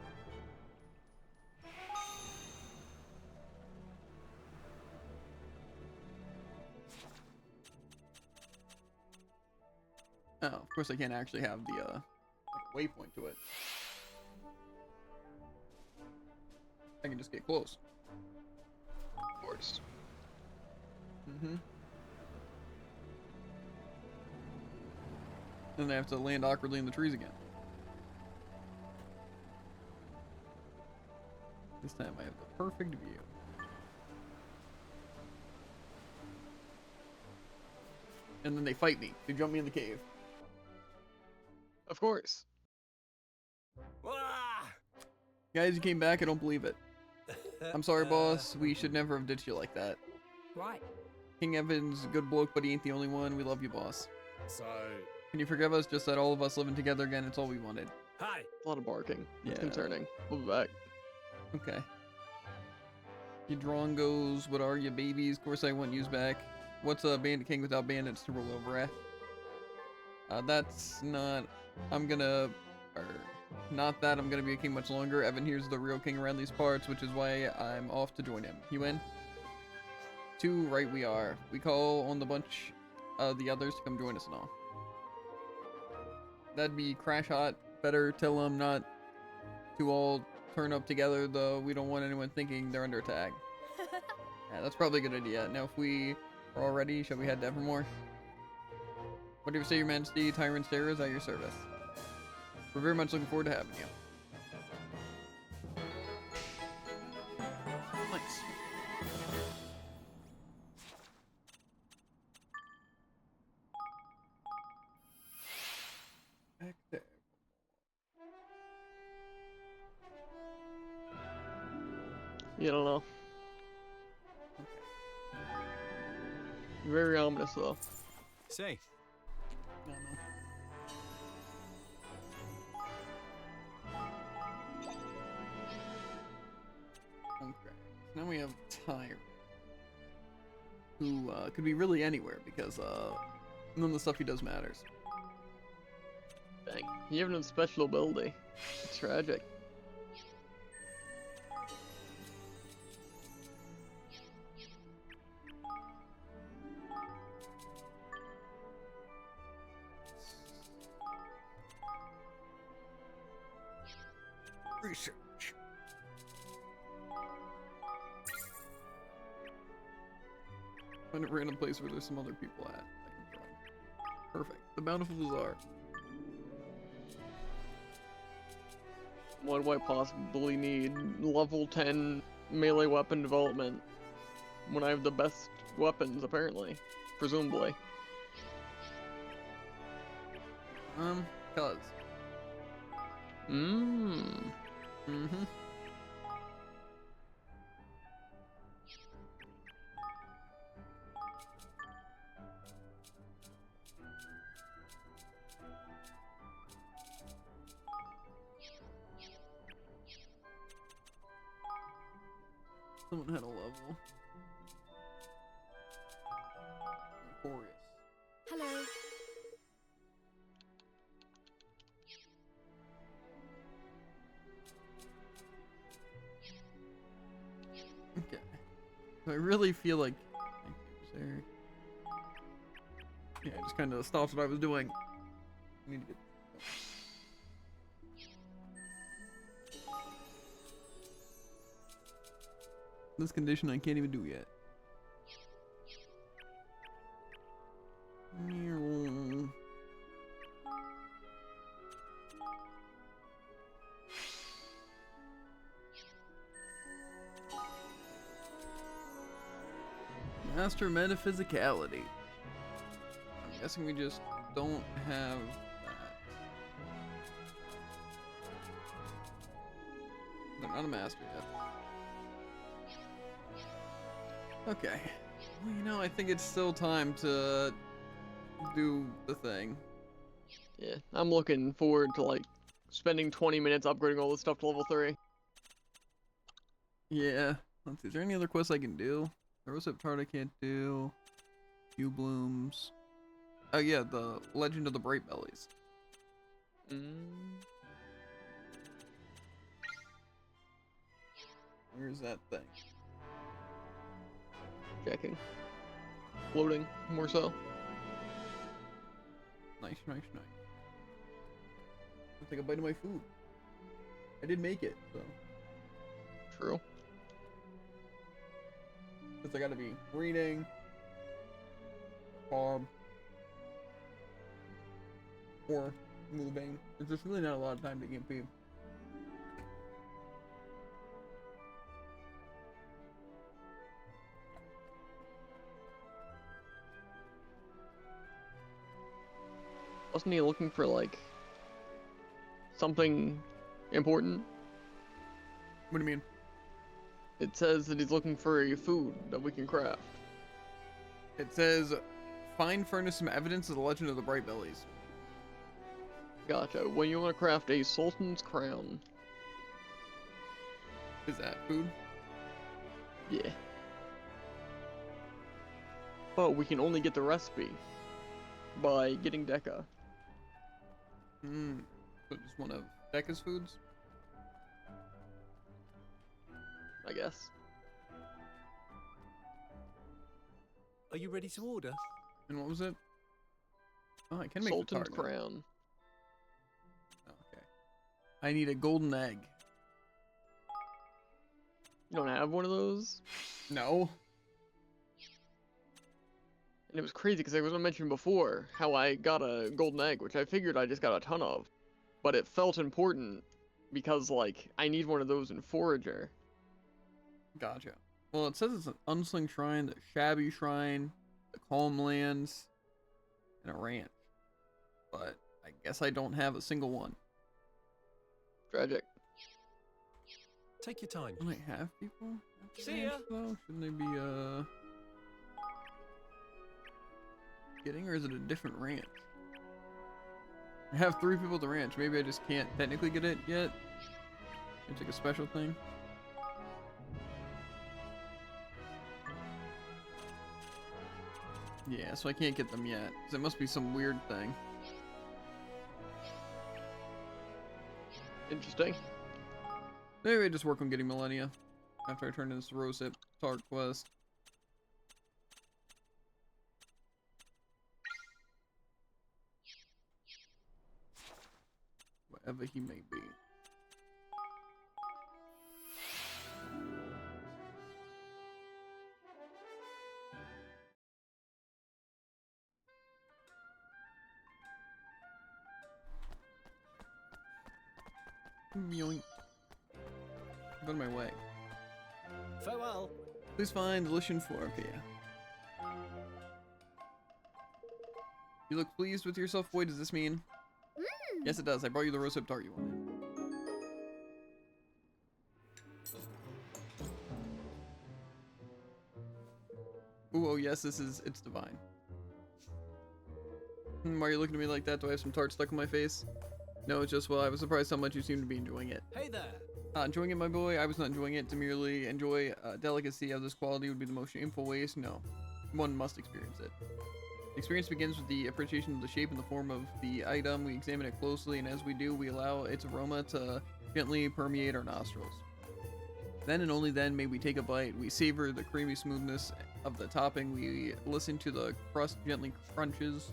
Oh, of course I can't actually have the like waypoint to it. I can just get close. Of course. Then I have to land awkwardly in the trees again. This time I have the perfect view. And then they fight me. They jump me in the cave. Of course. Ah! Guys, you came back. I don't believe it. I'm sorry, boss. We should never have ditched you like that. Right. King Evan's a good bloke, but he ain't the only one. We love you, boss. So, Can you forgive us? Just that all of us living together again, it's all we wanted. hi. A lot of barking. It's Yeah. concerning. We'll be back. Okay. You drongos, what are you, babies? Of course I want yous back. What's a bandit king without bandits to rule over, eh? That's not... I'm gonna... not that I'm gonna be a king much longer. Evan here's the real king around these parts, which is why I'm off to join him. You in? 2, right we are. We call on the bunch of the others to come join us and all. That'd be crash hot. Better tell them not to all turn up together, though. We don't want anyone thinking they're under attack. Yeah, that's probably a good idea. Now, if we are all ready, shall we head to Evermore? Whatever you say, Your Majesty, Tyrant Sarah is at your service. We're very much looking forward to having you. Nice. Back there. You don't know. Very ominous though. Say, No, no. Okay, so now we have Tyrant, who could be really anywhere because none of the stuff he does matters. Dang. You have no special ability. It's tragic. Research. Find a random place where there's some other people at. I can join. Perfect. The Bountiful Bazaar. Why do I possibly need level 10 melee weapon development when I have the best weapons, apparently? Presumably. Cause. Mmm. Mm-hmm. Someone had a level. Notorious. Hello. Okay. So I really feel like. Thank you, sir. Yeah, I just kind of stopped what I was doing. I need to get. This condition I can't even do yet. Meow. Master metaphysicality. I'm guessing we just don't have that. I'm not a master yet. Okay. Well, you know, I think it's still time to do the thing. Yeah, I'm looking forward to, like, spending 20 minutes upgrading all this stuff to level 3. Yeah. Let's see. Is there any other quests I can do? The Rosette part I can't do. Few blooms. Oh yeah, the Legend of the Bright Bellies. Where's that thing? Checking. Loading, more so. Nice, nice, nice. I'll take a bite of my food. I did make it, so. True. Because I gotta be reading, farm, or moving. There's just really not a lot of time to GMP. Wasn't he looking for, like, something important? What do you mean? It says that he's looking for a food that we can craft. It says, find furnish some evidence of the Legend of the Bright Bellies. Gotcha. When you want to craft a Sultan's Crown. Is that food? Yeah. But we can only get the recipe by getting Deca. So just one of Deca's foods? I guess. Are you ready to order? And what was it? Oh, I can make Sultan's the card now. Crown. Oh, okay. I need a golden egg. You don't have one of those? No. And it was crazy because I was gonna mention before how I got a golden egg, which I figured I just got a ton of. But it felt important because, like, I need one of those in Forager. Gotcha. Well, it says it's an Unsling Shrine, the Shabby Shrine, the Calm Lands, and a ranch. But I guess I don't have a single one. Tragic. Take your time. Don't I have people? at the See ya. ranch, though? Shouldn't they be, getting, or is it a different ranch? I have 3 people at the ranch. Maybe I just can't technically get it yet. It's like a special thing. Yeah, so I can't get them yet. Because it must be some weird thing. Interesting. Maybe I just work on getting Millennia. After I turn in this Rosehip Tart quest. Whatever he may be. Yoink. Out of my way. Farewell. Please find Lucian 4. Okay, yeah. You look pleased with yourself, boy. Does this mean? Yes, it does. I brought you the rosehip tart you wanted. Ooh, oh yes, it's divine. Why are you looking at me like that? Do I have some tart stuck in my face? No, it's just, well, I was surprised how much you seem to be enjoying it. Hey there. Enjoying it, my boy? I was not enjoying it. To merely enjoy delicacy of this quality would be the most shameful waste. No. One must experience it. The experience begins with the appreciation of the shape and the form of the item. We examine it closely, and as we do, we allow its aroma to gently permeate our nostrils. Then and only then may we take a bite. We savor the creamy smoothness of the topping. We listen to the crust gently crunches.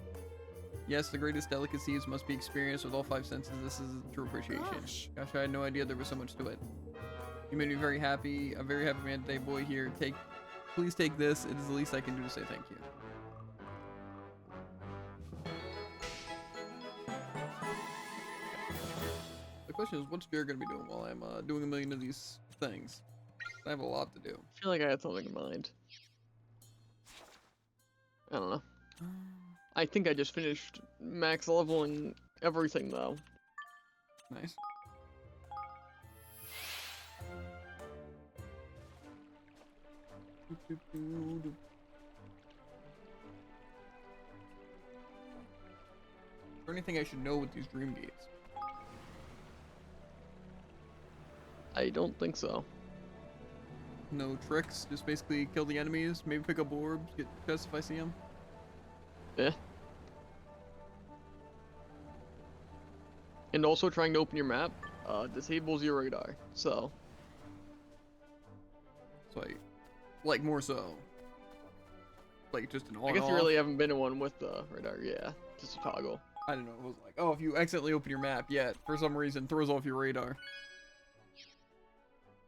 Yes, the greatest delicacies must be experienced with all 5 senses. This is true appreciation. Gosh, I had no idea there was so much to it. You made me very happy. A very happy man today, boy. Here, please take this. It is the least I can do to say thank you. The question is, what's Jared gonna be doing while I'm doing a million of these things? I have a lot to do. I feel like I had something in mind. I don't know. I think I just finished max leveling everything though. Nice. Is there anything I should know with these dream gates? I don't think so. No tricks, just basically kill the enemies, maybe pick up orbs, get chests if I see them. Yeah. And also trying to open your map disables your radar, so. So like more so. Like just an on-off. I guess you really haven't been in one with the radar, yeah. Just a toggle. I don't know, it was like, oh, if you accidentally open your map, yeah, for some reason throws off your radar.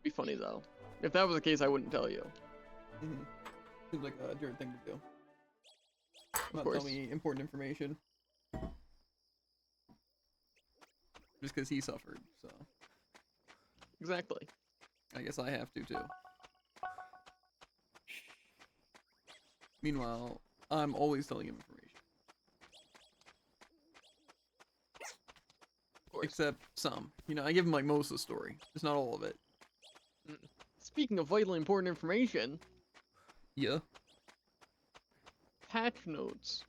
Be funny though. If that was the case, I wouldn't tell you. Seems like a Jared thing to do. Of Not course. tell me important information. Just because he suffered, so. Exactly. I guess I have to too. Meanwhile, I'm always telling him information. Of course. Except some. You know, I give him like most of the story. Just not all of it. Speaking of vitally important information, Yeah. patch notes.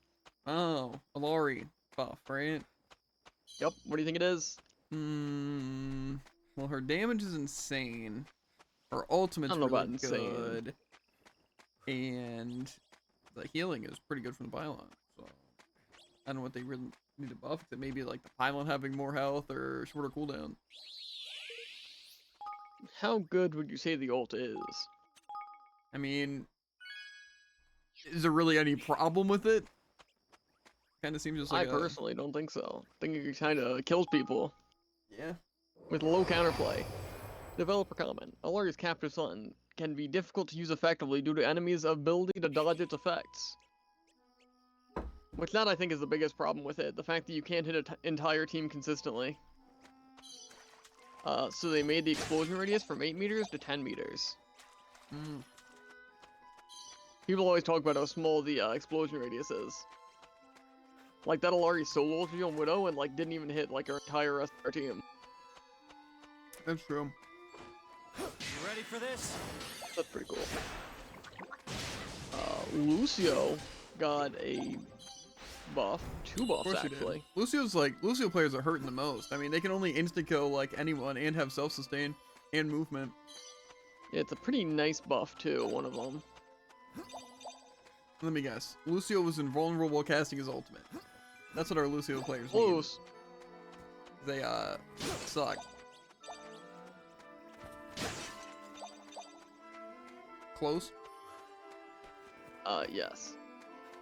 Oh, Alari buff, right? Yep, what do you think it is? Well, her damage is insane. Her ultimate's I don't know really about insane. good. And the healing is pretty good from the pylon. So I don't know what they really need to buff. That maybe like the pylon having more health or shorter cooldown. How good would you say the ult is? I mean, is there really any problem with it? Kind of seems just like I personally don't think so. I think it kind of kills people yeah. with low counterplay. Developer comment. Alari's captive stun can be difficult to use effectively due to enemies' ability to dodge its effects. Which that I think is the biggest problem with it. The fact that you can't hit an entire team consistently. So they made the explosion radius from 8 meters to 10 meters. People always talk about how small the explosion radius is. Like that Alari solo ulti on Widow and like didn't even hit like our entire rest of our team. That's true. You ready for this? That's pretty cool. Lucio got a buff, 2 buffs actually. Lucio players are hurting the most. I mean, they can only insta kill like anyone and have self sustain and movement. Yeah, it's a pretty nice buff too, one of them. Let me guess. Lucio was invulnerable while casting his ultimate. That's what our Lucio players Close. need. They suck. Close. Yes.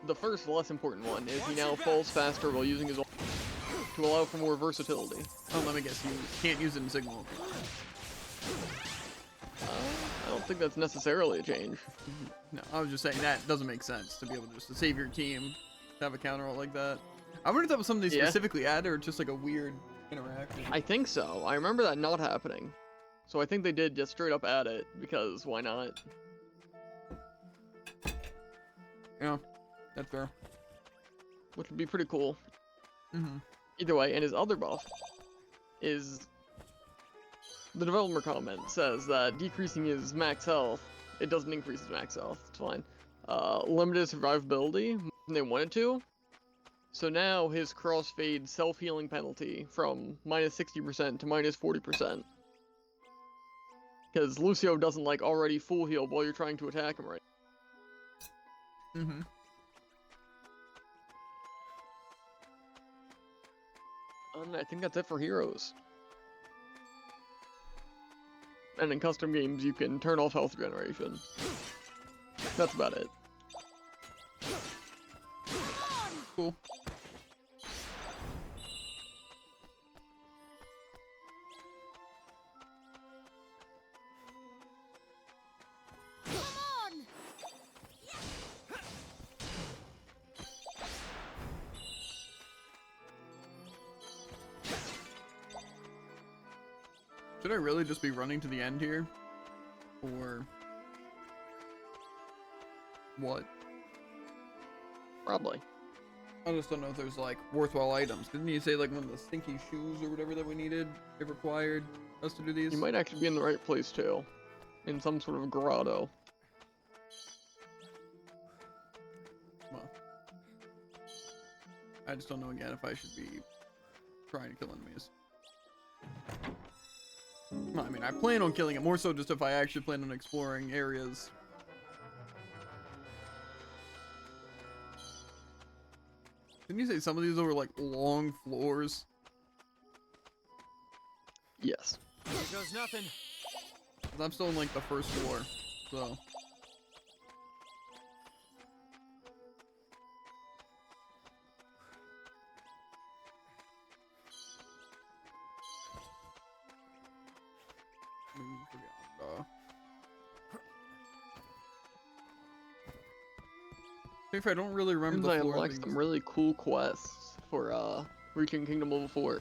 The first less important one is he now falls faster while using his ult to allow for more versatility. Oh, let me guess. You can't use it in Signal. I don't think that's necessarily a change. No, I was just saying that doesn't make sense to be able to just to save your team to have a counter ult like that. I wonder if that was something they Yeah. specifically added or just like a weird interactive. I think so. I remember that not happening. So I think they did just straight up add it, because why not? Yeah, that's fair. Which would be pretty cool. Mm-hmm. Either way, and his other buff is... The developer comment says that decreasing his max health, it doesn't increase his max health, it's fine. Limited survivability more than they wanted to. So now his crossfade self-healing penalty from minus 60% to minus 40%. Because Lucio doesn't like already full heal while you're trying to attack him right. Mm-hmm. And I think that's it for heroes. And in custom games, you can turn off health regeneration. That's about it. Cool. Come on! Should I really just be running to the end here? Or... what? Probably. I just don't know if there's like worthwhile items. Didn't you say like one of the stinky shoes or whatever that we needed? It required us to do these? You might actually be in the right place too. In some sort of grotto. Well, I just don't know again if I should be trying to kill enemies. Well, I mean, I plan on killing it, more so just if I actually plan on exploring areas. Didn't you say some of these were like long floors? Yes. Here goes nothing. 'Cause I'm still in like the first floor, so. If I don't really remember Seems the I floor unlocked things. some really cool quests for reaching Kingdom Level 4.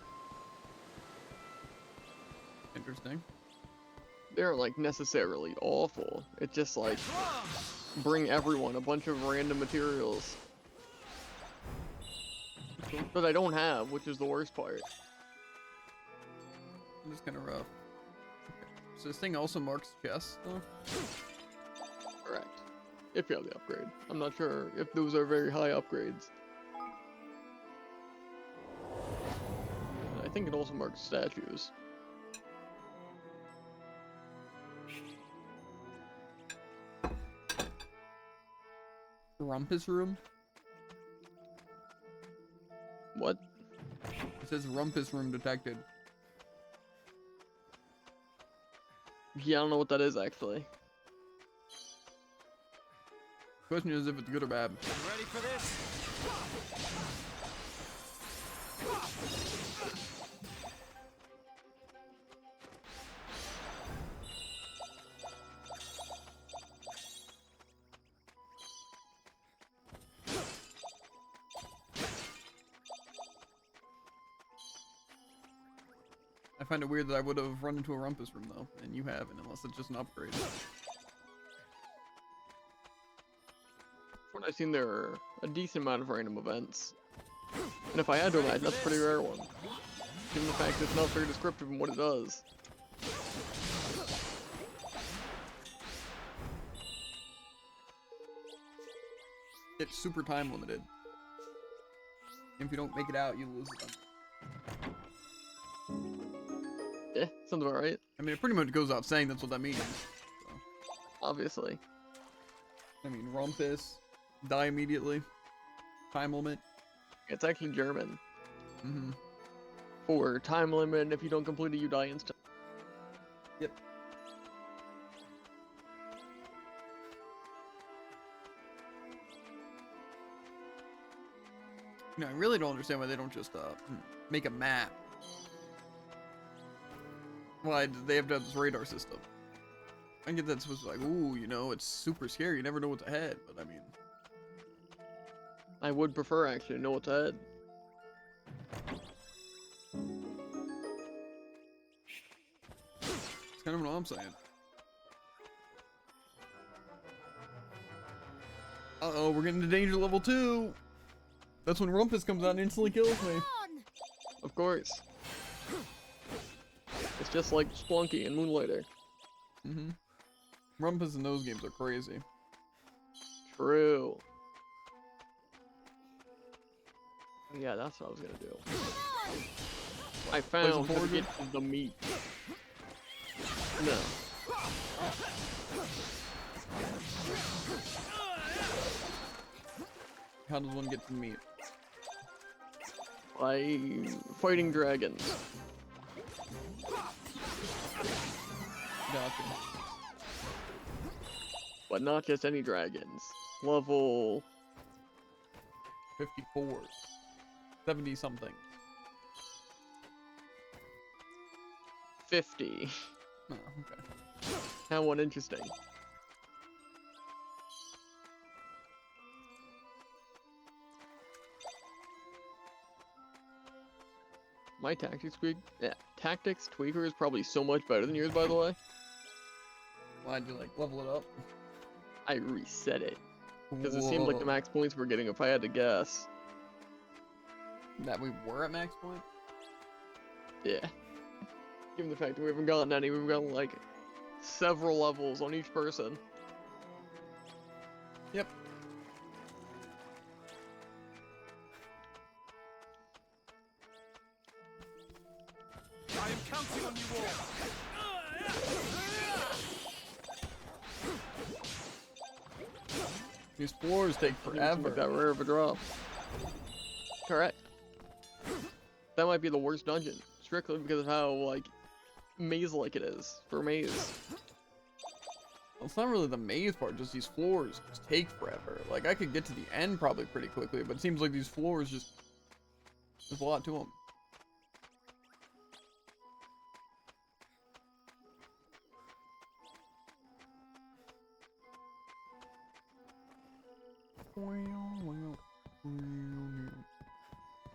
Interesting. They aren't like necessarily awful. It's just like bring everyone a bunch of random materials that I don't have, which is the worst part. It's kind of rough. Okay. So this thing also marks chests, though? Correct. If you have the upgrade. I'm not sure if those are very high upgrades. I think it also marks statues. Rumpus room? What? It says rumpus room detected. Yeah, I don't know what that is actually. Question is if it's good or bad. You ready for this? I find it weird that I would have run into a rumpus room though, and you haven't, unless it's just an upgrade. From what I've seen, there are a decent amount of random events. And if I had to imagine, that's a pretty rare one. Given the fact that it's not very descriptive in what it does. It's super time limited. If you don't make it out, you lose it. Yeah, sounds about right. I mean, it pretty much goes out saying that's what that means. So. Obviously. I mean, rumpus, die immediately, time limit. It's actually German. Mm-hmm. For time limit, and if you don't complete it, you die instantly. Yep. No, I really don't understand why they don't just make a map. Why do they have to have this radar system? I get that supposed to be like, ooh, you know, it's super scary. You never know what's ahead. But I mean, I would prefer actually to know what's ahead. kind of what I'm saying. Uh-oh, we're getting to danger level 2. That's when Rumpus comes out and instantly kills me. On! Of course. It's just like Splunky and Moonlighter. Mm-hmm. Rumpus in those games are crazy. True. Yeah, that's what I was gonna do. I found how to get to the meat. No. How does one get to meat? By fighting dragons. Gotcha. But not just any dragons. Level 54. 70 something. 50. Oh, okay. How uninteresting. My tactics tweaker is probably so much better than yours, by the way. Why'd you like level it up? I reset it. Because it seemed like the max points we're getting if I had to guess. That we were at max point? Yeah. Given the fact that we haven't gotten any, we've gotten like several levels on each person. Yep. I am counting on you all. These floors take Like forever. that rare of a drop. Correct. That might be the worst dungeon, strictly because of how like maze-like it is for maze. Well, it's not really the maze part, just these floors just take forever. Like, I could get to the end probably pretty quickly, but it seems like these floors just... There's a lot to them.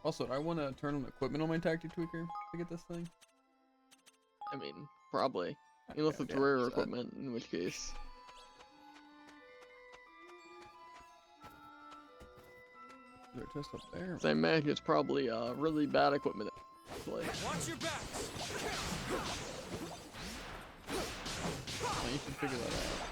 Also, do I want to turn on equipment on my tactic tweaker to get this thing? I mean, probably. Unless it's yeah, rare so that- equipment, in which case. Is there a chest up there? 'Cause I imagine it's probably really bad equipment. Like, Watch your backs. Oh, you should figure that out.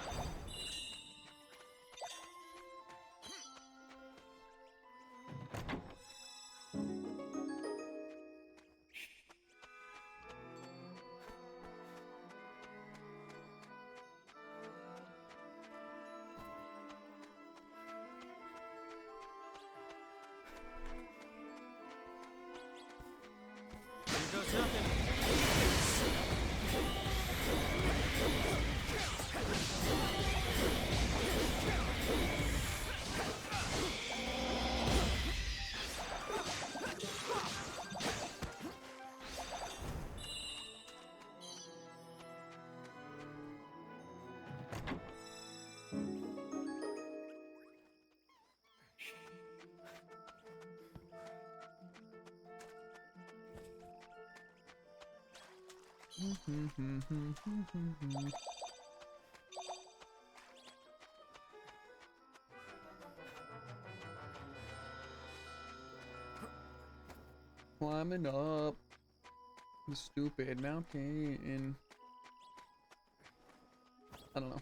Here goes nothing. Climbing up the stupid mountain. I don't know.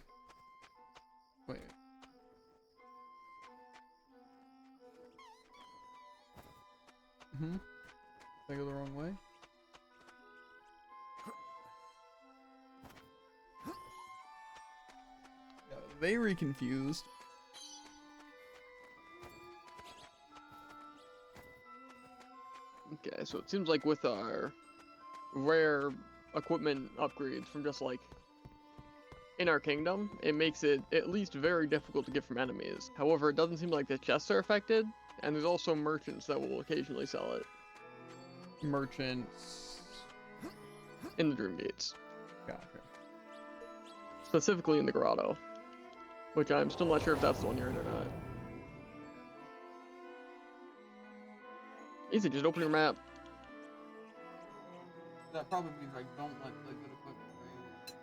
Wait. Did I go the wrong way? Yeah, very confused. okay, so it seems like with our rare equipment upgrades from just like in our kingdom, it makes it at least very difficult to get from enemies. However, it doesn't seem like the chests are affected, and there's also merchants that will occasionally sell it Merchants. in the Dream Gates, Gotcha. specifically in the grotto, which I'm still not sure if that's the one you're in or not. Easy, just open your map. That probably means I don't like play good equipment, right?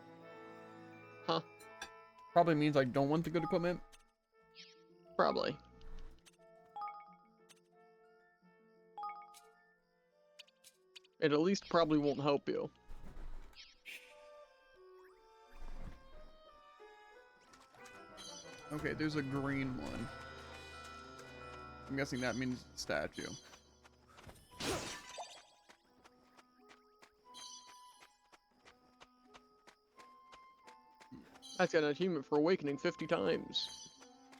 Probably means I don't want the good equipment. Probably. It at least probably won't help you. Okay, there's a green one. I'm guessing that means statue. That's got an achievement for awakening 50 times.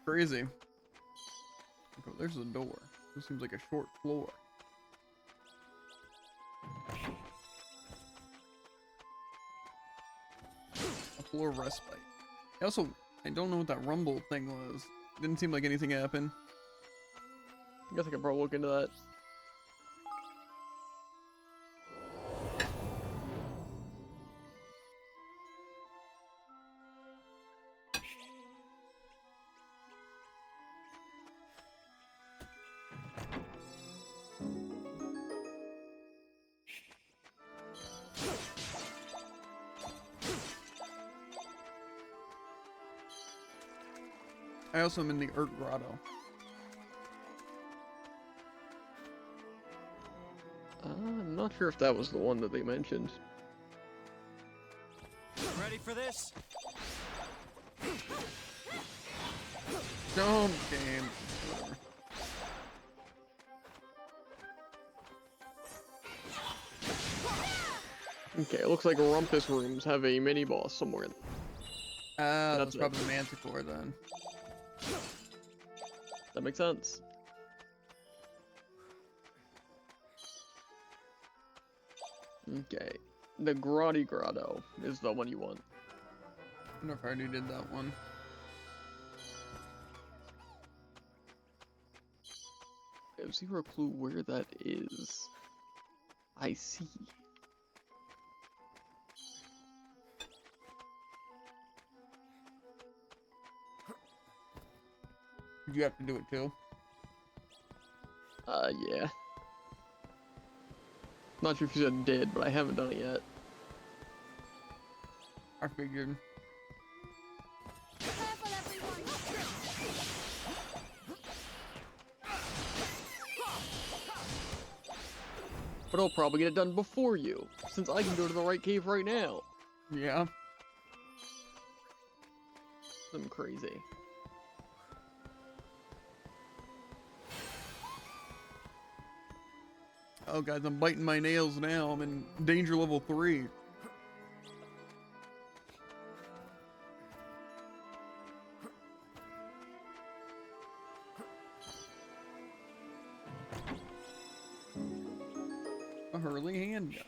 Crazy. Okay, there's a door. This seems like a short floor. A floor respite. I don't know what that rumble thing was. Didn't seem like anything happened. I guess I could probably look into that. I also am in the Urt Grotto. I'm not sure if that was the one that they mentioned. Ready for this? Jump game. Whatever. Okay, it looks like Rumpus Rooms have a mini boss somewhere. Ah, That's that's it. probably Manticore then. That makes sense. Okay, the Grotty Grotto is the one you want. I wonder if I already did that one. I have zero clue where that is. I see. Did you have to do it too? Yeah. Not sure if you said did, but I haven't done it yet. I figured. Careful, everyone. But I'll probably get it done before you, since I can go to the right cave right now. Yeah. I'm crazy. Oh guys, I'm biting my nails now. I'm in danger level 3. A hurling handgun.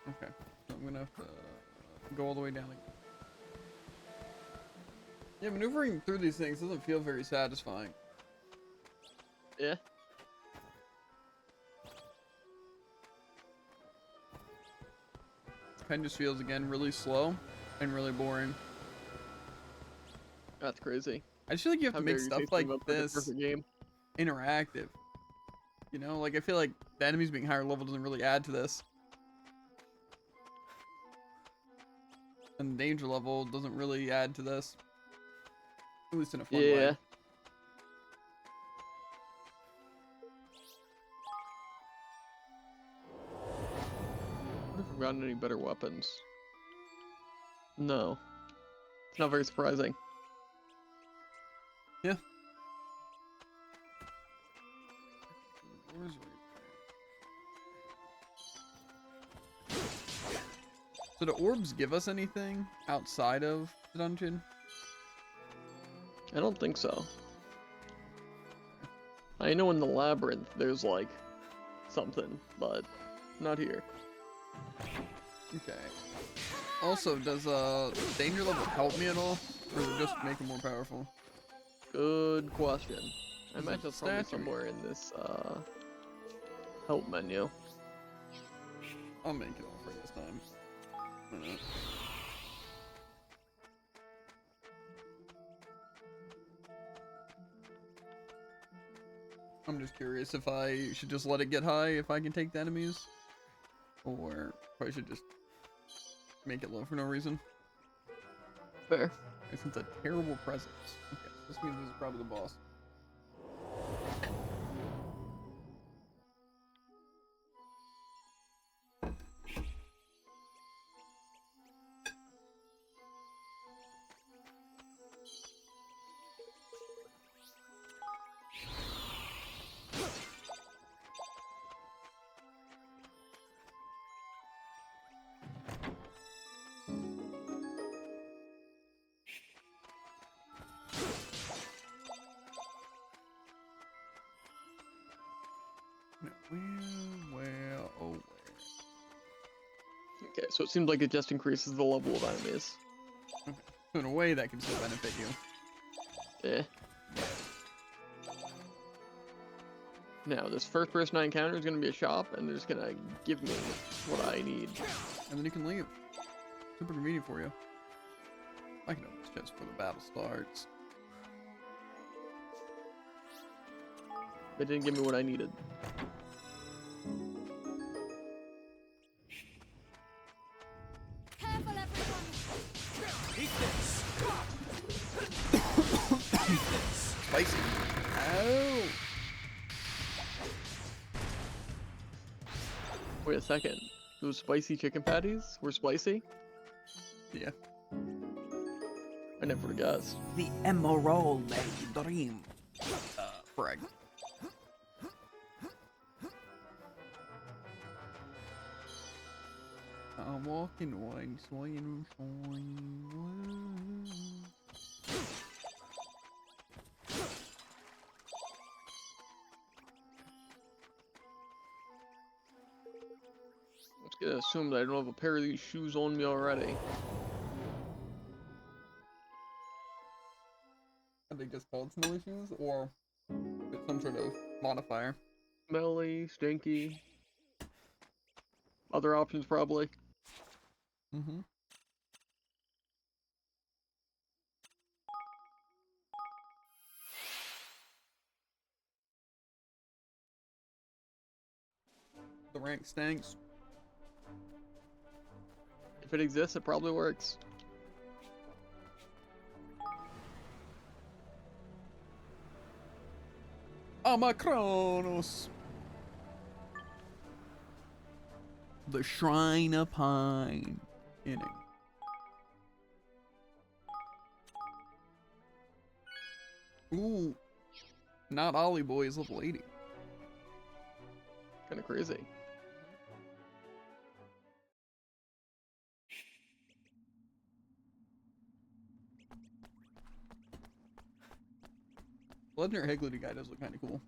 Okay, so I'm gonna have to go all the way down again. Yeah, maneuvering through these things doesn't feel very satisfying. Yeah. Kind of just feels, again, really slow and really boring. That's crazy. I just feel like you have How to make dare you stuff say like something about the this perfect game. interactive. You know, like I feel like the enemies being higher level doesn't really add to this. And the danger level doesn't really add to this. At least in a fun Yeah. way. I wonder if I've gotten any better weapons. No. It's not very surprising. Yeah. Where's So do orbs give us anything outside of the dungeon? I don't think so. I know in the labyrinth there's like something, but not here. Okay. Also, does danger level help me at all? Or does it just make it more powerful? Good question. I Is imagine it it's probably statue? somewhere in this help menu. I'll make it all for this time. I don't know. I'm just curious if I should just let it get high if I can take the enemies. Or I should just make it low for no reason. Fair. Since a terrible presence. Okay, this means this is probably the boss. Well, oh, where? Okay, so it seems like it just increases the level of enemies. Okay. So in a way, that can still benefit you. Eh. Now, this first person I encounter is gonna be a shop, and they're just gonna give me what I need. And then you can leave. Super convenient for you. I can open this chest before the battle starts. They didn't give me what I needed. Careful, everyone. Eat this. Spicy. Oh! Wait a second. Those spicy chicken patties were spicy? Yeah. I never would've guessed. The emerald dream. Frag. I'm walking away, swinging, swinging. Let's gonna assume that I don't have a pair of these shoes on me already. Are they just called smelly shoes, or it's some sort of modifier? Smelly, stinky. Other options probably. Mm-hmm. The rank stinks. If it exists, it probably works. Amacronos. The Shrine of Pine. Inning. Ooh. Not Ollie Boy is level 80. Kinda crazy. Legendary Higgledy guy does look kind of cool.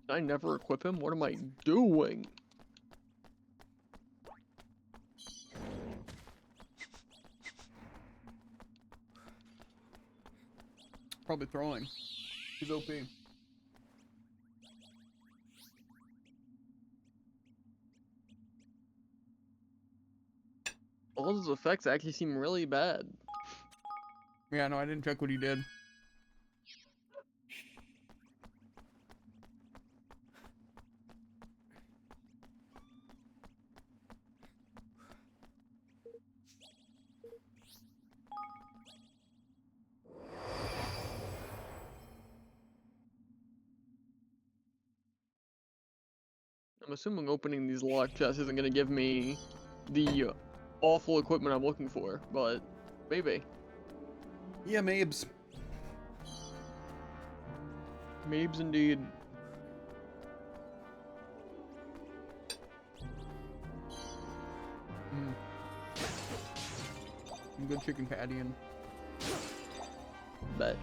Did I never equip him? What am I doing? Probably throwing. He's OP. All those effects actually seem really bad. Yeah, no, I didn't check what he did. I'm assuming opening these locked chests isn't gonna give me the awful equipment I'm looking for, but maybe. Yeah, Mabes. Maybe indeed. Some good chicken patty and Bet.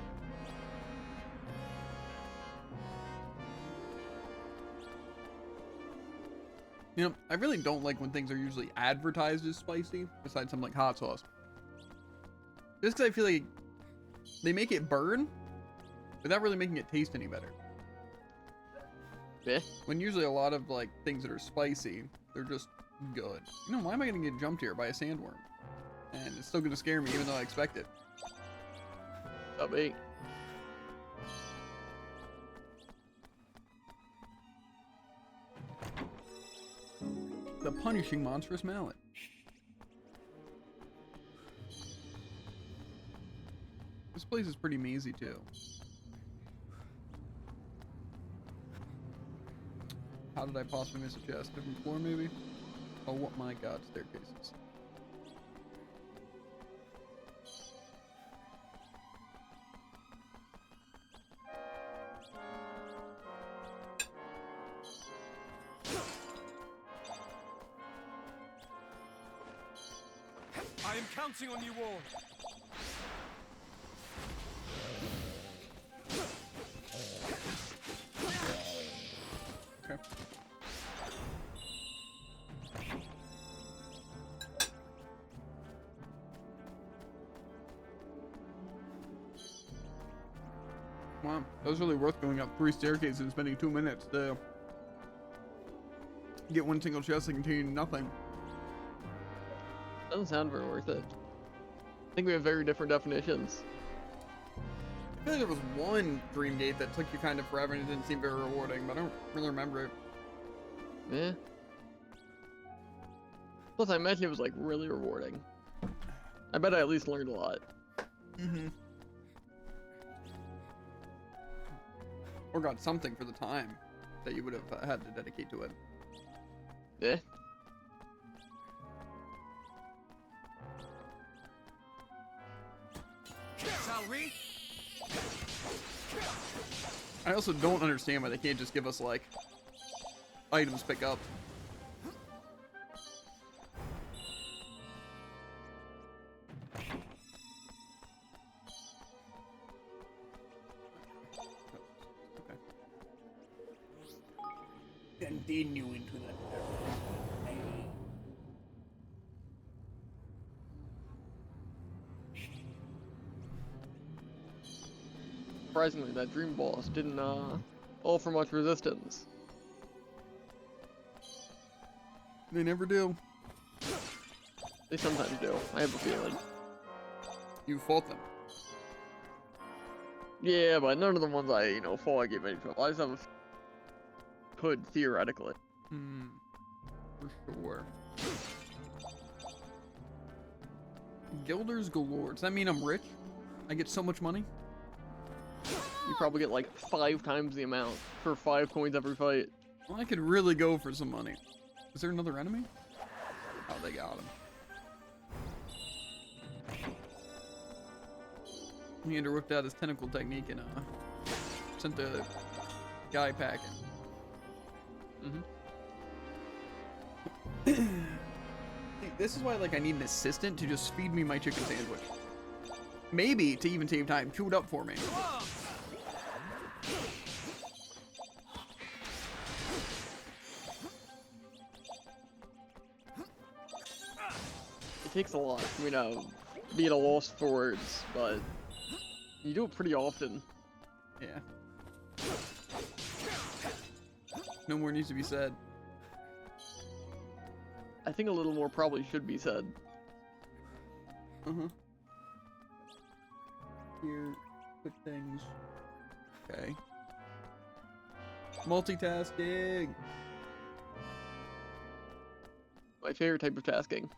you know, I really don't like when things are usually advertised as spicy, besides some like hot sauce. Just because I feel like they make it burn without really making it taste any better. Yeah. When usually a lot of like things that are spicy, they're just good. You know, why am I gonna get jumped here by a sandworm? And it's still gonna scare me even though I expect it. Top 8. a punishing monstrous mallet. This place is pretty mazy too. How did I possibly miss a chest? Different floor maybe? Oh what my god, staircases. I am counting on you all. Okay. Wow, that was really worth going up 3 staircases and spending 2 minutes to get one single chest that contained nothing. Doesn't sound very worth it. I think we have very different definitions. I feel like there was one dream gate that took you kind of forever and it didn't seem very rewarding, but I don't really remember it. Yeah. Plus, I imagine it was like really rewarding. I bet I at least learned a lot. Mm-hmm. Or got something for the time that you would have had to dedicate to it. Yeah. Shall we? I also don't understand why they can't just give us, like, items pick up. Okay. Continue into that. Surprisingly, that dream boss didn't offer much resistance. They never do. They sometimes do. I have a feeling. You fought them. Yeah, but none of the ones I, fought I gave any trouble. I just have a could theoretically. Hmm. For sure. Guilders galore. Does that mean I'm rich? I get so much money? You probably get like 5 times the amount for 5 coins every fight. Well, I could really go for some money. Is there another enemy? Oh, they got him. Leander whipped out his tentacle technique and sent the guy packing. This is why, like, I need an assistant to just feed me my chicken sandwich. Maybe to even save time, chew it up for me. It takes a lot for me to be at a loss for words, but you do it pretty often. Yeah. No more needs to be said. I think a little more probably should be said. Uh-huh. Here, quick things. Okay. Multitasking! My favorite type of tasking.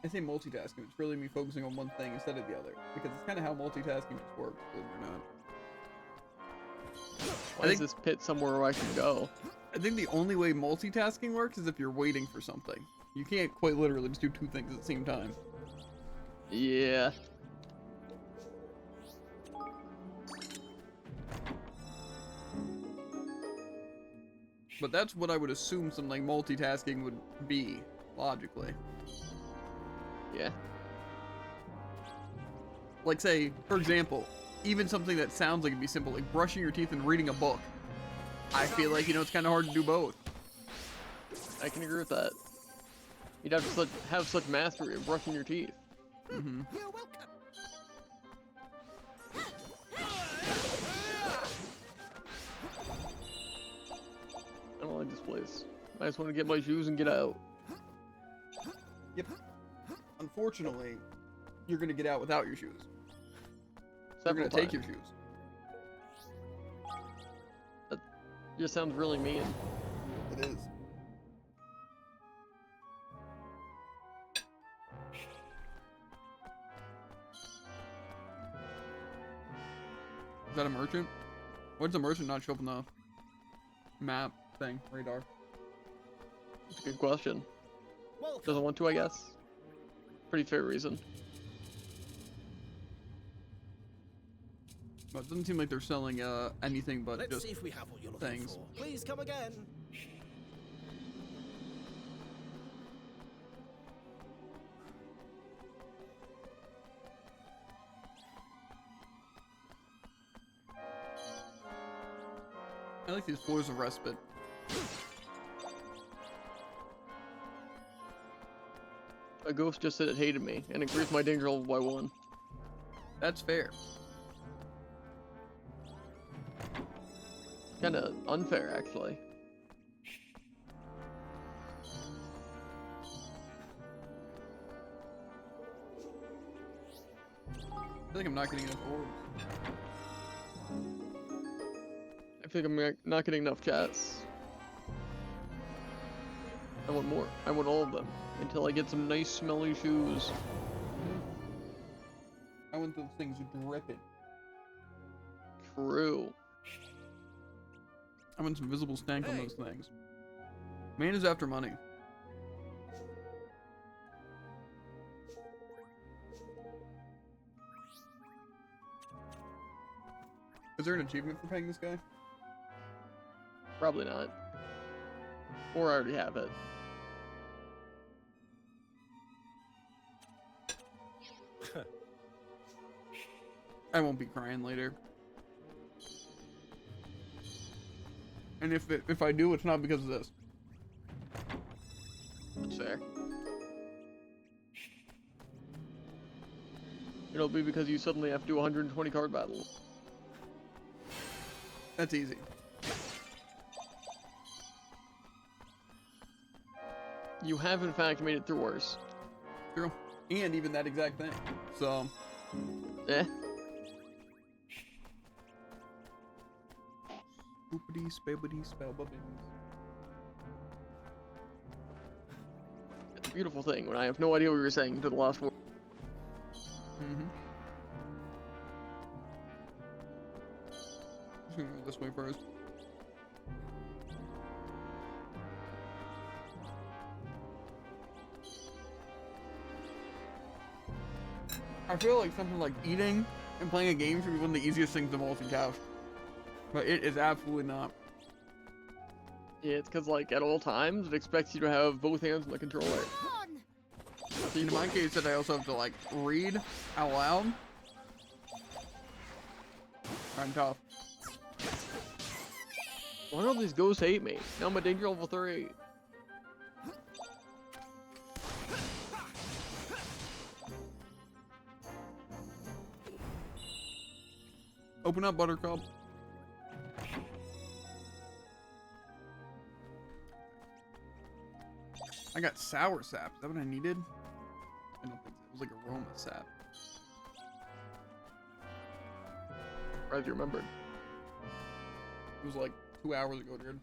I say multitasking, it's really me focusing on one thing instead of the other. Because it's kind of how multitasking just works, believe it or not. Why is this pit somewhere where I can go? I think the only way multitasking works is if you're waiting for something. You can't quite literally just do 2 things at the same time. Yeah. But that's what I would assume something multitasking would be, logically. Yeah. Like, say, for example, even something that sounds like it'd be simple, like brushing your teeth and reading a book. I feel like, it's kind of hard to do both. I can agree with that. You'd have to have such mastery of brushing your teeth. Mm-hmm. You're welcome. I just want to get my shoes and get out. Yep. Unfortunately, you're gonna get out without your shoes. They're Several gonna take your times. shoes. That just sounds really mean. It is. Is that a merchant? Why does the merchant not show up in the map thing, radar? That's a good question. Welcome. Doesn't want to, I guess. Pretty fair reason. Well, it doesn't seem like they're selling anything but Let's just see if we have what you're looking things. for. Please come again. I like these floors of respite. A ghost just said it hated me and increased my danger level by 1. That's fair. Kinda unfair, actually. I feel like I'm not getting enough orbs. I feel like I'm not getting enough chats. I want more. I want all of them. Until I get some nice smelly shoes. I want those things dripping. True. I want some visible stank on Hey. those things. Man is after money. Is there an achievement for paying this guy? Probably not. Or I already have it. I won't be crying later. And if I do, it's not because of this. That's fair. It'll be because you suddenly have to do 120 card battles. That's easy. You have in fact made it through worse. True. And even that exact thing. So, Eh? spoopity, spabbity, spellbubbins. It's a beautiful thing when I have no idea what you were saying to the last word. Mm-hmm. Just gonna go this way first. I feel like something like eating and playing a game should be one of the easiest things to multitask. But it is absolutely not. Yeah, it's because, like, at all times, it expects you to have both hands on the controller. On! In my case, that I also have to, like, read out loud. I'm tough. Why do all these ghosts hate me? Now I'm a danger level 3. Open up, Buttercup. I got sour sap. Is that what I needed? I don't think so. It was like aroma sap. As you remembered. It was like 2 hours ago, dude.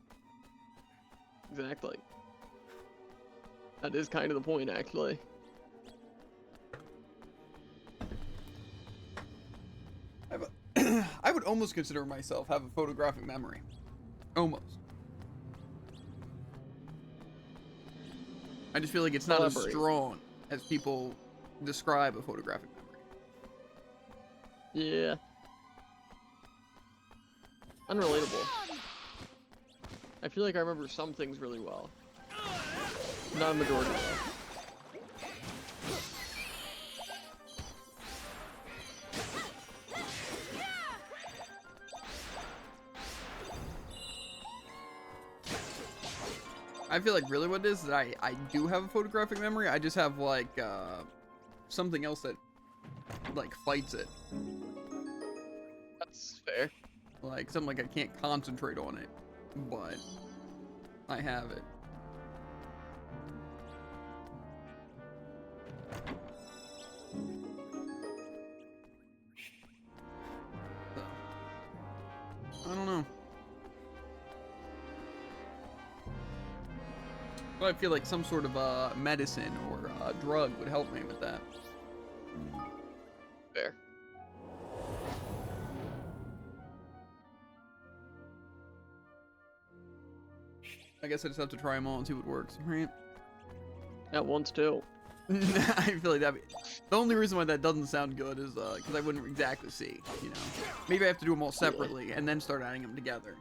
Exactly. That is kind of the point, actually. I would almost consider myself have a photographic memory. Almost. I just feel like it's not as Elaborate. strong as people describe a photographic memory. Yeah. Unrelatable. I feel like I remember some things really well. Not a majority though. I feel like really what it is that I do have a photographic memory. I just have like something else that like fights it. That's fair. Like something like I can't concentrate on it, but I have it. So, I don't know. But I feel like some sort of medicine or drug would help me with that. Fair. I guess I just have to try them all and see what works, right? At once too. I feel like that. The only reason why that doesn't sound good is because I wouldn't exactly see. You know, maybe I have to do them all separately and then start adding them together.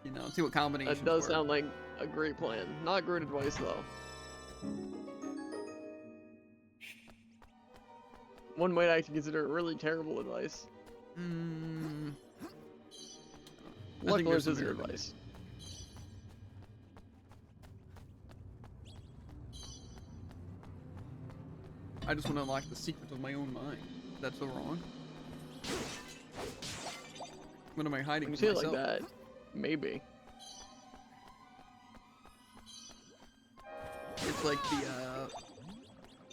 You know, see what combinations. That does work. sound like a great plan. Not great advice though. One might actually consider it really terrible advice. Mm, I Luck think lives there's is your some advice. I just want to unlock the secrets of my own mind. That's so wrong. What am I hiding When you from say it like myself? that, maybe. It's like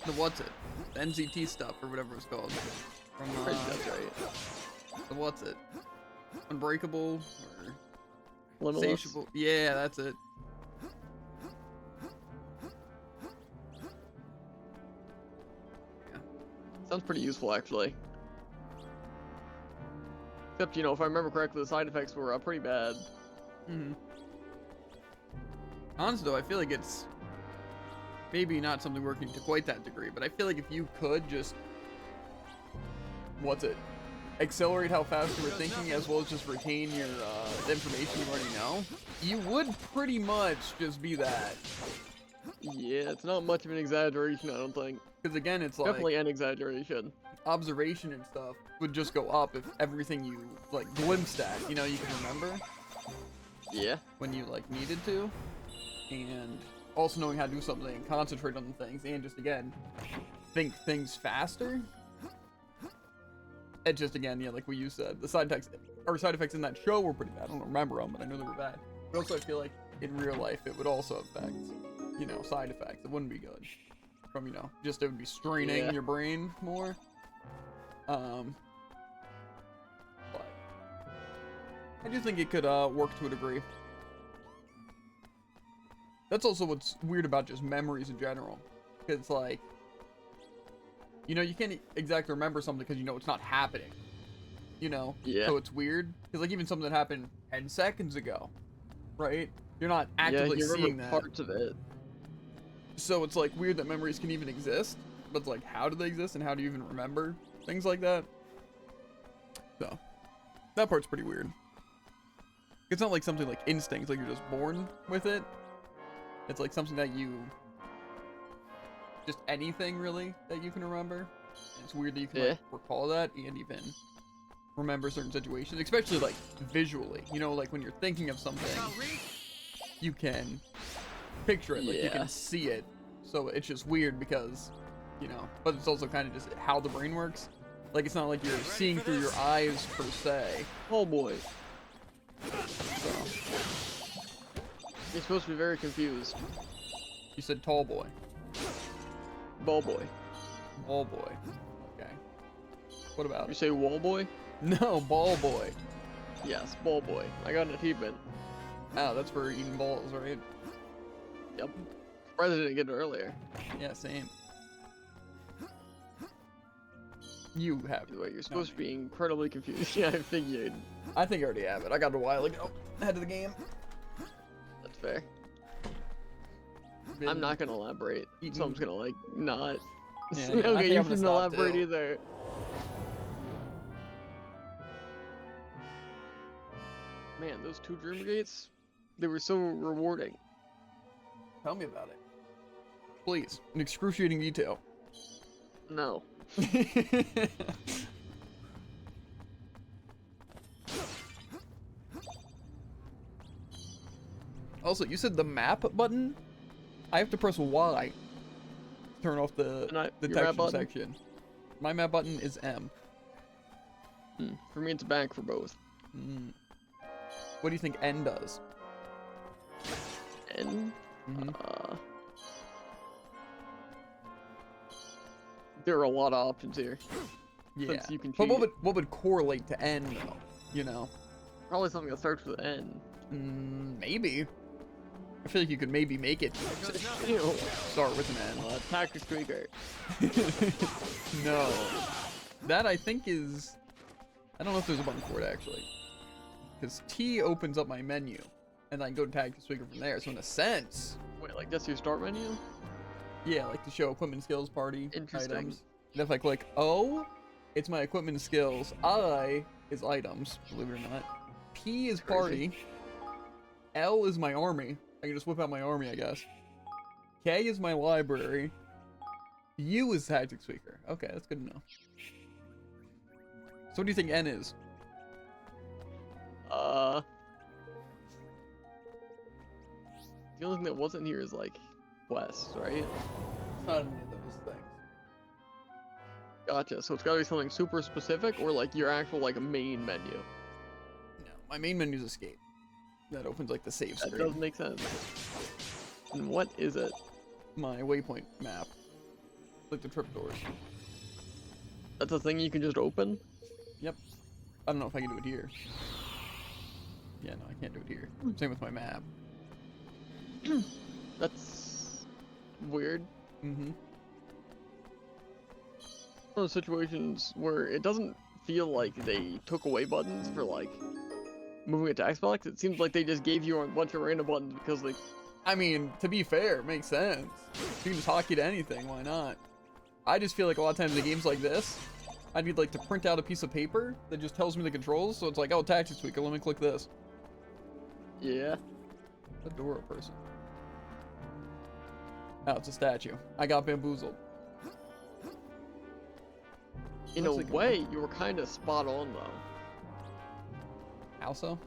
the what's it? The NZT stuff or whatever it's called. From Pretty that's right. the what's it? Unbreakable or Limitless. Satiable? Yeah, that's it. Sounds pretty useful actually. Except, you know, if I remember correctly, the side effects were pretty bad. Mm-hmm. Honestly, though, I feel like it's maybe not something working to quite that degree, but I feel like if you could just what's it? Accelerate how fast you were thinking as well as just retain your the information you already know, you would pretty much just be that. Yeah, it's not much of an exaggeration, I don't think. Because again, it's like Definitely an exaggeration. observation and stuff would just go up if everything you like glimpsed at, you know, you can remember Yeah. when you like needed to, and also knowing how to do something and concentrate on the things and just again think things faster. It just again, yeah, like what you said, the side effects in that show were pretty bad. I don't remember them, but I know they were bad. But also, I feel like in real life it would also affect, you know, side effects. It wouldn't be good. From, you know, just it would be straining your brain more. But I do think it could work to a degree. That's also what's weird about just memories in general. It's like, you know, you can't exactly remember something because you know it's not happening. You know? Yeah. So it's weird. Because like even something that happened 10 seconds ago, right? You're not actively yeah, you seeing remember that. parts of it. So it's like weird that memories can even exist, but it's like how do they exist and how do you even remember things like that? So that part's pretty weird. It's not like something like instincts, like you're just born with it. It's like something that you just anything really that you can remember. And it's weird that you can like recall that and even remember certain situations, especially like visually. You know, like when you're thinking of something, you can picture it, like you can see it. So it's just weird because, you know, but it's also kind of just how the brain works. Like it's not like you're seeing through your eyes per se. Oh boy. So You're supposed to be very confused. you said tall boy, Ball boy. ball boy. Okay. What about You say wall boy? no ball boy? Yes, ball boy. I got an achievement. Oh, that's for eating balls, right? Yep. Surprised I didn't get it earlier. Yeah, same. You have it. Anyway, you're supposed to be incredibly confused. Yeah, I figured. I think I already have it. I got it a while ago. Ahead of the game. That's fair. I'm not gonna elaborate. So I'm just gonna like not. Yeah, I Okay, think you I'm gonna shouldn't stop elaborate too. either. Man, those 2 dream gates, they were so rewarding. Tell me about it. Please, in excruciating detail. No. Also, you said the map button? I have to press Y to turn off the Your map detection button? section. My map button is M. For me, it's back for both. What do you think N does? N? Mhm. there are a lot of options here. Yeah. Since you can But cheat. what would correlate to N though? You know? Probably something that starts with N. Maybe. I feel like you could maybe make it Ew. start with an N. Tactics Trigger. No. That I think is... I don't know if there's a button for it actually. Because T opens up my menu. And I can go to Tactics Trigger from there. So in a sense... Wait, like that's your start menu? Yeah, like to show equipment skills party Interesting. items. And if I click O, it's my equipment skills. I is items, believe it or not. P is party. L is my army. I can just whip out my army, I guess. K is my library. U is tactics speaker. Okay, that's good enough. So what do you think N is? The only thing that wasn't here is like West, right? Not any of those things. Gotcha. So it's gotta be something super specific or like your actual like main menu. No, my main menu is escape. That opens like the save That screen. does make sense. And what is it? My waypoint map. Like the trip doors. That's a thing you can just open? Yep. I don't know if I can do it here. Yeah, no, I can't do it here. Same with my map. That's weird. Mm-hmm. Those situations where it doesn't feel like they took away buttons for like moving a text box. It seems like they just gave you a bunch of random buttons because like I mean, to be fair, it makes sense. You can just hotkey to anything, why not? I just feel like a lot of times in games like this, I need like to print out a piece of paper that just tells me the controls, so it's like, oh, tactics tweaker, let me click this. yeah. A door person. Oh, it's a statue. I got bamboozled. In a Looks like way, you were kind of spot on though. How so?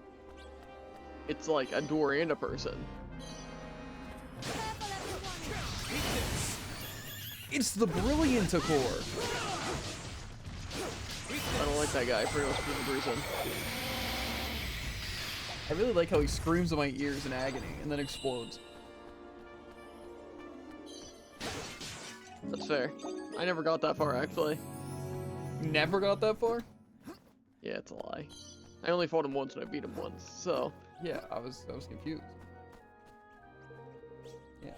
It's like a door and a person. Careful, everyone. It's the Brillianticore! I don't like that guy for no specific reason. I really like how he screams in my ears in agony and then explodes. That's fair. I never got that far actually. Never got that far? Yeah, it's a lie. I only fought him once and I beat him once, so Yeah, I was confused. Yeah.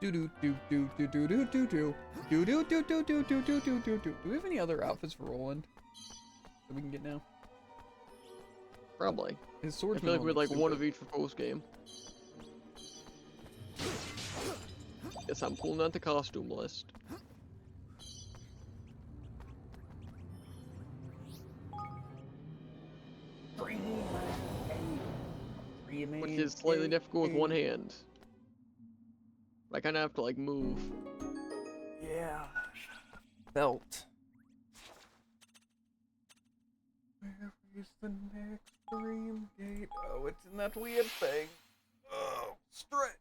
Do do do do do do do do do do do do do do do do do do. Do we have any other outfits for Roland that we can get now? probably. His I swordsman feel like we had one like looks one stupid. of each for post game. Guess I'm pulling out the costume list. Which is slightly difficult with one hand. I kind of have to like move. Yeah. Belt. Where is the next dream gate? Oh, it's in that weird thing. Oh, stretch.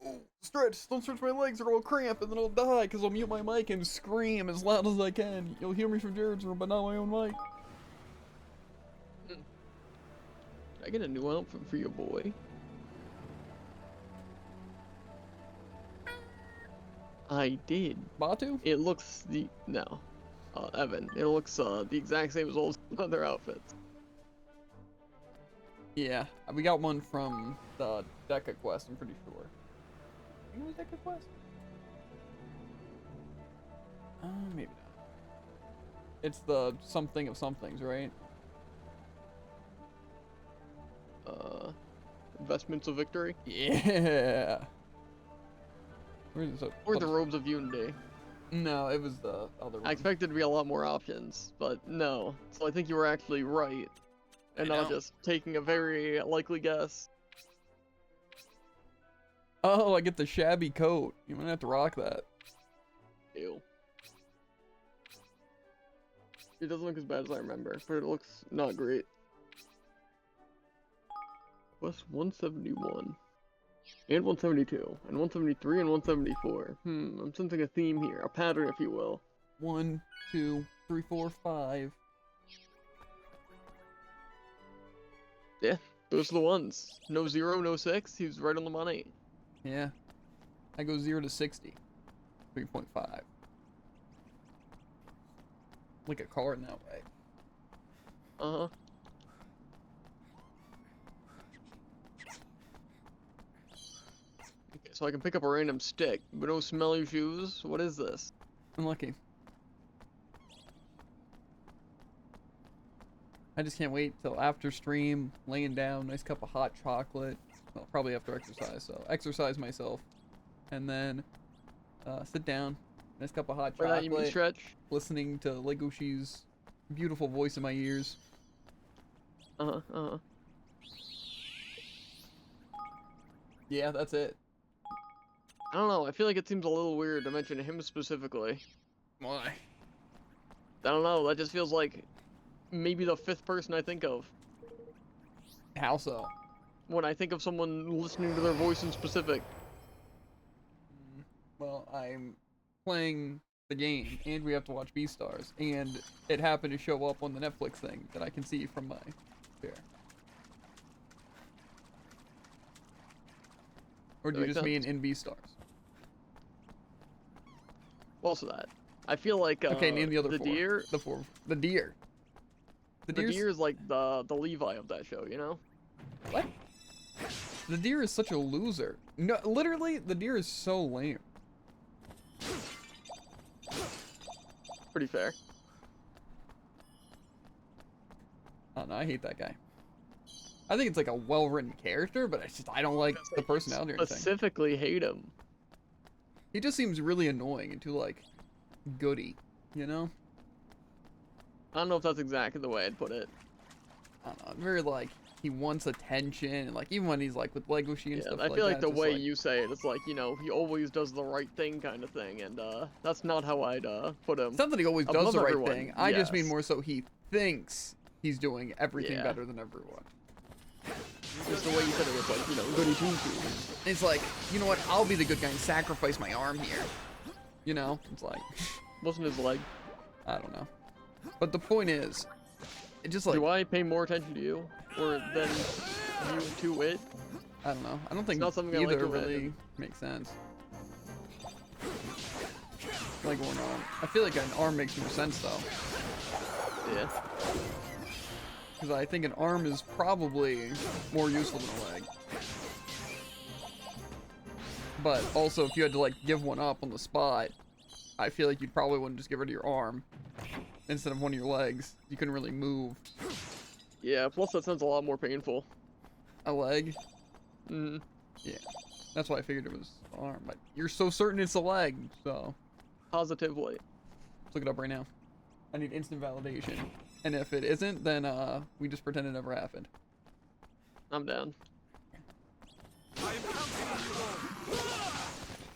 Oh, stretch. Don't stretch my legs or I'll cramp and then I'll die because I'll mute my mic and scream as loud as I can. You'll hear me from Jared's room, but not my own mic. Did I get a new outfit for your boy? I did. Batu? It looks Evan. It looks the exact same as all his other outfits. Yeah, we got one from the Deca quest, I'm pretty sure. You know the Deca quest? Maybe not. It's the something of somethings, right? Investments of victory, Yeah. Where is it? or the robes of unity. No, it was the other I one. expected to be a lot more options, but no. So I think you were actually right, and I not know. just taking a very likely guess. Oh, I get the shabby coat. You might have to rock that. Ew. It doesn't look as bad as I remember, but it looks not great. Plus 171. And 172. And 173 and 174. I'm sensing a theme here. A pattern, if you will. 1, 2, 3, 4, 5. Those are the ones. No 0, no 6. He was right on the money. Yeah. I go 0 to 60. 3.5. Like a car in that way. Uh-huh. Okay, so I can pick up a random stick, but no smelly shoes? What is this? Unlucky. I just can't wait till after stream, laying down, nice cup of hot chocolate. Well, probably after exercise, so exercise myself. And then sit down, nice cup of hot By that you mean chocolate, stretch? listening to Legoshi's beautiful voice in my ears. Uh-huh, uh-huh. Yeah, that's it. I don't know, I feel like it seems a little weird to mention him specifically. Why? I don't know, that just feels like maybe the 5th person I think of. How so? When I think of someone listening to their voice in specific. Well, I'm playing the game, and we have to watch Beastars, and it happened to show up on the Netflix thing that I can see from my chair. Or do That you makes just mean sense. in Beastars? Also that. I feel like Okay, name the other the four. deer. The four. The deer. The deer's- deer is like the Levi of that show, you know? What? The deer is such a loser. No, literally, the deer is so lame. Pretty fair. I don't know, I hate that guy. I think it's like a well-written character, but I don't like the personality or anything. Specifically hate him. He just seems really annoying and too, like, goody, you know? I don't know if that's exactly the way I'd put it. I don't know, very, like, he wants attention, and, like, even when he's, like, with Legoshi and Yeah, stuff I like feel like that, the just, way like, you say it, it's like, you know, he always does the right thing kind of thing, and that's not how I'd put him. It's not that he always does Above the right everyone, thing. I just mean yes. more so he thinks he's doing everything Yeah. better than everyone. Just the way you said it was like, you know, goody two-shoes. It's like, you know what? I'll be the good guy and sacrifice my arm here. You know? It's like, Wasn't his leg. I don't know. But the point is, it just like, Do I pay more attention to you? Or than you to it? I don't know. I don't think not something I like either to really imagine. makes sense. Like going on. I feel like an arm makes more sense though. Yeah. Because I think an arm is probably more useful than a leg. But also, if you had to like give one up on the spot, I feel like you'd probably wouldn't just get rid of your arm instead of one of your legs. You couldn't really move Yeah, plus that sounds a lot more painful. a leg. Mm. Yeah, that's why I figured it was arm. But you're so certain it's a leg, so Positively. let's look it up right now. I need instant validation. And if it isn't, then we just pretend it never happened. I'm down. I am counting on you all.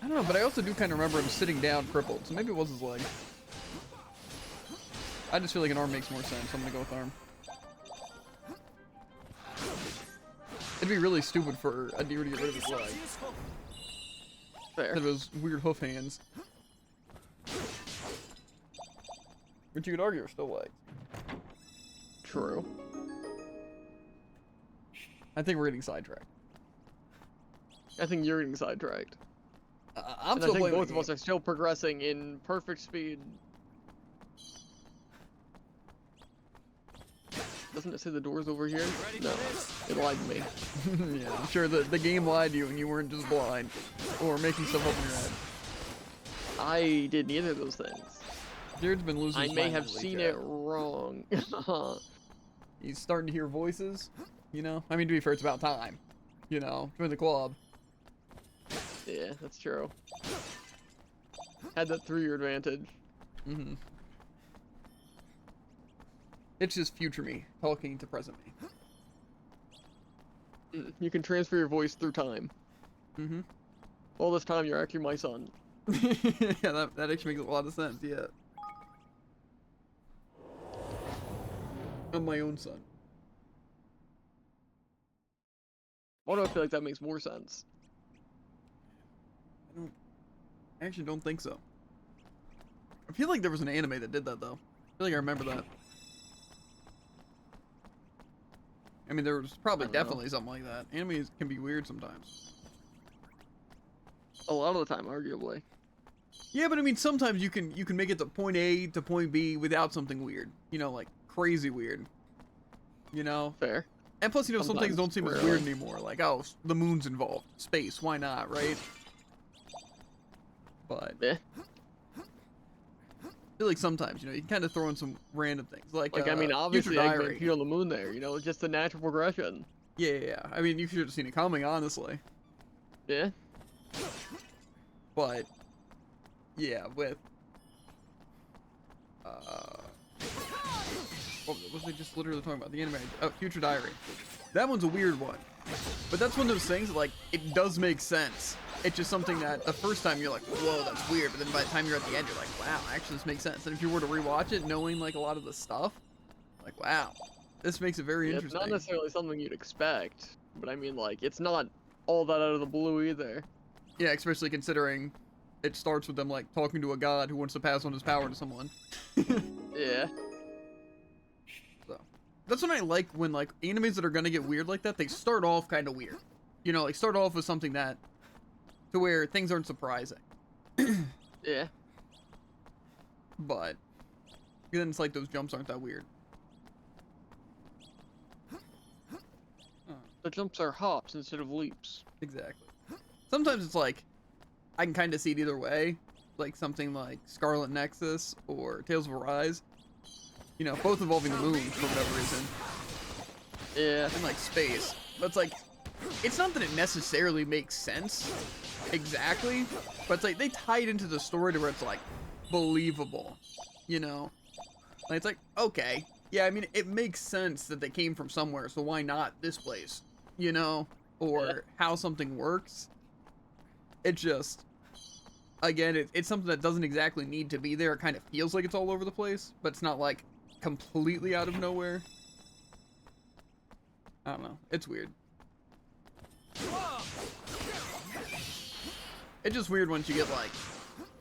I don't know, but I also do kind of remember him sitting down crippled, so maybe it was his leg. I just feel like an arm makes more sense, so I'm gonna go with arm. It'd be really stupid for a deer to get rid of his leg. Fair. Instead of those weird hoof hands. But you could argue are still legs. True. I think we're getting sidetracked. I think you're getting sidetracked. I'm And I still think playing both the of us are still progressing in perfect speed. Doesn't it say the door's over here? No, it lied to me. game. Yeah, I'm sure the game lied to you and you weren't just blind. Or making stuff up in your head. I did neither of those things. Jared's been losing I his may mind have lately, seen Jared. it wrong. He's starting to hear voices, you know? I mean, to be fair, it's about time. You know, join the club. Yeah, that's true. Had that 3-year advantage. Mm-hmm. It's just future me talking to present me. You can transfer your voice through time. Mm-hmm. All this time, you're actually my son. Yeah, that actually makes a lot of sense, yeah. I'm my own son. Why do I feel like that makes more sense? I actually don't think so. I feel like there was an anime that did that, though. I feel like I remember that. I mean, there was probably I don't know. definitely something like that. Animes can be weird sometimes. A lot of the time, arguably. Yeah, but I mean, sometimes you can make it to point A to point B without something weird. You know, like crazy weird. You know? Fair. And plus, you know, some things don't Sometimes, seem as weird anymore. Like, oh, the moon's involved. Space, why not, right? But Yeah. I feel like sometimes, you know, you can kind of throw in some random things. Like Like, I mean, Future obviously, Diary. Eggman peed on the moon there, you know, it's just a natural progression. Yeah. I mean, you should have seen it coming, honestly. Yeah. But yeah, with what was I just literally talking about? The anime, Future Diary. That one's a weird one, but that's one of those things that, like, it does make sense. It's just something that the first time you're like, whoa, that's weird, but then by the time you're at the end, you're like, wow, actually this makes sense. And if you were to rewatch it, knowing like a lot of the stuff, like, wow, this makes it very Yeah, it's interesting. not necessarily something you'd expect, but I mean, like, it's not all that out of the blue either. Yeah, especially considering it starts with them like talking to a god who wants to pass on his power to someone. Yeah. So that's what I like when like animes that are gonna get weird like that, they start off kind of weird. You know, like start off with something that to where things aren't surprising. Yeah. But then it's like those jumps aren't that weird. The jumps are hops instead of leaps. Exactly. Sometimes it's like I can kind of see it either way, like something like Scarlet Nexus or Tales of Arise. You know, both involving the moon for whatever reason, Yeah. and like space. But it's like, it's not that it necessarily makes sense exactly, but it's like they tie it into the story to where it's like believable. You know, like it's like, okay, yeah, I mean it makes sense that they came from somewhere, so why not this place? You know, or Yeah. how something works. It just, again, it's something that doesn't exactly need to be there. It kind of feels like it's all over the place, but it's not like completely out of nowhere. I don't know. It's weird. It's just weird once you get like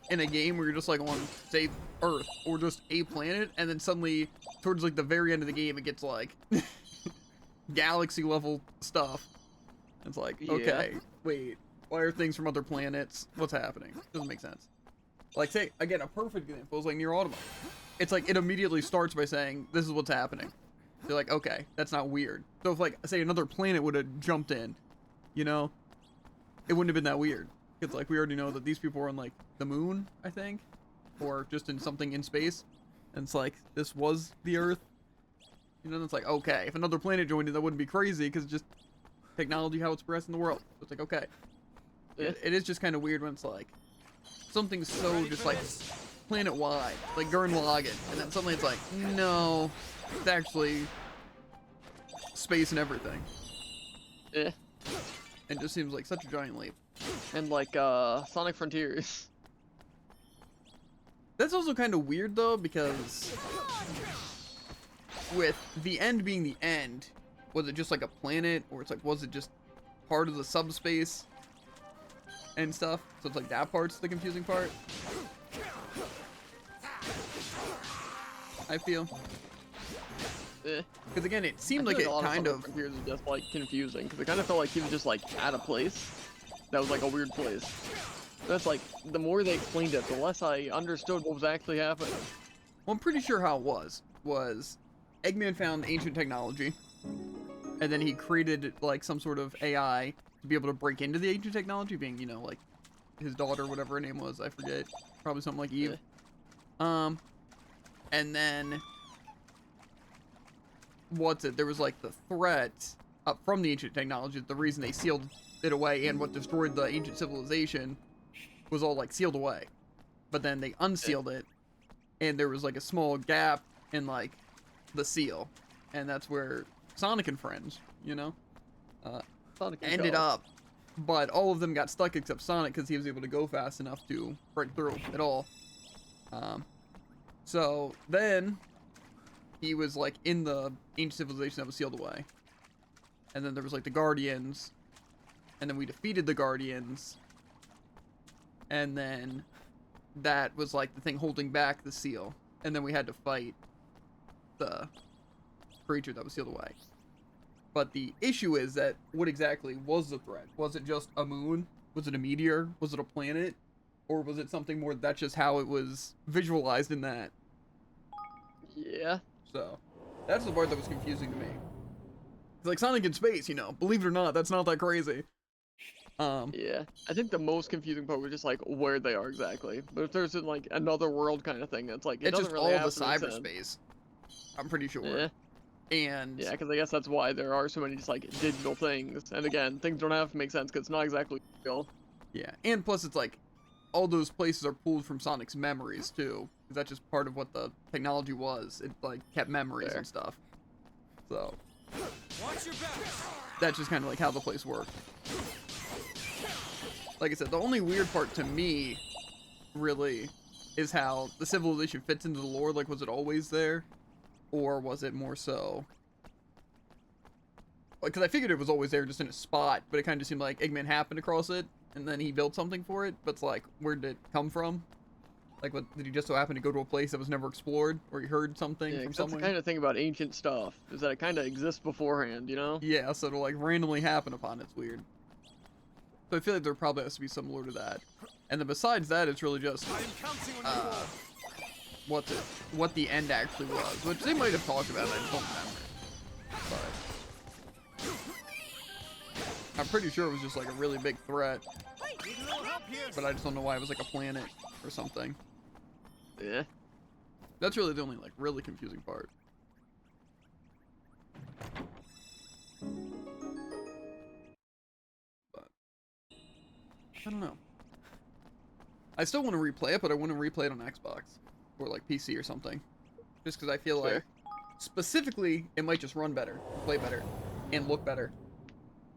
in a game where you're just like on, say, Earth or just a planet, and then suddenly towards like the very end of the game it gets like galaxy level stuff. It's like, Yeah. okay, wait, why are things from other planets? What's happening? Doesn't make sense. Like, say, again, a perfect example is like Near Automata. It's like, it immediately starts by saying, this is what's happening. You're like, okay, that's not weird. So if, like, say another planet would have jumped in, you know, it wouldn't have been that weird. It's like, we already know that these people were on, like, the moon, I think, or just in something in space. And it's like, this was the Earth. You know, it's like, okay, if another planet joined in, that wouldn't be crazy, because just technology, how it's progressed in the world. So it's like, okay. Yeah. It is just kind of weird when it's like something so just like planet wide, like Gurren Lagann, and then suddenly it's like, no, it's actually space and everything. Yeah. It just seems like such a giant leap. And like, Sonic Frontiers. That's also kind of weird though, because with the end being the end, was it just like a planet, or it's like, was it just part of the subspace and stuff? So it's like that part's the confusing part, I feel. Yeah. Because again, it I seemed feel like it a lot kind Sonic of. Frontiers is just like confusing, because it kind of felt like he was just like at a place that was like a weird place. That's like, the more they explained it, the less I understood what was actually happening. Well, I'm pretty sure how it was Eggman found ancient technology, and then he created like some sort of AI to be able to break into the ancient technology, being, you know, like his daughter, whatever her name was, I forget, probably something like Eve. And then there was like the threat from the ancient technology. The reason they sealed it away and what destroyed the ancient civilization was all like sealed away, but then they unsealed it, and there was like a small gap in like the seal, and that's where Sonic and friends, you know, Sonic and ended Shadow. up. But all of them got stuck except Sonic, because he was able to go fast enough to break through it all. So then he was like in the ancient civilization that was sealed away, and then there was like the Guardians, and then we defeated the Guardians, and then that was like the thing holding back the seal, and then we had to fight the creature that was sealed away. But the issue is that what exactly was the threat? Was it just a moon? Was it a meteor? Was it a planet? Or was it something more that's just how it was visualized in that? Yeah. So, that's the part that was confusing to me. It's like Sonic in space, you know. Believe it or not, that's not that crazy. Yeah. I think the most confusing part was just like where they are exactly. But if there's like another world kind of thing, that's like it It's doesn't just really all the have to make sense. cyberspace. I'm pretty sure. Yeah. And Yeah, because I guess that's why there are so many just like digital things. And again, things don't have to make sense because it's not exactly real. yeah, and plus it's like all those places are pulled from Sonic's memories too. 'Cause that's just part of what the technology was. It like kept memories Fair. and stuff. So Watch your back. that's just kind of like how the place worked. Like I said, the only weird part to me, really, is how the civilization fits into the lore. Like, was it always there? Or was it more so... Because I figured it was always there, just in a spot, but it kind of just seemed like Eggman happened across it, and then he built something for it, but it's like, where did it come from? Like, what, did he just so happen to go to a place that was never explored, or he heard something Yeah, from 'cause that's the somewhere? kind of thing about ancient stuff, is that it kind of exists beforehand, you know? Yeah, so to like randomly happen upon it's weird. So I feel like there probably has to be some lore to that. And then besides that, it's really just I am counting on you all. what the end actually was, which they might have talked about. I just don't remember. But I'm pretty sure it was just like a really big threat, Need a little help here. but I just don't know why it was like a planet or something. Yeah. That's really the only like really confusing part. But I don't know. I still want to replay it, but I want to replay it on Xbox or like PC or something. Just because I feel Fair. like specifically it might just run better, play better, and look better.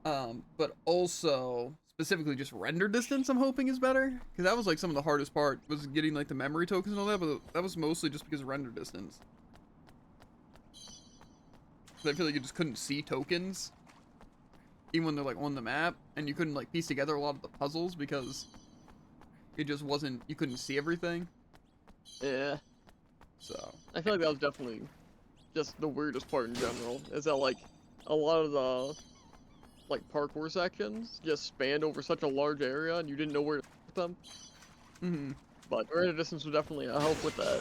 But also specifically just render distance I'm hoping is better, because that was like some of the hardest part was getting like the memory tokens and all that, but that was mostly just because of render distance. 'Cause I feel like you just couldn't see tokens even when they're like on the map, and you couldn't like piece together a lot of the puzzles because it just wasn't, you couldn't see everything. Yeah. So I feel like that was definitely just the weirdest part in general, is that like a lot of the like parkour sections just spanned over such a large area and you didn't know where to put them. But render distance was definitely a help with that.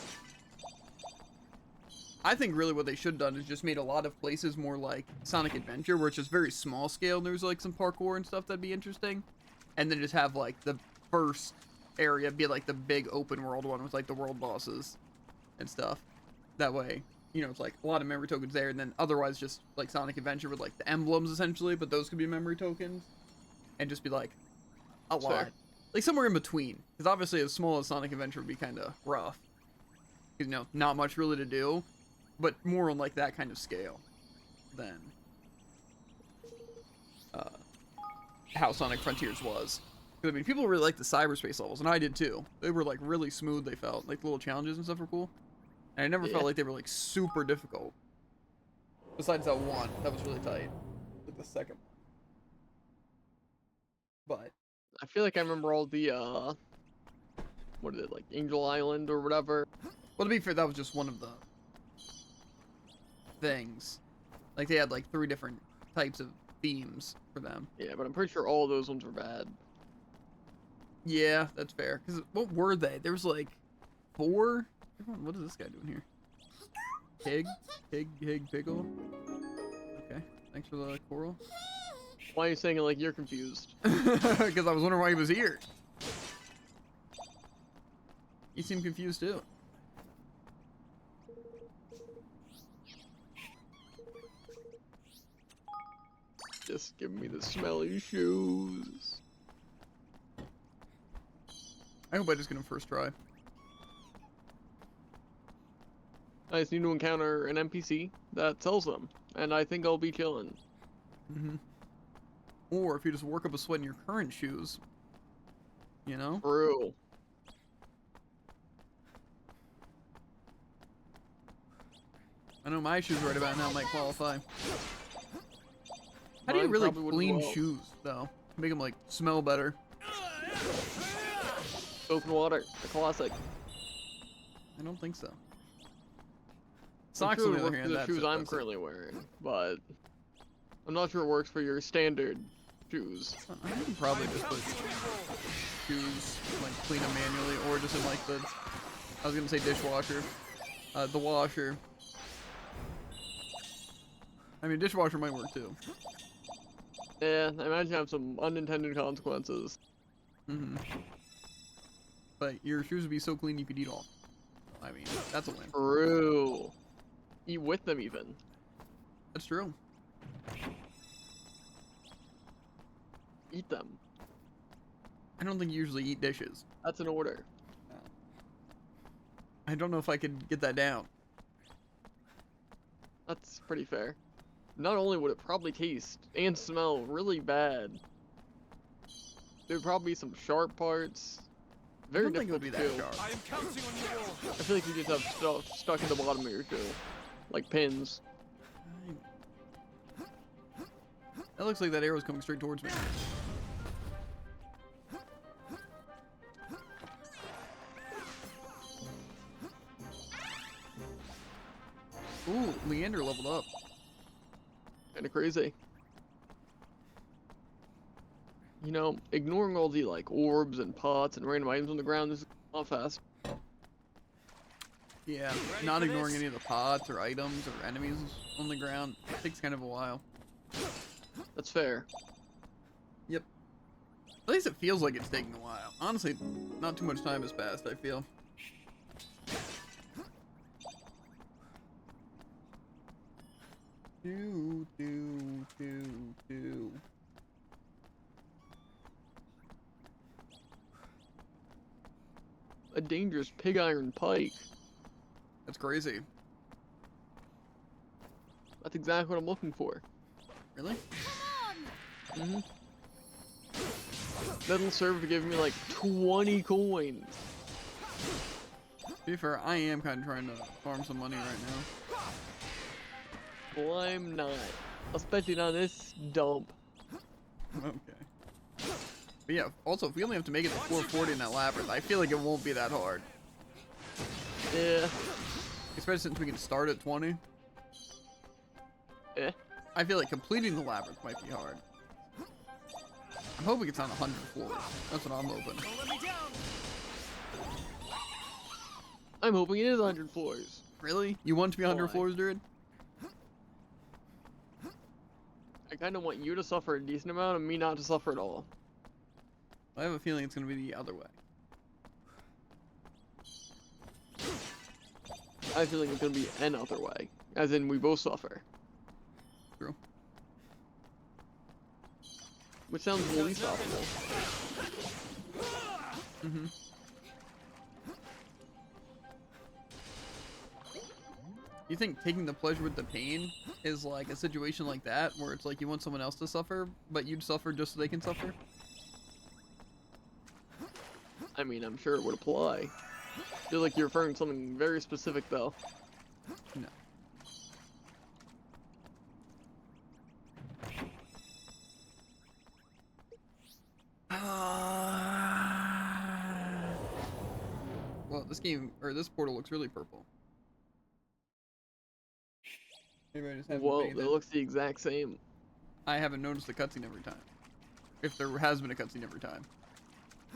I think really what they should have done is just made a lot of places more like Sonic Adventure, where it's just very small scale and there's like some parkour and stuff that'd be interesting. And then just have like the first area be like the big open world one with like the world bosses and stuff. That way, you know, it's like a lot of memory tokens there, and then otherwise just like Sonic Adventure with like the emblems essentially, but those could be memory tokens. And just be like a lot. Fair. Like somewhere in between. Because obviously as small as Sonic Adventure would be kind of rough. You know, not much really to do. But more on like that kind of scale than how Sonic Frontiers was. 'Cause, I mean, people really liked the cyberspace levels, and I did too. They were like really smooth. They felt like little challenges and stuff were cool, and I never felt Yeah. like they were like super difficult. Besides that one, that was really tight, like the second one. But I feel like I remember all the what is it, like Angel Island or whatever. well, to be fair, that was just one of the things. Like they had like 3 different types of themes for them. Yeah, but I'm pretty sure all those ones were bad. Yeah, that's fair. Because what were they? There was like 4. What is this guy doing here? Pig, pickle. Okay, thanks for the coral. Why are you saying it like you're confused? Because I was wondering why he was here. You seem confused too. Just give me the smelly shoes. I hope I just get him first try. I just need to encounter an NPC that sells them, and I think I'll be chilling. Or if you just work up a sweat in your current shoes, you know? True. I know my shoes right about now might qualify. How do you Mine really probably would clean as well. shoes though? Make them like smell better. Soap and water, a classic. I don't think so. I'm Socks sure on it the would other work hand, for the that's shoes it, I'm that's it. currently wearing, but I'm not sure it works for your standard shoes. I can probably just put shoes, like clean them manually, or just in like the, I was gonna say dishwasher, the washer. I mean, dishwasher might work too. Yeah, I imagine you have some unintended consequences. But your shoes would be so clean you could eat all. I mean, that's a win. True. Eat with them even. That's true. Eat them. I don't think you usually eat dishes. That's an order. I don't know if I could get that down. That's pretty fair. Not only would it probably taste and smell really bad, there'd probably be some sharp parts. Very I don't think it would difficult be to that chew. sharp. I am counting on you all. I feel like you just have stuff stuck in the bottom of your shoe. Like pins. That looks like that arrow's coming straight towards me. Ooh, Leander leveled up. Kinda crazy. You know, ignoring all the like orbs and pots and random items on the ground is not fast. Yeah, Ready not for ignoring this? any of the pots or items or enemies on the ground. Takes kind of a while. That's fair. Yep. At least it feels like it's taking a while. Honestly, not too much time has passed, I feel. Do. A dangerous pig iron pike. That's crazy. That's exactly what I'm looking for. Really? Mm-hmm. That'll serve to give me like 20 coins. To be fair, I am kind of trying to farm some money right now. Well, I'm not. Especially not this dump. Okay. But yeah, also, if we only have to make it to 440 in that labyrinth, I feel like it won't be that hard. Yeah. Especially since we can start at 20. Eh. I feel like completing the labyrinth might be hard. I'm hoping it's on 100 floors. That's what I'm hoping. Don't let me down. I'm hoping it is 100 floors. Really? You want it to be 100 Why? floors, dude? I kind of want you to suffer a decent amount and me not to suffer at all. I have a feeling it's going to be the other way. I feel like it's gonna be another way. As in, we both suffer. True. Which sounds the least optimal. Mm-hmm. You think taking the pleasure with the pain is like a situation like that, where it's like you want someone else to suffer, but you'd suffer just so they can suffer? I mean, I'm sure it would apply. I feel like you're referring to something very specific, though. No. Well, this game, or this portal looks really purple. Maybe I just haven't Whoa, paid it attention. looks the exact same. I haven't noticed the cutscene every time. If there has been a cutscene every time.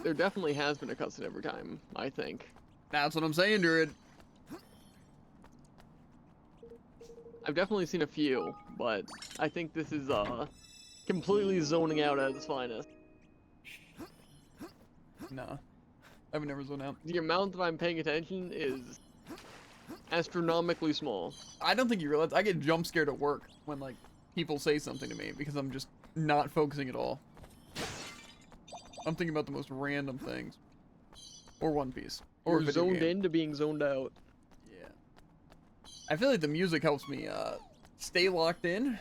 There definitely has been a cutscene every time, I think. That's what I'm saying, Druid. I've definitely seen a few, but I think this is, completely zoning out at its finest. Nah. I would never zone out. The amount that I'm paying attention is astronomically small. I don't think you realize I get jump scared at work when like people say something to me because I'm just not focusing at all. I'm thinking about the most random things. Or One Piece. Or a You're video zoned game. into being zoned out. Yeah. I feel like the music helps me stay locked in,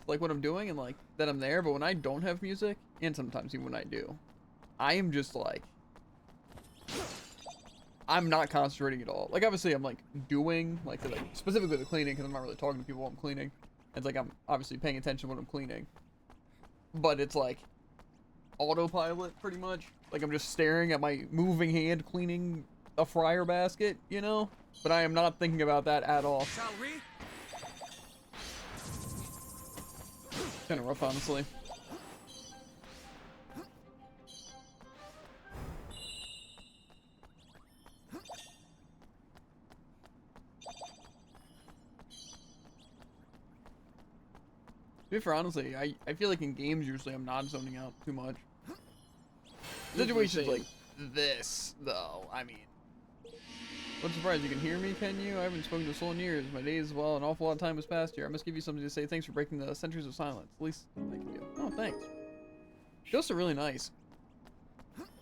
like what I'm doing and like that I'm there, but when I don't have music, and sometimes even when I do, I am just like I'm not concentrating at all. Like obviously I'm like doing like specifically the cleaning because I'm not really talking to people while I'm cleaning. It's like I'm obviously paying attention when I'm cleaning. But it's like autopilot pretty much. Like I'm just staring at my moving hand cleaning a fryer basket, you know? But I am not thinking about that at all. Shall we? Kind of rough, honestly. To be fair, honestly, I feel like in games usually I'm not zoning out too much. Situations like this, though, I mean. What surprise, you can hear me, can you? I haven't spoken to a soul in years. My day is well, an awful lot of time has passed here. I must give you something to say. Thanks for breaking the centuries of silence. At least I can do. Oh, thanks. Ghosts are really nice.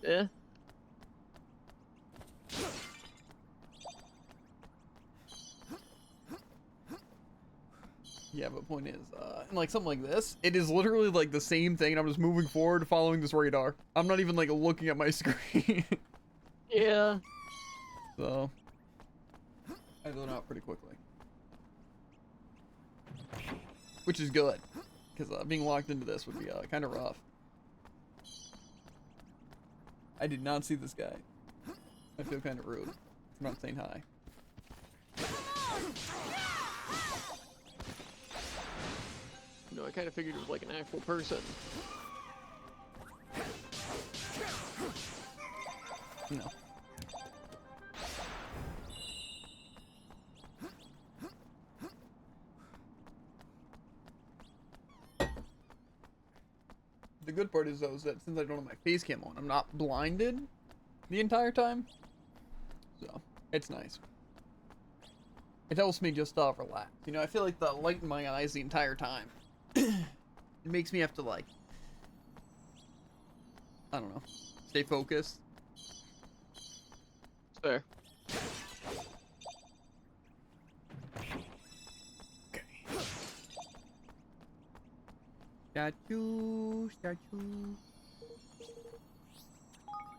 Yeah. Yeah, but point is, like something like this, it is literally like the same thing, and I'm just moving forward following this radar. I'm not even like looking at my screen. Yeah. So, I zone out pretty quickly. Which is good, because being locked into this would be kind of rough. I did not see this guy. I feel kind of rude for not saying hi. No, I kind of figured it was like an actual person. No. The good part is though is that since I don't have my face cam on, I'm not blinded the entire time. So, it's nice. It helps me just relax. You know, I feel like the light in my eyes the entire time. It makes me have to like, I don't know, stay focused. Fair. Okay. Statue.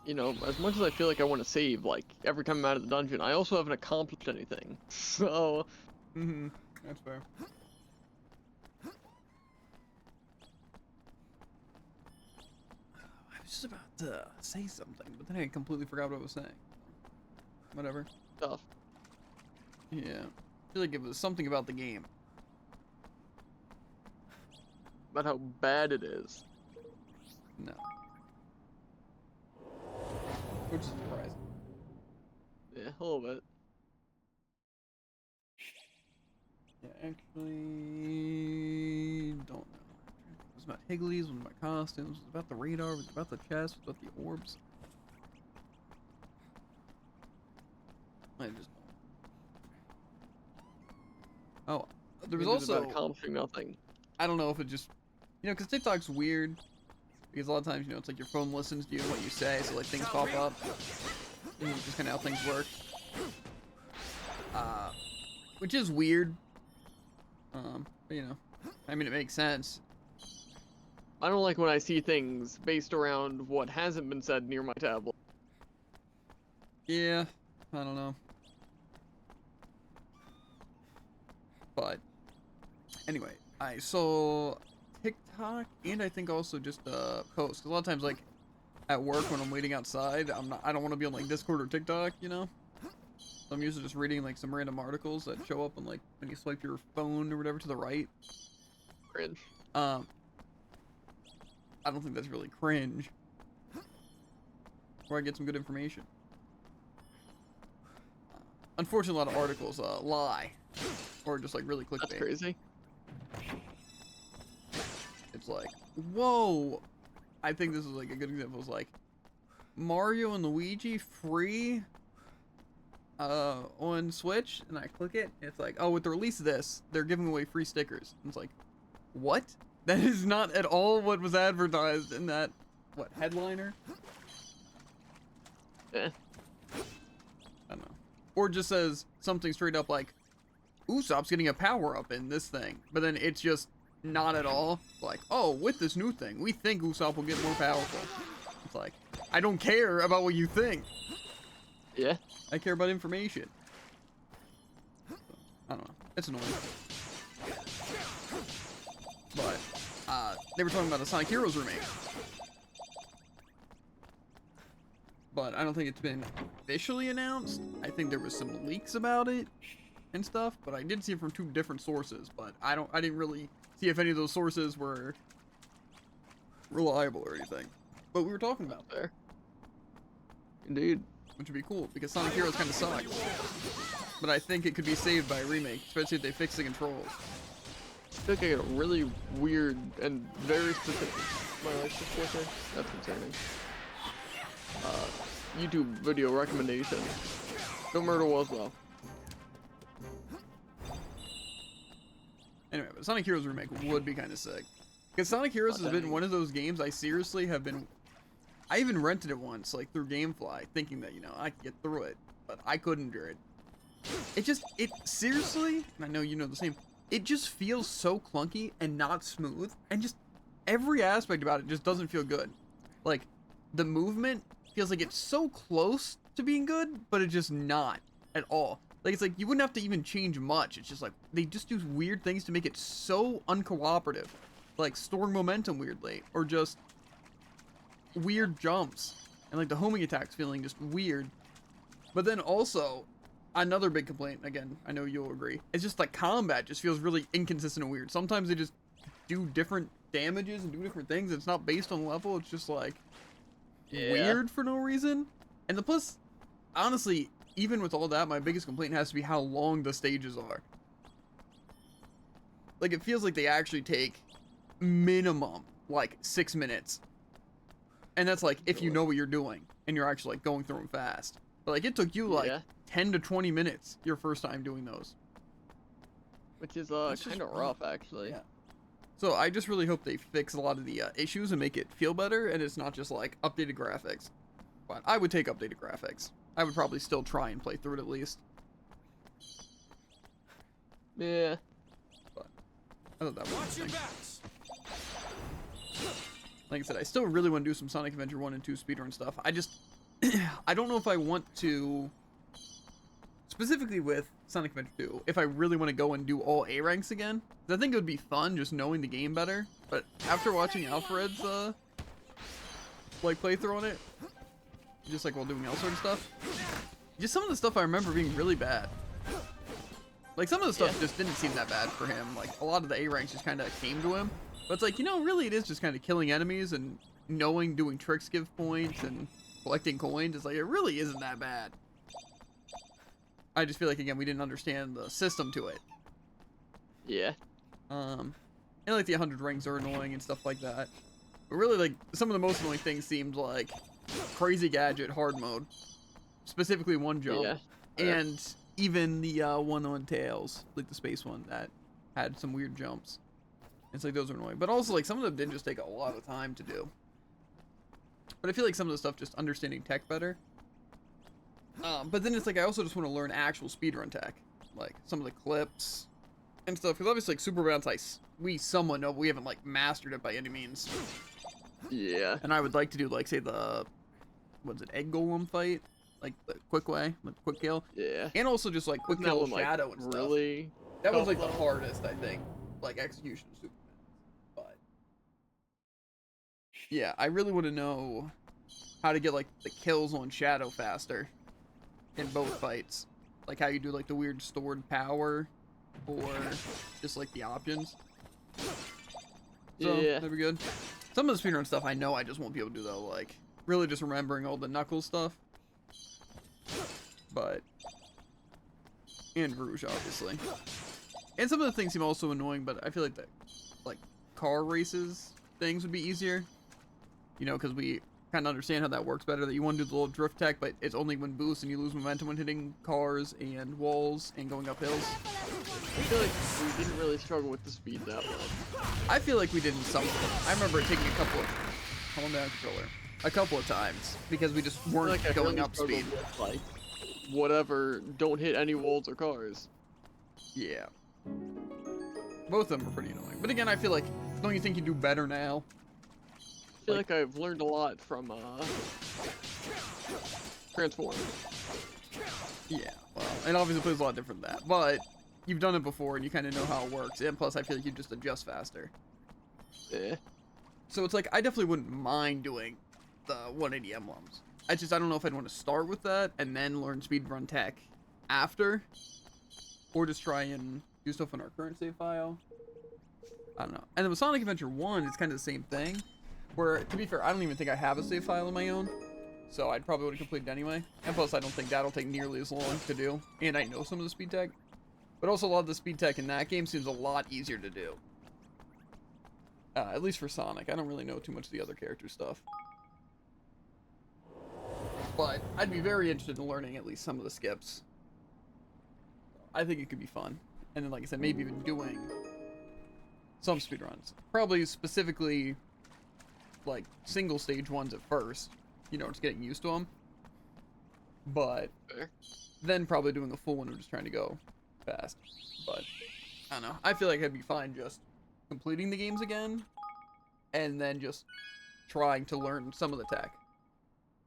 You know, as much as I feel like I want to save, like, every time I'm out of the dungeon, I also haven't accomplished anything. So... That's fair. I was just about to say something, but then I completely forgot what I was saying. Whatever. Tough. Yeah. I feel like it was something about the game. About how bad it is. No. Which is surprising. Yeah, a little bit. Yeah, actually, don't know. It was about Higgly's, it was about costumes, it was about the radar, it was about the chest, it was about the orbs. I just don't. Oh, there was It was also about accomplishing nothing. I don't know if it just, you know, because TikTok's weird. Because a lot of times, you know, it's like your phone listens to you and what you say, so like things pop up. And just kind of how things work. Which is weird. But you know, I mean, it makes sense. I don't like when I see things based around what hasn't been said near my tablet. Yeah, I don't know. But anyway, I saw TikTok and I think also just posts. 'Cause a lot of times, like at work when I'm waiting outside, I don't want to be on like Discord or TikTok, you know. So I'm usually just reading like some random articles that show up on like when you swipe your phone or whatever to the right. Cringe. I don't think that's really cringe. Where I get some good information. Unfortunately, a lot of articles lie, or just like really clickbait. That's crazy. It's like, whoa! I think this is like a good example. It's like Mario and Luigi free on Switch, and I click it. And it's like, oh, with the release of this, they're giving away free stickers. And it's like, what? That is not at all what was advertised in that headliner. Eh. I don't know. Or it just says something straight up like, Usopp's getting a power up in this thing, but then it's just not at all. Like, oh, with this new thing, we think Usopp will get more powerful. It's like, I don't care about what you think. Yeah. I care about information. I don't know. It's annoying. But, they were talking about the Sonic Heroes remake. But I don't think it's been officially announced. I think there was some leaks about it and stuff, but I did see it from two different sources, but I didn't really see if any of those sources were reliable or anything. But we were talking about that, There. Indeed. which would be cool because Sonic Heroes kind of sucks. But I think it could be saved by a remake, especially if they fix the controls. I feel like I get a really weird and very specific. My life support there? That's concerning. YouTube video recommendation. Don't murder Walls well. Anyway, but Sonic Heroes remake would be kind of sick. Because Sonic Heroes has been one of those games I seriously have been... I even rented it once, like, through Gamefly, thinking that, you know, I could get through it. But I couldn't do it. It seriously, and I know you know the same, it just feels so clunky and not smooth. And just every aspect about it just doesn't feel good. Like, the movement feels like it's so close to being good, but it's just not at all. Like, it's like you wouldn't have to even change much. It's just like they just do weird things to make it so uncooperative, like storing momentum weirdly, or just weird jumps, and like the homing attacks feeling just weird. But then also another big complaint, again, I know you'll agree, it's just like combat just feels really inconsistent and weird. Sometimes they just do different damages and do different things. It's not based on level. It's just like weird for no reason. And the plus, honestly, even with all that, my biggest complaint has to be how long the stages are. Like, it feels like they actually take minimum like 6 minutes, and that's like if you know what you're doing and you're actually like going through them fast. But like it took you like 10 to 20 minutes your first time doing those, Which is That's kind just of rough, actually. Yeah. So I just really hope they fix a lot of the issues and make it feel better, and it's not just like updated graphics. But I would take updated graphics. I would probably still try and play through it at least. Yeah. But I thought that was Watch your interesting. backs. Like I said, I still really want to do some Sonic Adventure 1 and 2 speedrun stuff. I just, I don't know if I want to, specifically with Sonic Adventure 2, if I really want to go and do all A ranks again. 'Cause I think it would be fun just knowing the game better. But after watching Alfred's, like playthrough on it, just like while doing elsewhere and stuff, just some of the stuff I remember being really bad. Like some of the stuff just didn't seem that bad for him. Like a lot of the A ranks just kind of came to him. But it's like, you know, really it is just kind of killing enemies and knowing doing tricks give points and collecting coins. It's like, it really isn't that bad. I just feel like, again, we didn't understand the system to it. Yeah. And like the 100 rings are annoying and stuff like that. But really, like, some of the most annoying things seemed like Crazy Gadget hard mode. Specifically one jump. Yeah. And even the one on Tails, like the space one that had some weird jumps. It's like those are annoying. But also, like, some of them did just take a lot of time to do. But I feel like some of the stuff just understanding tech better. But then it's like I also just want to learn actual speedrun tech. Like some of the clips and stuff. Because obviously, like, Super Bounce, we somewhat know, but we haven't, like, mastered it by any means. Yeah. And I would like to do, like, say the, what's it, Egg Golem fight? Like, the quick way, like, quick kill. Yeah. And also just, like, quick Wasn't that kill one, like, Shadow and stuff. really? That was, like, the tough? hardest, I think. Like, execution of Superman. But yeah, I really want to know how to get, like, the kills on Shadow faster in both fights. Like, how you do, like, the weird stored power or just, like, the options. So, Yeah. that'd be good. Some of the speedrun stuff I know I just won't be able to do, though. Like, really just remembering all the Knuckles stuff. But, and Rouge, obviously. And some of the things seem also annoying, but I feel like the, like, car races things would be easier. You know, because we kind of understand how that works better, that you want to do the little drift tech, but it's only when boosts and you lose momentum when hitting cars and walls and going up hills. I feel like we didn't really struggle with the speed that much. I feel like we did in some of them. I remember it taking a couple of, hold down controller, a couple of times, because we just I feel weren't like I going really up speed. struggled with, like, whatever, don't hit any walls or cars. Yeah. Both of them are pretty annoying. But again, I feel like, don't you think you do better now? I feel like I've learned a lot from, Transformers. Yeah, well, and obviously plays a lot different than that, but you've done it before and you kind of know how it works, and plus I feel like you just adjust faster. Yeah. So it's like, I definitely wouldn't mind doing the 180 emblems. I don't know if I'd want to start with that and then learn speedrun tech after, or just try and do stuff on our current save file. I don't know. And then with Sonic Adventure 1, it's kind of the same thing. Where, to be fair, I don't even think I have a save file of my own. So I'd probably would have completed anyway. And plus, I don't think that'll take nearly as long to do. And I know some of the speed tech. But also, a lot of the speed tech in that game seems a lot easier to do. At least for Sonic. I don't really know too much of the other character stuff. But I'd be very interested in learning at least some of the skips. I think it could be fun. And then, like I said, maybe even doing some speedruns. Probably specifically, like, single stage ones at first. You know, just getting used to them. But then probably doing a full one of just trying to go fast. But, I don't know. I feel like I'd be fine just completing the games again. And then just trying to learn some of the tech.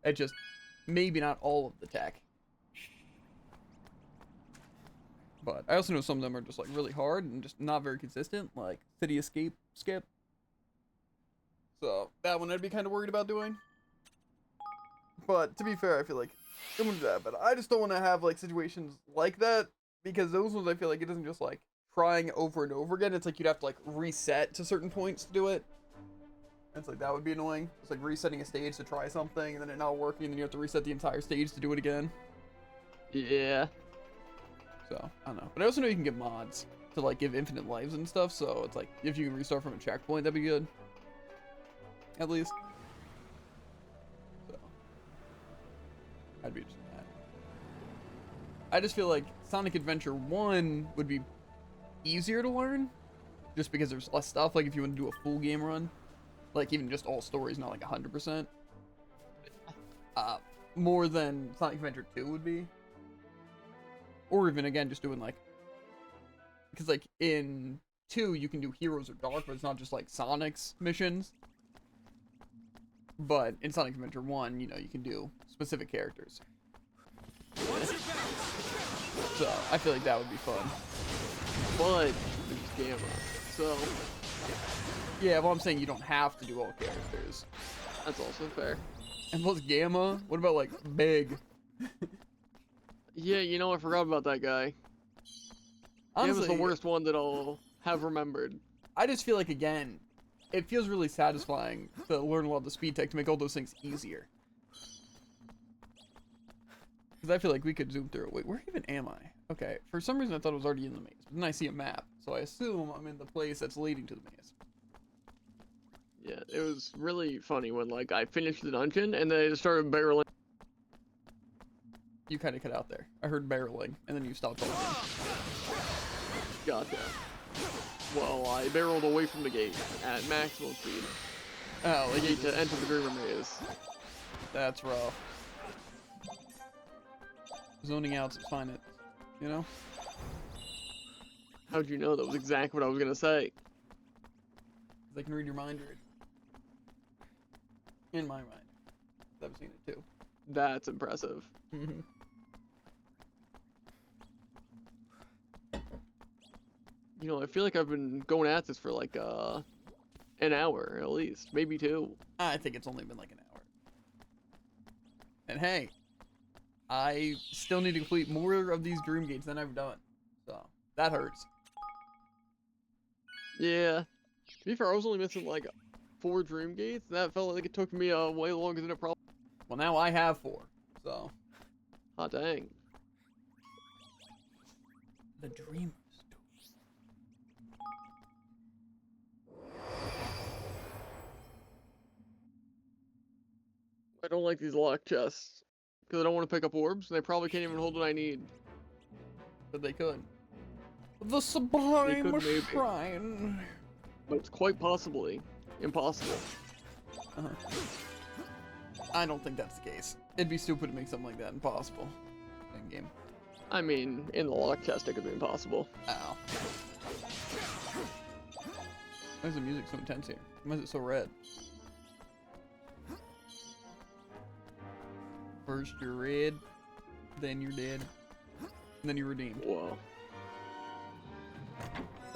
And just maybe not all of the tech. But I also know some of them are just like really hard and just not very consistent, like City Escape skip. So that one I'd be kind of worried about doing. But to be fair, I feel like I'm gonna do that. But I just don't want to have like situations like that because those ones I feel like it doesn't just like trying over and over again. It's like you'd have to like reset to certain points to do it. It's like that would be annoying. It's like resetting a stage to try something and then it not working, and then you have to reset the entire stage to do it again. Yeah. So, I don't know. But I also know you can get mods to, like, give infinite lives and stuff, so it's like, if you can restart from a checkpoint, that'd be good. At least. So. I'd be interested in that. I just feel like Sonic Adventure 1 would be easier to learn, just because there's less stuff, like if you want to do a full game run. Like, even just all stories, not like 100%. More than Sonic Adventure 2 would be. Or even, again, just doing, like... Because, like, in 2, you can do Heroes or Dark, but it's not just, like, Sonic's missions. But in Sonic Adventure 1, you know, you can do specific characters. So, I feel like that would be fun. But it's Gamma, so... Yeah, well, I'm saying you don't have to do all characters. That's also fair. And plus Gamma? What about, like, Big? Yeah, you know, I forgot about that guy. Honestly, Gamma's the worst one that I'll have remembered. I just feel like, again, it feels really satisfying to learn a lot of the speed tech to make all those things easier. Because I feel like we could zoom through it. Wait, where even am I? Okay, for some reason I thought it was already in the maze. But then I see a map, so I assume I'm in the place that's leading to the maze. Yeah, it was really funny when, like, I finished the dungeon and then I just started barreling. You kind of cut out there. I heard barreling, and then you stopped talking. Gotcha. Well, I barreled away from the gate at maximum speed. Oh, The like gate to enter the Dreamer Maze. that's rough. Zoning out's fine, it, you know? How'd you know that was exactly what I was gonna say? They can read your mind, or in my mind. I've seen it too. That's impressive. You know, I feel like I've been going at this for like an hour at least, maybe 2. I think it's only been like an hour. And hey, I still need to complete more of these dream gates than I've done. So, that hurts. Yeah. To be fair, I was only missing like 4 dream gates, and that felt like it took me way longer than it probably. Well, now I have 4. So, Hot dang. the dream. I don't like these locked chests because I don't want to pick up orbs, and they probably can't even hold what I need. But they could. The Sublime They could, maybe. Shrine. But it's quite possibly impossible. I don't think that's the case. It'd be stupid to make something like that impossible in game. I mean, in the locked chest, it could be impossible. Ow. Why is the music so intense here? Why is it so red? First you're red, then you're dead, and then you're redeemed. Whoa.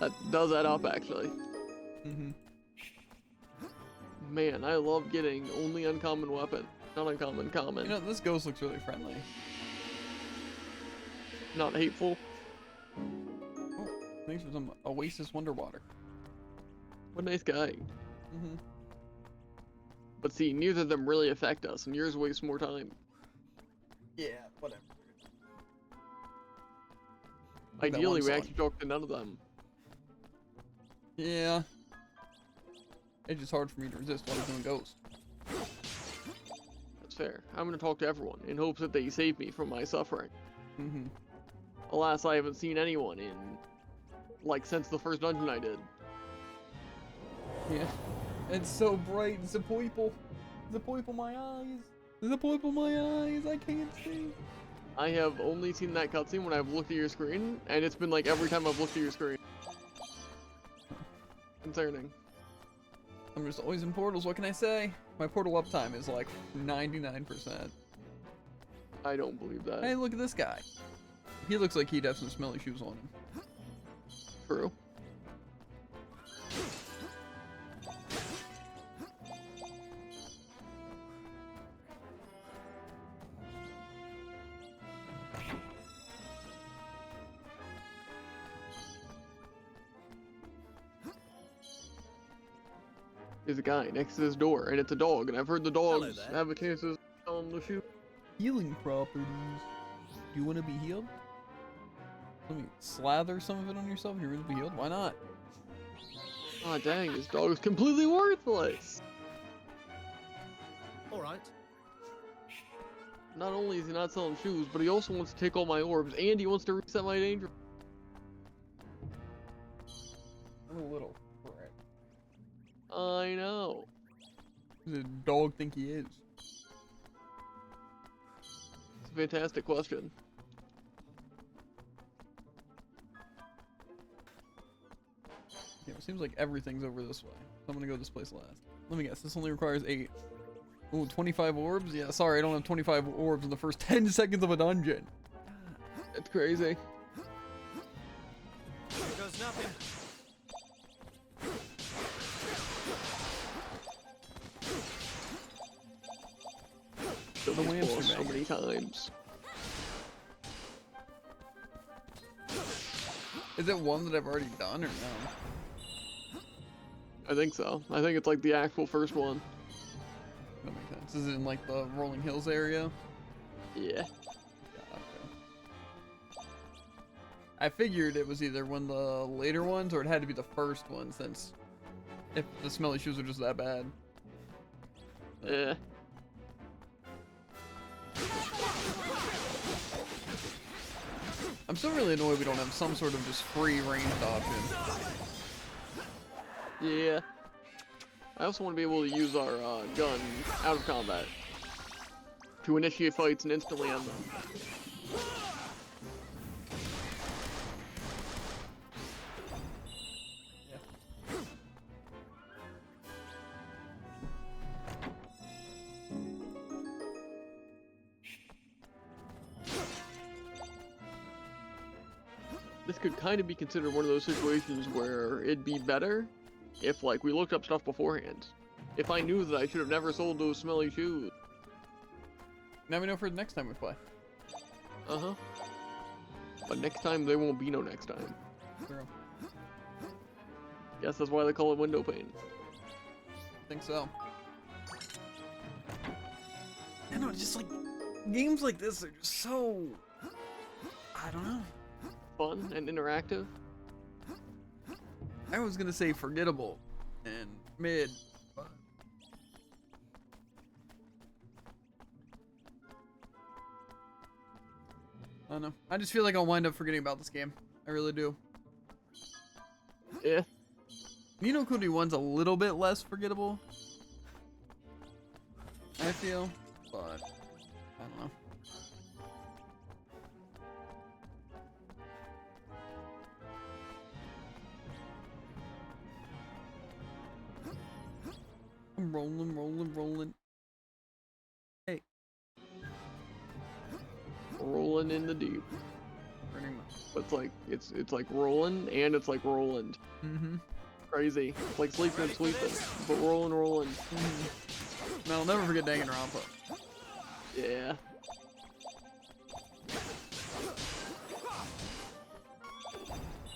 That does add up, actually. Man, I love getting only uncommon weapon. Not uncommon, common. You know, this ghost looks really friendly. Not hateful. Oh, thanks for some Oasis Wonder Water. What a nice guy. Mm-hmm. But see, neither of them really affect us, and yours wastes more time. Yeah, whatever. Like that Ideally, one we song. actually talk to none of them. Yeah. It's just hard for me to resist while he's doing Ghost. That's fair. I'm gonna talk to everyone in hopes that they save me from my suffering. Mm-hmm. Alas, I haven't seen anyone in, like, since the first dungeon I did. Yeah. It's so bright. The purple. The purple my eyes. The purple my eyes. I can't see. I have only seen that cutscene when I've looked at your screen, and it's been like every time I've looked at your screen. Concerning. I'm just always in portals. What can I say? My portal uptime is like 99%. I don't believe that. Hey, look at this guy. He looks like he'd have some smelly shoes on him. True. There's a guy next to this door, and it's a dog, and I've heard the dogs there. have a chance to on the shoe. Healing properties. Do you want to be healed? Let me slather some of it on yourself and you're going to be healed. Why not? Aw, dang, this dog is completely worthless! Alright. Not only is he not selling shoes, but he also wants to take all my orbs, and he wants to reset my danger. I'm a little prick. I know. Who does a dog think he is? It's a fantastic question. Yeah, it seems like everything's over this way. So I'm gonna go this place last. Let me guess, this only requires 8. Ooh, 25 orbs? Yeah, sorry, I don't have 25 orbs in the first 10 seconds of a dungeon. It's crazy. Here goes nothing. So The lamps are so back. many times. Is it one that I've already done or no? I think so. I think it's like the actual first one. That makes sense. Is it in like the Rolling Hills area? Yeah. Yeah, okay. I figured it was either one of the later ones or it had to be the first one since if the smelly shoes are just that bad. Yeah. I'm still really annoyed we don't have some sort of just free ranged option. Yeah. I also want to be able to use our gun out of combat to initiate fights and instantly end them. This could kind of be considered one of those situations where it'd be better if, like, we looked up stuff beforehand. If I knew that I should have never sold those smelly shoes. Now we know for the next time we play. Uh-huh. But next time, there won't be no next time. True. Guess that's why they call it window pane. Think so. I know, it's just like games like this are just so, I don't know. Fun and interactive. I was gonna say forgettable and mid. But... I don't know. I just feel like I'll wind up forgetting about this game. I really do. Yeah. You know, Kuni 1's a little bit less forgettable. I feel, but I don't know. I'm rolling. Hey. Rolling in the deep. Pretty much. But it's like rolling and it's like Roland. Mm-hmm. Crazy. It's like sleeping and sweeping. But rolling. No, I'll never forget Danganronpa. Yeah.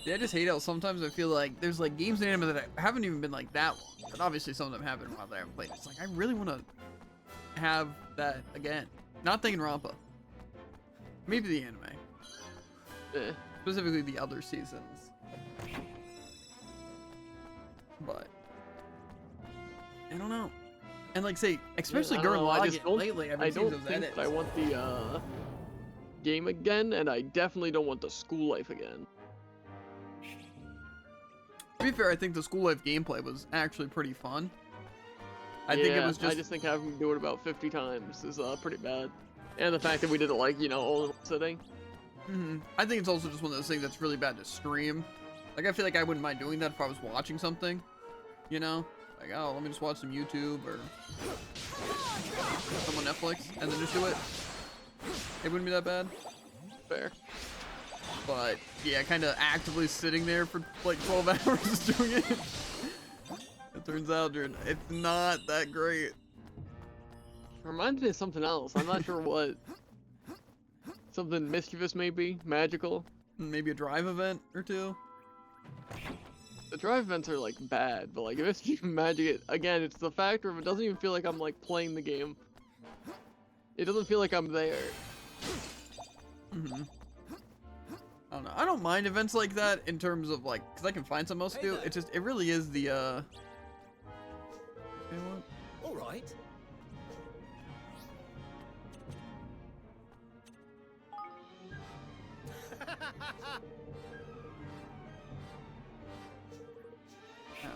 Yeah, I just hate how sometimes I feel like there's like games in anime that haven't even been like that long. But obviously some of them have been while I haven't played. It's like I really want to have that again. Not thinking Rampa. Maybe the anime. Eh. Specifically the other seasons. But I don't know. And like say, especially I don't during know, I login just don't- lately, I've I been seeing don't those think edits. that I want the game again, and I definitely don't want the school life again. To be fair, I think the school life gameplay was actually pretty fun. I think it was I just think having to do it about 50 times is pretty bad. And the fact that we did it like, you know, all in one sitting. I think it's also just one of those things that's really bad to stream. Like, I feel like I wouldn't mind doing that if I was watching something, you know? Like, oh, let me just watch some YouTube or some on Netflix and then just do it. It wouldn't be that bad. Fair. But, yeah, kind of actively sitting there for like 12 hours doing it. It turns out, dude, it's not that great. Reminds me of something else. I'm not sure what. Something mischievous, maybe? Magical? Maybe a drive event or two. The drive events are like bad, but like if it's magic, again, it's the factor of it doesn't even feel like I'm like playing the game. It doesn't feel like I'm there. I don't know. I don't mind events like that in terms of like, cause I can find something else to do. It's just, it really is the okay, what? All right. Oh,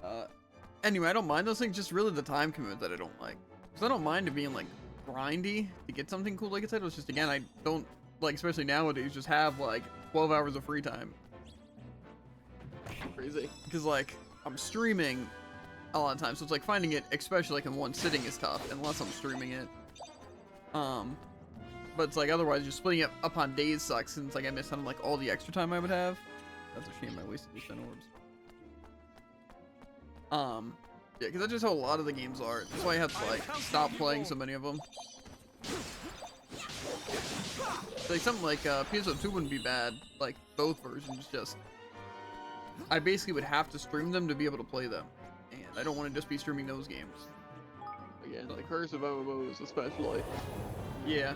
okay. Anyway, I don't mind those things. Just really the time commitment that I don't like. Cause I don't mind it being like grindy to get something cool like I said. It's just again, I don't like, especially nowadays, just have like 12 hours of free time. Crazy. Because like I'm streaming a lot of times, so it's like finding it, especially like in one sitting, is tough unless I'm streaming it. But it's like otherwise, just splitting it up on days sucks, since like I miss out on like all the extra time I would have. That's a shame I wasted these 10 orbs. Yeah, because that's just how a lot of the games are. That's why I have to like stop playing so many of them. Like something like PSO2 wouldn't be bad. Like both versions, just I basically would have to stream them to be able to play them, and I don't want to just be streaming those games. Again, the curse of MMOs, especially. Yeah,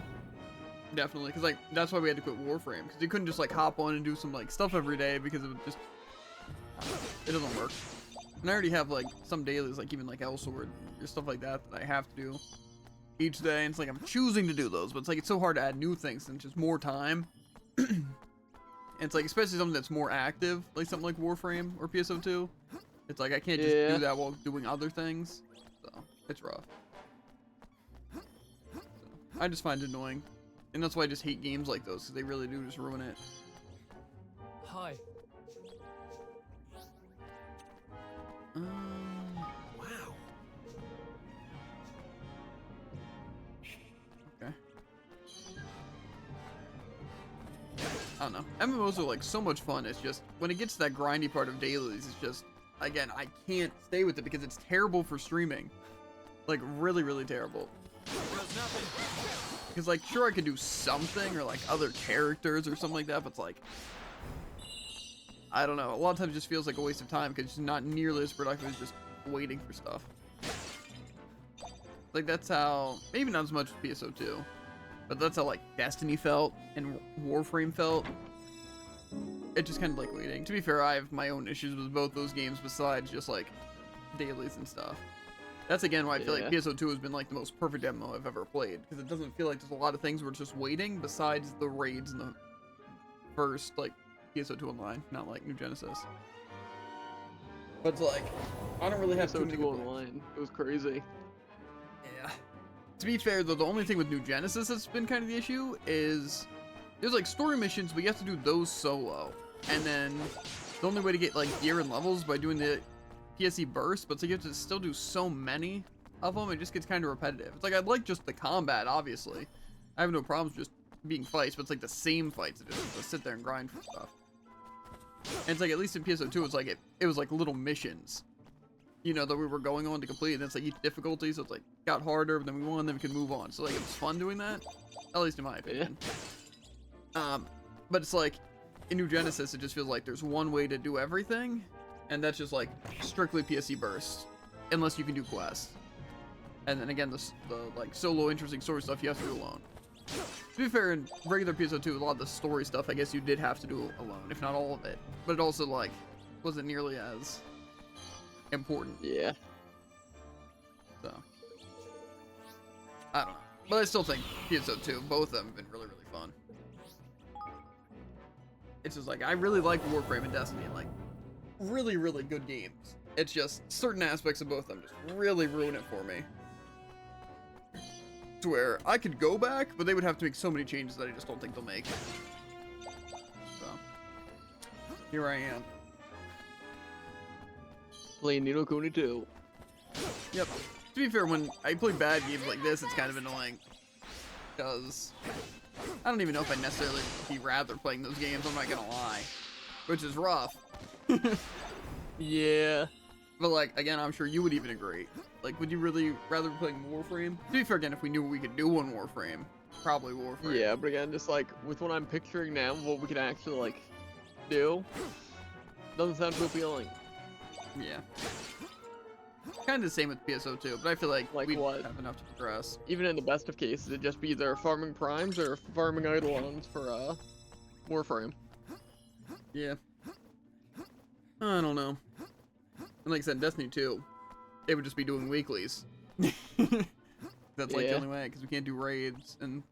definitely. Because like that's why we had to quit Warframe, because you couldn't just like hop on and do some like stuff every day, because it would just it doesn't work. And I already have like some dailies, like even like Elsword or stuff like that I have to do each day, and it's like I'm choosing to do those, but it's like it's so hard to add new things and just more time. And it's like especially something that's more active, like something like Warframe or PSO2. It's like I can't just do that while doing other things, so it's rough. So, I just find it annoying, and that's why I just hate games like those, because they really do just ruin it. Hi. Wow. Okay. I don't know. MMOs are like so much fun. It's just when it gets to that grindy part of dailies, it's just again I can't stay with it because it's terrible for streaming. Like really, really terrible. Because like sure I could do something or like other characters or something like that, but it's like I don't know. A lot of times it just feels like a waste of time because it's not nearly as productive as just waiting for stuff. Like that's how, maybe not as much as PSO2, but that's how like Destiny felt and Warframe felt. It just kind of like waiting. To be fair, I have my own issues with both those games besides just like dailies and stuff. That's again why I feel like PSO2 has been like the most perfect MMO I've ever played, because it doesn't feel like there's a lot of things where it's just waiting besides the raids in the first like PSO2 online, not like New Genesis. But it's like, I don't really have too many PSO2 online. It was crazy. Yeah. To be fair though, the only thing with New Genesis that's been kind of the issue is there's like story missions, but you have to do those solo. And then the only way to get like gear and levels by doing the PSE burst, but so you have to still do so many of them, it just gets kind of repetitive. It's like I'd like just the combat, obviously. I have no problems just being fights, but it's like the same fights. It just to sit there and grind for stuff. And it's like at least in PSO2, it's like it was like little missions, you know, that we were going on to complete. And it's like each difficulty, so it's like got harder, but then we won, then we could move on. So like it was fun doing that, at least in my opinion. But it's like, in New Genesis, it just feels like there's one way to do everything, and that's just like strictly PSE burst, unless you can do quests. And then again, the like solo interesting story stuff you have to do alone. To be fair, in regular PSO2, a lot of the story stuff I guess you did have to do alone, if not all of it. But it also like wasn't nearly as important. Yeah. So I don't know, but I still think PSO2, both of them have been really fun. It's just like I really like Warframe and Destiny, and like really good games. It's just certain aspects of both of them just really ruin it for me. To where I could go back, but they would have to make so many changes that I just don't think they'll make. So here I am. Playing Nino Kuni 2. Yep. To be fair, when I play bad games like this, it's kind of annoying. Because I don't even know if I'd necessarily be rather playing those games, I'm not gonna lie. Which is rough. Yeah. But like, again, I'm sure you would even agree. Like, would you really rather be playing Warframe? To be fair, again, if we knew what we could do on Warframe, probably Warframe. Yeah, but again, just like with what I'm picturing now, what we can actually like do, doesn't sound too appealing. Yeah. Kind of the same with PSO2, but I feel like we what? have enough to progress. Even in the best of cases, it'd just be either farming primes or farming eidolons for Warframe. Yeah. I don't know. And like I said, Destiny 2, it would just be doing weeklies. That's like the Yeah. only way, because we can't do raids, and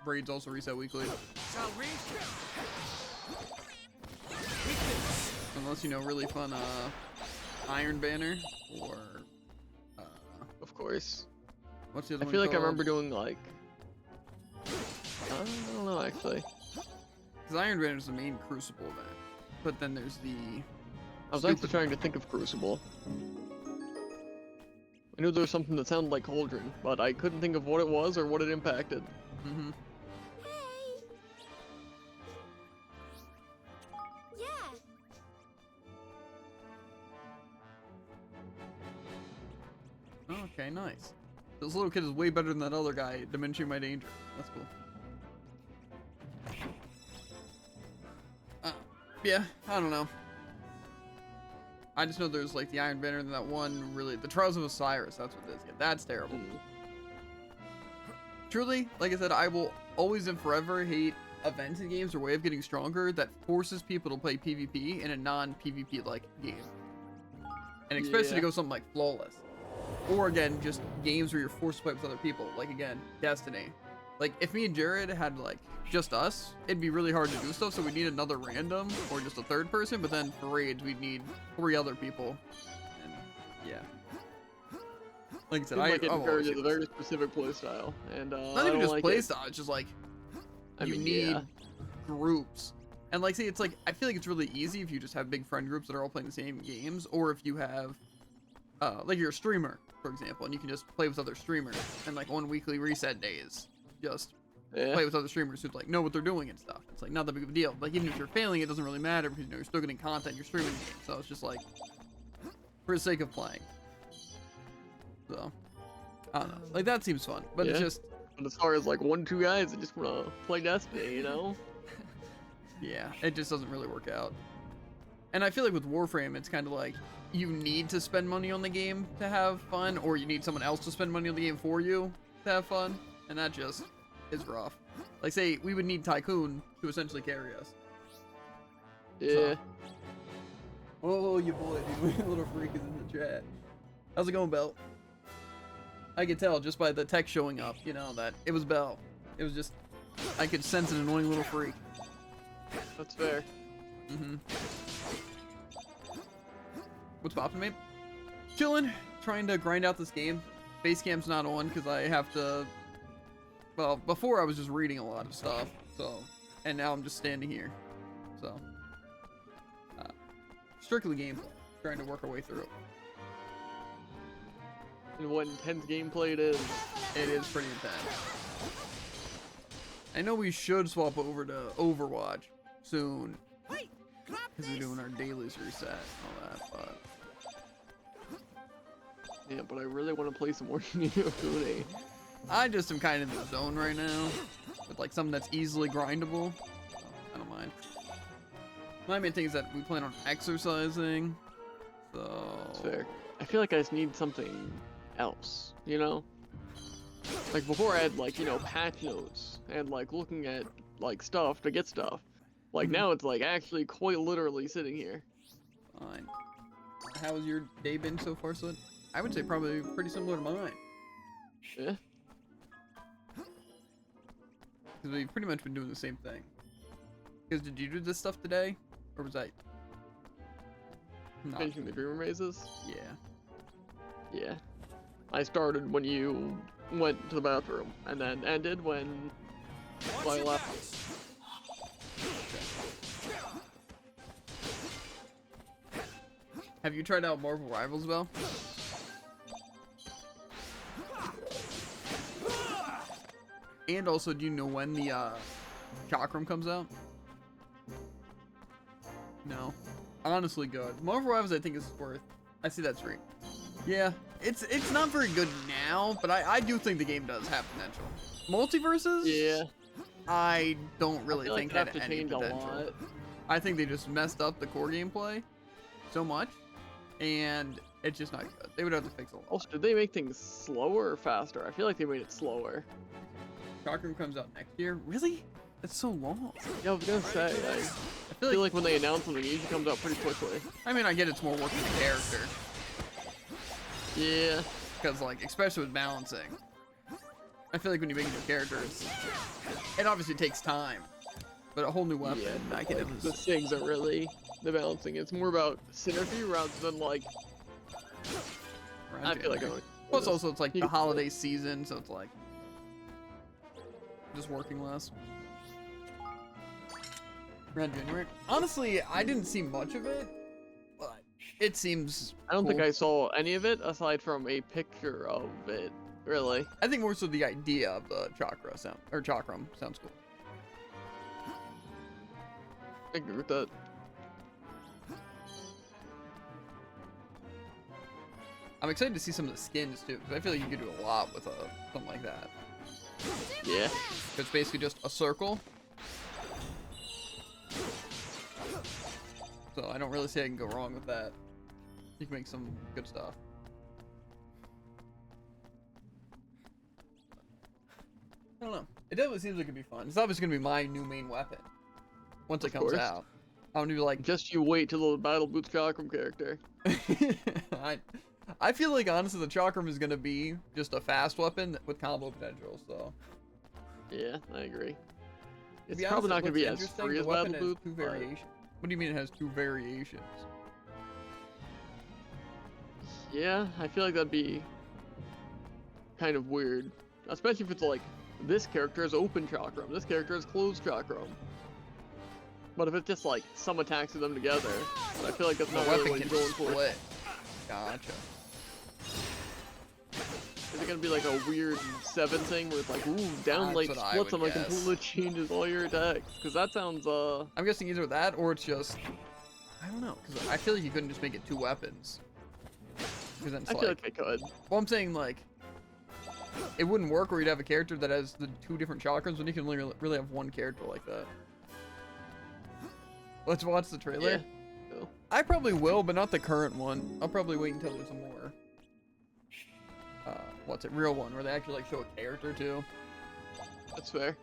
raids also reset weekly. Shall we? Unless, you know, really fun Iron Banner, or Of course. what's the other I one feel like I called? remember doing like, I don't know actually. Because Iron Banner is the main Crucible event, but then there's the I was actually trying to think of Crucible. I knew there was something that sounded like Cauldron, but I couldn't think of what it was or what it impacted. Mm-hmm. Hey! Yeah! Okay, nice. This little kid is way better than that other guy, diminishing my danger. That's cool. Yeah, I don't know. I just know there's like the Iron Banner and that one really, the Trials of Osiris, that's what it is. Yeah, that's terrible. Truly, like I said, I will always and forever hate events in games or way of getting stronger that forces people to play PvP in a non-PvP like game. And especially Yeah. to go something like Flawless. Or again, just games where you're forced to play with other people. Like again, Destiny. Like if me and Jared had like just us, it'd be really hard to do stuff, so we need another random or just a third person, but then for raids we'd need 3 other people. And yeah. Like I said, Seems like it I've always encourages a hated very specific playstyle, and not I even don't just like playstyle, it's just like I you mean, need yeah. groups. And like, see, it's like, I feel like it's really easy if you just have big friend groups that are all playing the same games, or if you have, like you're a streamer, for example, and you can just play with other streamers, and like on weekly reset days, just Yeah. play with other streamers who like know what they're doing and stuff. It's like not that big of a deal. Like even if you're failing, it doesn't really matter because you know you're still getting content, you're streaming the game. So it's just like for the sake of playing. So I don't know. Like that seems fun, but it's Yeah. just But as far as like 1-2 guys that just wanna play Destiny, you know? yeah, it just doesn't really work out. And I feel like with Warframe, it's kind of like you need to spend money on the game to have fun, or you need someone else to spend money on the game for you to have fun, and that just is rough. Like, say, we would need Tycoon to essentially carry us. Yeah. Oh, you boy, dude, little freak is in the chat. How's it going, Bell? I could tell just by the text showing up, you know, that it was Bell. It was just, I could sense an annoying little freak. That's fair. Mm-hmm. What's poppin', mate? Chillin', trying to grind out this game. Basecamp's not on because I have to. Well, before I was just reading a lot of stuff, so, and now I'm just standing here, so. Strictly gameplay, trying to work our way through it. And what intense gameplay it is. It is pretty intense. I know we should swap over to Overwatch soon, Hey, clap because we're doing our dailies reset and all that, but. Yeah, but I really want to play some more Nino Kuni. I just am kind of in the zone right now, with like something that's easily grindable. So I don't mind. My main thing is that we plan on exercising, so... That's fair. I feel like I just need something else, you know? Like, before I had, like, you know, patch notes, and, like, looking at, like, stuff to get stuff. Like, now it's, like, actually quite literally sitting here. Fine. How has your day been so far, Slit? I would say probably pretty similar to mine. Yeah? Because we've pretty much been doing the same thing. Because did you do this stuff today? Or was I... not? Finishing the dreamer mazes? Yeah. Yeah. I started when you went to the bathroom, and then ended when I left. Have you tried out Marvel Rivals, Bell? And also, do you know when the Chakram comes out? No. Honestly, good. Marvel Rivals, I think, is worth. I see that streak. Yeah, it's not very good now, but I do think the game does have potential. Multiverses? Yeah. I don't really I feel think like had they have to any change a potential. lot. I think they just messed up the core gameplay so much, and it's just not good. They would have to fix a lot. Also, did they make things slower or faster? I feel like they made it slower. Chakram comes out next year? Really? That's so long. Yeah, I was gonna say, I feel like when they announce something, it usually comes out pretty quickly. I mean, I get it's more work for the character. Yeah. Because, like, especially with balancing. I feel like when you make a new character, it obviously takes time. But a whole new weapon, Yeah, I can like, the things are really the balancing. It's more about synergy rather than, like, I feel like I'm Plus, also, it's like You the can- holiday season, so it's like just working less. Around January. Honestly, I didn't see much of it, but it seems. I don't think cool. I saw any of it aside from a picture of it, really. I think more so the idea of the chakra sound or chakram sounds cool. I agree with that. I'm excited to see some of the skins too, because I feel like you could do a lot with something like that. Yeah. It's basically just a circle. So I don't really see I can go wrong with that. You can make some good stuff. I don't know. It definitely seems like it'd be fun. It's obviously gonna be my new main weapon once it Of comes course. out. I'm gonna be like, Just you wait till the Battle Boots Chakram character. I feel like honestly the chakram is gonna be just a fast weapon with combo potential. So Yeah, I agree. to It's be probably honest, not gonna what's be as interesting, free the as weapon Battle has Boots. two but- variations. What do you mean it has two variations? Yeah, I feel like that'd be kind of weird. Especially if it's like, this character is open chakram, this character is closed chakram. But if it's just like, some attacks of them together, I feel like that's The not really weapon what can you're going for. split. Gotcha. Is it gonna be like a weird 7 thing where it's like, ooh, down That's light what I splits would them and guess. completely changes all your attacks? Because that sounds, I'm guessing either that or it's just I don't know, because I feel like you couldn't just make it two weapons. Because then it's I like, feel like they could. well, I'm saying like it wouldn't work where you'd have a character that has the two different chakrams when you can only really have one character like that. Let's watch the trailer. Yeah. Cool. I probably will, but not the current one. I'll probably wait until there's a more real one where they actually like show a character too. That's fair.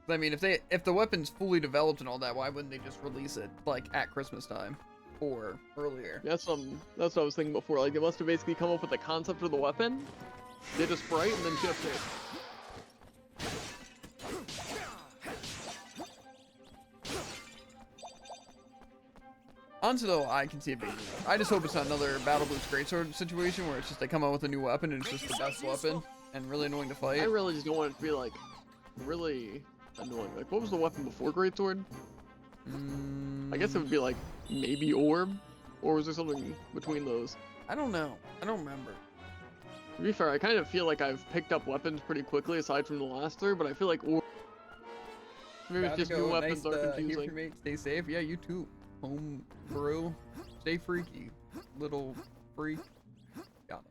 I mean, if the weapon's fully developed and all that, why wouldn't they just release it like at Christmas time or earlier? That's what I was thinking before. Like, they must have basically come up with the concept of the weapon, did a sprite, and then shipped it. Honestly, though, I can see it being. I just hope it's not another Battle Boots Greatsword situation where it's just they come out with a new weapon and it's just the best weapon and really annoying to fight. I really just don't want it to be like really annoying. Like, what was the weapon before Greatsword? I guess it would be like maybe Orb, or was there something between those? I don't know. I don't remember. To be fair, I kind of feel like I've picked up weapons pretty quickly aside from the last 3, but I feel like Orb. Maybe it's Gotta just go. new weapons Nice are to hear confusing. from you, mate. Stay safe. Yeah, you too. Home brew. Stay freaky. Little freak. Got him.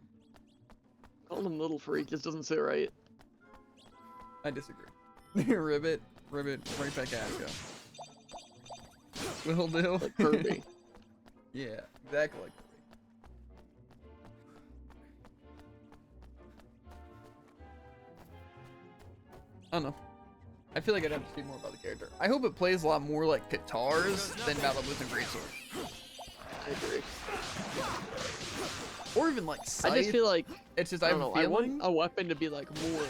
Calling him little freak just doesn't sit right. I disagree. Ribbit. Right back at you. Will do. Like Kirby. Yeah, exactly like Kirby. I don't know. I feel like I'd have to see more about the character. I hope it plays a lot more like guitars than Battle Boots and Greatsword. I agree. Or even like Scythe. I just feel like It's just I I don't have know. a I want feeling. a weapon to be like more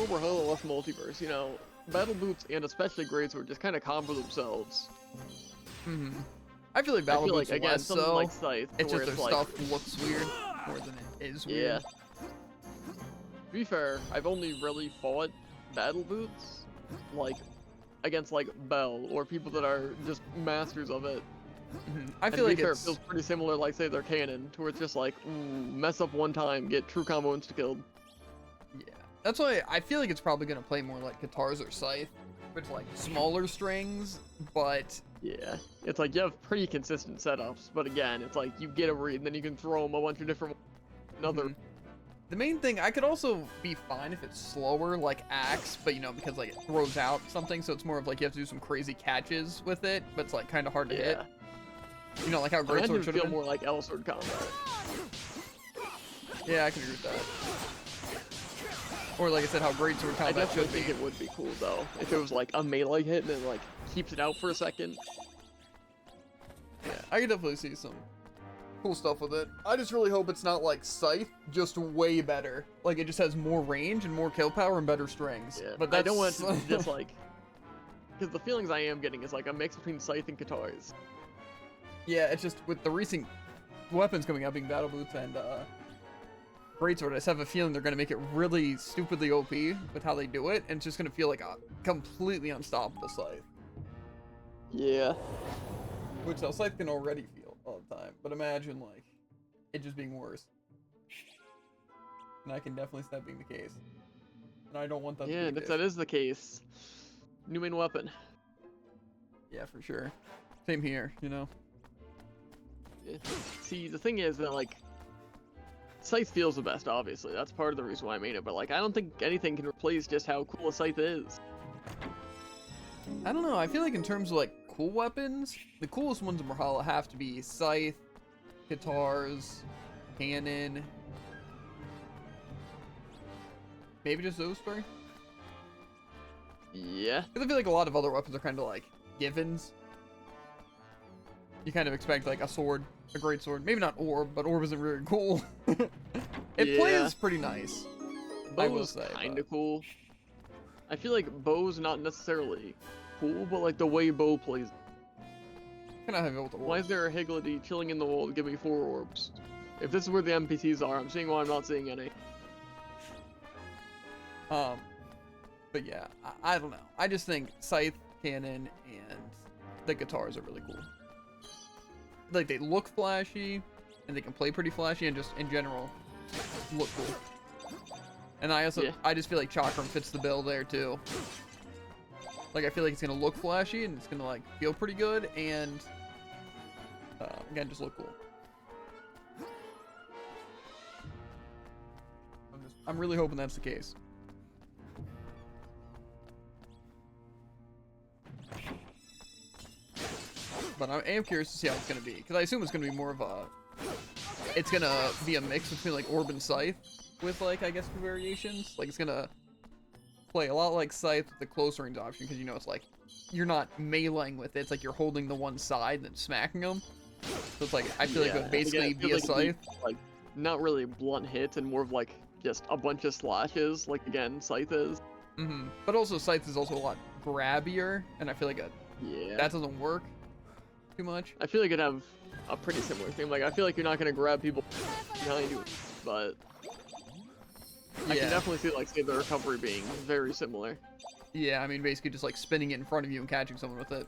Brawlhalla, less multiverse. You know, Battle Boots and especially Greatsword just kind of combo themselves. I feel like I Battle feel Boots like again less something so. like Scythe, It's where just their it's like, stuff looks weird more than it is weird. yeah. To be fair, I've only really fought Battle Boots like against like Bell or people that are just masters of it. I And feel to be like fair, it's it feels pretty similar, like say they're canon, to where it's just like, ooh, mess up one time, get true combo insta killed. yeah. That's why I feel like it's probably gonna play more like guitars or Scythe, which like smaller strings, but Yeah, it's like you have pretty consistent setups, but again, it's like you get a read, and then you can throw them a bunch of different. Another. the main thing I could also be fine if it's slower like Axe, but you know because like it throws out something, so it's more of like you have to do some crazy catches with it, but it's like kind of hard to hit. Yeah. You know, like how Imagine Greatsword it should feel have been. more like L-sword combat. Yeah, I can agree with that. Or like I said, how Greatsword I combat definitely should be. think it would be cool though if it was like a melee hit and then like keeps it out for a second. Yeah, I could definitely see some cool stuff with it. I just really hope it's not like Scythe, just way better. Like it just has more range and more kill power and better strings. Yeah, But I don't want that's- it to be just like, because the feelings I am getting is like a mix between Scythe and guitars. Yeah, it's just with the recent weapons coming out being Battle Boots and Greatsword, I just have a feeling they're gonna make it really stupidly OP with how they do it, and it's just gonna feel like a completely unstoppable Scythe. Yeah. Which how Scythe can already feel all the time. But imagine like it just being worse. And I can definitely see that being the case. And I don't want that Yeah, to be and the if case. that is the case, new main weapon. Yeah, for sure. Same here, you know. Yeah. See, the thing is that like, Scythe feels the best, obviously. That's part of the reason why I made it. But like, I don't think anything can replace just how cool a Scythe is. I don't know, I feel like in terms of like cool weapons, the coolest ones in Brawlhalla have to be Scythe, guitars, cannon. Maybe just those three? Yeah. Because I feel like a lot of other weapons are kind of like givens. You kind of expect like a sword, a great sword. Maybe not orb, but orb isn't really cool. It Yeah. plays pretty nice. I will Bow's say, kind but- of cool. I feel like Bow's not necessarily cool, but like the way Bow plays. Kind of heavy with the orb. Why is there a Higgledy chilling in the wall to give me 4 orbs? If this is where the NPCs are, I'm seeing why I'm not seeing any. But yeah, I don't know. I just think Scythe, Cannon, and the guitars are really cool. Like they look flashy, and they can play pretty flashy, and just in general look cool. And I also, Yeah. I just feel like Chakram fits the bill there too. Like I feel like it's gonna look flashy, and it's gonna like feel pretty good, and again, just look cool. I'm really hoping that's the case. But I am curious to see how it's gonna be, because I assume it's gonna be more of a, it's gonna be a mix between like Orb and Scythe, with like I guess some variations. Like it's gonna play a lot like Scythe with the close range option, because you know it's like you're not meleeing with it. It's like you're holding the one side and then smacking them. So it's like I feel like it would basically Again, be a it feels like Scythe. it'd be, like not really blunt hits and more of like just a bunch of slashes, like again Scythe is. But also Scythe is also a lot grabbier, and I feel like Yeah. that doesn't work too much. I feel like it'd have a pretty similar thing. Like I feel like you're not gonna grab people behind you, but I Yeah. can definitely see like say the recovery being very similar. Yeah, I mean basically just like spinning it in front of you and catching someone with it.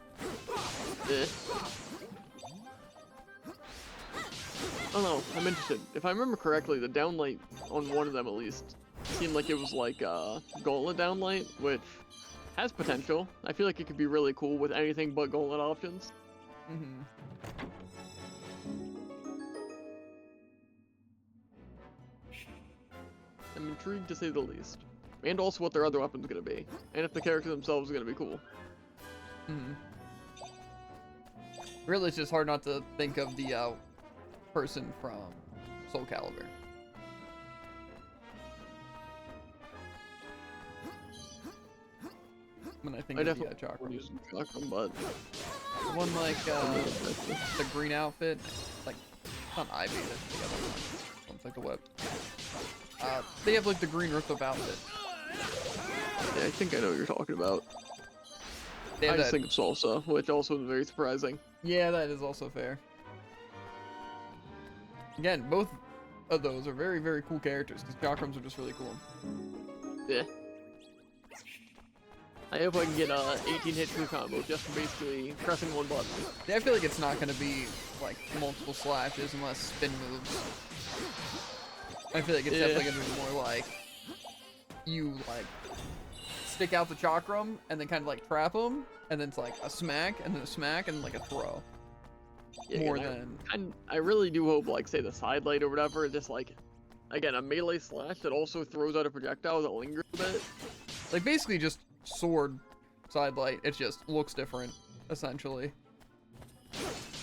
Eh. Oh no, I'm interested. If I remember correctly, the downlight on one of them at least seemed like it was like gauntlet downlight, which has potential. I feel like it could be really cool with anything but gauntlet options. I'm intrigued to say the least. And also what their other weapon's gonna be. And if the character themselves are gonna be cool. Really, it's just hard not to think of the person from Soul Calibur. When I think I of the definitely chakra. would use Chakram, but The one like the green outfit, like it's not Ivy, that's the other one. It's like the whip. They have like the green ripped up outfit. yeah, I think I know what you're talking about. They I have just that. think of Salsa, which also is very surprising. Yeah, that is also fair. Again, both of those are very, very cool characters because chakrams are just really cool. Yeah. I hope I can get 18 hit true combo just from basically pressing one button. Yeah, I feel like it's not gonna be like multiple slashes unless spin moves. I feel like it's Yeah. definitely gonna be more like you like stick out the chakram and then kind of like trap them, and then it's like a smack and then a smack and then like a throw. Yeah, More again, than I really do hope, like, say the side light or whatever, just like, again, a melee slash that also throws out a projectile that lingers a bit. like basically just sword side light. It just looks different, essentially.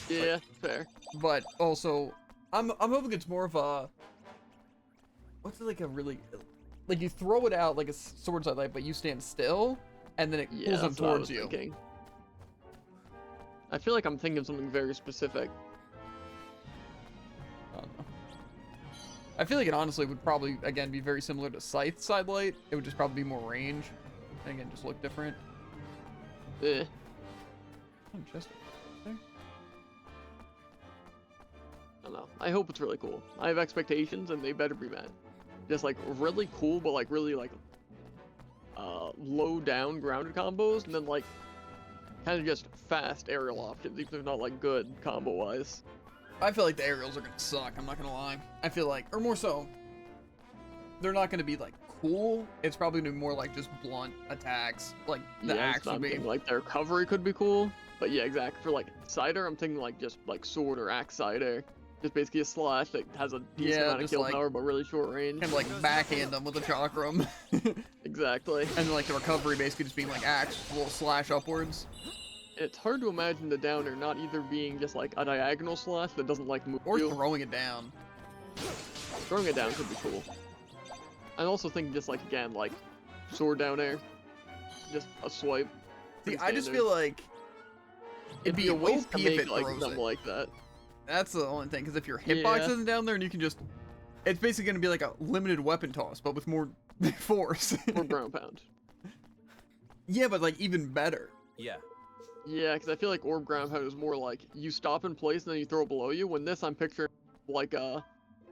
Yeah, fair. But also, I'm hoping it's more of a what's like a really like you throw it out like a sword side light, but you stand still, and then it Yeah, pulls them that's what I towards was you. thinking. I feel like I'm thinking of something very specific. I don't know. I feel like it honestly would probably again be very similar to Scythe side light. It would just probably be more range, and again just look different. Eh. Oh, Chester. There. I don't know. I hope it's really cool. I have expectations, and they better be met. Just like really cool, but like really like low down grounded combos, and then like kind of just fast aerial options, even if they're not like good combo wise. I feel like the aerials are gonna suck. I'm not gonna lie. I feel like, or more so, they're not gonna be like cool. It's probably gonna be more like just blunt attacks, like the Yeah, axe would be. thinking, like their recovery could be cool, but yeah, exactly. For like cider, I'm thinking like just like sword or axe cider, just basically a slash that has a decent Yeah, amount of just, kill like- power but really short range. Kind of like backhand them with a chakram, and Exactly. then like the recovery basically just being like axe, little slash upwards, It's hard to imagine the downer not either being just like a diagonal slash that doesn't like move or you. throwing it down. Throwing it down could be cool. I also think just like again like sword down air, just a swipe. See, pretty I just standard. feel like it'd be a waste OP to if make it like throws something it. like that. That's the only thing, because if your hitbox Yeah. isn't down there and you can just, it's basically gonna be like a limited weapon toss, but with more force. Or ground pound. Yeah, but like even better. Yeah. Yeah, because I feel like orb ground pound is more like you stop in place and then you throw it below you. When this, I'm picturing like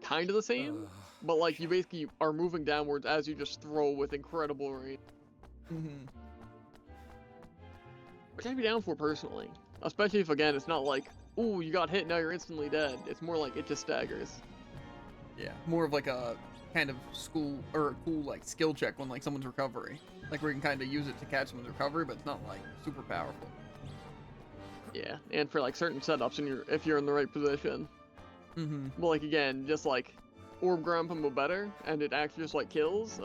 kind of the same, but like you basically are moving downwards as you just throw with incredible range, Mm-hmm. which I'd be down for personally. Especially if again it's not like, ooh, you got hit now you're instantly dead. It's more like it just staggers. Yeah, more of like a kind of school or a cool like skill check when like someone's recovery, like where you can kind of use it to catch someone's recovery, but it's not like super powerful. Yeah, and for like certain setups and if you're in the right position. Mm-hmm. But like again, just like orb ground pound but better, and it actually just like kills.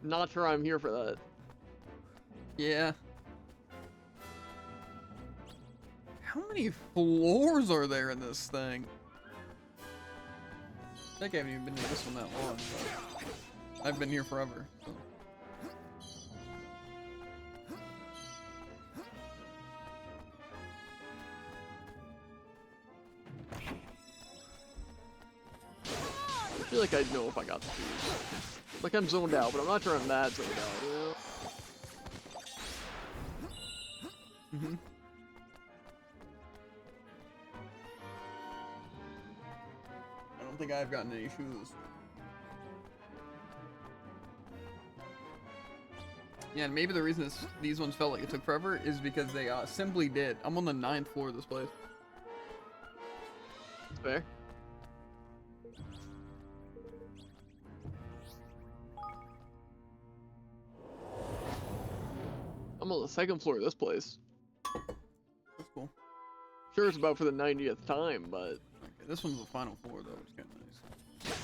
Not sure I'm here for that. Yeah. How many floors are there in this thing? I think I haven't even been in this one that long, but I've been here forever. So. I feel like I'd know if I got the fuse. Like I'm zoned out, but I'm not sure I'm that zoned out, you know? Mm-hmm. I don't think I've gotten any shoes. Yeah, and maybe the reason these ones felt like it took forever is because they simply did. I'm on the 9th floor of this place. Fair. I'm on the 2nd floor of this place. That's cool. Sure, it's about for the 90th time, but Okay, this one's the final floor though, which is kind of nice.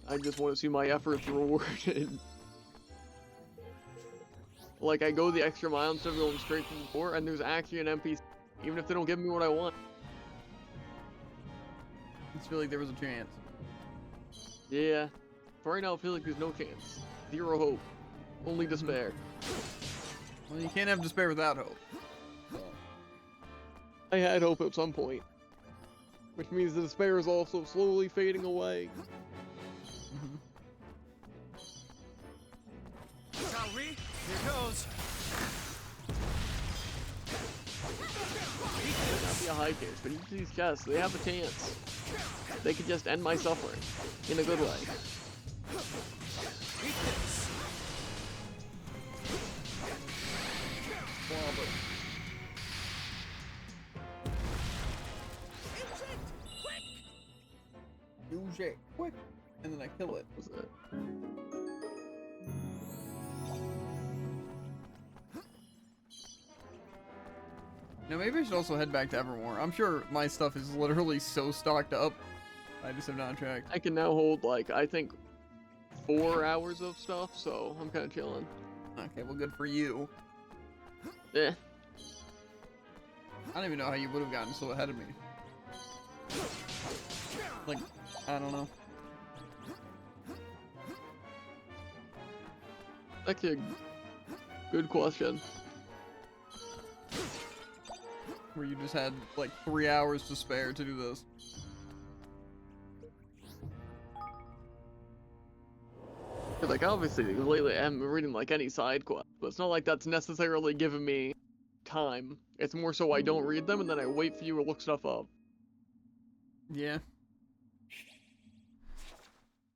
I just want to see my efforts rewarded. like I go the extra mile instead of going straight to the door, and there's actually an NPC, even if they don't give me what I want. I just feel like there was a chance. Yeah. For right now, I feel like there's no chance. Zero hope. Only despair. Well, you can't have despair without hope. I had hope at some point. Which means the despair is also slowly fading away. Shall we? Here goes. It might not be a high case, but each of these chests, they have a chance. They could just end my suffering. In a good way. Use it quick, and then I kill it. Was it? Now maybe I should also head back to Evermore. I'm sure my stuff is literally so stocked up. I just have not checked. I can now hold, like, I think 4 hours of stuff, so I'm kind of chilling. Okay, well, good for you. Eh. I don't even know how you would have gotten so ahead of me. Like, I don't know. Actually, a good question. Where you just had like 3 hours to spare to do this. Cause like obviously lately I haven't been reading like any side quests, but it's not like that's necessarily giving me time. It's more so I don't read them and then I wait for you to look stuff up. Yeah.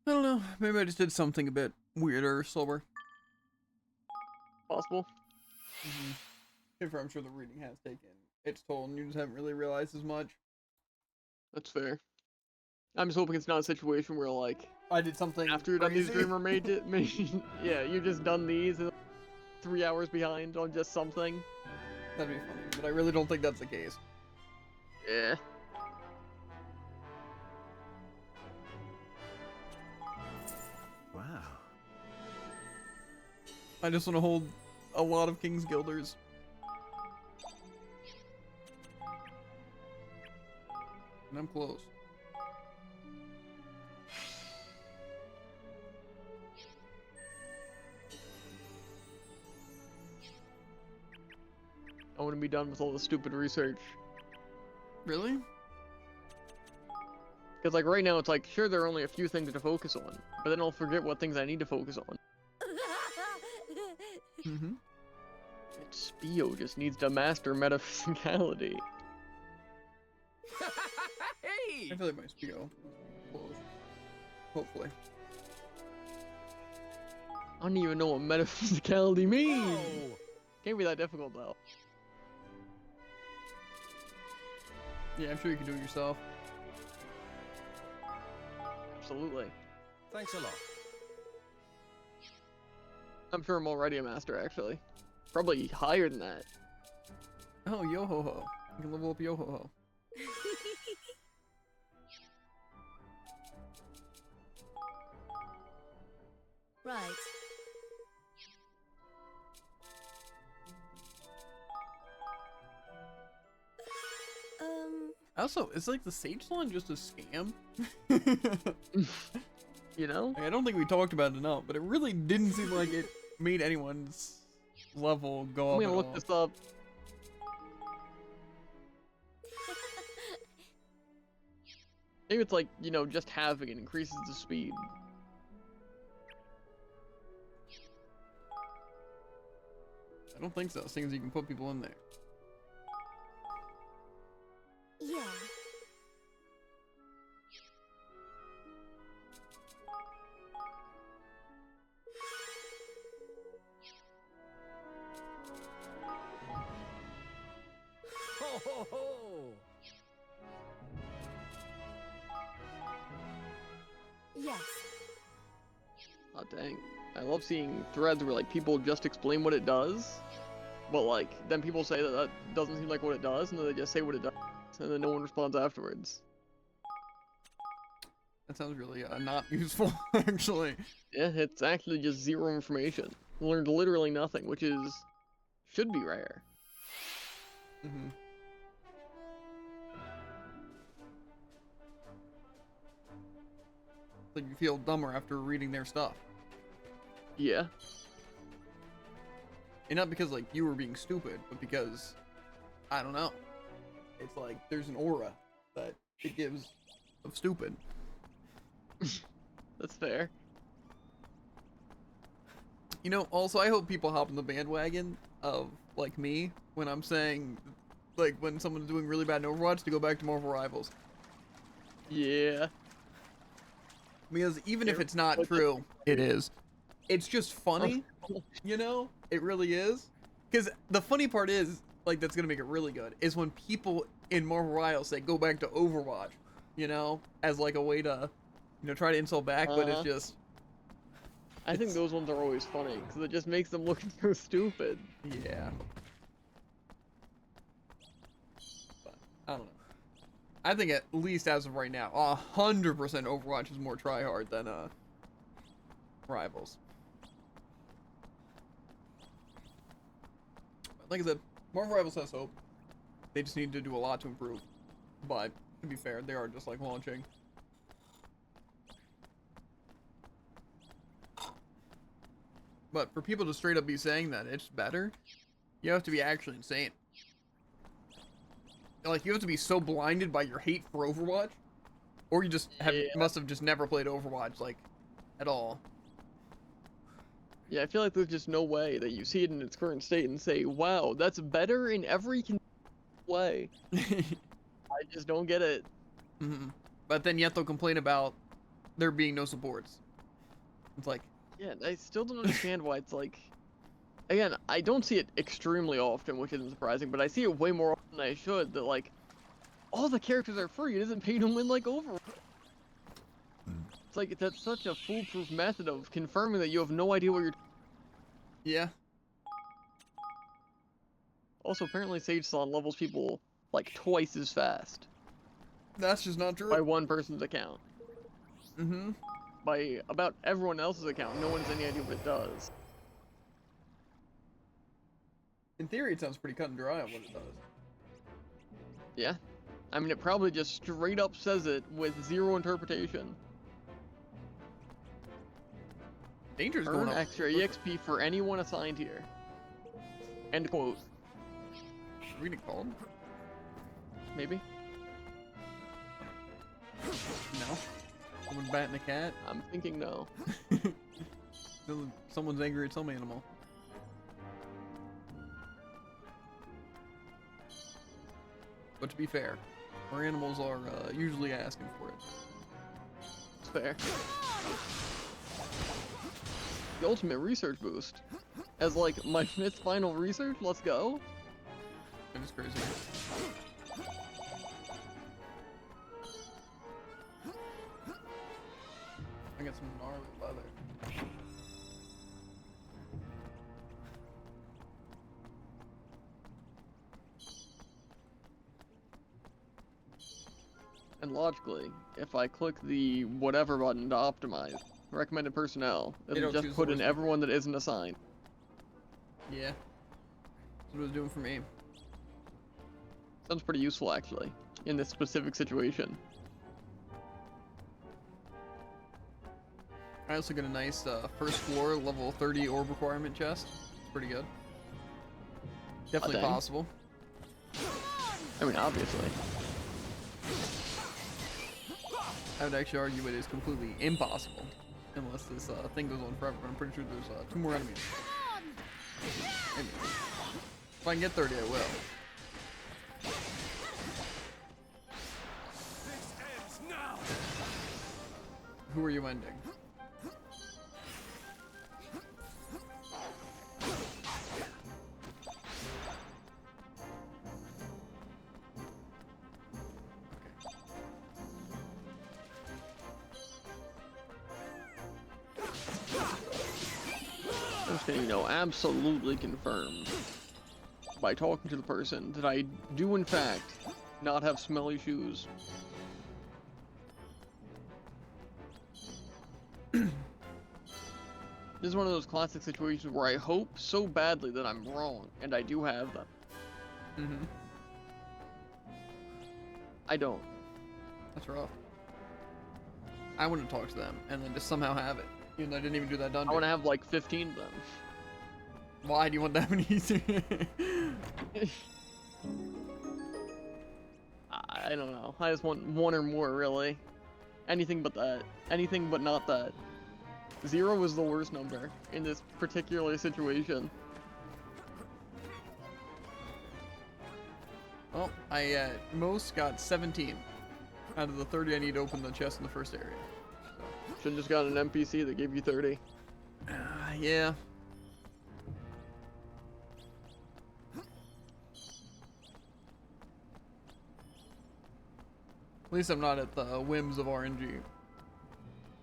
I don't know. Maybe I just did something a bit weirder, slower. Possible. I'm sure the reading has taken its toll, and you just haven't really realized as much. That's fair. I'm just hoping it's not a situation where like I did something after you're done these crazy. dreamer made it, yeah, you just done these and 3 hours behind on just something. That'd be funny, but I really don't think that's the case. Yeah. Wow. I just want to hold a lot of King's Guilders. And I'm close. I want to be done with all the stupid research. Really? Because like right now it's like, sure there are only a few things to focus on, but then I'll forget what things I need to focus on. Mm-hmm. Spio just needs to master metaphysicality. I feel like my Spio close. Hopefully. I don't even know what metaphysicality means! Can't be that difficult though. Yeah, I'm sure you can do it yourself. Absolutely. Thanks a lot. I'm sure I'm already a master actually. Probably higher than that. Oh, yo-ho-ho. You can level up yo-ho-ho. Right. Also, is like the Sage Salon just a scam? You know? Like, I don't think we talked about it enough, but it really didn't seem like it made anyone's level go I'm up gonna at look all. this up. Maybe it's like, you know, just having it increases the speed. I don't think so, seeing as you can put people in there. Yeah. Ho ho ho! Yes. Oh dang. I love seeing threads where like people just explain what it does, but like then people say that that doesn't seem like what it does, and then they just say what it does, and then no one responds afterwards. That sounds really not useful, actually. Yeah, it's actually just zero information. learned literally nothing, which should be rare. Mm-hmm. Like you feel dumber after reading their stuff. Yeah. And not because like you were being stupid, but because I don't know. It's like there's an aura that it gives of stupid. That's fair. You know, also I hope people hop on the bandwagon of like me when I'm saying like when someone's doing really bad in Overwatch to go back to Marvel Rivals. Yeah. Because even if it's not true, it is. It's just funny, you know? It really is. Because the funny part is, like, that's gonna make it really good, is when people in Marvel Rivals say go back to Overwatch, you know, as like a way to, you know, try to insult back, but it's just. I think those ones are always funny because it just makes them look so stupid. Yeah. But I don't know. I think at least as of right now, 100% Overwatch is more tryhard than Rivals. But like I said, Marvel Rivals has hope. They just need to do a lot to improve. But to be fair, they are just like launching. But for people to straight up be saying that it's better, you have to be actually insane. Like, you have to be so blinded by your hate for Overwatch, or you just must have just never played Overwatch, like, at all. Yeah, I feel like there's just no way that you see it in its current state and say, wow, that's better in every way. I just don't get it. Mm-hmm. But then yet they'll complain about there being no supports. It's like... Yeah, I still don't understand why it's like... Again, I don't see it extremely often, which isn't surprising, but I see it way more often than I should, that, like, all the characters are free. It isn't pay to win like Overwatch. It's like, that's such a foolproof method of confirming that you have no idea what you're... Yeah. Also, apparently Sage Salon levels people, like, twice as fast. That's just not true. By one person's account. Mm-hmm. By about everyone else's account, no one has any idea what it does. In theory, it sounds pretty cut and dry on what it does. Yeah. I mean, it probably just straight up says it with zero interpretation. Danger's Earn going up. extra EXP for anyone assigned here. End quote. Read it called? Maybe? No. Someone batting a cat? I'm thinking no. Someone's angry at some animal. But to be fair, our animals are usually asking for it. It's fair. The ultimate research boost. As like my 5th final research, let's go. That is crazy. I got some gnarly leather. And logically, if I click the whatever button to optimize recommended personnel, it'll just put in everyone that isn't assigned. Yeah. That's what it was doing for me. Sounds pretty useful actually, in this specific situation. I also got a nice first floor level 30 orb requirement chest. It's pretty good. Definitely dang. possible. I mean, obviously. I would actually argue it is completely impossible. Unless this thing goes on forever, but I'm pretty sure there's 2 more enemies. Maybe. If I can get 30, I will. This ends now. Who are you ending? I'm just gonna, you know, absolutely confirm by talking to the person that I do in fact not have smelly shoes. This is one of those classic situations where I hope so badly that I'm wrong, and I do have them. Mm-hmm. I don't. That's rough. I want to talk to them and then just somehow have it. Even though I didn't even do that dungeon. I want to have like 15 of them. Why do you want that many easier? I don't know. I just want one or more, really. Anything but that. Anything but not that. 0 is the worst number in this particular situation. Well, I at most got 17 out of the 30 I need to open the chest in the first area. Should've just got an NPC that gave you 30. Yeah. At least I'm not at the whims of RNG.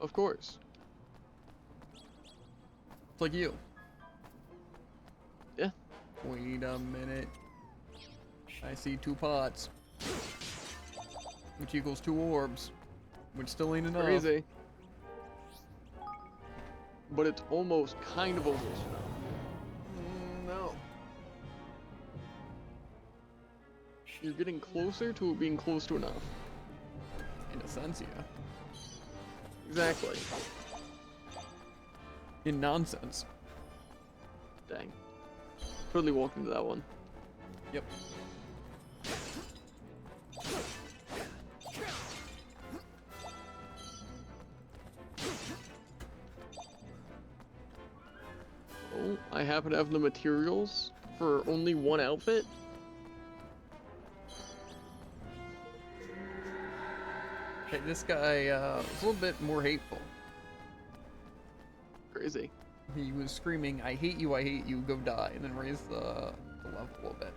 Of course. It's like you. Yeah. Wait a minute. I see 2 pots. Which equals 2 orbs. Which still ain't enough. Crazy. But it's almost kind of almost enough. No. You're getting closer to it being close to enough. In a sense, yeah. Exactly. In nonsense. Dang. Totally walked into that one. Yep. Oh, I happen to have the materials for only one outfit. Okay, this guy was a little bit more hateful. Crazy. He was screaming, I hate you, go die, and then raised the level a little bit.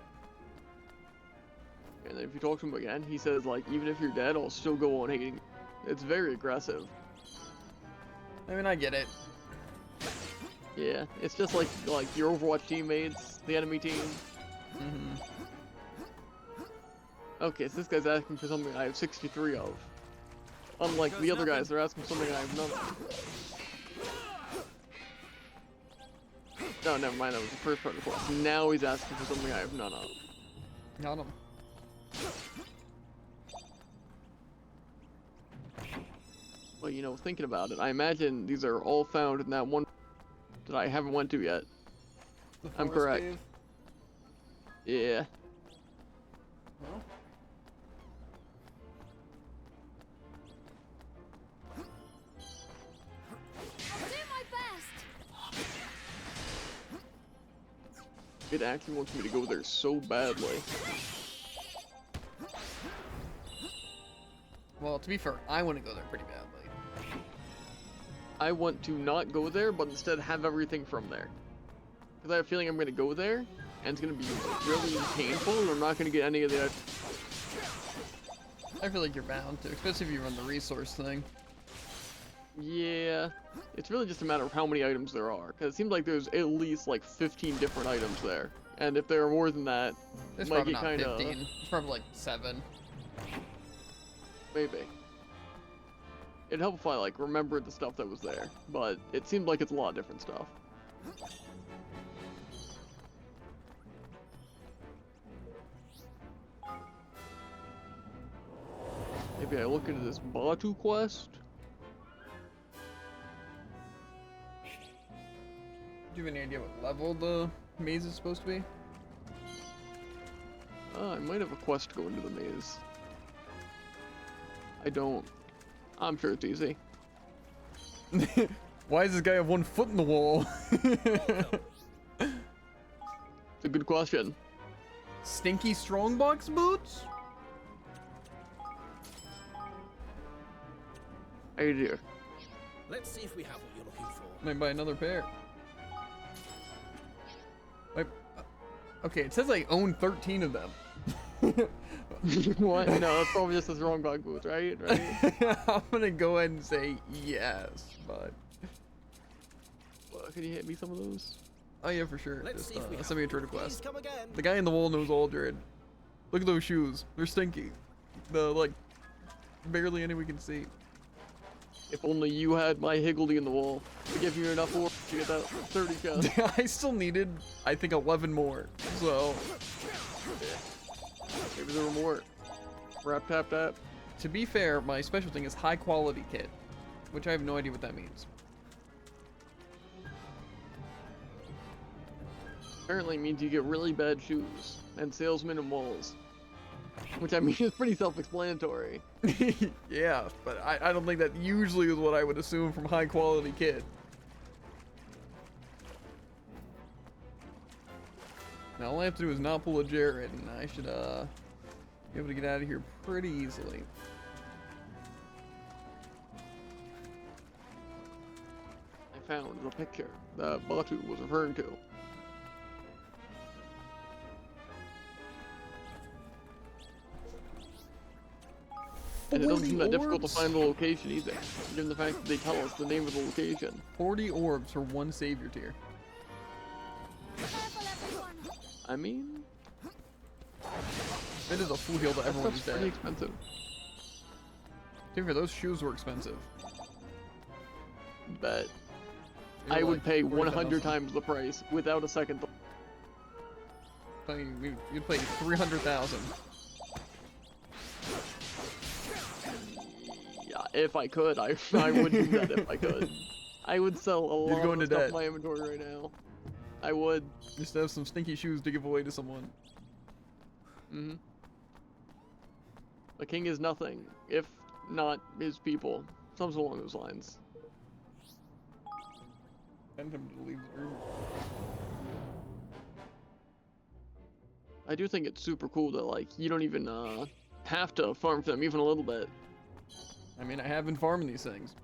And then if you talk to him again, he says, like, even if you're dead, I'll still go on hating. It's very aggressive. I mean, I get it. Yeah, it's just like your Overwatch teammates, the enemy team. Mm-hmm. Okay, so this guy's asking for something I have 63 of. Unlike the other guys, they're asking for something I have none of. No, never mind, that was the first part of the quest. Now he's asking for something I have none of. Got him. Well, you know, thinking about it, I imagine these are all found in that one that I haven't went to yet. I'm correct. Cave? Yeah. Well, I'll do my best. It actually wants me to go there so badly. well, to be fair, I want to go there pretty badly. I want to not go there, but instead have everything from there. Because I have a feeling I'm going to go there, and it's going to be really painful, and I'm not going to get any of the... I feel like you're bound to, especially if you run the resource thing. Yeah, it's really just a matter of how many items there are. Because it seems like there's at least like 15 different items there. And if there are more than that, It's might probably get not kind of... 15. It's probably like 7. Maybe. It'd help if I like remembered the stuff that was there, but it seemed like it's a lot of different stuff. Maybe I look into this Batu quest. Do you have any idea what level the maze is supposed to be? I might have a quest to go into the maze. I don't. I'm sure it's easy. Why does this guy have 1 foot in the wall? It's a good question. Stinky strongbox boots? Hey dear. Let's see if we have what you're looking for. Might buy another pair. Wait, okay, it says I own 13 of them. What? No, that's probably just his wrong bug boots, right? Right? I'm gonna go ahead and say yes, but... Well, could you hit me some of those? Oh yeah, for sure. Let's Just see if we have send me a what trade you- request. Please come again. The guy in the wall knows Aldred. Look at those shoes. They're stinky. The, like, barely any we can see. If only you had my higgledy in the wall to give you enough orbs to get that 30 chest. I still needed, I think, 11 more. So, Maybe there were more. Rap tap tap. to be fair, my special thing is high quality kit, which I have no idea what that means. Apparently means you get really bad shoes and salesmen and walls. Which I mean is pretty self-explanatory. Yeah, but I don't think that usually is what I would assume from high quality kit. Now all I have to do is not pull a Jared, and I should be able to get out of here pretty easily. I found the picture that Batu was referring to. And it doesn't seem that difficult to orbs? find the location either, given the fact that they tell us the name of the location. 40 orbs for one savior tier. Careful, everyone. I mean, It is a full heal to everyone who's that's pretty dead. expensive. To be fair, those shoes were expensive. But They I were would like pay 40,000. 100 times the price without a second thought. You'd pay 300,000. Yeah, if I could, I would do that if I could. I would sell a lot go of into stuff debt. in my inventory right now. I would. Just to have some stinky shoes to give away to someone. Mm-hmm. The king is nothing, if not his people. Something along those lines. Send him to leave the room. I do think it's super cool that, like, you don't even have to farm for them even a little bit. I mean, I have been farming these things.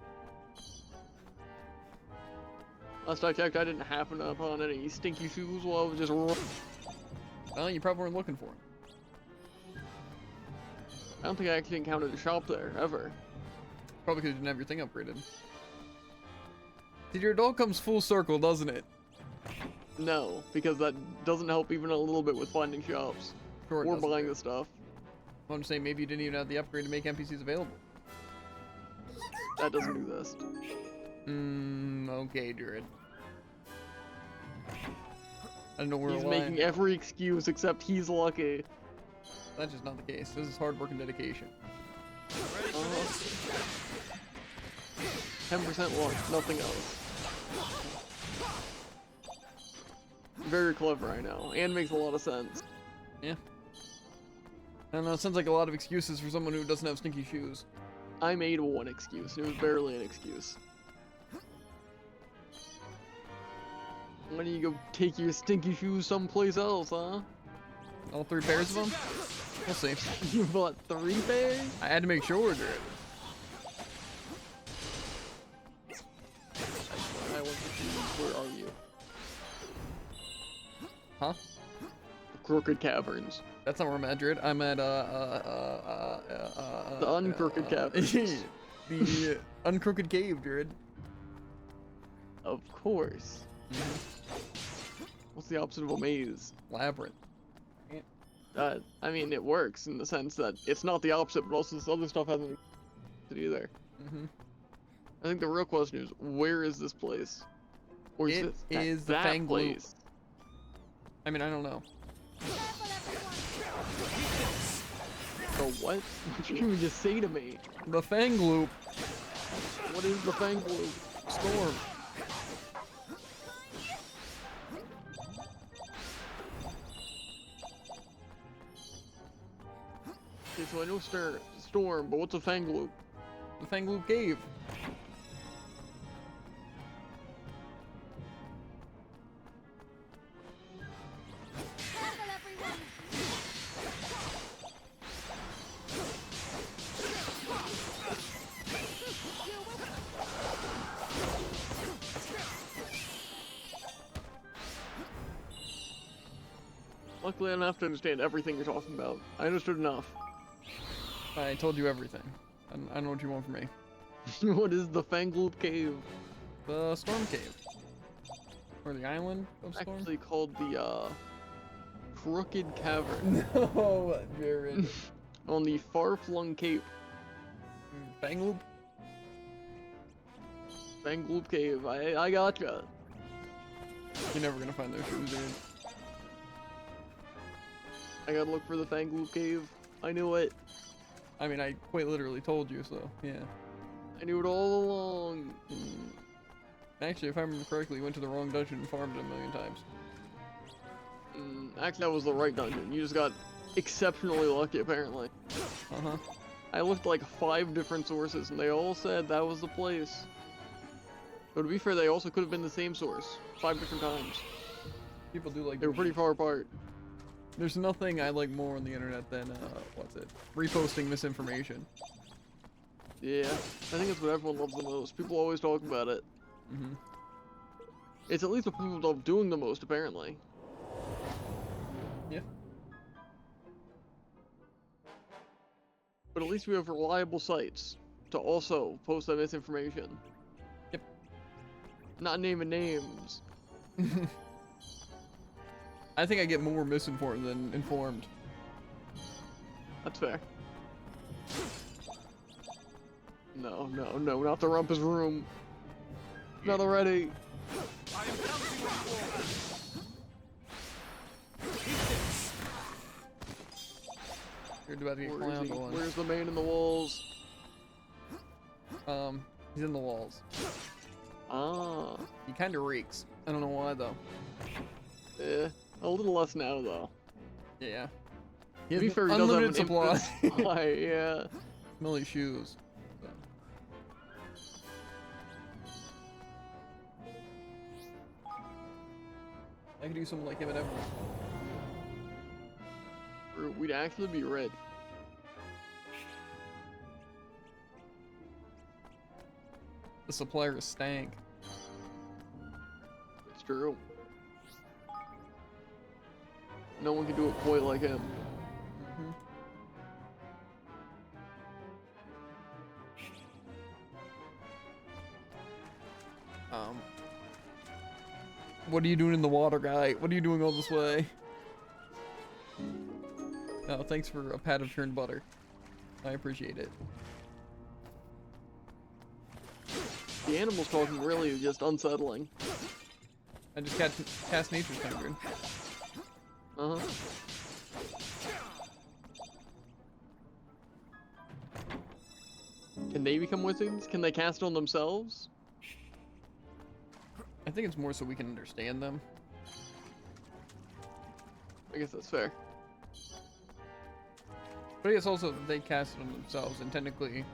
Last I checked, I didn't happen upon any stinky shoes while I was just Well, you probably weren't looking for them. I don't think I actually encountered a shop there, ever. Probably because you didn't have your thing upgraded. Dude, it all comes full circle, doesn't it? No, because that doesn't help even a little bit with finding shops. Sure it Or doesn't, buying dude. the stuff. I'm just saying, maybe you didn't even have the upgrade to make NPCs available. That doesn't exist. Okay, Druid. I don't know where He's to making every excuse except he's lucky. That's just not the case. This is hard work and dedication. 10% luck, nothing else. Very clever, I know, and makes a lot of sense. Yeah. I don't know, it sounds like a lot of excuses for someone who doesn't have stinky shoes. I made one excuse, and it was barely an excuse. Why don't you go take your stinky shoes someplace else, huh? All 3 pairs of them? We'll see. You bought 3 pairs? I had to make sure, Druid. I want to see, where are you? Huh? The Crooked Caverns. That's not where I'm at, Druid. I'm at, The uncrooked caverns. The uncrooked cave, Druid. Of course. What's the opposite of a maze? Labyrinth. I mean, it works in the sense that it's not the opposite, but also this other stuff hasn't existed either. I think the real question is, where is this place? Or is It this, is the that Fang Loop. place? I mean, I don't know. Careful, everyone. The what? What did you just say to me? The Fang Loop What is the Fang Loop? storm. Okay, so I know storm, but what's a Fang Loop? The Fang Loop cave. Careful, everyone. Luckily, I don't have to understand everything you're talking about. I understood enough. I told you everything. I don't know what you want from me. What is the Fang Loop Cave? The Storm Cave. Or the island of Storm? Actually called the, Crooked Cavern. No, Jared. On the far-flung cape. Fang Loop? Fangloop Cave. I gotcha. You're never gonna find those shoes, dude. I gotta look for the Fangloop Cave. I knew it. I mean, I quite literally told you, so yeah. I knew it all along. Actually, if I remember correctly, you went to the wrong dungeon and farmed it a million times. Actually, that was the right dungeon. You just got exceptionally lucky, apparently. Uh-huh. I looked like 5 different sources, and they all said that was the place. But to be fair, they also could have been the same source 5 different times. People do like They were doing pretty that. far apart. There's nothing I like more on the internet than, what's it? Reposting misinformation. Yeah, I think that's what everyone loves the most. People always talk about it. Mm-hmm. It's at least what people love doing the most, apparently. Yeah. But at least we have reliable sites to also post that misinformation. Yep. Not naming names. I think I get more misinformed than informed. That's fair. No, no, no, not the Rumpus Room. Not already. I am counting on you all. You're about to get Where is clowned he? on. Where's the man in the walls? He's in the walls. Ah. He kind of reeks. I don't know why, though. Eh. A little less now, though. Yeah. He To be has fair, he does have an unlimited supply. infinite supply, yeah. Smelly shoes. So. I could do something like him and everyone. Or we'd actually be rich. The supplier is stank. It's true. No one can do it quite like him. Mm-hmm. What are you doing in the water, guy? What are you doing all this way? Oh, thanks for a pat of churned butter. I appreciate it. The animals talking really is just unsettling. I just cast Nature's Kindred. Uh-huh. Can they become wizards? Can they cast on themselves? I think it's more so we can understand them. I guess that's fair. But I guess also that they cast it on themselves, and technically,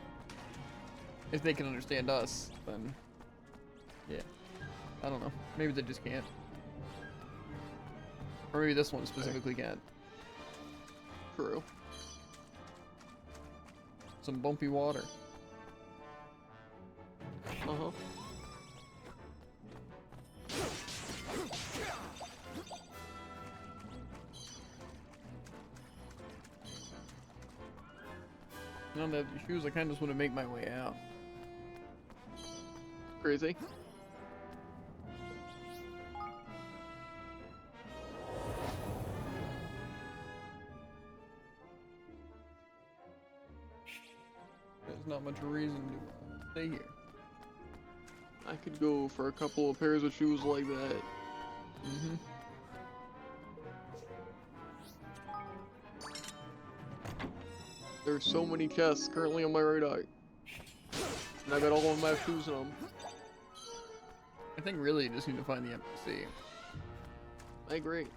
if they can understand us, then yeah. I don't know. Maybe they just can't. Or maybe this one specifically can't. True. Some bumpy water. Uh-huh. Now that I have these shoes, I kind of just want to make my way out. Crazy. There's not much reason to stay here. I could go for a couple of pairs of shoes like that. Mm-hmm. There's so many chests currently on my radar. And I bet all of them have shoes in them. I think really you just need to find the NPC. I agree.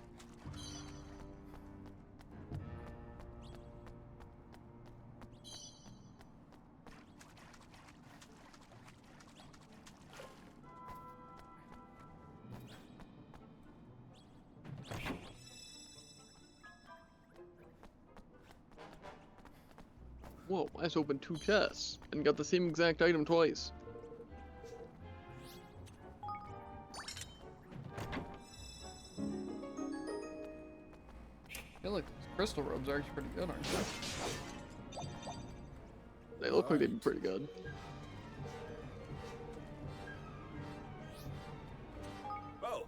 Whoa, I just opened 2 chests and got the same exact item twice. I feel like these crystal robes are actually pretty good, aren't they? They look like they'd be pretty good. Oh,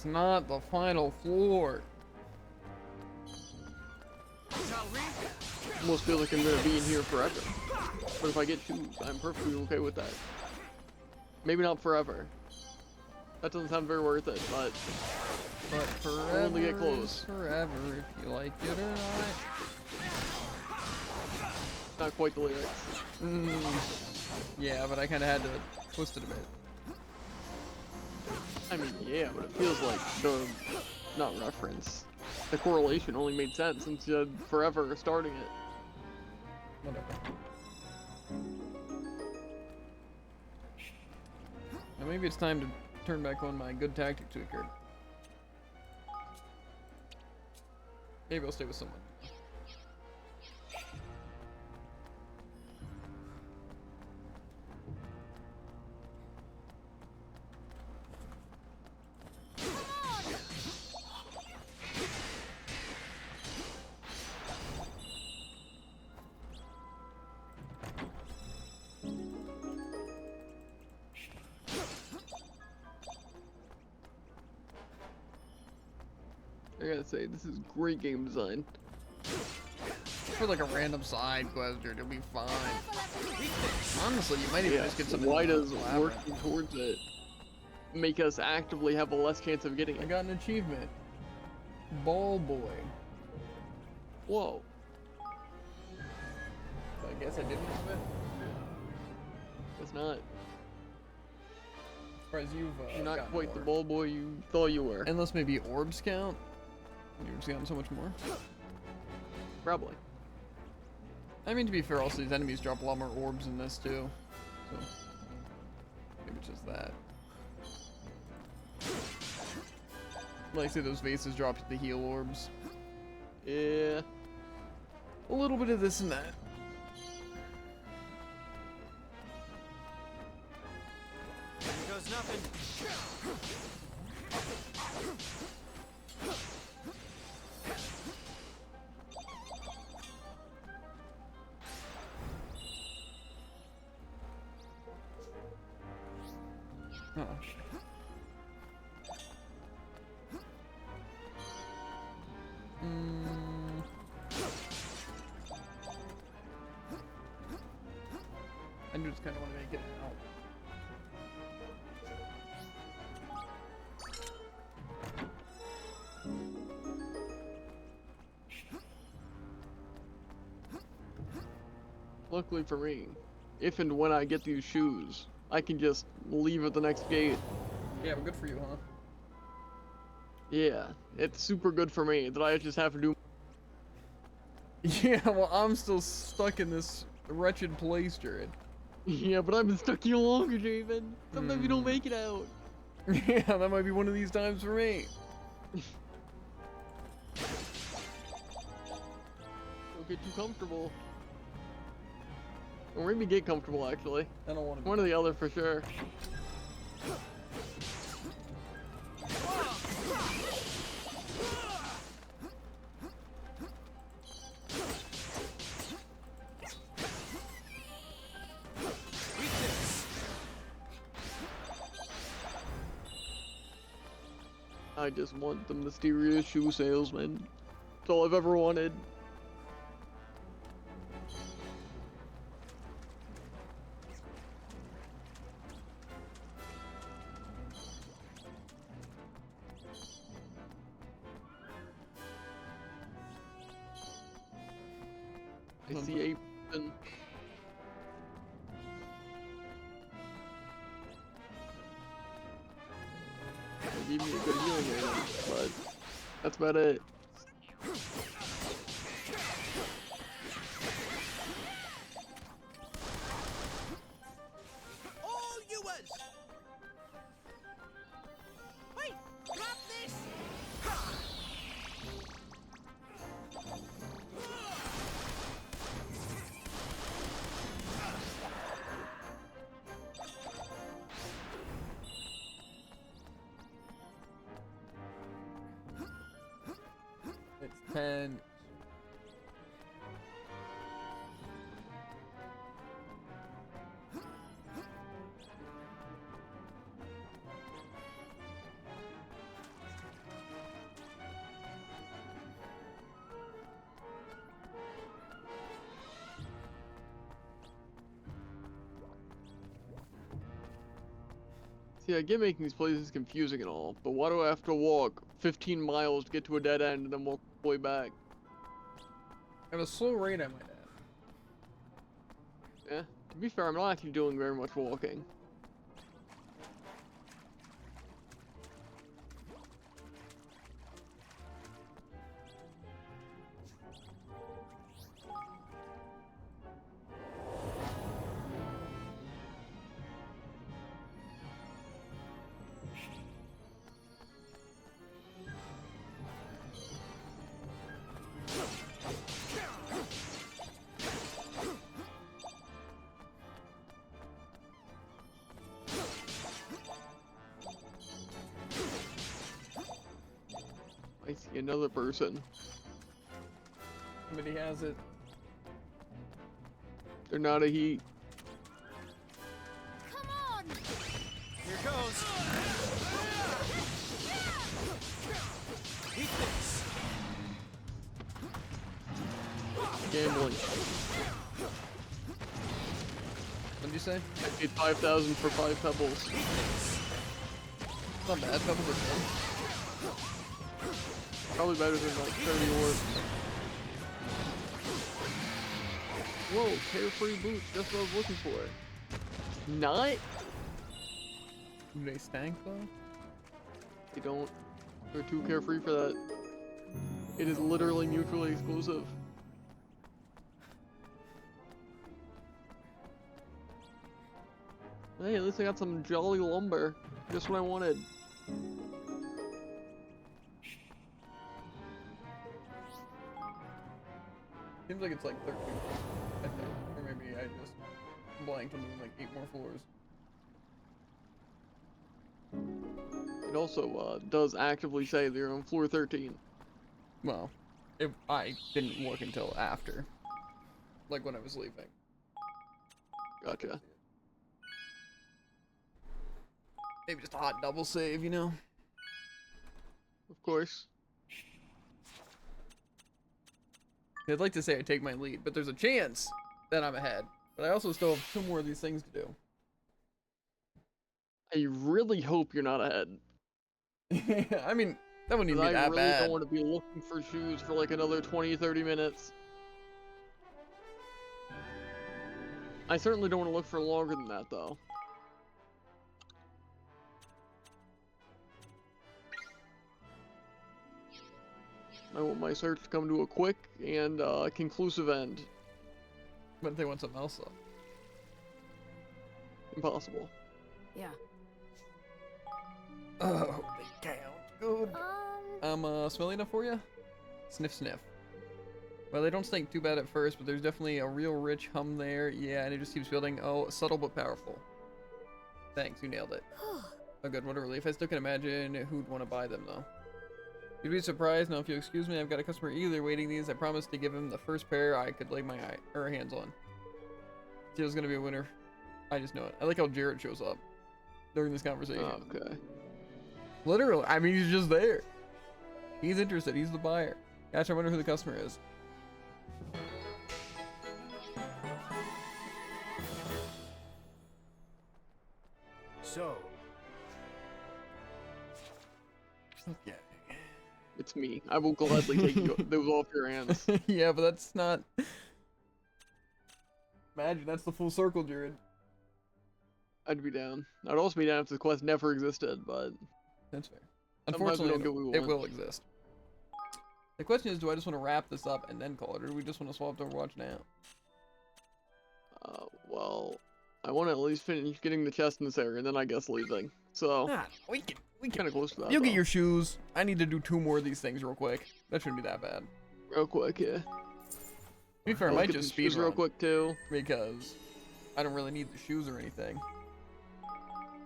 is not the final floor. Shall we? Almost feel like I'm gonna be in here forever. But if I get shoes, I'm perfectly okay with that. Maybe not forever. That doesn't sound very worth it, but But forever only get close. is forever if you like it or not. not quite the lyrics. Yeah, but I kind of had to twist it a bit. I mean, yeah, but it feels like the, not reference, the correlation only made sense since you had forever starting it. Whatever. Now maybe it's time to turn back on my good tactic tweaker. Maybe I'll stay with someone. I gotta say, this is great game design. For like a random side quest, dude, it'll be fine. Honestly, you might even Yeah, just get something. why in the does labyrinth. working towards it make us actively have a less chance of getting I it? got an achievement. Ball boy. Whoa. So I guess I didn't have it. It's not. Surprised you've You're not gotten quite the more. ball boy you thought you were. Unless maybe orbs count. You've just gotten so much more. Probably. I mean, to be fair, also these enemies drop a lot more orbs in this too. So maybe it's just that. Like, say those vases drop the heal orbs. Yeah. A little bit of this and that. Here goes nothing. Oh. I just kind of want to make it out. Luckily for me, if and when I get these shoes, I can just leave at the next gate. Yeah, but good for you, huh? Yeah, it's super good for me that I just have to do. Yeah, well, I'm still stuck in this wretched place, Jared. Yeah, but I've been stuck here longer, Javen. Sometimes you don't Hmm. make it out. Yeah, that might be one of these times for me. Don't get too comfortable. Or maybe get comfortable, actually. I don't want to. One or the other for sure. I just want the mysterious shoe salesman. That's all I've ever wanted. I see a person. They gave me a good healing item, but that's about it. All yours! Wait! Drop this! It's 10. Yeah, I get making these places confusing and all, but why do I have to walk 15 miles to get to a dead end and then walk the way back? At a slow rate, I might add. Yeah, to be fair, I'm not actually doing very much walking. I see another person. Somebody has it. They're not a heat. Come on! Here goes. Eat this. Gambling. What'd you say? I paid 5,000 for 5 pebbles. It's not bad. Pebbles are good. Probably better than like 30 or. Whoa, carefree boots, just what I was looking for. Not? Do they stank though? They don't. They're too carefree for that. It is literally mutually exclusive. Hey, at least I got some jolly lumber. Just what I wanted. Seems like it's like 13, I think. Or maybe I just blanked and like 8 more floors. It also does actively say that you're on floor 13. Well, I didn't look until after. Like when I was leaving. Gotcha. Maybe just a hot double save, you know? Of course. I'd like to say I take my lead, but there's a chance that I'm ahead. But I also still have 2 more of these things to do. I really hope you're not ahead. I mean, that wouldn't even be I that really bad. don't want to be looking for shoes for like another 20-30 minutes. I certainly don't want to look for longer than that, though. I want my search to come to a quick and conclusive end. But if they want something else though. Impossible. Yeah. Oh, they count. Good. Smelly enough for you? Sniff, sniff. Well, they don't stink too bad at first, but there's definitely a real rich hum there. Yeah, and it just keeps building. Oh, subtle but powerful. Thanks, you nailed it. Oh, good. What a relief. I still can imagine who'd want to buy them, though. You'd be surprised. Now, if you excuse me, I've got a customer eagerly waiting these. I promised to give him the first pair I could lay my hands on. Tio's gonna be a winner. I just know it. I like how Jared shows up during this conversation. Oh, okay. Literally, I mean, he's just there. He's interested. He's the buyer. Gosh, I wonder who the customer is. So, Okay. It's me. I will gladly take those off your hands. Yeah, but that's not. Imagine that's the full circle, Jared. I'd be down. I'd also be down if the quest never existed, but That's fair. sometimes we Unfortunately, don't get what we it want. will exist. The question is, do I just want to wrap this up and then call it, or do we just want to swap to Overwatch now? Well, I want to at least finish getting the chest in this area, and then I guess leaving. So, Ah, we can. kind of close to that. You get though. your shoes. I need to do 2 more of these things real quick. That shouldn't be that bad. Real quick, yeah. To be fair, I I'll might get just the speed shoes real run quick too. because I don't really need the shoes or anything.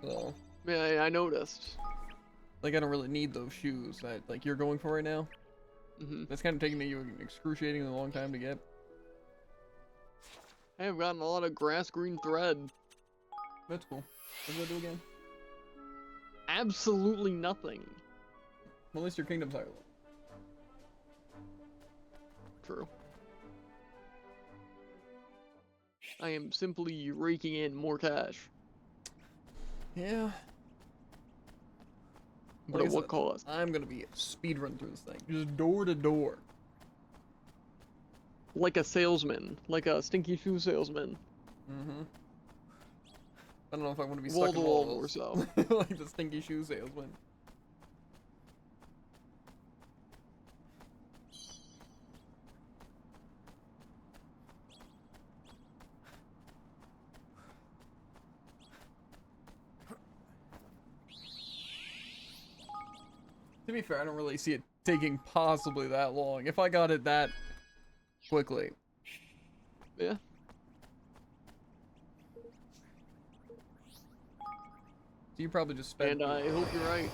So, Yeah, I noticed. like, I don't really need those shoes that like you're going for right now. That's kind of taking you an excruciatingly long time to get. I have gotten a lot of grass green thread. That's cool. What did I do again? Absolutely nothing. Well, at least your kingdom's higher level. True. I am simply raking in more cash. Yeah. But Like I at what said, cost? I'm gonna be speedrun through this thing, just door to door. Like a salesman, like a stinky shoe salesman. Mm-hmm. I don't know if I want to be Wall stuck to in wall walls. more so. Like the stinky shoe salesman. To be fair, I don't really see it taking possibly that long. If I got it that quickly. Yeah. So you probably just spent. And I hope you're right.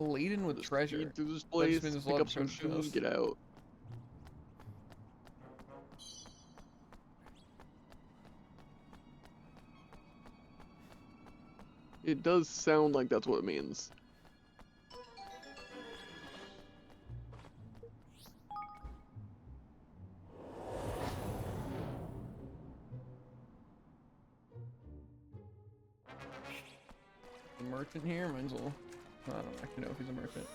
Laden with Just treasure. speed through this That just place, means there's a pick lot up of some treasure shoes, chests. get out. It does sound like that's what it means. The merchant here, might as well. I don't actually know if he's a merchant.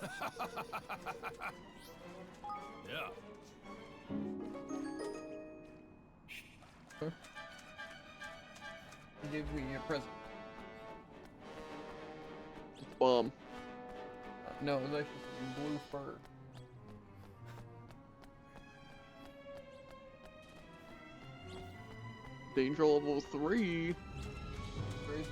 Yeah. He gives me a present. Bomb. No, it was actually some blue fur. Danger level 3. Crazy.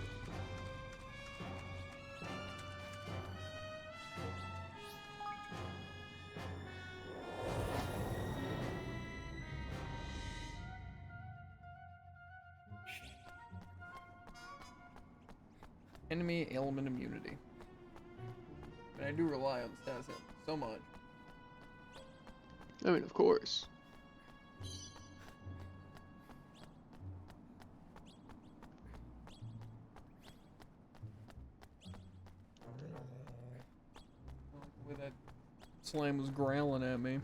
Enemy ailment immunity. And I do rely on the stats so much. I mean, of course. The way that slime was growling at me.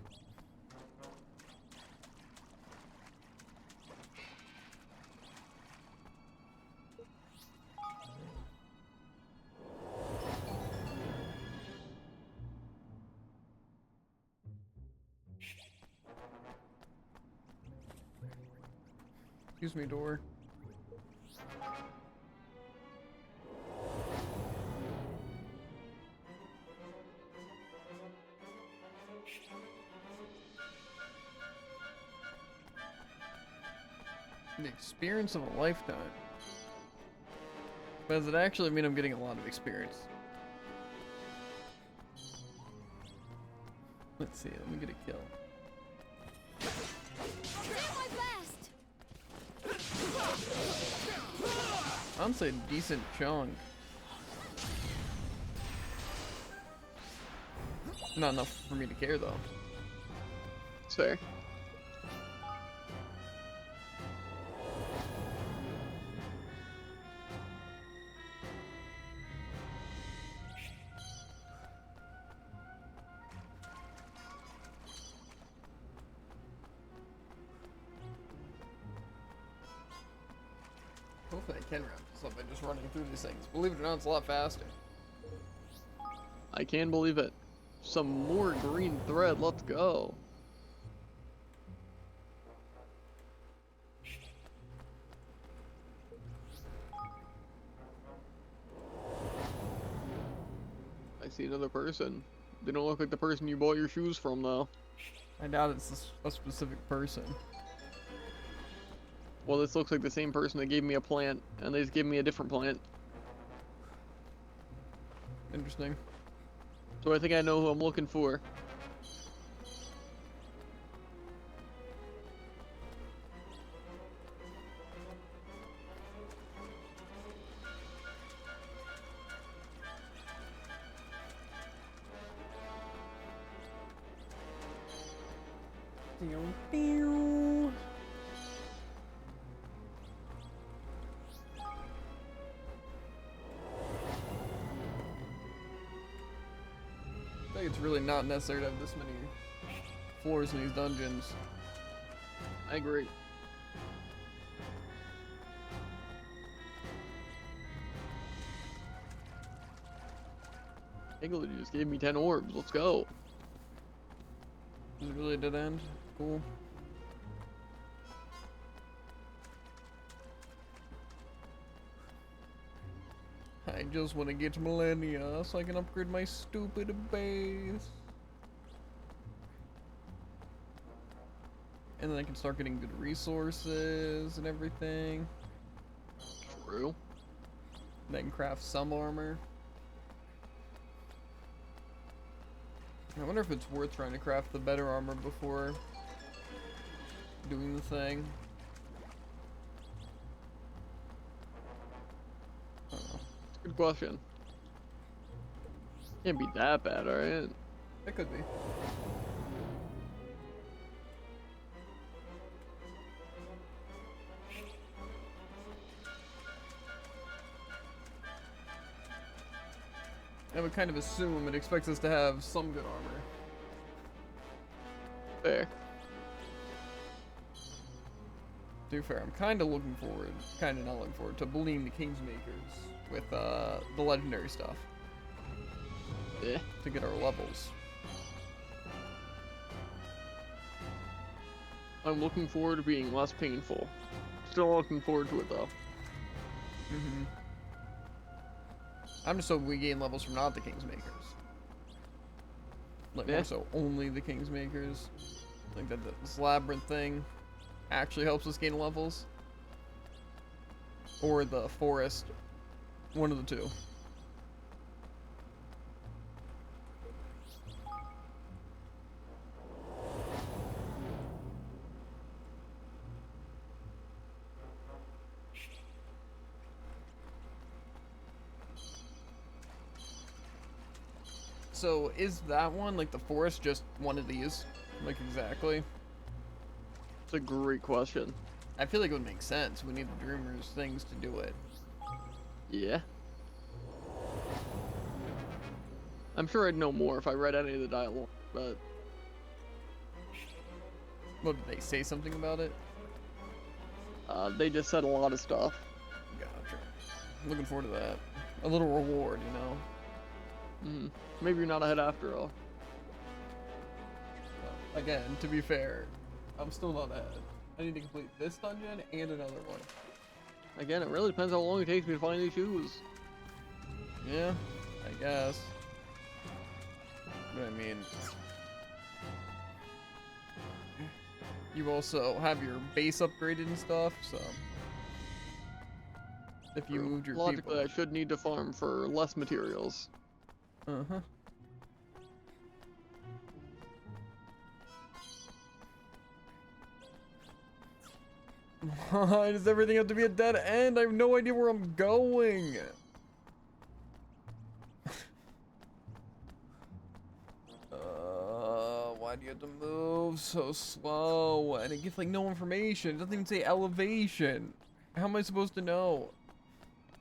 Excuse me, door. The experience of a lifetime. But does it actually mean I'm getting a lot of experience? Let's see, let me get a kill. I'll do my best. I'd say decent chunk. Not enough for me to care though. It's fair. Hopefully I can round this up by just running through these things. Believe it or not, it's a lot faster. I can believe it. Some more green thread, let's go. I see another person. They don't look like the person you bought your shoes from, though. I doubt it's a specific person. Well, this looks like the same person that gave me a plant, and they just gave me a different plant. Interesting. So I think I know who I'm looking for. I think it's really not necessary to have this many floors in these dungeons. I agree. Igloo just gave me 10 orbs. Let's go. Is it really a dead end? Cool. I just want to get to Millennia so I can upgrade my stupid base. And then I can start getting good resources and everything. True. And I can craft some armor. I wonder if it's worth trying to craft the better armor before doing the thing. I don't know. Good question. Can't be that bad, alright? It could be. I would kind of assume it expects us to have some good armor. Fair. To be fair, I'm kind of looking forward, kind of not looking forward, to bleeding the Kingsmakers with the legendary stuff Yeah. to get our levels. I'm looking forward to being less painful. Still looking forward to it though. Mm-hmm. I'm just hoping we gain levels from not the Kingsmakers. Like, Yeah. more so only the Kingsmakers. Like that this labyrinth thing actually helps us gain levels. Or the forest. One of the two. So is that one, like the forest, just one of these? Like exactly? It's a great question. I feel like it would make sense. We need the Dreamers things to do it. Yeah. I'm sure I'd know more if I read any of the dialogue, but What, did they say something about it? they just said a lot of stuff. Gotcha. Looking forward to that. A little reward, you know? Maybe you're not ahead after all. Again, to be fair, I'm still not ahead. I need to complete this dungeon and another one. Again, it really depends how long it takes me to find these shoes. Yeah, I guess. But I mean, you also have your base upgraded and stuff, so if you moved your Logically, people. I should need to farm for less materials. Uh-huh. Why does everything have to be a dead end? I have no idea where I'm going. Why do you have to move so slow? And it gives like no information. It doesn't even say elevation. How am I supposed to know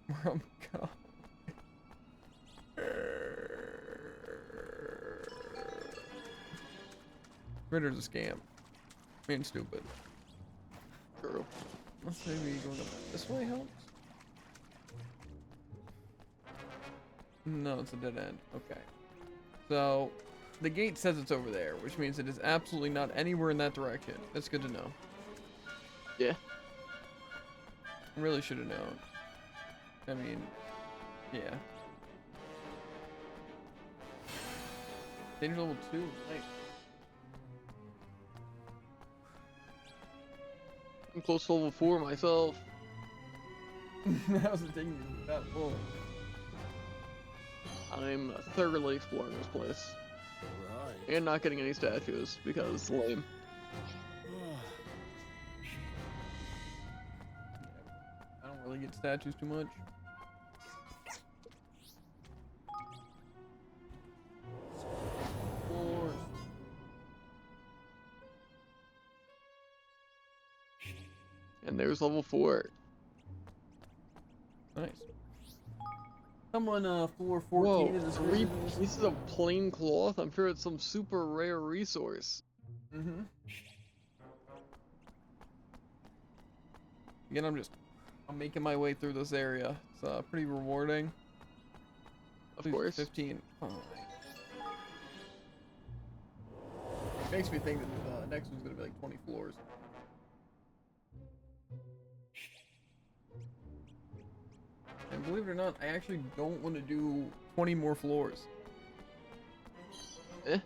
where I'm going? Ritter's a scam. Being stupid. True. Let's maybe going up this way helps. No, it's a dead end. Okay. So, the gate says it's over there, which means it is absolutely not anywhere in that direction. That's good to know. Yeah. I really should have known. I mean, yeah. Danger level 2. Nice. I'm close to level 4 myself. How's it taking you that long? I'm thoroughly exploring this place. Right. And not getting any statues, because lame. I don't really get statues too much. Floors. And there's level 4. Nice. Someone, floor 14 Whoa, is 3 pieces of plain cloth? I'm sure it's some super rare resource. Mm-hmm. Again, I'm making my way through this area. It's pretty rewarding. Of course. 15. Alright. Makes me think that the next one's gonna be like 20 floors. And believe it or not, I actually don't want to do 20 more floors. Eh?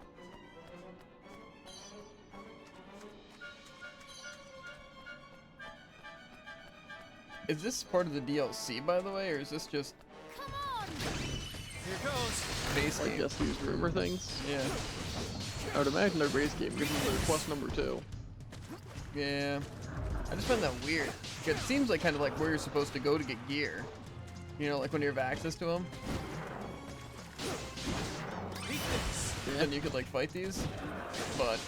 Is this part of the DLC, by the way, or is this just Come on! Here goes. base Like game? just these rumor things. Yeah. I would imagine their base game gives them their quest number 2. Yeah. I just find that weird. It seems like kind of like where you're supposed to go to get gear. You know, like when you have access to them. Yeah. Then you could like fight these. But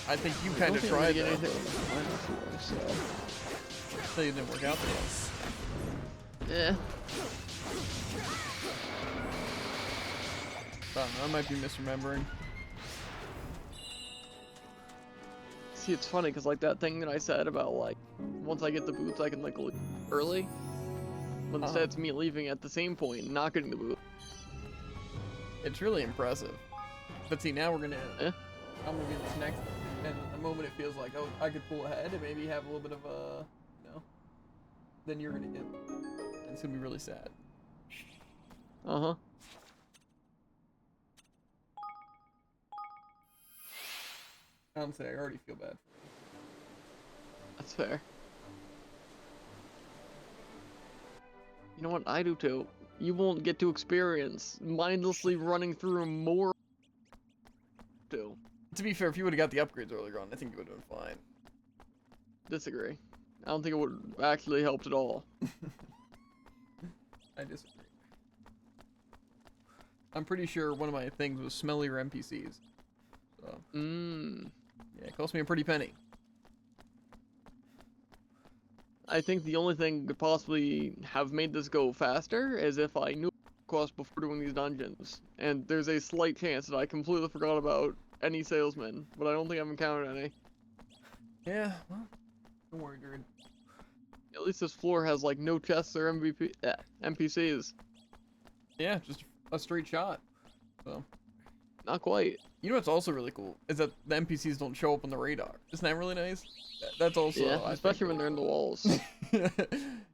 I think you I kind don't of think I'm tried gonna that. get anything on the final floor, So you didn't work out that well. so. Yeah. I don't know, I might be misremembering. See, it's funny because like that thing that I said about like once I get the boots I can like leave early. But instead it's me leaving at the same point, not getting the boot. It's really impressive. But see, now we're gonna. Eh? I'm gonna be this next, and the moment it feels like, oh, I could pull ahead and maybe have a little bit of a, you know, then you're gonna get. And it's gonna be really sad. Uh-huh. Honestly, I already feel bad. That's fair. You know what? I do too. You won't get to experience mindlessly running through more. Too. To be fair, if you would have got the upgrades earlier on, I think you would have been fine. Disagree. I don't think it would have actually helped at all. I disagree. I'm pretty sure one of my things was smellier NPCs. So, Mmm. yeah, it cost me a pretty penny. I think the only thing could possibly have made this go faster is if I knew cost before doing these dungeons. And there's a slight chance that I completely forgot about any salesmen, but I don't think I've encountered any. Yeah, well, don't worry, dude. At least this floor has like no chests or NPCs. Yeah, just a straight shot. So, Not quite. you know what's also really cool is that the NPCs don't show up on the radar. Isn't that really nice? That's also Yeah, I especially when think, they're in the walls.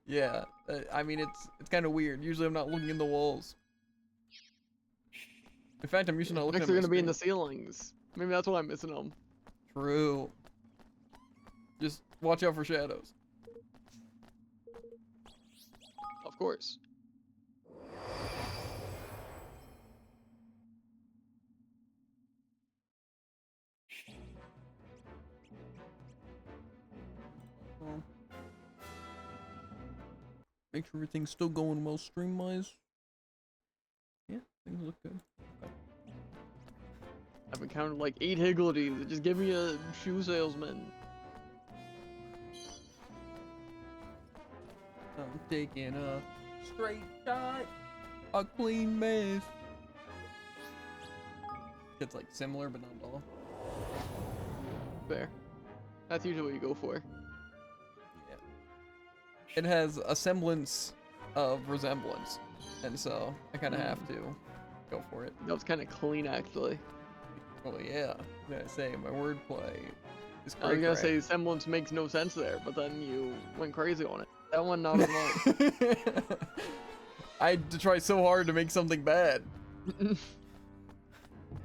yeah, I mean it's kind of weird. Usually I'm not looking in the walls. In fact, I'm usually not looking Next at they're my gonna be in the screen. ceilings. Maybe that's why I'm missing them. True. Just watch out for shadows. Of course. Make sure everything's still going well stream-wise. Yeah, things look good. I've encountered like 8 Higgledies. Just give me a shoe salesman. I'm taking a straight shot, a clean mess. It's like similar, but not at all. Fair. That's usually what you go for. Yeah. It has a semblance of resemblance, and so I kind of have to go for it. That was kind of clean, actually. Oh yeah, I'm gonna say my wordplay is I was gonna great. say semblance makes no sense there, but then you went crazy on it. That one not as much. I had to try so hard to make something bad. I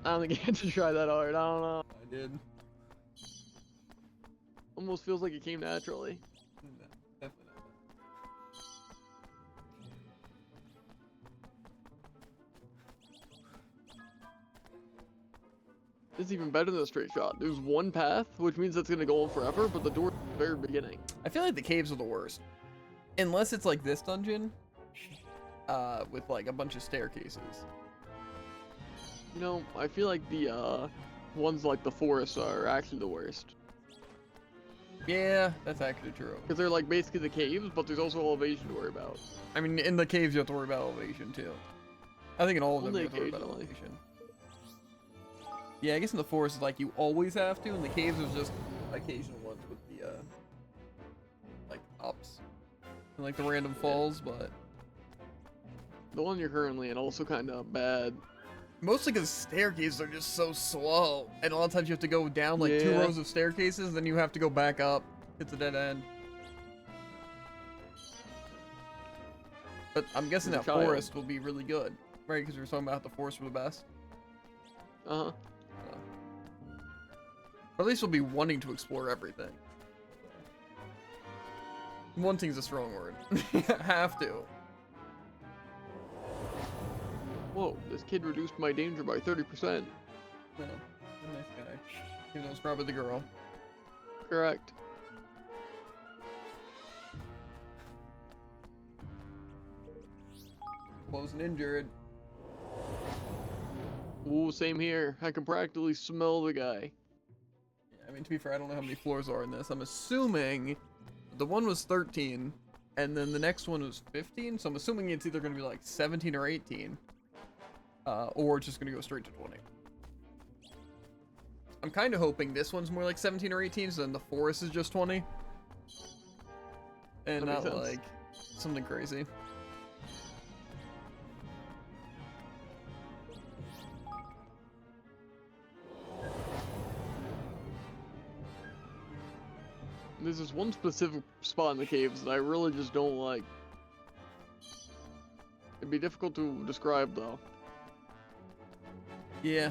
don't think you had to try that hard. I don't know. I did. Almost feels like it came naturally. No, definitely not. It's even better than a straight shot. There's one path, which means it's gonna go on forever, but the door at the very beginning. I feel like the caves are the worst. Unless it's like this dungeon, with like a bunch of staircases. You know, I feel like the ones like the forest are actually the worst. Yeah, that's actually true. Because they're like basically the caves, but there's also elevation to worry about. I mean, in the caves you have to worry about elevation too. I think in all of them Only you have to worry about occasionally. elevation. Yeah, I guess in the forest, like, you always have to, and the caves is just occasional ones with the, like, ups. and like the random falls, but The one you're currently in also kind of bad. mostly because staircases are just so slow, and a lot of times you have to go down like 2 Yeah. rows of staircases, then you have to go back up. It's a dead end. But I'm guessing As a that child. forest will be really good, right? Because we were talking about the forest were the best. Uh huh. Or at least we'll be wanting to explore everything. Wanting's a strong word. Have to. Whoa, this kid reduced my danger by 30%. No, a nice guy. Even though it's probably the girl. Correct. Close and injured. Ooh, same here. I can practically smell the guy. I mean, to be fair, I don't know how many floors are in this. I'm assuming the one was 13, and then the next one was 15, so I'm assuming it's either going to be like 17 or 18, or it's just going to go straight to 20. I'm kind of hoping this one's more like 17 or 18, so then the forest is just 20. And That makes not sense. like something crazy. There's this one specific spot in the caves that I really just don't like. It'd be difficult to describe though. Yeah.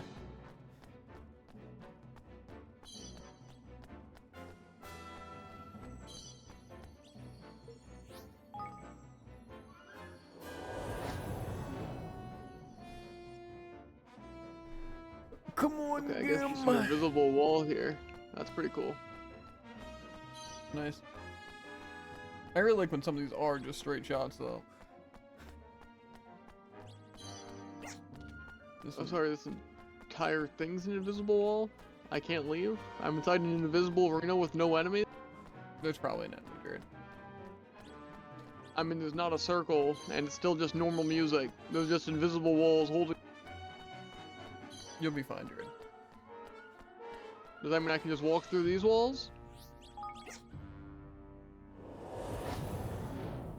Come on, Okay, I guess there's an Gum. invisible wall here. That's pretty cool. Nice. I really like when some of these are just straight shots, though. This I'm one- sorry, this entire thing's an invisible wall? I can't leave? I'm inside an invisible arena with no enemies? There's probably an enemy, Jared. I mean, there's not a circle, and it's still just normal music. There's just invisible walls holding... You'll be fine, Jared. Does that mean I can just walk through these walls?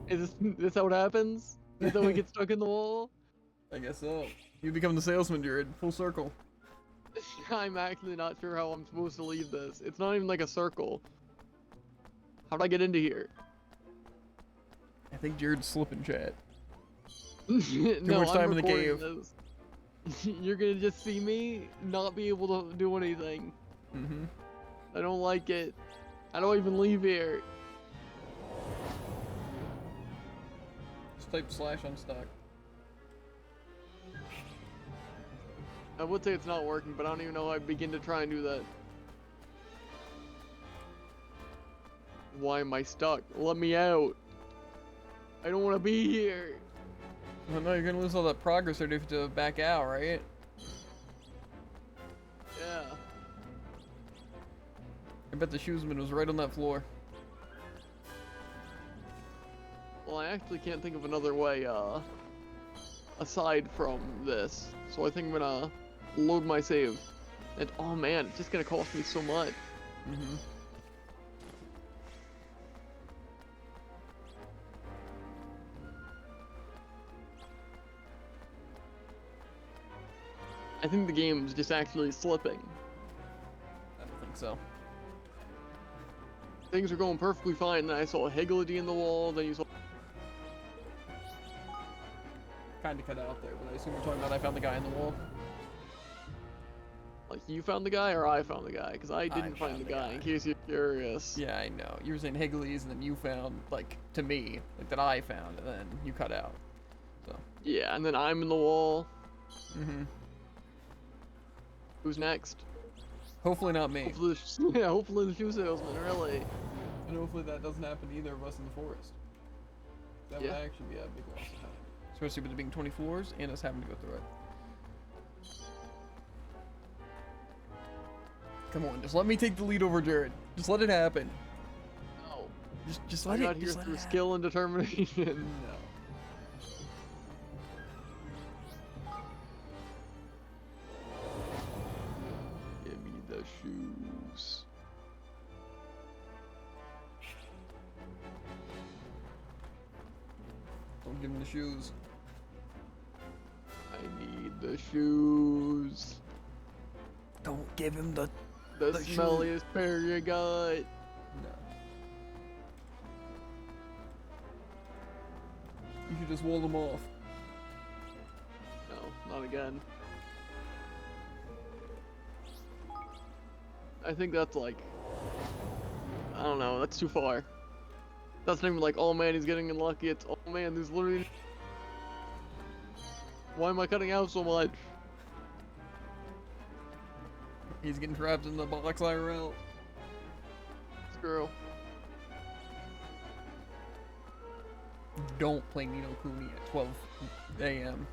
Is this how it happens? Is that we get stuck in the wall? I guess so. You become the salesman, Jared. Full circle. I'm actually not sure how I'm supposed to leave this. It's not even like a circle. How'd I get into here? I think Jared's slipping, chat. No, much time I'm in the recording cave. this. You're gonna just see me not be able to do anything. Mm-hmm. I don't like it. I don't even leave here. Just type slash unstuck. I would say it's not working, but I don't even know how I begin to try and do that. Why am I stuck? Let me out. I don't want to be here. Well, no, you're gonna lose all that progress or you have to back out, right? Yeah. I bet the shoesman was right on that floor. Well, I actually can't think of another way, aside from this. So I think I'm gonna load my save. And, oh man, it's just gonna cost me so much. Mm-hmm. I think the game's just actually slipping. I don't think so. Things are going perfectly fine, then I saw a Higgledy in the wall, then you saw... Kinda cut out there, but I assume you're talking about I found the guy in the wall. Like, you found the guy, or I found the guy? Because I didn't find found the the guy, guy. in case you're curious. Yeah, I know. You were saying Higgly's and then you found, like, to me, like, that I found, and then you cut out. So. Yeah, and then I'm in the wall. Mm-hmm. Who's next? Hopefully not me. Hopefully, yeah, hopefully the shoe salesman, really. And hopefully that doesn't happen to either of us in the forest. That would Yeah. actually be a big loss of time. Especially with it being 20 floors and us having to go through it. Come on, just let me take the lead over Jared. Just let it happen. No. Just I let got it. here Just let through it happen. skill and determination. No. Give me the shoes. give him the shoes. I need the shoes. Don't give him the The shoes. smelliest pair you got. No. You should just wall them off. No, not again. I think that's like, I don't know, that's too far. That's not even like, oh man, he's getting unlucky. It's, oh man, there's literally... Why am I cutting out so much? He's getting trapped in the box IRL. Screw. Don't play Nino Kuni at 12 a.m.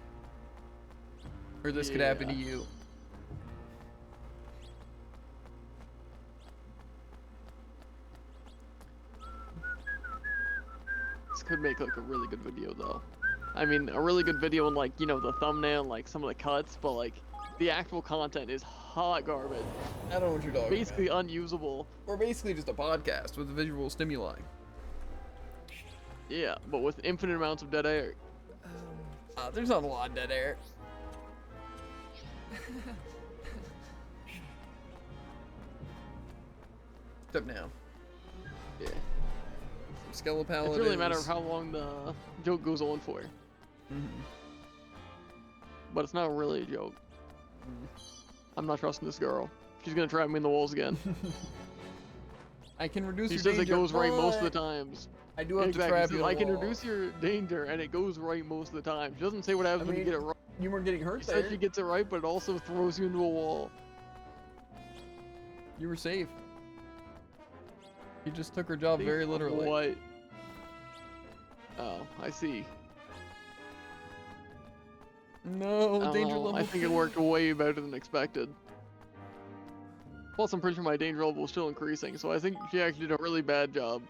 Or this could happen to Yeah. you. This could make like a really good video though. I mean, a really good video in like, you know, the thumbnail, like some of the cuts, but like the actual content is hot garbage. I don't know what you're talking Basically unusable. Or basically just a podcast with visual stimuli. Yeah, but with infinite amounts of dead air. There's not a lot of dead air. Except now. Yeah. Skelepalad It's really a matter of how long the joke goes on for. But it's not really a joke. I'm not trusting this girl. She's gonna trap me in the walls again. I can reduce She your says danger, it goes right most of the but times. I do have to Exactly. trap She you says, in I the can wall. reduce your danger, and it goes right most of the time. She doesn't say what happens when you get it right. You weren't getting hurt She there. says she gets it right, but it also throws you into a wall. You were safe. You just took her job very literally. What? Oh, I see. No, I don't danger know, level. I think it worked way better than expected. Plus, I'm pretty sure my danger level is still increasing, so I think she actually did a really bad job.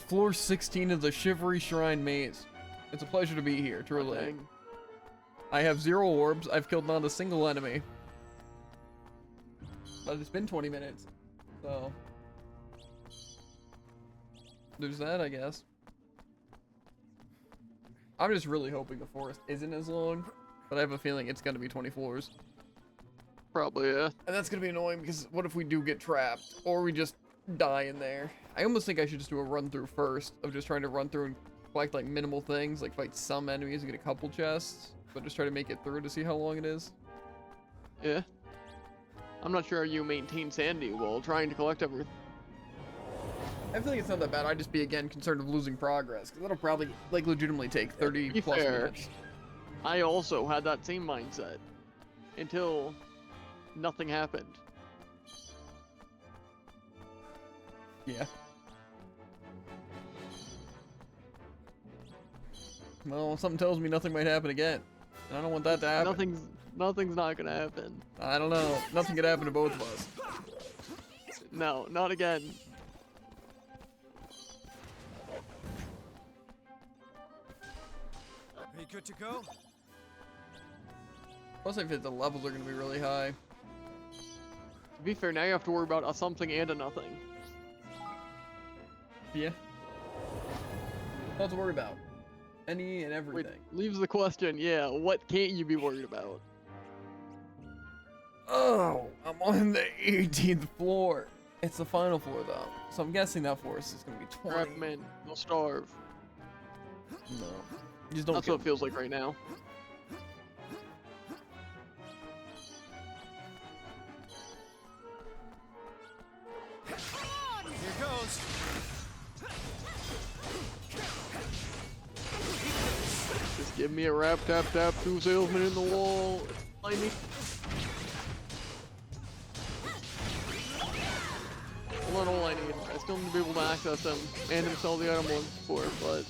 Floor 16 of the Shivery Shrine Maze. It's a pleasure to be here, truly. Dang. I have 0 orbs. I've killed not a single enemy. But it's been 20 minutes. So. There's that, I guess. I'm just really hoping the forest isn't as long. But I have a feeling it's going to be 20 floors. Probably, yeah. And that's going to be annoying because what if we do get trapped? Or we just die in there? I almost think I should just do a run through first. Of just trying to run through and collect like minimal things. Like fight some enemies and get a couple chests. But just try to make it through to see how long it is. Yeah. I'm not sure how you maintain sanity while trying to collect everything. I feel like it's not that bad. I'd just be, again, concerned of losing progress. Because that'll probably, like, legitimately take 30 be plus fair, minutes. I also had that same mindset. Until nothing happened. Yeah. Well, something tells me nothing might happen again. I don't want that to happen. Nothing's not gonna happen. I don't know. Nothing could happen to both of us. No, not again. Are you good to go? Plus, I think the levels are going to be really high. To be fair, now you have to worry about a something and a nothing. Yeah. Not to worry about. Any and Wait, everything. leaves the question, yeah, what can't you be worried about? Oh, I'm on the 18th floor. It's the final floor, though. So I'm guessing that floor is going to be 20. Trap men, they'll starve. No. Just don't That's kill what it feels like right now. Here goes. Just give me a rap tap tap 2 salesmen in the wall. I need. Well, not all I need. I still need to be able to access them and to sell the item once before, but.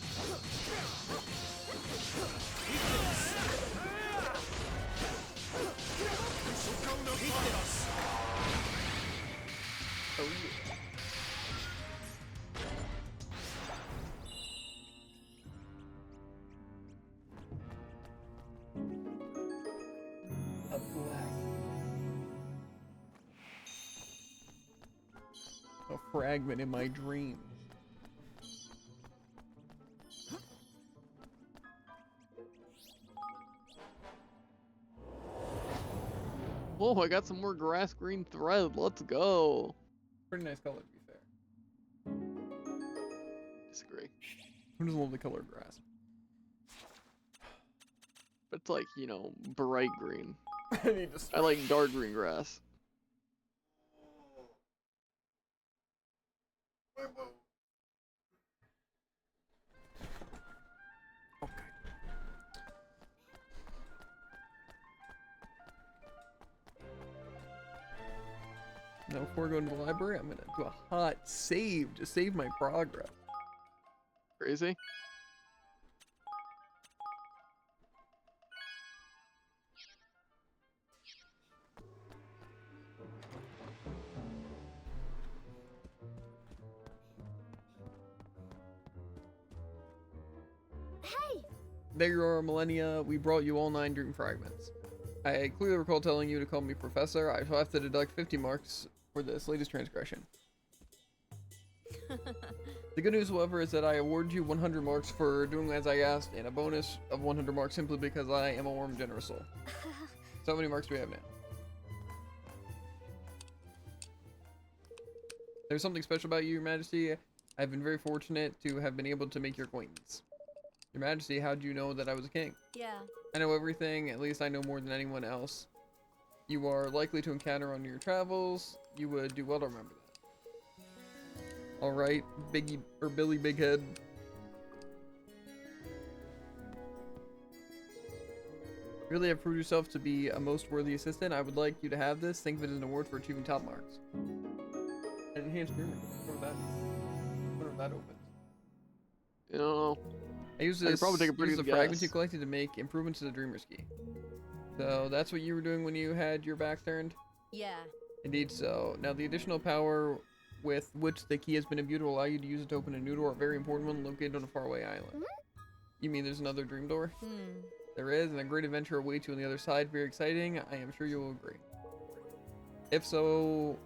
a fragment in my dream. Oh, I got some more grass green thread. Let's go. Pretty nice color, to be fair. Disagree. Who doesn't love the color of grass? But it's like, you know, bright green. I need to I like dark green grass. Okay. Now, before going to the library, I'm gonna do a hot save to save my progress. Crazy. Hey! There you are, Millennia. We brought you all 9 dream fragments. I clearly recall telling you to call me Professor. I shall have to deduct 50 marks for this latest transgression. The good news, however, is that I award you 100 marks for doing as I asked, and a bonus of 100 marks simply because I am a warm, generous soul. So how many marks do we have now? There's something special about you, Your Majesty. I've been very fortunate to have been able to make your acquaintance. Your Majesty, how do you know that I was a king? Yeah. I know everything, at least I know more than anyone else. You are likely to encounter on your travels. You would do well to remember that. Alright, Biggie, or Billy Bighead. Really have proved yourself to be a most worthy assistant. I would like you to have this. Think of it as an award for achieving top marks. An enhanced dreamer. I wonder if that opens. You know, I use I could this, probably take a pretty use the good fragments you guess. collected to make improvements to the Dreamer's Key. So that's what you were doing when you had your back turned? Yeah. Indeed so. Now the additional power with which the key has been imbued will allow you to use it to open a new door, a very important one located on a faraway island. You mean there's another dream door? There is, and a great adventure awaits you on the other side. Very exciting. I am sure you will agree. If so,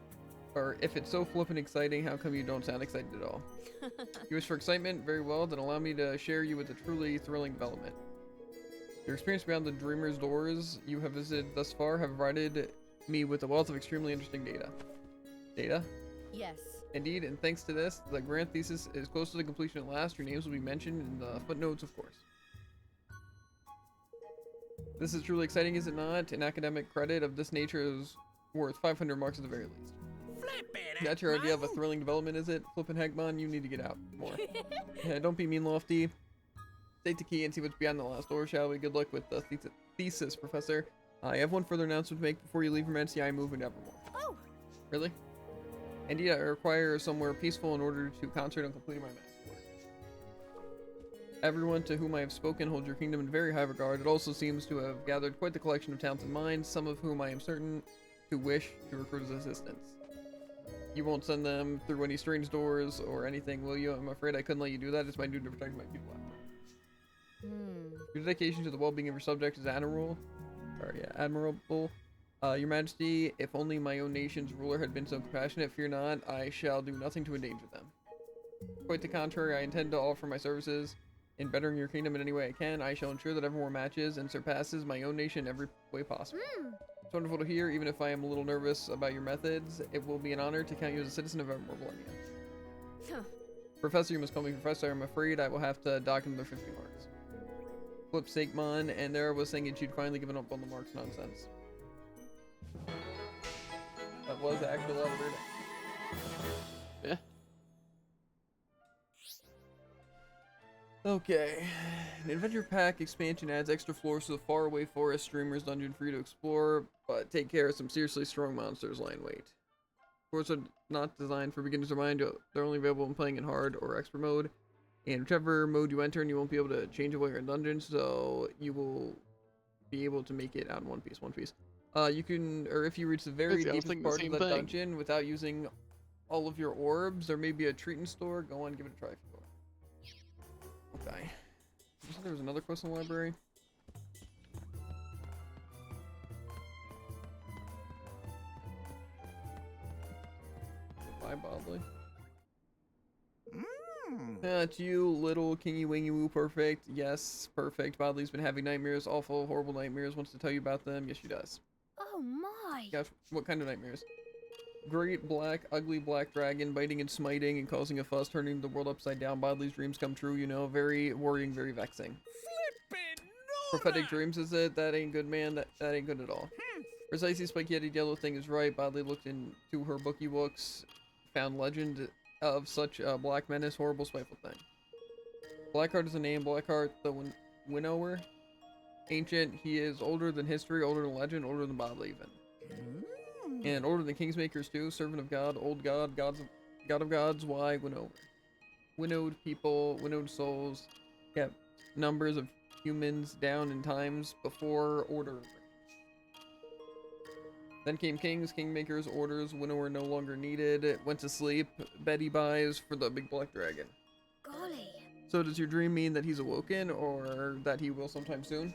or if it's so flippin' exciting, how come you don't sound excited at all? You wish for excitement? Very well, then allow me to share you with a truly thrilling development. Your experience beyond the Dreamer's doors you have visited thus far have provided me with a wealth of extremely interesting data. Data? Yes. Indeed, and thanks to this, the grant thesis is close to the completion at last. Your names will be mentioned in the footnotes, of course. This is truly exciting, is it not? An academic credit of this nature is worth 500 marks at the very least. That's your idea of a thrilling development, is it? Flippin' Heckmon, you need to get out more. Yeah, don't be mean, Lofty. Take the key and see what's beyond the last door, shall we? Good luck with the thesis, Professor. I have one further announcement to make before you leave, Your Majesty. I am moving to Evermore. Oh! Really? Indeed, I require somewhere peaceful in order to concentrate on completing my master's work. Everyone to whom I have spoken holds your kingdom in very high regard. It also seems to have gathered quite the collection of talented minds, some of whom I am certain to wish to recruit as assistants. You won't send them through any strange doors or anything, will you? I'm afraid I couldn't let you do that. It's my duty to protect my people. Your dedication to the well-being of your subjects is admirable. Your Majesty, if only my own nation's ruler had been so compassionate, fear not, I shall do nothing to endanger them. Quite the contrary, I intend to offer my services in bettering your kingdom in any way I can. I shall ensure that Evermore matches and surpasses my own nation in every way possible. It's wonderful to hear, even if I am a little nervous about your methods. It will be an honor to count you as a citizen of Evermore Millennia. Professor, you must call me Professor. I'm afraid I will have to dock another 50 marks. Flip Sakemon, and there I was saying you'd finally given up on the marks nonsense. That was actually a lot of reading. Yeah. Okay. An adventure pack expansion adds extra floors to the faraway forest streamer's dungeon for you to explore, but take care of some seriously strong monsters lie in wait. Floors are not designed for beginners or mind. They're only available when playing in hard or expert mode. And whichever mode you enter, and you won't be able to change it while you're in dungeon, so you will be able to make it out in one piece. You can, or if you reach the very Crazy, I was deepest thinking the part of same the thing. dungeon without using all of your orbs, there may be a treat in store. Go on, give it a try if you will. Okay. You said there was another quest in the library? Bye, Bodley. It's you, little Kingy Wingy Woo. Perfect. Yes, perfect. Bodley's been having nightmares, awful, horrible nightmares. Wants to tell you about them. Yes, she does. Oh my! Gosh, what kind of nightmares? Great black, ugly black dragon biting and smiting and causing a fuss, turning the world upside down. Bodley's dreams come true, you know. Very worrying, very vexing. Flippin' Prophetic dreams, is it? That ain't good, man. That ain't good at all. Precisely, spiky-headed yellow thing is right. Bodley looked into her bookie books, found legend of such a black menace, horrible, spiteful thing. Blackheart is a name. Blackheart, the winnower. Ancient, he is older than history, older than legend, older than Bodley even. And older than Kingsmakers too. Servant of God, old God, God of gods. Why winnower? Winnowed people, winnowed souls, kept numbers of humans down in times before order. Then came kings, kingmakers, orders, winnower no longer needed, went to sleep, Betty buys for the big black dragon. Golly. So does your dream mean that he's awoken, or that he will sometime soon?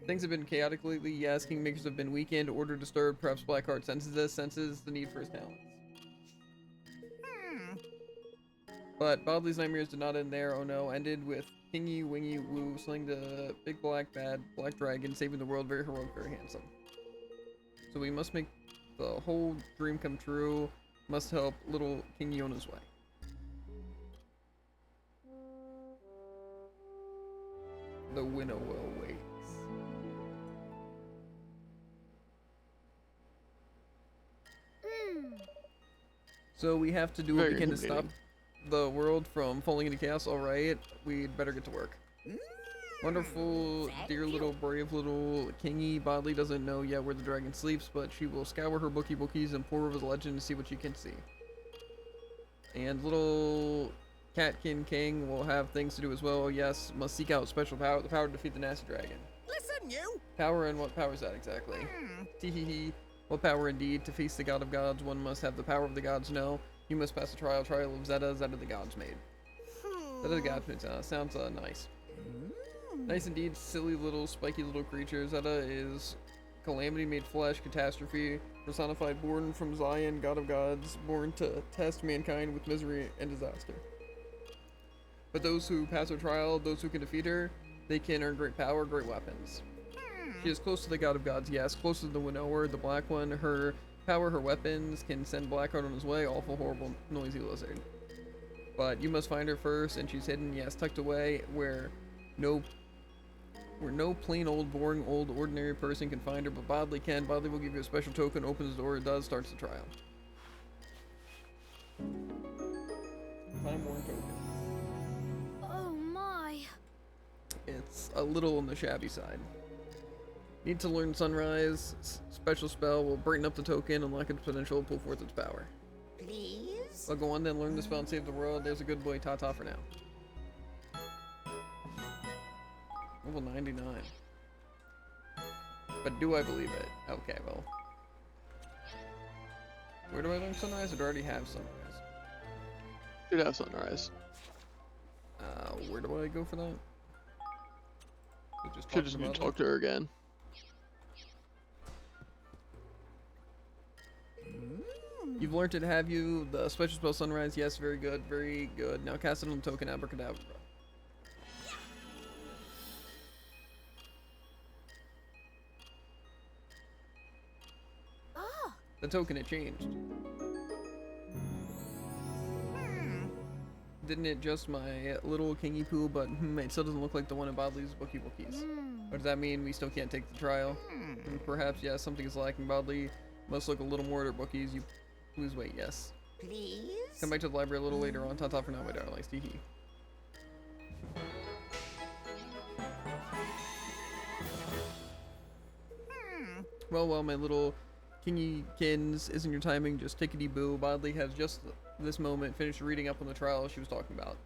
Things have been chaotic lately, yes, kingmakers have been weakened, order disturbed, perhaps Blackheart senses this, senses the need for his talents. But Bodley's nightmares did not end there, oh no, ended with Kingy Wingy Woo slaying the big black bad black dragon, saving the world, very heroic, very handsome. So we must make the whole dream come true, must help little Kingy on his way. The winnow waits. So we have to do what we can to stop the world from falling into chaos. Alright, we'd better get to work. Wonderful, dear little, brave little Kingy. Bodley doesn't know yet where the dragon sleeps, but she will scour her bookies and pour over the legend to see what she can see. And little Catkin King will have things to do as well. Yes, must seek out special power, the power to defeat the nasty dragon. Listen, you! Power, and what power is that exactly? Teehee. What power indeed? To face the god of gods, one must have the power of the gods. No, you must pass the trial of Zeta the gods made. Zeta the gods made. Sounds nice. Nice indeed, silly little spiky little creature. Zeta is calamity made flesh, catastrophe, personified, born from Zion, god of gods, born to test mankind with misery and disaster. But those who pass her trial, those who can defeat her, they can earn great power, great weapons. She is close to the god of gods, yes, close to the winnower, the black one. Her power, her weapons can send Blackheart on his way, awful, horrible, noisy lizard. But you must find her first, and she's hidden, yes, tucked away, where no plain old, boring, old, ordinary person can find her, but Bodley can. Bodley will give you a special token, opens the door, it does, starts the trial. Time-worn token. Oh my. It's a little on the shabby side. Need to learn Sunrise. Special spell will brighten up the token, unlock its potential, pull forth its power. Please? Well, go on then, learn the spell and save the world. There's a good boy, ta-ta for now. Level 99. But do I believe it? Okay, well. Where do I learn Sunrise? I already have Sunrise. Should have Sunrise. Where do I go for that? Should just be talk to her again. You've learned it, have you? The special spell Sunrise, yes, very good, very good. Now cast it on the token, abracadabra. Ah. The token, it changed. Didn't it just my little kingy poo, but it still doesn't look like the one in Bodley's bookies. What does that mean? We still can't take the trial? Perhaps, yes, something is lacking. Bodley must look a little more at her bookies. You please wait, yes. Please? Come back to the library a little later on. Ta-ta for now, my darlings. Tee-hee. Well, my little Kingy-kins, isn't your timing just tickety-boo? Bodley has just this moment finished reading up on the trial she was talking about.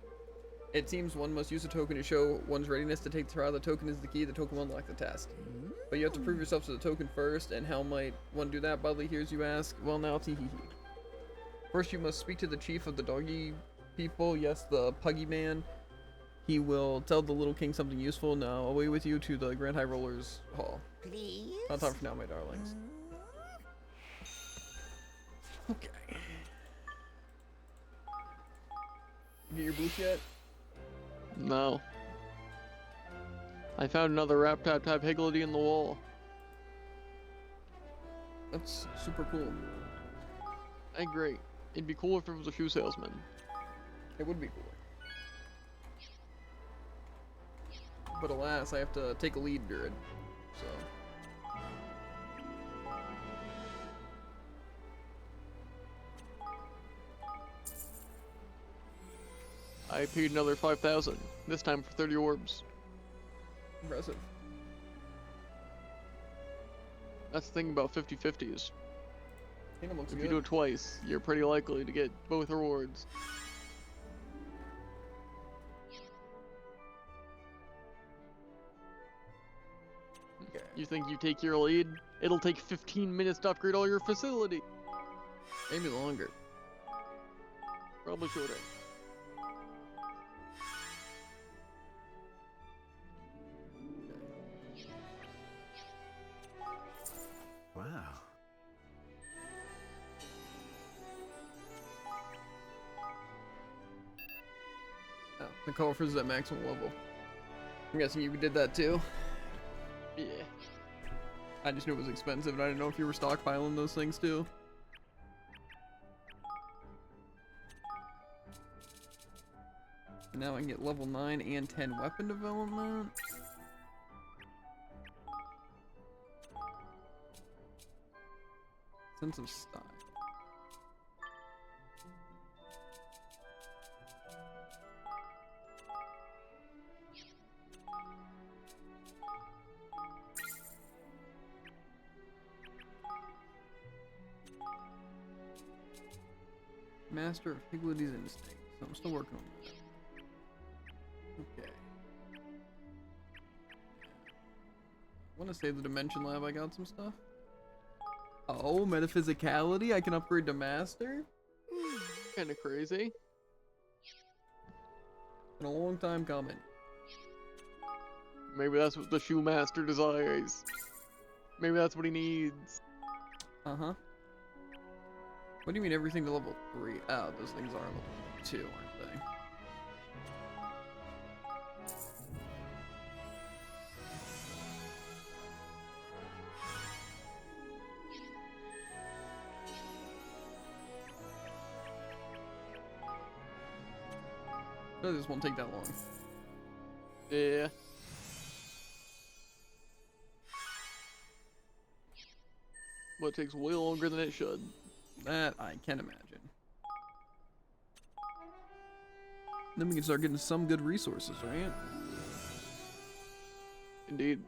It seems one must use a token to show one's readiness to take the trial. The token is the key. The token will unlock the test. But you have to prove yourself to the token first, and how might one do that? Bodley hears you ask. Well, now, tee-hee-hee. First, you must speak to the chief of the doggy people. Yes, the puggy man. He will tell the little king something useful. Now, away with you to the Grand High Rollers Hall. Please? Not time for now, my darlings. Okay. Get your boost yet? No. I found another Rap Tap Tap Higgledy in the wall. That's super cool. Hey, great. It'd be cool if it was a shoe salesman. It would be cool. But alas, I have to take a lead, Druid. So. I paid another 5,000. This time for 30 orbs. Impressive. That's the thing about 50/50s. Kingdom looks If good. you do it twice, you're pretty likely to get both rewards. Okay. You think you take your lead? It'll take 15 minutes to upgrade all your facility. Maybe longer. Probably shorter. Wow. Oh, the colorful is at maximum level. I'm guessing you did that too. Yeah. I just knew it was expensive, and I didn't know if you were stockpiling those things too. And now I can get level 9 and 10 weapon development. Sense of style. Master of Higgledy's Instinct. So I'm still working on that. Okay. I want to save the Dimension Lab. I got some stuff. Oh, Metaphysicality. I can upgrade to Master. Kinda crazy. Been a long time coming. Maybe that's what the shoe master desires. Maybe that's what he needs. Uh-huh. What do you mean everything to level 3? Oh, those things are level 2, aren't they? No, this won't take that long. Yeah. But it takes way longer than it should. That I can imagine. Then we can start getting some good resources, right? Indeed.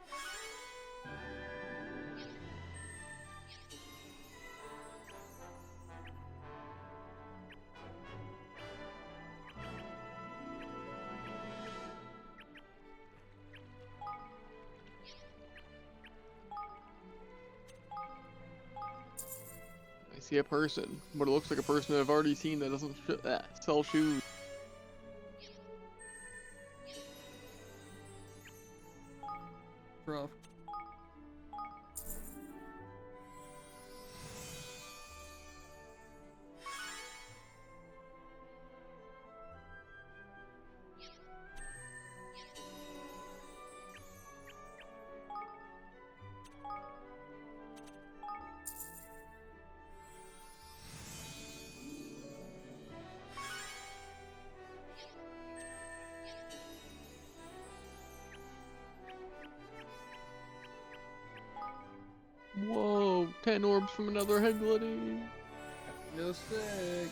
I see a person, but it looks like a person that I've already seen that doesn't sell shoes. Rough. Whoa, 10 orbs from another Heggledy. No sick.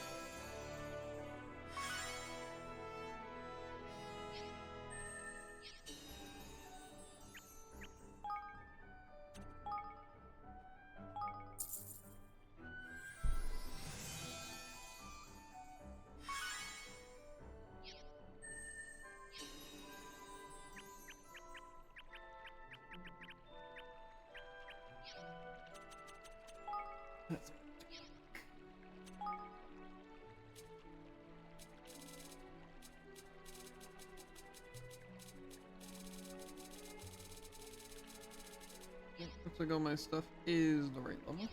That's looks like all my stuff is the right level.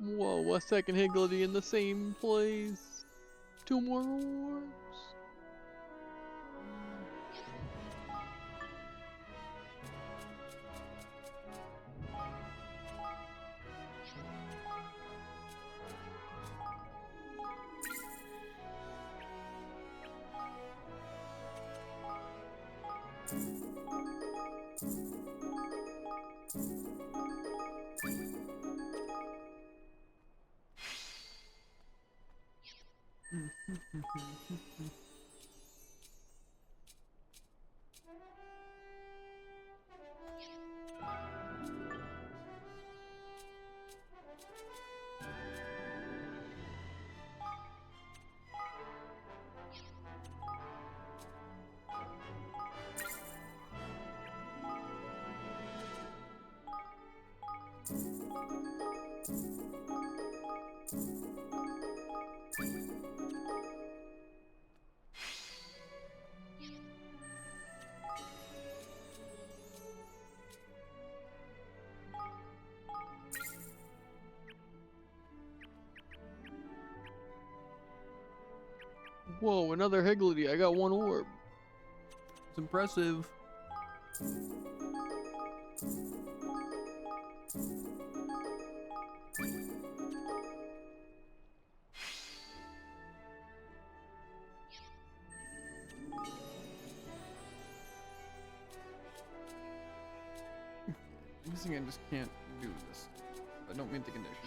Whoa, a second Higgledy in the same place. 2 more orbs. Whoa, another Higgledy. I got 1 orb. It's impressive. I'm guessing I just can't do this. I don't meet the condition.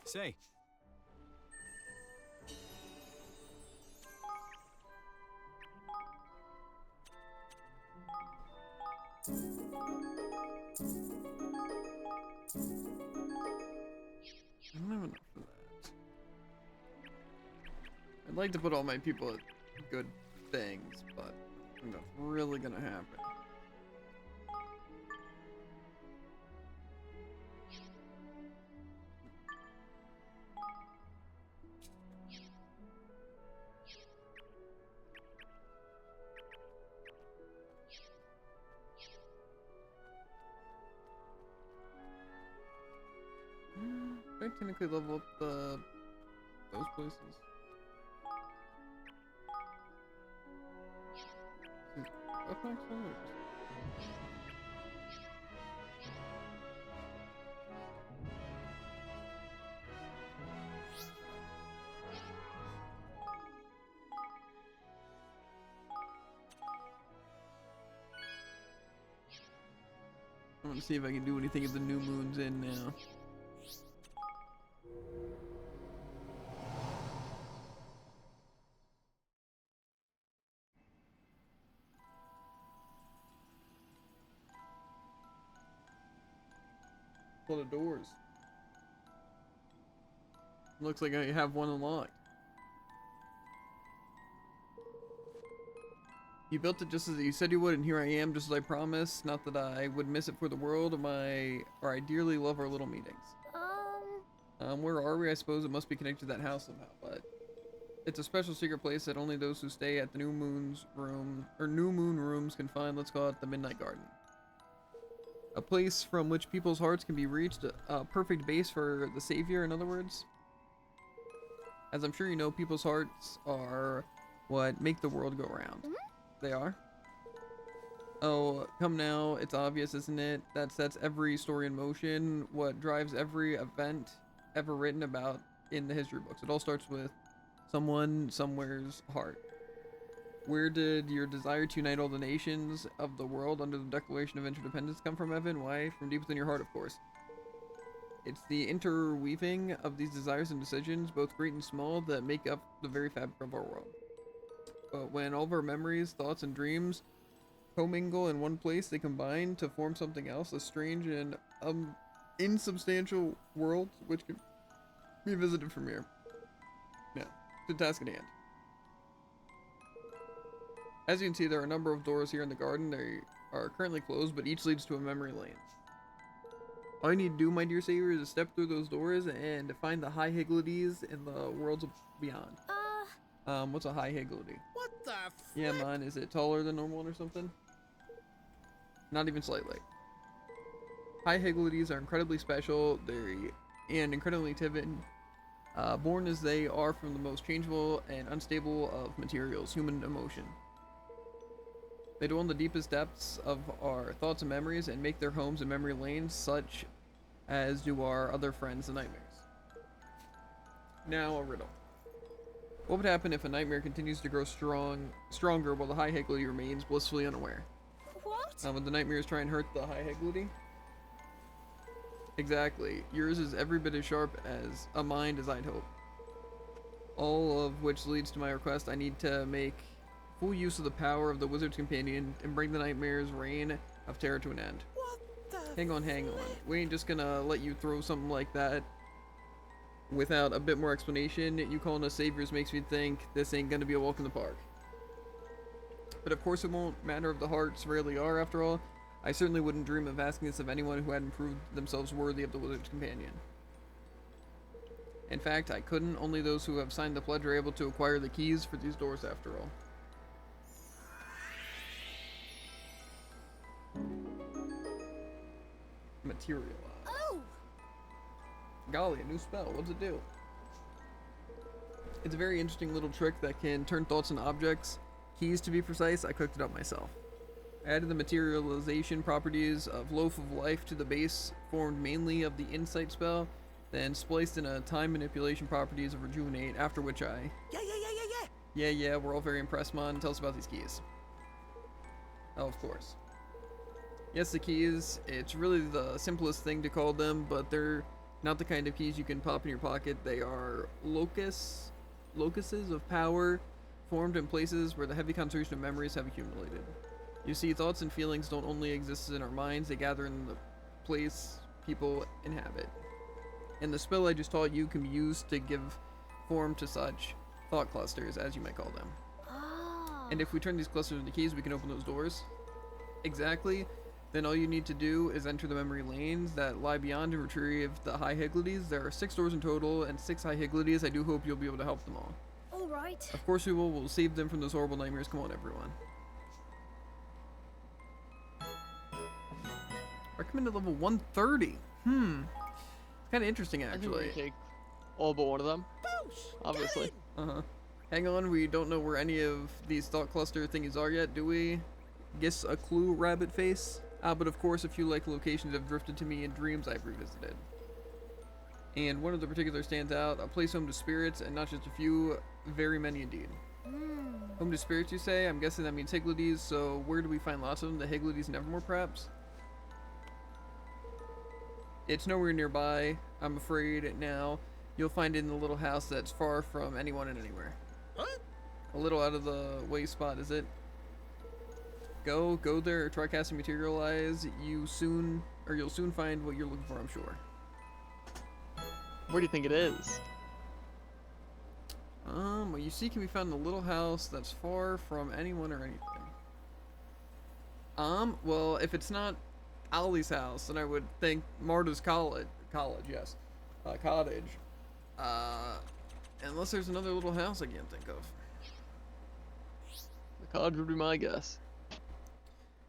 Say, I don't have enough for that. I'd like to put all my people at good things, but I think that's really gonna happen. Can I technically level up those places? Up next one or just- I'm gonna see if I can do anything if the new moon's in now. Full of doors. Looks like I have one unlocked. You built it just as you said you would, and here I am, just as I promised. Not that I would miss it for the world. I dearly love our little meetings. Where are we? I suppose it must be connected to that house somehow, but it's a special secret place that only those who stay at the new moon rooms can find. Let's call it the Midnight Garden. A place from which people's hearts can be reached, a perfect base for the savior, in other words. As I'm sure you know, people's hearts are what make the world go round. They are. Oh, come now, it's obvious, isn't it? That sets every story in motion, what drives every event ever written about in the history books. It all starts with someone, somewhere's heart. Where did your desire to unite all the nations of the world under the Declaration of Interdependence come from, Evan? Why? From deep within your heart, of course. It's the interweaving of these desires and decisions, both great and small, that make up the very fabric of our world. But when all of our memories, thoughts, and dreams commingle in one place, they combine to form something else, a strange and insubstantial world which can be visited from here. Now, to the task at hand. As you can see, there are a number of doors here in the garden. are currently closed, but each leads to a memory lane. All you need to do, my dear savior, is step through those doors and find the high Higgledies in the worlds beyond. What's a high Higgledy? What the Yeah, man, is it taller than normal one or something? Not even slightly. High Higgledies are incredibly special. And incredibly timid. Born as they are from the most changeable and unstable of materials, human emotion. They dwell in the deepest depths of our thoughts and memories and make their homes in memory lanes, such as do our other friends, the nightmares. Now a riddle. What would happen if a nightmare continues to grow stronger while the high Higgledy remains blissfully unaware? What? Would the nightmares try and hurt the high Higgledy? Exactly. Yours is every bit as sharp as a mind as I'd hope. All of which leads to my request. I need to make full use of the power of the Wizard's Companion and bring the nightmare's reign of terror to an end. What the Hang on. We ain't just gonna let you throw something like that without a bit more explanation. You calling us saviors makes me think this ain't gonna be a walk in the park. But of course it won't matter if the hearts rarely are, after all. I certainly wouldn't dream of asking this of anyone who hadn't proved themselves worthy of the Wizard's Companion. In fact, I couldn't. Only those who have signed the pledge are able to acquire the keys for these doors, after all. Materialize. Oh! Golly, a new spell. What's it do? It's a very interesting little trick that can turn thoughts into objects. Keys, to be precise. I cooked it up myself. I added the materialization properties of Loaf of Life to the base, formed mainly of the Insight spell, then spliced in a time manipulation properties of Rejuvenate, after which I... Yeah, we're all very impressed, Mon. Tell us about these keys. Oh, of course. Yes, the keys, it's really the simplest thing to call them, but they're not the kind of keys you can pop in your pocket. They are locuses of power, formed in places where the heavy concentration of memories have accumulated. You see, thoughts and feelings don't only exist in our minds, they gather in the place people inhabit. And the spell I just taught you can be used to give form to such thought clusters, as you might call them. Ah. And if we turn these clusters into keys, we can open those doors. Exactly. Then all you need to do is enter the memory lanes that lie beyond and retrieve the high Higgledies. There are 6 doors in total and 6 high Higgledies. I do hope you'll be able to help them all. Alright. Of course we will. We'll save them from those horrible nightmares. Come on, everyone. Recommended level 130. Kind of interesting, I think we actually. can take all but one of them. Obviously. Hang on, we don't know where any of these thought cluster thingies are yet, do we? Guess a clue, rabbit face? But of course, a few like locations have drifted to me in dreams I've revisited. And one of the particular stands out, a place home to spirits, and not just a few, very many indeed. Home to spirits, you say? I'm guessing that means Higgledies, so where do we find lots of them? The Higgledies and Evermore, perhaps? It's nowhere nearby, I'm afraid now. You'll find it in the little house that's far from anyone and anywhere. Huh? A little out of the way spot, is it? Go there, try casting Materialize. You'll soon find what you're looking for, I'm sure. Where do you think it is? What you see can be found in the little house that's far from anyone or anything. Well, if it's not Ollie's house, then I would think Marta's cottage. Unless there's another little house I can't think of. The cottage would be my guess.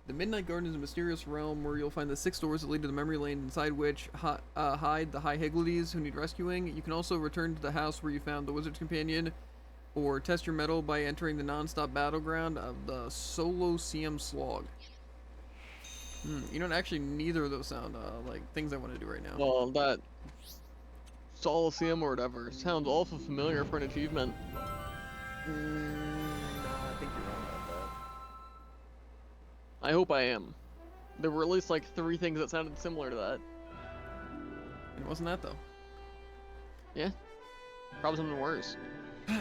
The Midnight Garden is a mysterious realm where you'll find the 6 doors that lead to the memory lane, inside which hide the high Higgledies who need rescuing. You can also return to the house where you found the Wizard's Companion, or test your mettle by entering the non-stop battleground of the Solosium Slog. You know, actually neither of those sound like things I want to do right now. Well, that Solaceum or whatever sounds awful familiar for an achievement. No, I think you're wrong about that. I hope I am. There were at least like 3 things that sounded similar to that. It wasn't that though. Yeah. Probably something worse. Okay.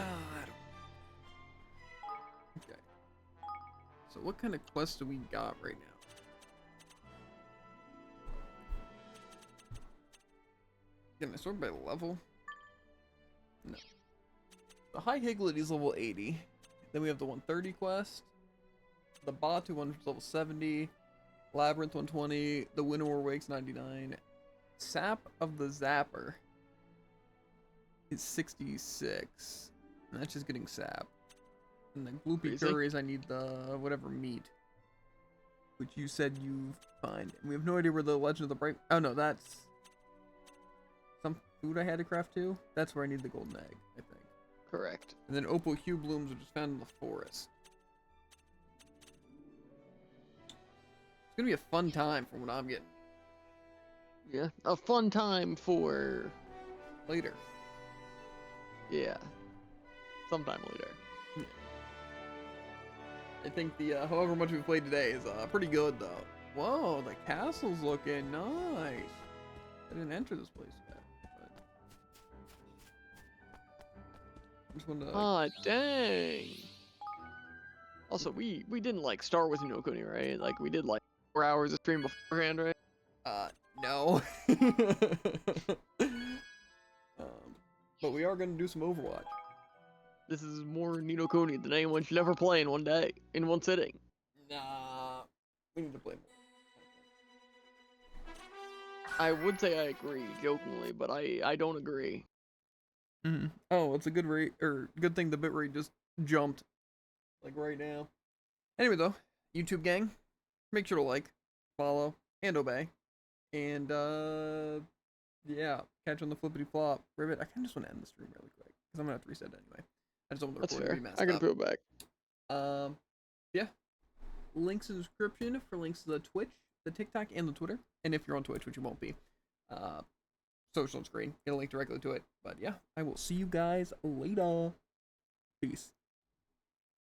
So what kind of quests do we got right now? Can I sort by level? No. The High Higgledy is level 80. Then we have the 130 quest. The Batu one is level 70. Labyrinth 120. The Winnower Wakes 99. Sap of the Zapper is 66. And that's just getting sap. And the Gloopy Crazy. Curries, I need the whatever meat. Which you said you find. And we have no idea where the Legend of the Bright... Oh no, that's... some food I had to craft too? That's where I need the golden egg, I think. Correct. And then Opal Hue Blooms, which is found in the forest. It's gonna be a fun time from what I'm getting. Yeah. A fun time for... Later. Yeah. Sometime later. I think the, however much we played today is, pretty good, though. Whoa, the castle's looking nice. I didn't enter this place yet, but... Just wanted to, Ah, dang. Also, we didn't, like, start with no Kuni, right? Like, we did, like, 4 hours of stream beforehand, right? no. But we are gonna do some Overwatch. This is more Ni no Kuni than anyone should ever play in one day, in one sitting. Nah. We need to play more. I would say I agree, jokingly, but I don't agree. Mm-hmm. Oh, it's a good rate, or good thing the bit rate just jumped, like right now. Anyway, though, YouTube gang, make sure to like, follow, and obey. And, yeah, catch on the flippity flop. Ribbit, I kind of just want to end the stream really quick, because I'm going to have to reset it anyway. I just don't want the That's recording fair. to be I messed gotta up. put it back. Yeah. Links in the description for links to the Twitch, the TikTok, and the Twitter. And if you're on Twitch, which you won't be, social on screen. Get a link directly to it. But yeah, I will see you guys later. Peace.